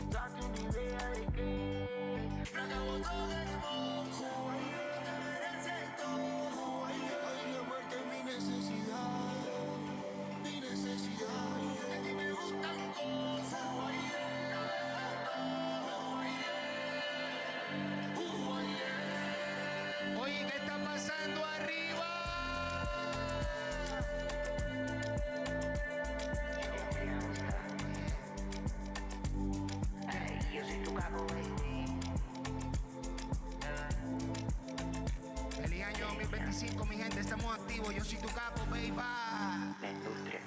Date una idea de que flaca botón hermosa, y te mereces todo. Ay, amarte es mi necesidad, mi necesidad. De ti me gustan cosas, la verdad todo. Oye, ¿qué está pasando arriba? Ay, yo soy tu capo, baby. Feliz año 2025, mi gente, estamos activos. Yo soy tu capo, baby. La industria.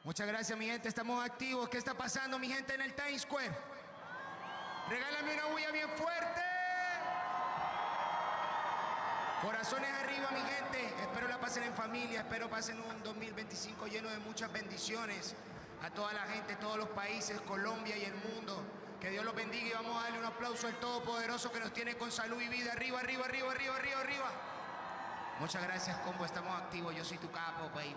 Muchas gracias, mi gente, estamos activos. ¿Qué está pasando, mi gente, en el Times Square? Regálame una bulla bien fuerte. Corazones arriba, mi gente. Espero la pasen en familia, espero pasen un 2025 lleno de muchas bendiciones. A toda la gente, todos los países, Colombia y el mundo. Que Dios los bendiga y vamos a darle un aplauso al Todopoderoso que nos tiene con salud y vida. Arriba, arriba, arriba, arriba, arriba, arriba. Muchas gracias, combo, estamos activos. Yo soy tu capo, baby.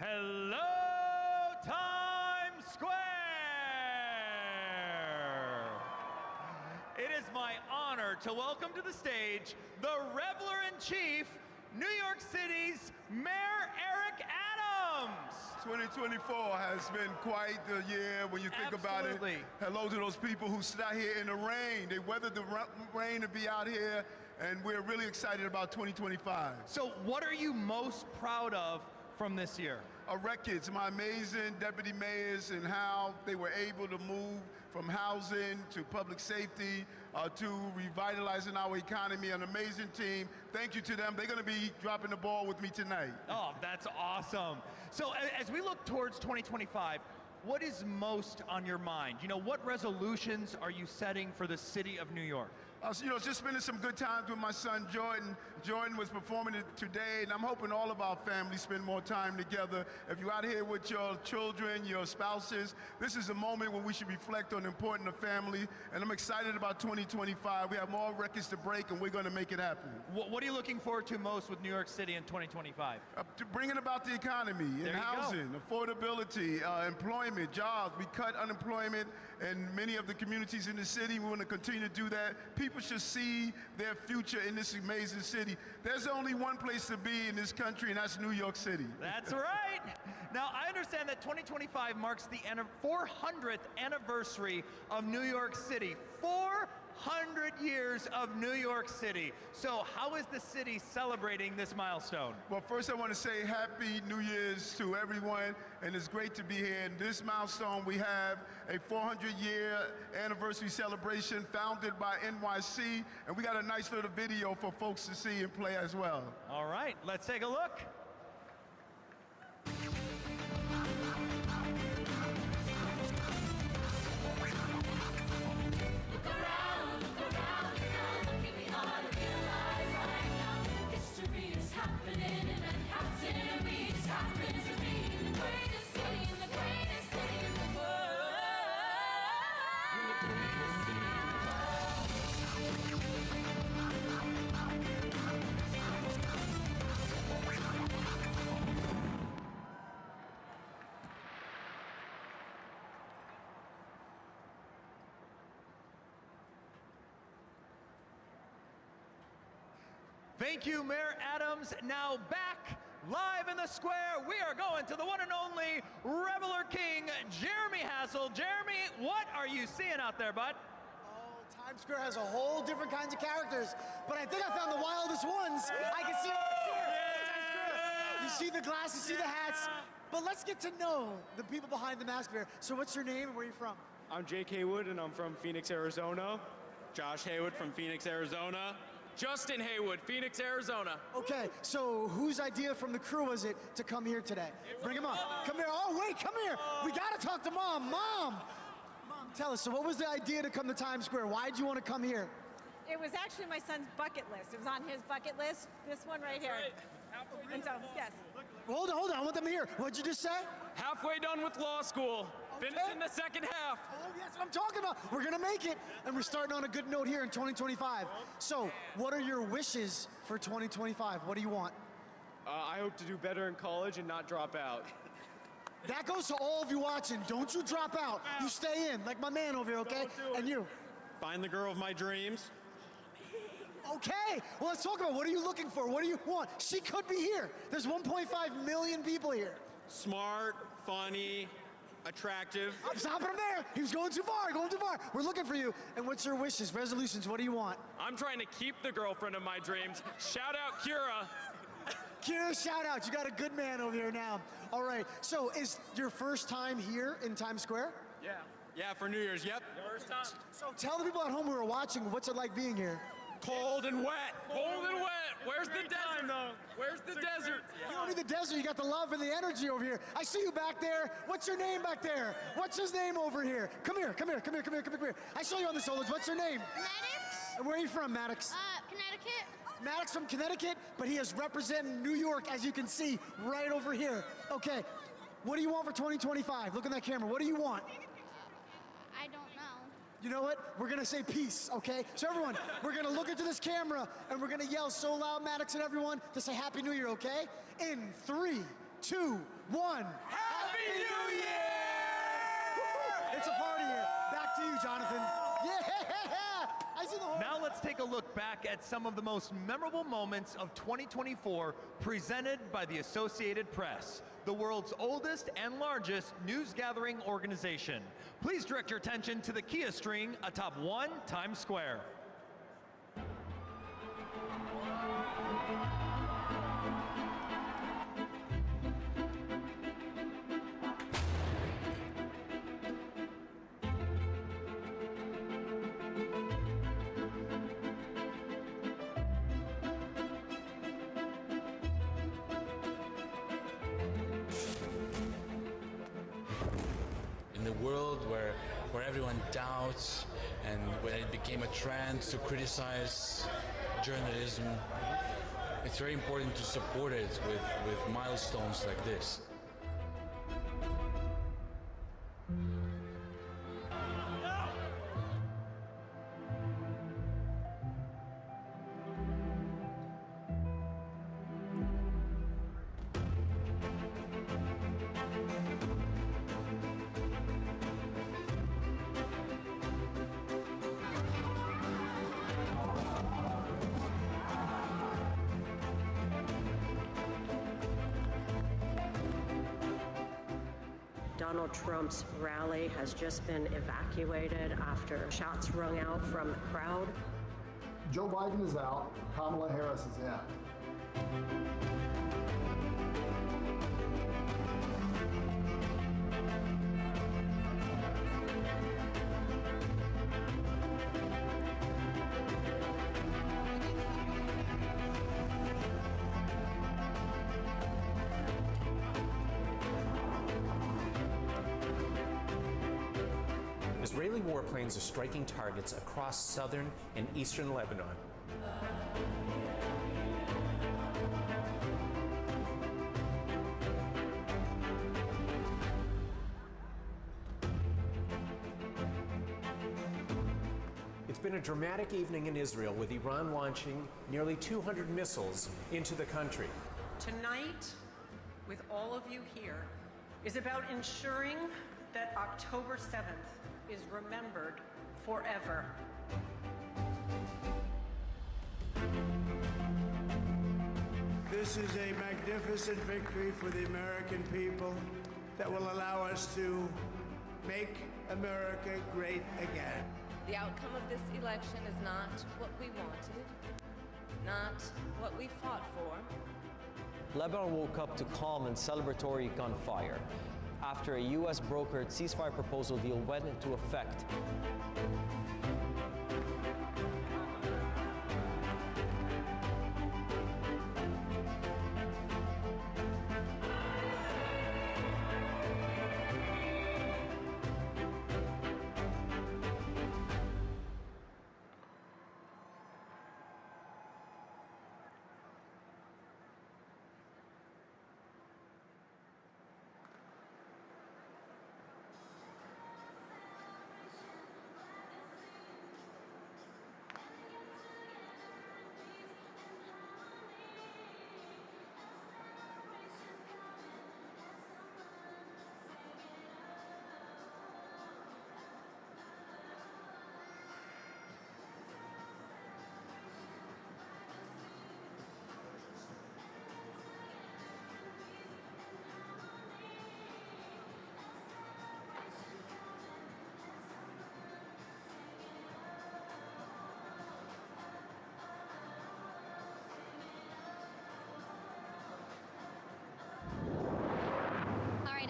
Hello, Times Square! It is my honor to welcome to the stage the Reveler-in-Chief, New York City's Mayor Eric Adams. 2024 has been quite the year when you think about it. Hello to those people who sat here in the rain. They weathered the rain to be out here, and we're really excited about 2025. So what are you most proud of from this year? Our records, my amazing deputy mayors and how they were able to move from housing to public safety to revitalizing our economy. An amazing team. Thank you to them. They're going to be dropping the ball with me tonight. Oh, that's awesome. So as we look towards 2025, what is most on your mind? You know, what resolutions are you setting for the city of New York? You know, just spending some good times with my son, Jordan. Jordan was performing it today, and I'm hoping all of our families spend more time together. If you're out here with your children, your spouses, this is a moment when we should reflect on the importance of family, and I'm excited about 2025. We have more records to break, and we're going to make it happen. What are you looking forward to most with New York City in 2025? To bringing about the economy and housing, affordability, employment, jobs. We cut unemployment in many of the communities in the city. We want to continue to do that. People should see their future in this amazing city. There's only one place to be in this country, and that's New York City. That's right. Now, I understand that 2025 marks the 400th anniversary of New York City. 400 years of New York City. So how is the city celebrating this milestone? Well, first I want to say Happy New Year's to everyone, and it's great to be here. In this milestone, we have a 400-year anniversary celebration founded by NYC, and we got a nice little video for folks to see and play as well. All right, let's take a look. Thank you, Mayor Adams. Now back live in the square, we are going to the one and only Reveler King, Jeremy Hassel. Jeremy, what are you seeing out there, bud? Oh, Times Square has a whole different kinds of characters, but I think I found the wildest ones. I can see over here. Yeah. You see the glasses, see the hats, but let's get to know the people behind the mask here. So what's your name and where are you from? I'm Jake Haywood, and I'm from Phoenix, Arizona. Josh Haywood from Phoenix, Arizona. Justin Haywood, Phoenix, Arizona. Okay, so whose idea from the crew was it to come here today? Bring him up. Come here. Oh, wait, come here. We got to talk to Mom. Mom, tell us, so what was the idea to come to Times Square? Why did you want to come here? It was actually my son's bucket list. It was on his bucket list, this one right here. And so, yes. Hold on, I want them to hear. What'd you just say? Halfway done with law school. Finishing the second half. Oh, yes, what I'm talking about. We're going to make it, and we're starting on a good note here in 2025. So, what are your wishes for 2025? What do you want? I hope to do better in college and not drop out. That goes to all of you watching. Don't you drop out. You stay in, like my man over here, okay? And you? Find the girl of my dreams. Okay, well, let's talk about what are you looking for? What do you want? She could be here. There's 1.5 million people here. Smart, funny, attractive. I'm stopping him there. He was going too far, We're looking for you. And what's your wishes, resolutions? What do you want? I'm trying to keep the girlfriend of my dreams. Shout out Kira. Kira, shout out. You got a good man over here now. All right, so is your first time here in Times Square? Yeah. Yeah, for New Year's, yep. First time. So tell the people at home who are watching, what's it like being here? Cold and wet. Cold and wet. Where's the desert? Where's the desert? You don't need the desert. You got the love and the energy over here. I see you back there. What's your name back there? What's his name over here? Come here. I saw you on the solos. What's your name? Maddox. And where are you from, Maddox? Connecticut. Maddox from Connecticut, but he is representing New York, as you can see, right over here. Okay, what do you want for 2025? Look at that camera. What do you want? I don't know. You know what? We're gonna say peace, okay? So everyone, we're gonna look into this camera and we're gonna yell so loud, Maddox and everyone, to say Happy New Year, okay? In 3, 2, 1. Happy New Year! It's a party here. Back to you, Jonathan. Yeah! I see the whole... Now let's take a look back at some of the most memorable moments of 2024 presented by the Associated Press, the world's oldest and largest news gathering organization. Please direct your attention to the Kia string atop 1 Times Square. In the world where everyone doubts and when it became a trend to criticize journalism, it's very important to support it with milestones like this. Donald Trump's rally has just been evacuated after shots rung out from the crowd. Joe Biden is out, Kamala Harris is in. Israeli warplanes are striking targets across southern and eastern Lebanon. It's been a dramatic evening in Israel with Iran launching nearly 200 missiles into the country. Tonight, with all of you here, is about ensuring that October 7th is remembered forever. This is a magnificent victory for the American people that will allow us to make America great again. The outcome of this election is not what we wanted, not what we fought for. Lebanon woke up to calm and celebratory gunfire after a U.S. brokered ceasefire proposal deal went into effect.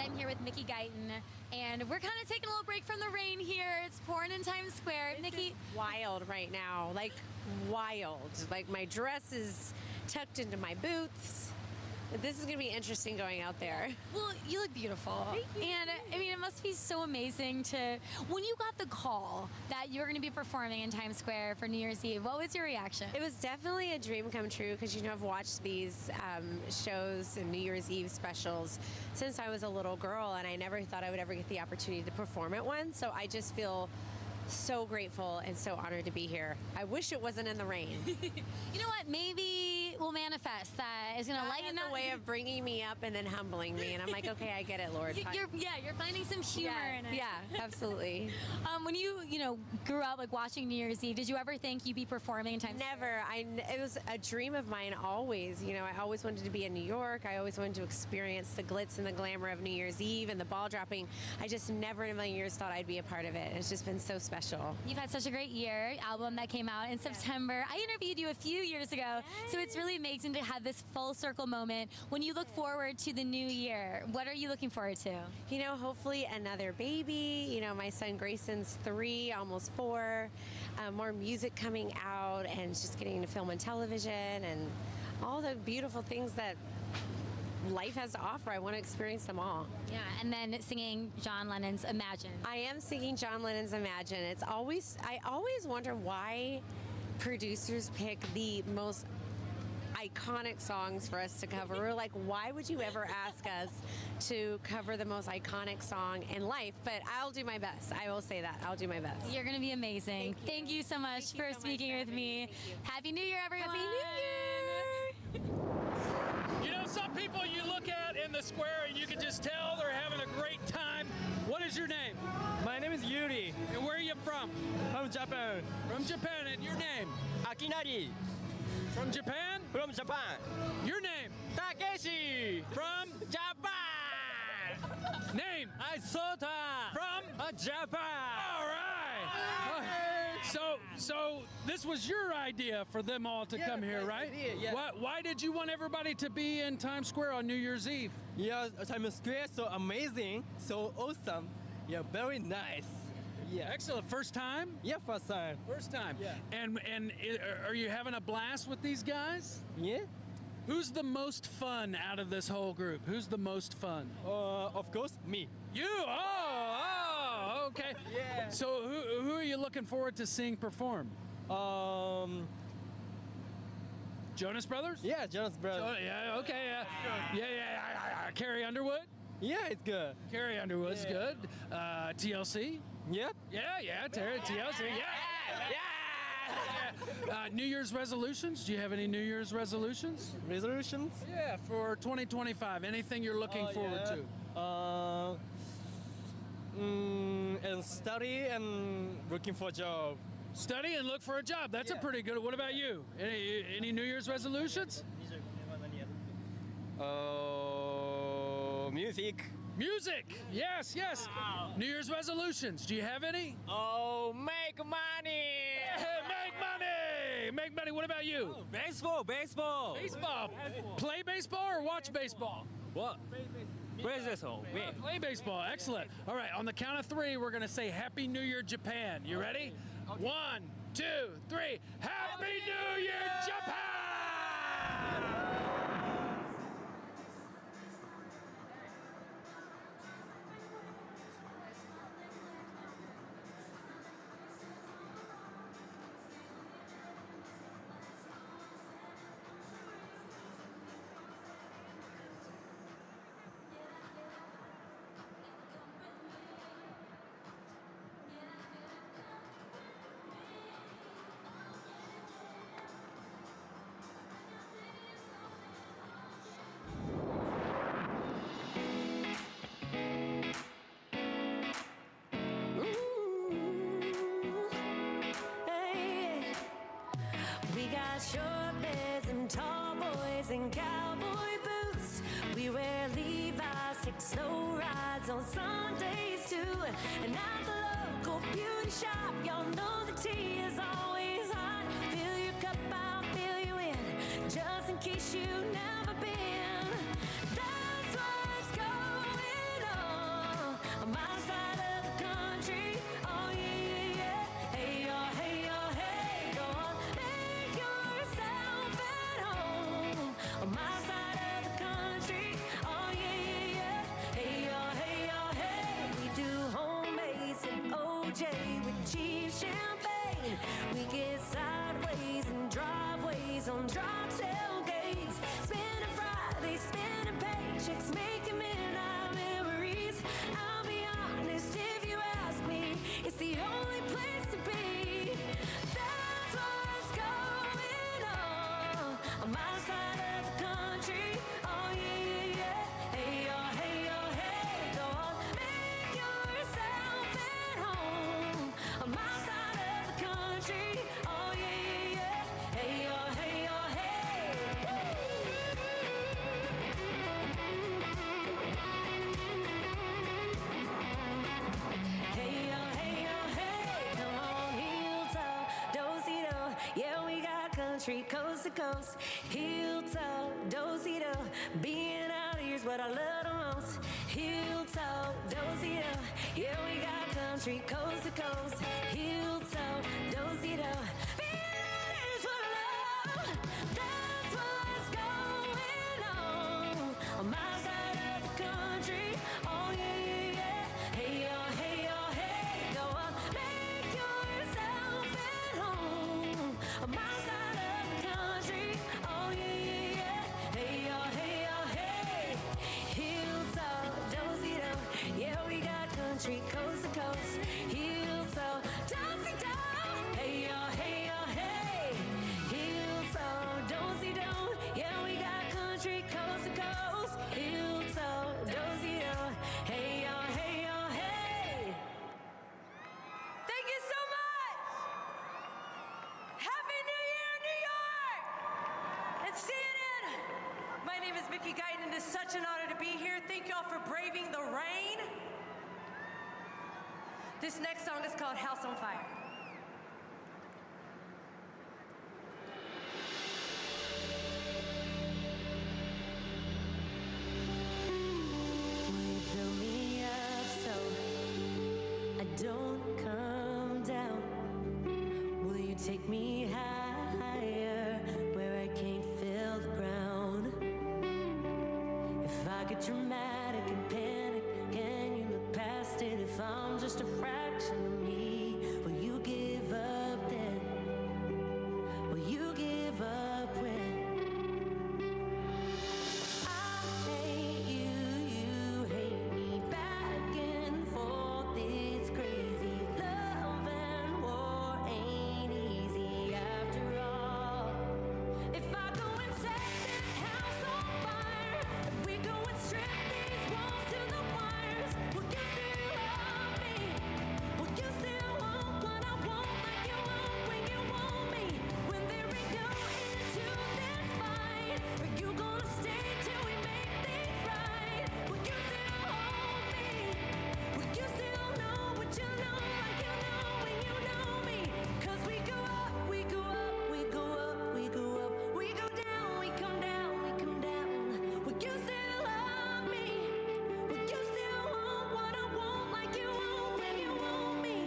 I'm here with Mickey Guyton, and we're kind of taking a little break from the rain here. It's pouring in Times Square. Mickey, wild right now, like wild. Like my dress is tucked into my boots. This is going to be interesting going out there. well, you look beautiful. Thank you. And I mean, it must be so amazing to, when you got the call that you were going to be performing in Times Square for New Year's Eve, what was your reaction? It was definitely a dream come true because, you know, I've watched these shows and New Year's Eve specials since I was a little girl, and I never thought I would ever get the opportunity to perform at one. So I just feel so grateful and so honored to be here. I wish it wasn't in the rain. You know what? Maybe we'll manifest that is going to lighten up. A way of bringing me up and then humbling me, and I'm like, okay, I get it, Lord. You're finding some humor in it. Yeah, absolutely. When you grew up like watching New Year's Eve, did you ever think you'd be performing in Times Square? Never. It was a dream of mine always. I always wanted to be in New York. I always wanted to experience the glitz and the glamour of New Year's Eve and the ball dropping. I just never in a million years thought I'd be a part of it. It's just been so special. You've had such a great year. Album that came out in September. I interviewed you a few years ago, so it's really amazing to have this full circle moment. When you look forward to the new year, what are you looking forward to? Hopefully another baby. My son Grayson's 3, almost 4. More music coming out and just getting to film on television and all the beautiful things that life has to offer. I want to experience them all. Yeah, and then singing John Lennon's Imagine. I am singing John Lennon's Imagine. I always wonder why producers pick the most iconic songs for us to cover. We're like, why would you ever ask us to cover the most iconic song in life? But I'll do my best. I will say that. I'll do my best. You're going to be amazing. Thank you so much for speaking with me. Happy New Year, everyone. Happy New Year. Some people you look at in the square and you can just tell they're having a great time. What is your name? My name is Yuri. And where are you from? From Japan. From Japan. And your name? Akinari. From Japan? From Japan. Your name? Takeshi. From Japan. Name? Isota. From Japan. All right. So this was your idea for them all to come here, right? Yeah. Why did you want everybody to be in Times Square on New Year's Eve? Yeah, Times Square so amazing, so awesome. Yeah, very nice. Yeah. Excellent. First time? Yeah, first time. First time. Yeah. And are you having a blast with these guys? Yeah. Who's the most fun out of this whole group? Who's the most fun? Of course, me. You? Oh, okay. Yeah. So who are you looking forward to seeing perform? Jonas Brothers? Yeah, Jonas Brothers. Yeah, okay, yeah. Carrie Underwood? Yeah, it's good. Carrie Underwood's good. TLC? Yep. Yeah, TLC, yeah. New Year's resolutions? Do you have any New Year's resolutions? Resolutions? Yeah, for 2025. Anything you're looking forward to? And study and looking for a job. Study and look for a job. That's a pretty good. What about you? Any New Year's resolutions? Music. Music. Yes. Wow. New Year's resolutions. Do you have any? Make money. Make money. What about you? Baseball. Baseball. Play baseball or watch baseball? What? Play baseball. Play baseball. Excellent. All right. On the count of 3, we're going to say Happy New Year, Japan. You ready? Okay. 1, 2, 3. Happy New Year, Japan! Short and tall boys in cowboy boots. We wear Levi's, take slow rides on Sundays too. And at the local beauty shop, y'all know the tea is always hot. Fill your cup, I'll fill you in, just in case you've never been. That's what's going on my side of the country. Oh yeah. Hey y'all, hey, go on. On my side of the country, oh yeah. Hey y'all, hey. We do homemade and OJ with cheap champagne. We get sideways and driveways on drop tailgates. Spinning Fridays, spinning paychecks, making midnight memories. I'll be honest if you ask me, it's the only place Yeah, we got country coast to coast, heel toe, do-si-do. Being out here's what I love the most. Heel toe, do-si-do. Yeah, we got country coast to coast, heel toe, do-si-do. Being out here's what I love. That's what's going on my side of the country. Oh yeah, yeah, yeah. Hey yo, hey yo, hey. Go on, make yourself at home on my side of the country. Oh yeah, yeah, yeah. Hey yo, hey yo, hey. Heel toe, do-si-do. Yeah, we got country coast to coast. Heel toe, do-si-do. Hey yo, hey yo, hey. Heel toe, do-si-do. Yeah, we got country coast to coast. Heel toe, do-si-do. Hey yo, hey yo, hey. Thank you so much. Happy New Year, New York! And CNN. My name is Mickey Guyton, and it's such an honor to be here. Thank y'all for braving the rain. This next song is called House on Fire. Build me up so I don't come down. Will you take me higher where I can't feel the ground? If I get dramatic and panic, can you look past it? If I'm just a fraction of me, will you give up then? Will you give up when? I hate you, you hate me. Back and forth, it's crazy. Love and war ain't easy after all. If I go and set this house on fire, if we go and strip these walls to the wires, will you still love me? Will you still want what I want like you want when you want me? When there ain't no end to this fight, are you gonna stay till we make things right? Will you still hold me? Will you still know what you know like you know when you know me? 'Cause we go up, we go up, we go up, we go up, we go down, we come down, we come down. Will you still love me? Will you still want what I want like you want when you want me?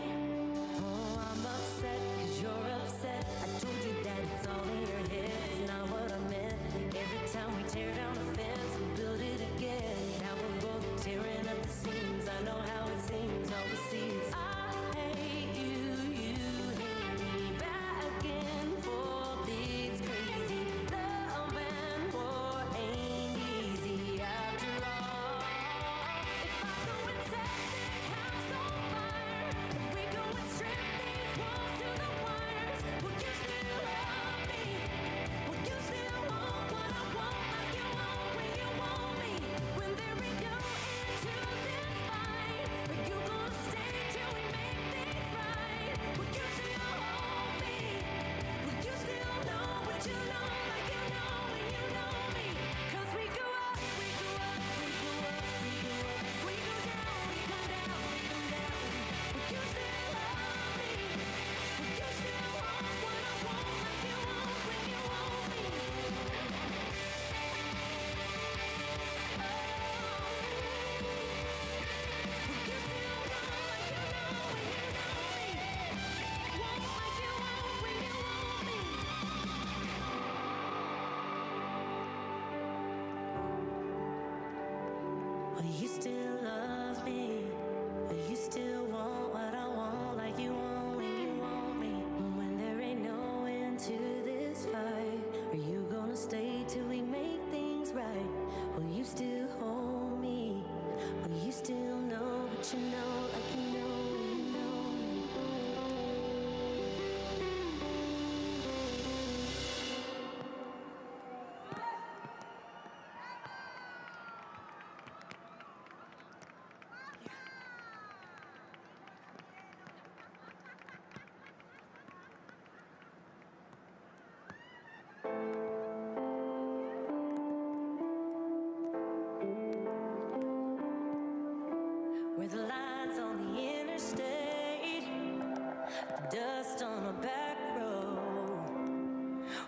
Oh, I'm upset 'cause you're upset. I told you that it's all in your head. It's not what I meant. Every time we tear down a fence, we build it again. Now we're both tearing up the seams. I know how it seems overseas. I hate you, you hate me. Back and forth, it's crazy. Love and war ain't easy after all. If I go and set this house on fire, if we go and strip these walls to the wires, will you still love me? Will you still want what I want like you want when you want me? When there ain't no end to this fight, are you gonna stay till we make things right? Will you still hold me? Will you still know what you know like you know when you know me? 'Cause we go up, we go up, we go up, we go up, we go down, we come down, we come down. Will you still love me? Will you still want what I want like you want when you want me? Will you still know like you know when you know me? Want like you want when you want me? Will you still love me? Will you still want what I want like you want when you want me? When there ain't no end to this fight, are you gonna stay till we make things right? Will you still hold me? Will you still know what you know like you know when you know me?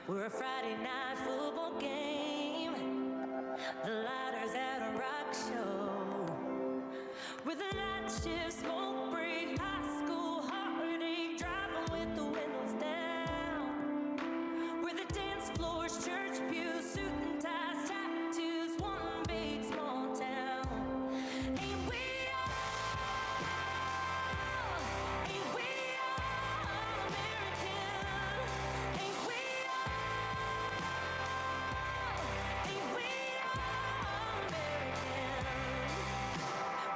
We're a Friday night football game. The lighters at a rock show. With a night shift, smoke break, high school heartache, driving with the windows down. Where the dance floors, church pews, suit and ties, tattoos, one big small town. Ain't we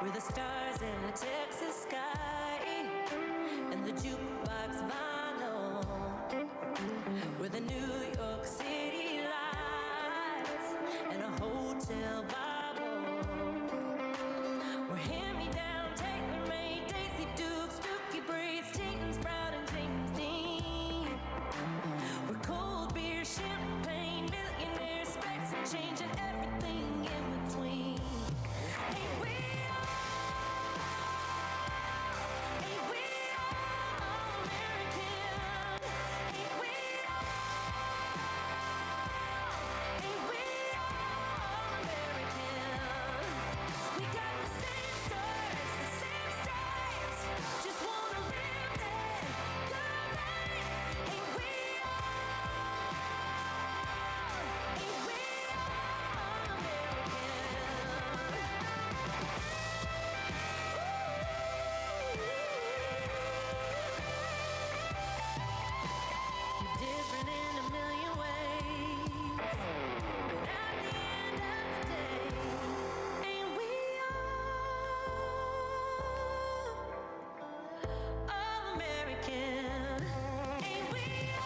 we're the stars in a Texas sky and the jukebox vinyl. We're the New York City lights and a hotel Bible. We're hand-me-down, tailor-made, Daisy Dukes, Dookie Braids, Dayton Sprout and James Dean. We're cold beer, champagne, millionaires, specs and change and everything in between. Ain't we different in a million ways, but at the end of the day, ain't we all American? Ain't we American?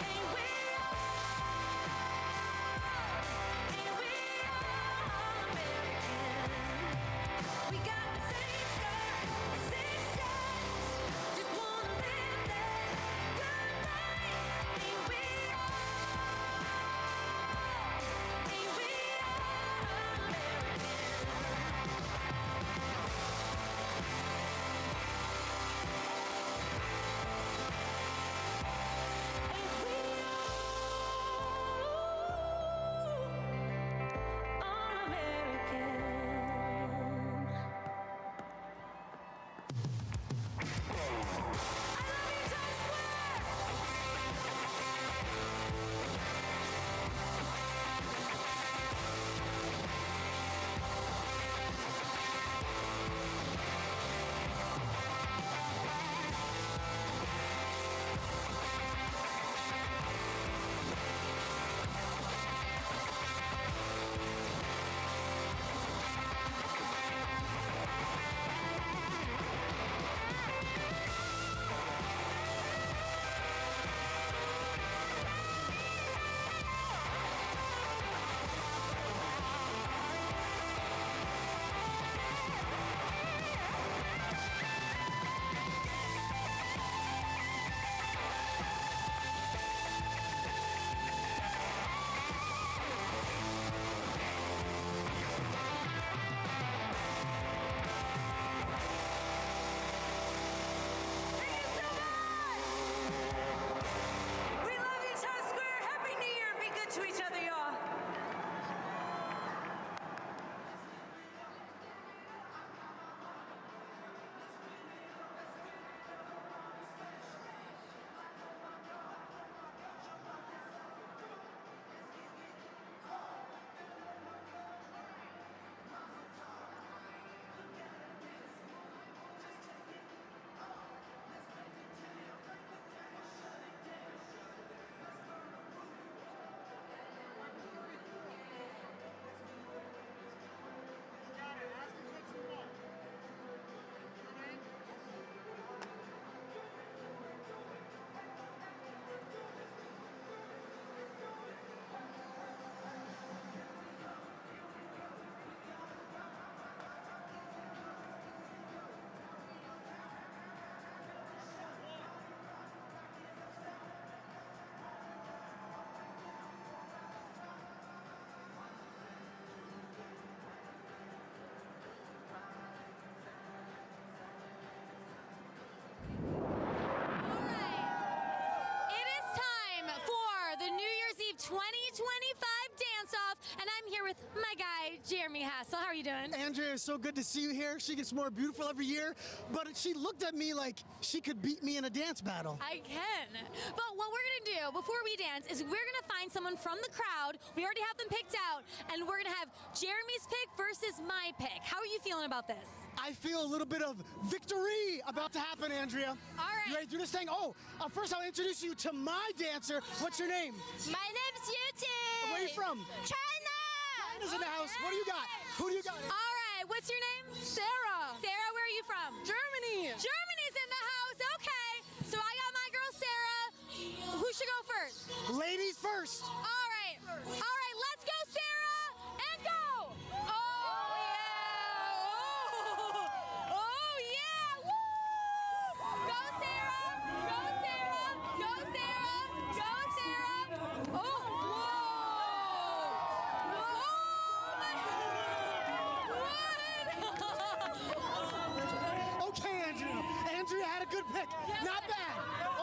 Ain't we American? We got the same stars, just wanna live that good life. Ain't we you doing? Andrea, it's so good to see you here. She gets more beautiful every year, but she looked at me like she could beat me in a dance battle. I can. But what we're going to do before we dance is we're going to find someone from the crowd. We already have them picked out, and we're going to have Jeremy's pick versus my pick. How are you feeling about this? I feel a little bit of victory about to happen, Andrea. All right. You ready to do this thing? Oh, first I'll introduce you to my dancer. What's your name? My name's Yuti. Where are you from? China. China's in the house. What do you got? Who do you got? All right. What's your name? Sarah. Sarah, where are you from? Germany. Germany's in the house. Okay. So I got my girl Sarah. Who should go first? Ladies first. All right. All right. Let's go, Sarah. And go. Oh, yeah. Oh, yeah. Woo. Go, Sarah. Go, Sarah. Go, Sarah. Go, Sarah. Oh, whoa. Okay, Andrea. Andrea had a good pick. Not bad.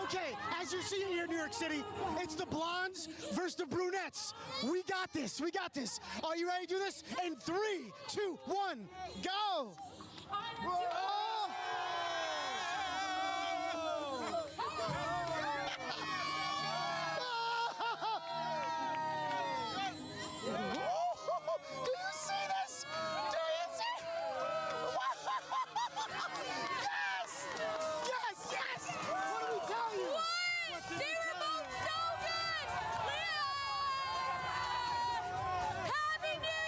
Okay, as you're seeing here in New York City, it's the blondes versus the brunettes. We got this. We got this. Are you ready to do this? In 3, 2, 1, go. Whoa. Do you see this? Do you see? Yes! Yes, yes! What did we tell you? What? They were both so good! Happy New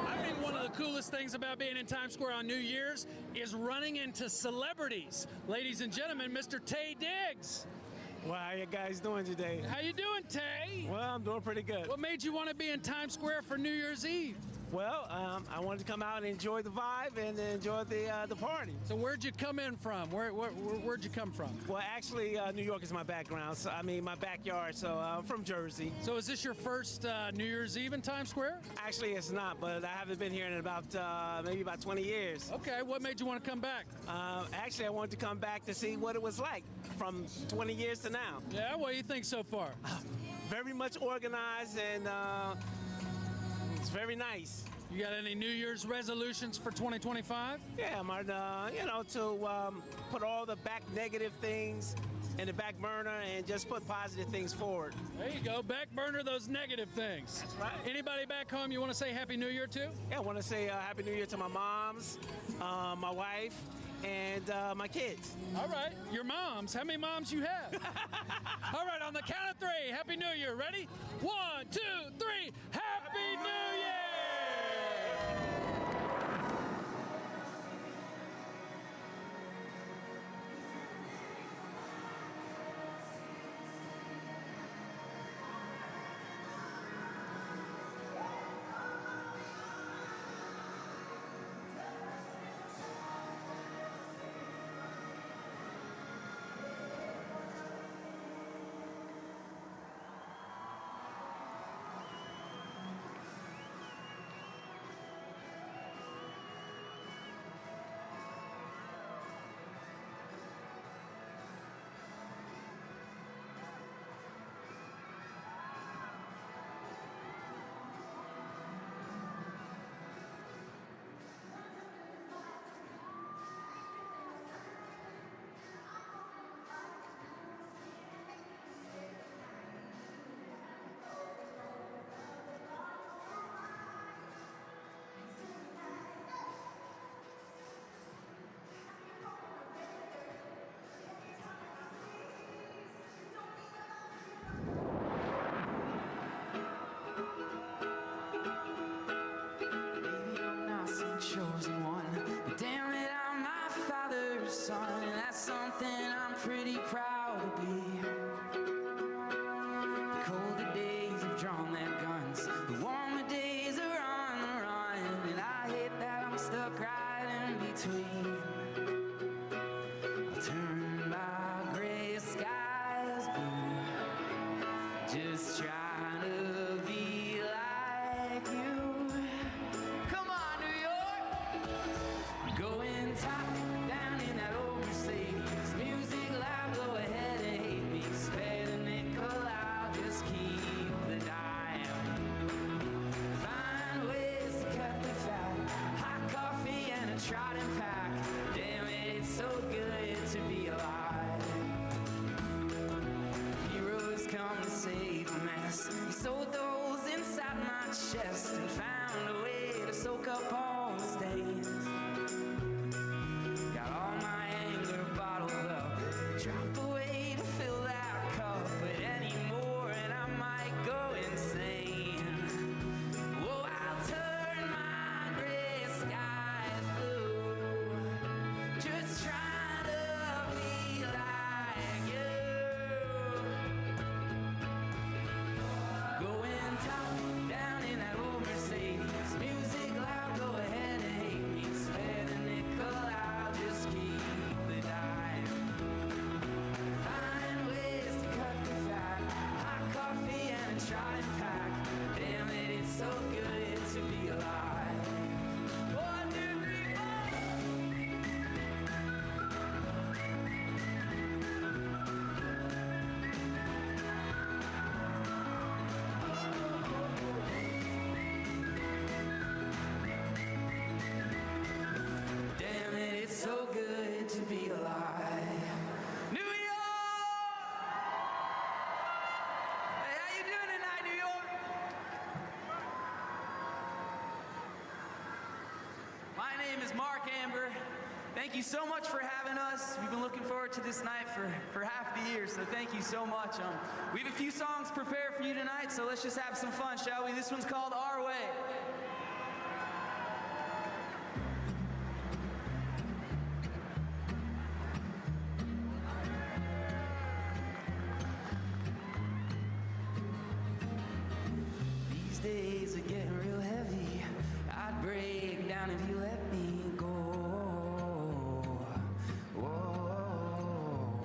I think one of the coolest things about being in Times Square on New Year's is running into celebrities. Ladies and gentlemen, Mr. Tay Diggs. Well, how you guys doing today? How you doing, Tay? Well, I'm doing pretty good. What made you want to be in Times Square for New Year's Eve? Well, I wanted to come out and enjoy the vibe and enjoy the party. So where'd you come in from? Where'd you come from? Well, actually, New York is my background. So, I mean, my backyard. So I'm from Jersey. So is this your first New Year's Eve in Times Square? Actually, it's not, but I haven't been here in about maybe about 20 years. Okay, what made you want to come back? Actually, I wanted to come back to see what it was like from 20 years to now. Yeah, what do you think so far? Very much organized and it's very nice. You got any New Year's resolutions for 2025? Yeah, to put all the back negative things in the back burner and just put positive things forward. There you go, back burner those negative things. That's right. Anybody back home you want to say Happy New Year to? Yeah, I want to say Happy New Year to my moms, my wife, and my kids. All right, your moms. How many moms you have? All right, on the count of 3, Happy New Year. Ready? 1, 2, 3, Happy New Year! Chosen one, but damn it, I'm my father's son, and that's something I'm pretty proud to be. The colder days have drawn their guns, the warmer days are on the run, and I hate that I'm stuck right in between. I'll turn my gray skies blue, just trying to be like you. Come on, New York! Going top down. mess. You sewed the holes inside my chest and found a way to soak up all the stains. Got all my anger bottled up, dropped away to fill that cup, but anymore and I might go insane. Oh, I'll turn my gray skies blue, just trying to be like you. Going top down in that old Mercedes, music loud, go ahead and hate me. Spare the nickel, I'll just keep the dime. Find ways to cut the fat, hot coffee and a trodden pack. Damn it, it's so good to be alive. 1, 2, 3, 4. Damn it, it's so good to be alive. New York! Hey, how you doing tonight, New York? My name is Mark Amber. Thank you so much for having us. We've been looking forward to this night for half the year, so thank you so much. We have a few songs prepared for you tonight, so let's just have some fun, shall we? This one's called Our Way. These days are getting real heavy. I'd break down if you let me go. Whoa.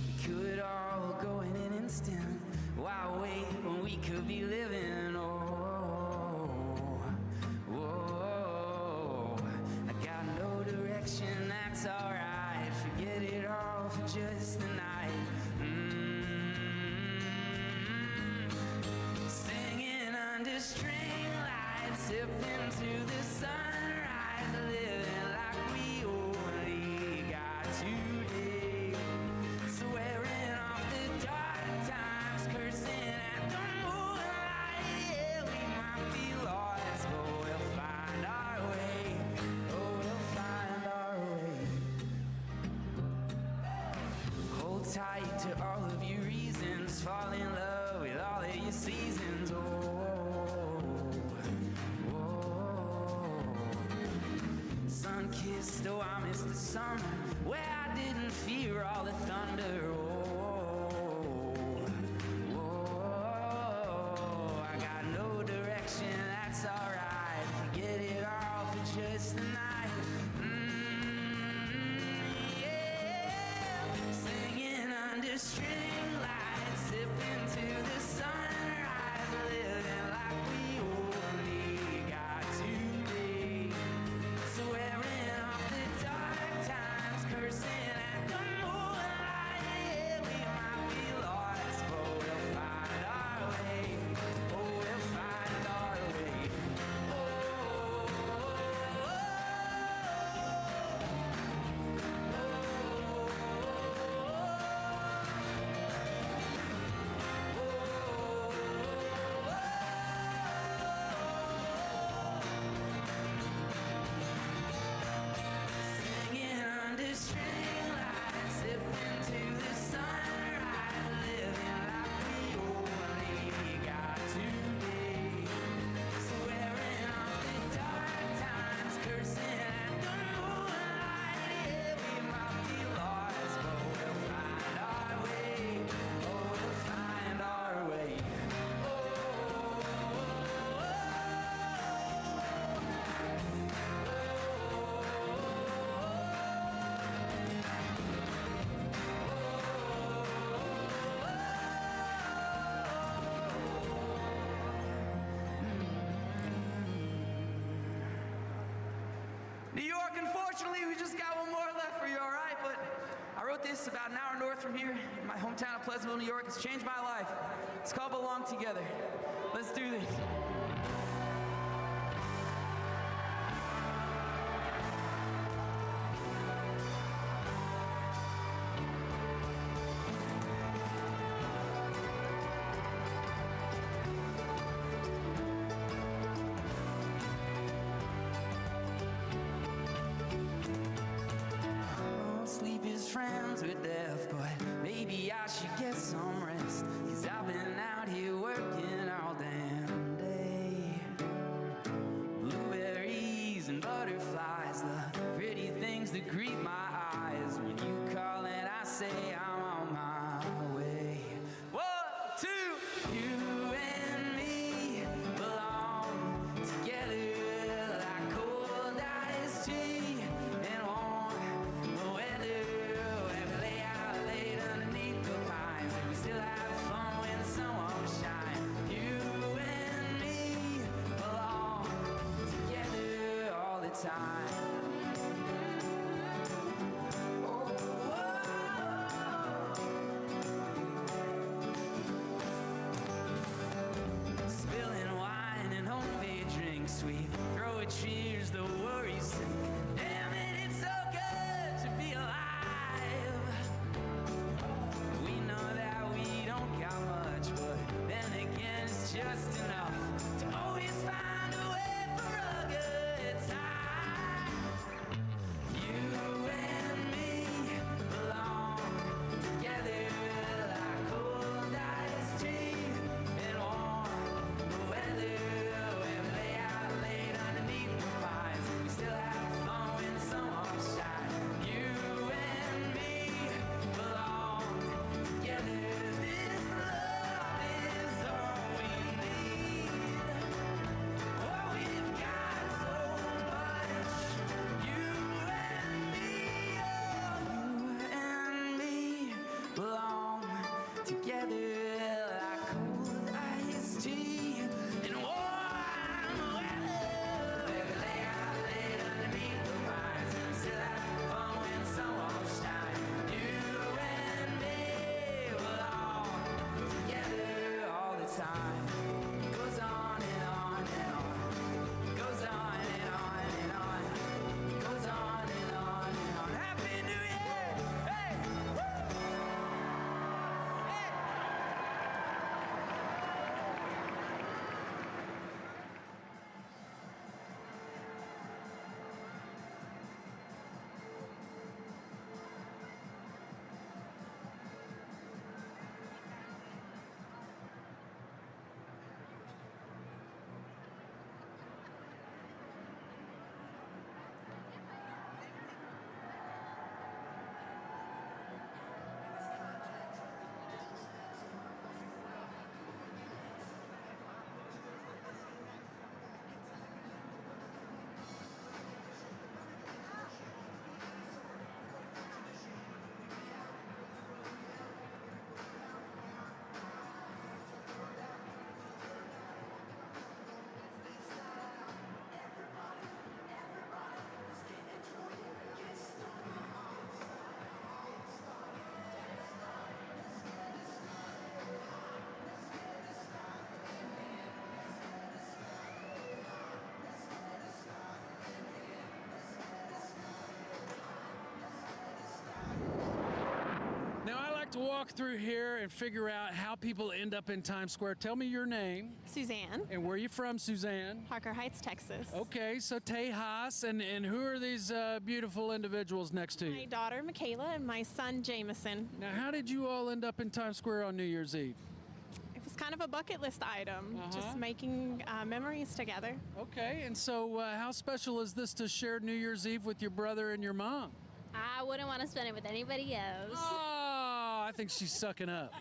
We could all go in an instant. Why wait when we could be living? Oh, whoa. I got no direction, that's alright. Forget it all for just the night. Singing under string lights, sipping to the sunrise, living like we only got today. Swearing off the dark times, cursing at the moonlight. Yeah, we might be lost, but we'll find our way. Oh, we'll find our way. Hold tight to all of your reasons, fall in love with all of your seasons. Oh, sun-kissed, oh, I miss the summer where I didn't fear all the thunder. Oh, I got no direction, that's alright. Forget it all for just the night. Yeah. Singing under string lights, sipping to the sunrise, living like we only got today. Swearing off the dark times, cursing at the moonlight. Yeah, we might be lost, but we'll find our way. Oh, we'll find our way. Oh, singing under string lights, sipping to the sunrise, living like we only got today. Swearing off the dark times, cursing at the moonlight. Yeah, we might be lost, but we'll find our way. Oh, we'll find our way. New York, unfortunately, we just got one more left for you, all right? But I wrote this about an hour north from here, in my hometown of Pleasantville, New York. It's changed my life. It's called Belong Together. Let's do this. friends with death, but maybe I should get some rest, 'cause I've been out here working all damn day. Blueberries and butterflies, the pretty things that greet my eyes. When you call and I say I'm on my way. 1, 2, you and me belong together like cold iced tea and warm weather. When we lay out late underneath the pines, and we still have fun when the sun won't shine. You and me belong together all the time. Spilling wine and homemade drinks, we throw a cheers, the worries sink. Damn it, it's so good to be alive. We know that we don't got much, but then again it's just enough to always find a way for a good time. You and me belong together like cold iced tea and warm weather. When we lay out late underneath the pines, we still have fun when the sun won't shine. You and me belong together. This love is all we need. Oh, we've got so much. You and me, oh, you and me belong together like cold iced tea and warm weather. When we lay out late underneath the pines, and we still have fun when the sun won't shine. You and me belong together all the time. It goes on and on and on. It goes on and on and on. It goes on and on and on. Happy New Year! Hey! Woo! Now, I like to walk through here and figure out how people end up in Times Square. Tell me your name. Suzanne. And where are you from, Suzanne? Parker Heights, Texas. Okay, so Tejas, and who are these beautiful individuals next to you? My daughter, Michaela, and my son, Jameson. Now, how did you all end up in Times Square on New Year's Eve? It was kind of a bucket list item, just making memories together. Okay, and so how special is this to share New Year's Eve with your brother and your mom? I wouldn't want to spend it with anybody else. Oh, I think she's sucking up.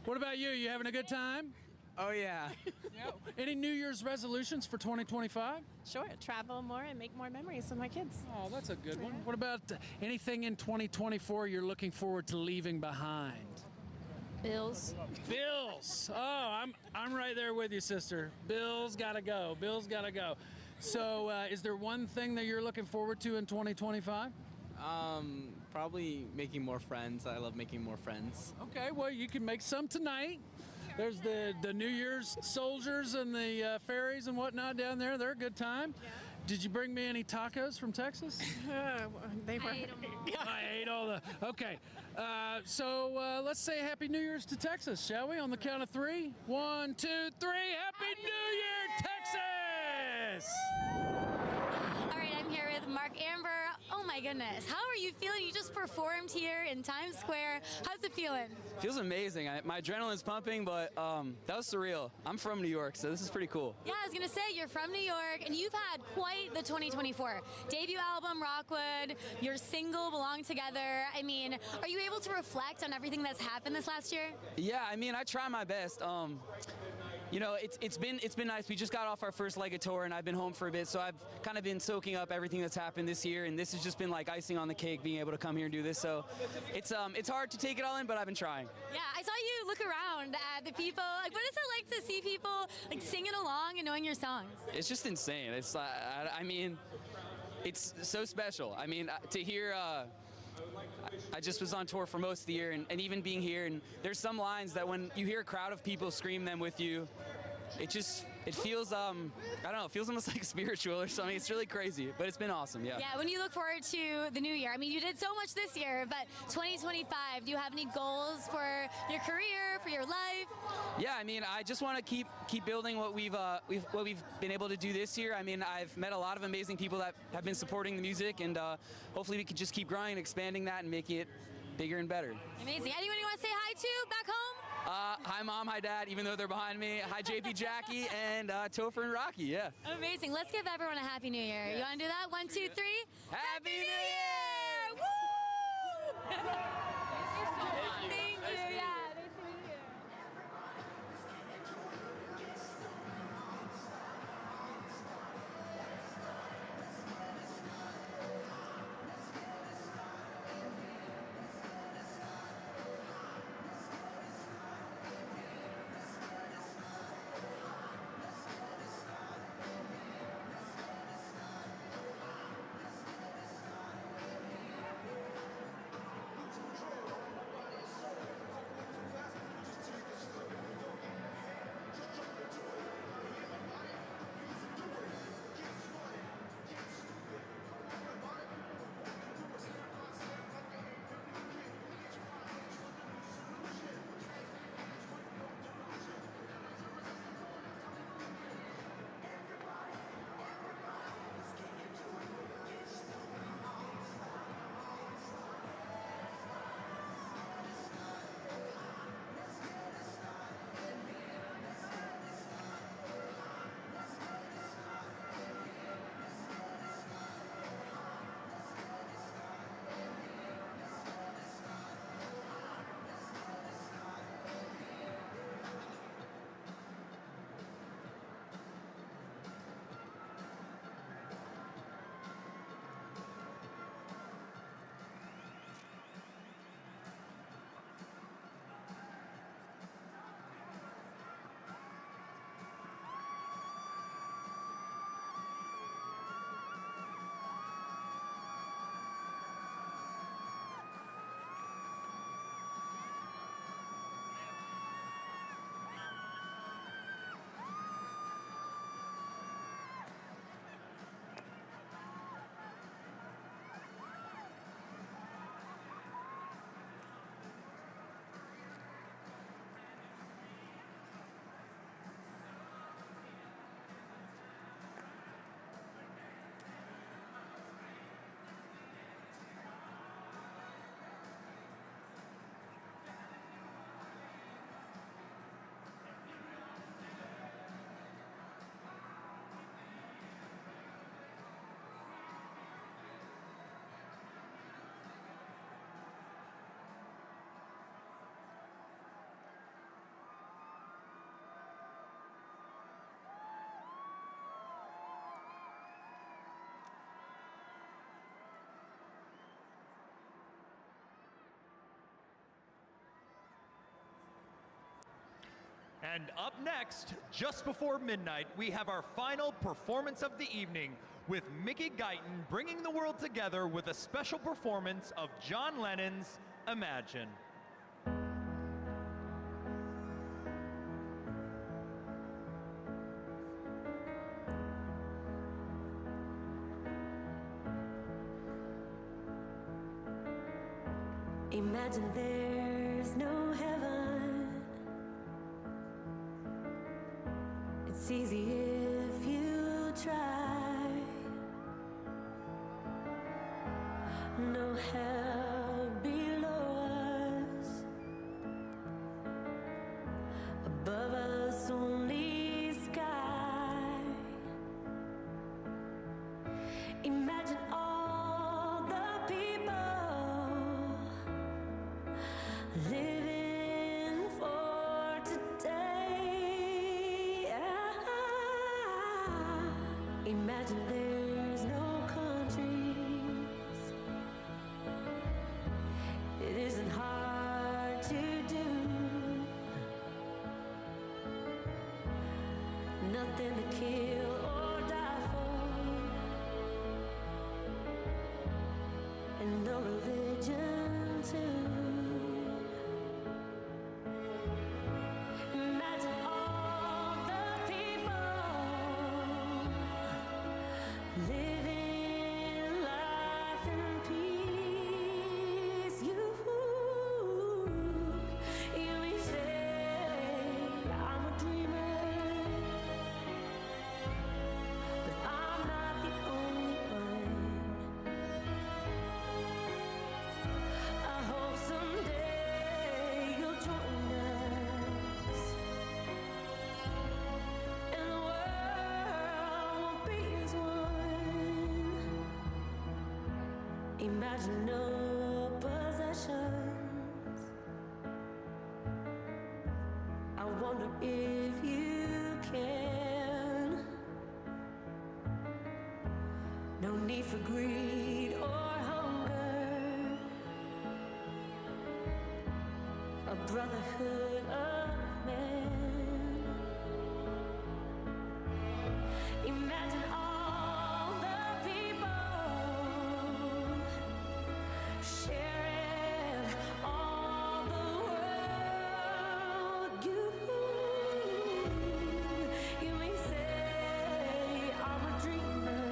What about you? You having a good time? Oh, yeah. Any New Year's resolutions for 2025? Sure, travel more and make more memories with my kids. Oh, that's a good one. What about anything in 2024 you're looking forward to leaving behind? Bills. Bills. Oh, I'm right there with you, sister. Bills gotta go. Bills gotta go. So, is there one thing that you're looking forward to in 2025? Probably making more friends. I love making more friends. Okay, well, you can make some tonight. There's the New Year's soldiers and the fairies and whatnot down there. They're a good time. Yeah. Did you bring me any tacos from Texas? They were. I ate them all. I ate all the. Okay, so let's say Happy New Year's to Texas, shall we? On the count of 3. 1, 2, 3. Happy New Year, Texas! All right, I'm here with Mark Amber, Oh my goodness. How are you feeling? You just performed here in Times Square. How's it feeling? Feels amazing. My adrenaline's pumping, but that was surreal. I'm from New York, so this is pretty cool. Yeah, I was going to say, you're from New York, and you've had quite the 2024. Debut album, Rockwood, your single, Belong Together. I mean, are you able to reflect on everything that's happened this last year? Yeah, I mean, I try my best. You know, it's been nice. We just got off our first leg of tour, and I've been home for a bit, so I've kind of been soaking up everything that's happened this year, and this has just been like icing on the cake, being able to come here and do this. So it's hard to take it all in, but I've been trying. Yeah, I saw you look around at the people. Like, what is it like to see people like singing along and knowing your songs? It's just insane. It's I mean, it's so special. I mean, to hear. I just was on tour for most of the year, and even being here, and there's some lines that when you hear a crowd of people scream them with you, it feels, I don't know, it feels almost like spiritual or something. It's really crazy, but it's been awesome, yeah. Yeah, when you look forward to the new year, I mean, you did so much this year, but 2025, do you have any goals for your career, for your life? Yeah, I mean, I just want to keep building what we've been able to do this year. I mean, I've met a lot of amazing people that have been supporting the music, and hopefully we can just keep growing and expanding that and making it bigger and better. Amazing. Anyone you want to say hi to back home? Hi, Mom. Hi, Dad, even though they're behind me. Hi, JP, Jackie, and Topher and Rocky, yeah. Amazing. Let's give everyone a Happy New Year. Yeah. You want to do that? 1, 2, 3. Happy New Year! Woo! Thank you. Yeah, nice to meet you. And up next, just before midnight, we have our final performance of the evening with Mickey Guyton bringing the world together with a special performance of John Lennon's Imagine. Imagine there's no heaven. It's easy if you try. hell below us. Above us only sky. Imagine all the people living for today. Imagine there's no countries. It isn't hard to do. Nothing to kill or die for, and no religion too. Imagine all the people living life in peace. You may say I'm a dreamer, but I'm not the only one. I hope someday you'll join us, and the world will be as one. Imagine no possessions. I wonder if you can. No need for greed or hunger. A brotherhood of men. Imagine all the people sharing all the world. You may say I'm a dreamer.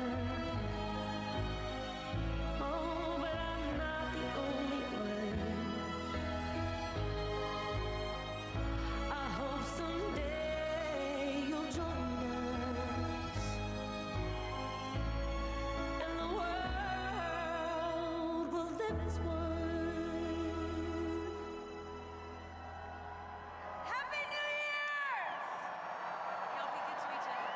Oh, but I'm not the only one. I hope someday you'll join us, and the world will live as one. Happy New Year's! Y'all be good to each other.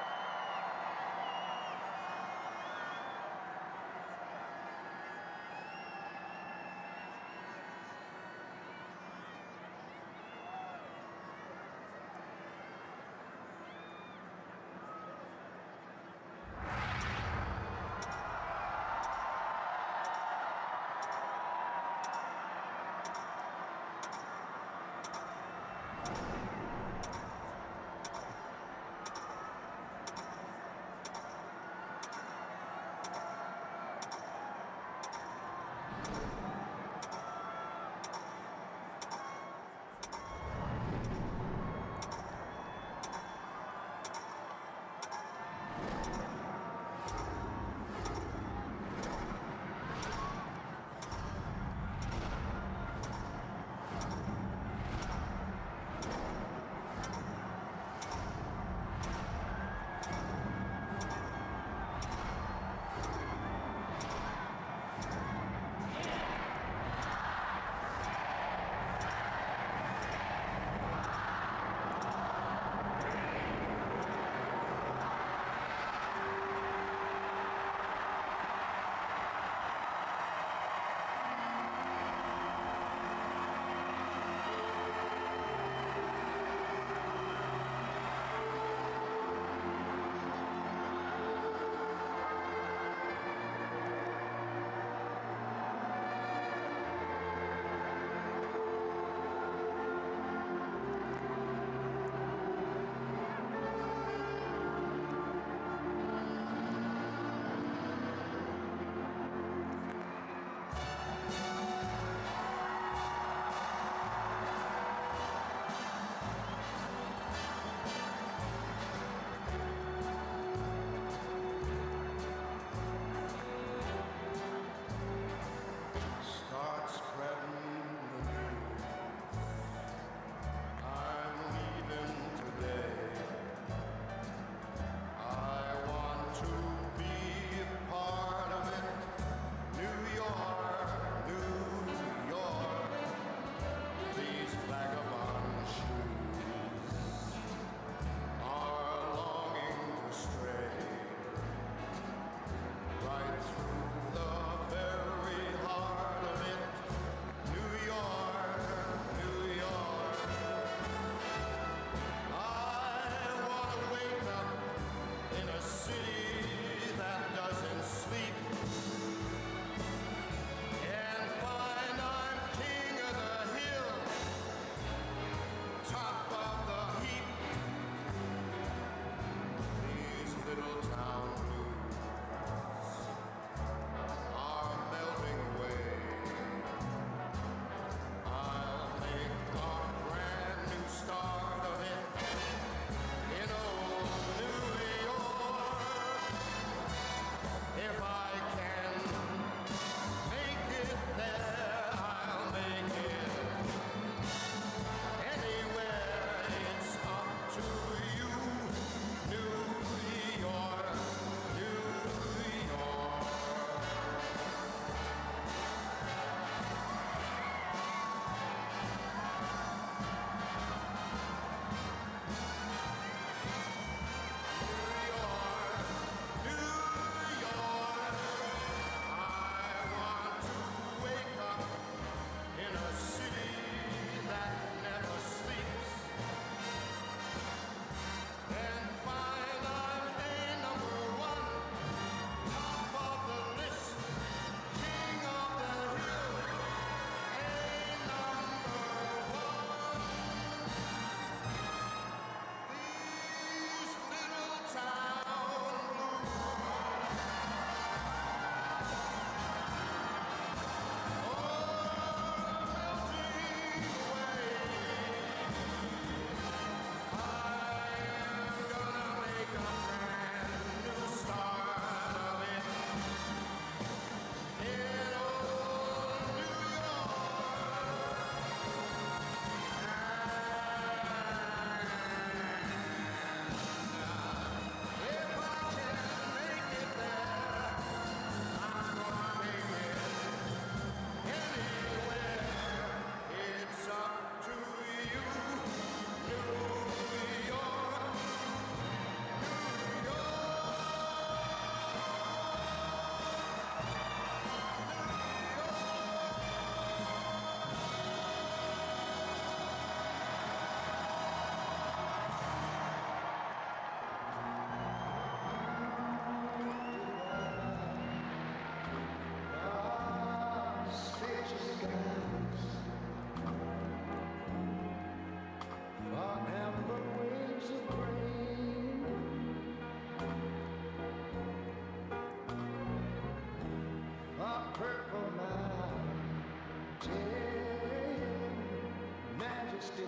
backstage.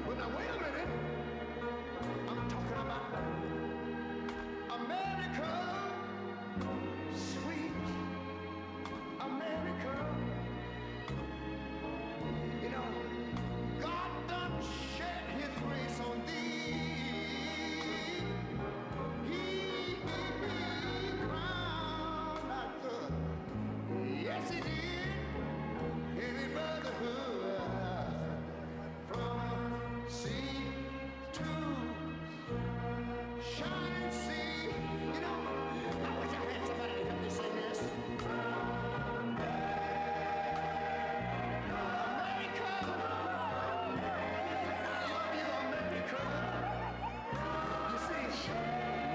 Well, now wait a minute. I'm talking about America, sweet America. You know, God done shed His grace on thee. He crowned our good. Yes, He did. Any brotherhood from sea to shining sea. You know, I wish I had somebody to help me sing this. America, I love you, America. You see,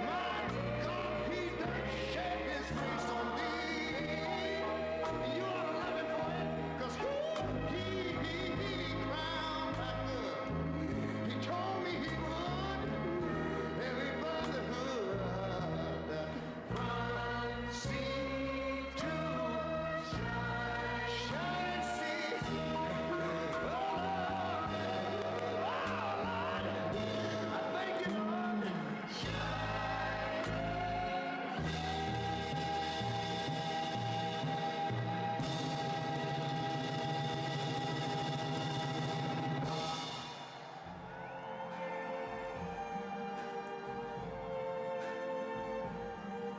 my God, He done shed His grace on thee. You ought to love Him for it, 'cause He crowned my good. He told me He would. Every brotherhood from sea to shining sea. Oh, Lord, I thank you, Lord.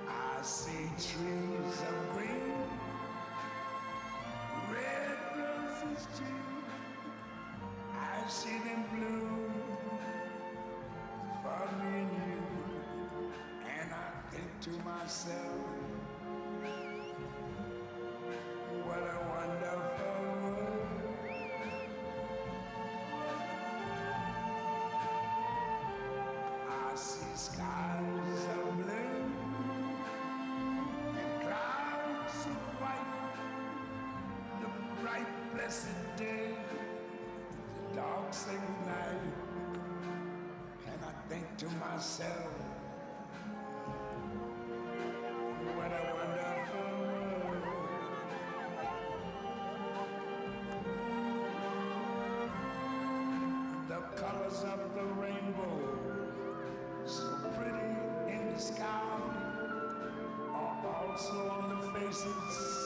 I see trees of green, red roses too. I see them bloom for me and you. And I think to myself, what a wonderful world. I see skies of blue and clouds of white, the bright blessed day, the dark sacred night, and I think to myself, what a wonderful world. The colors of the rainbow, so pretty in the sky, are also on the faces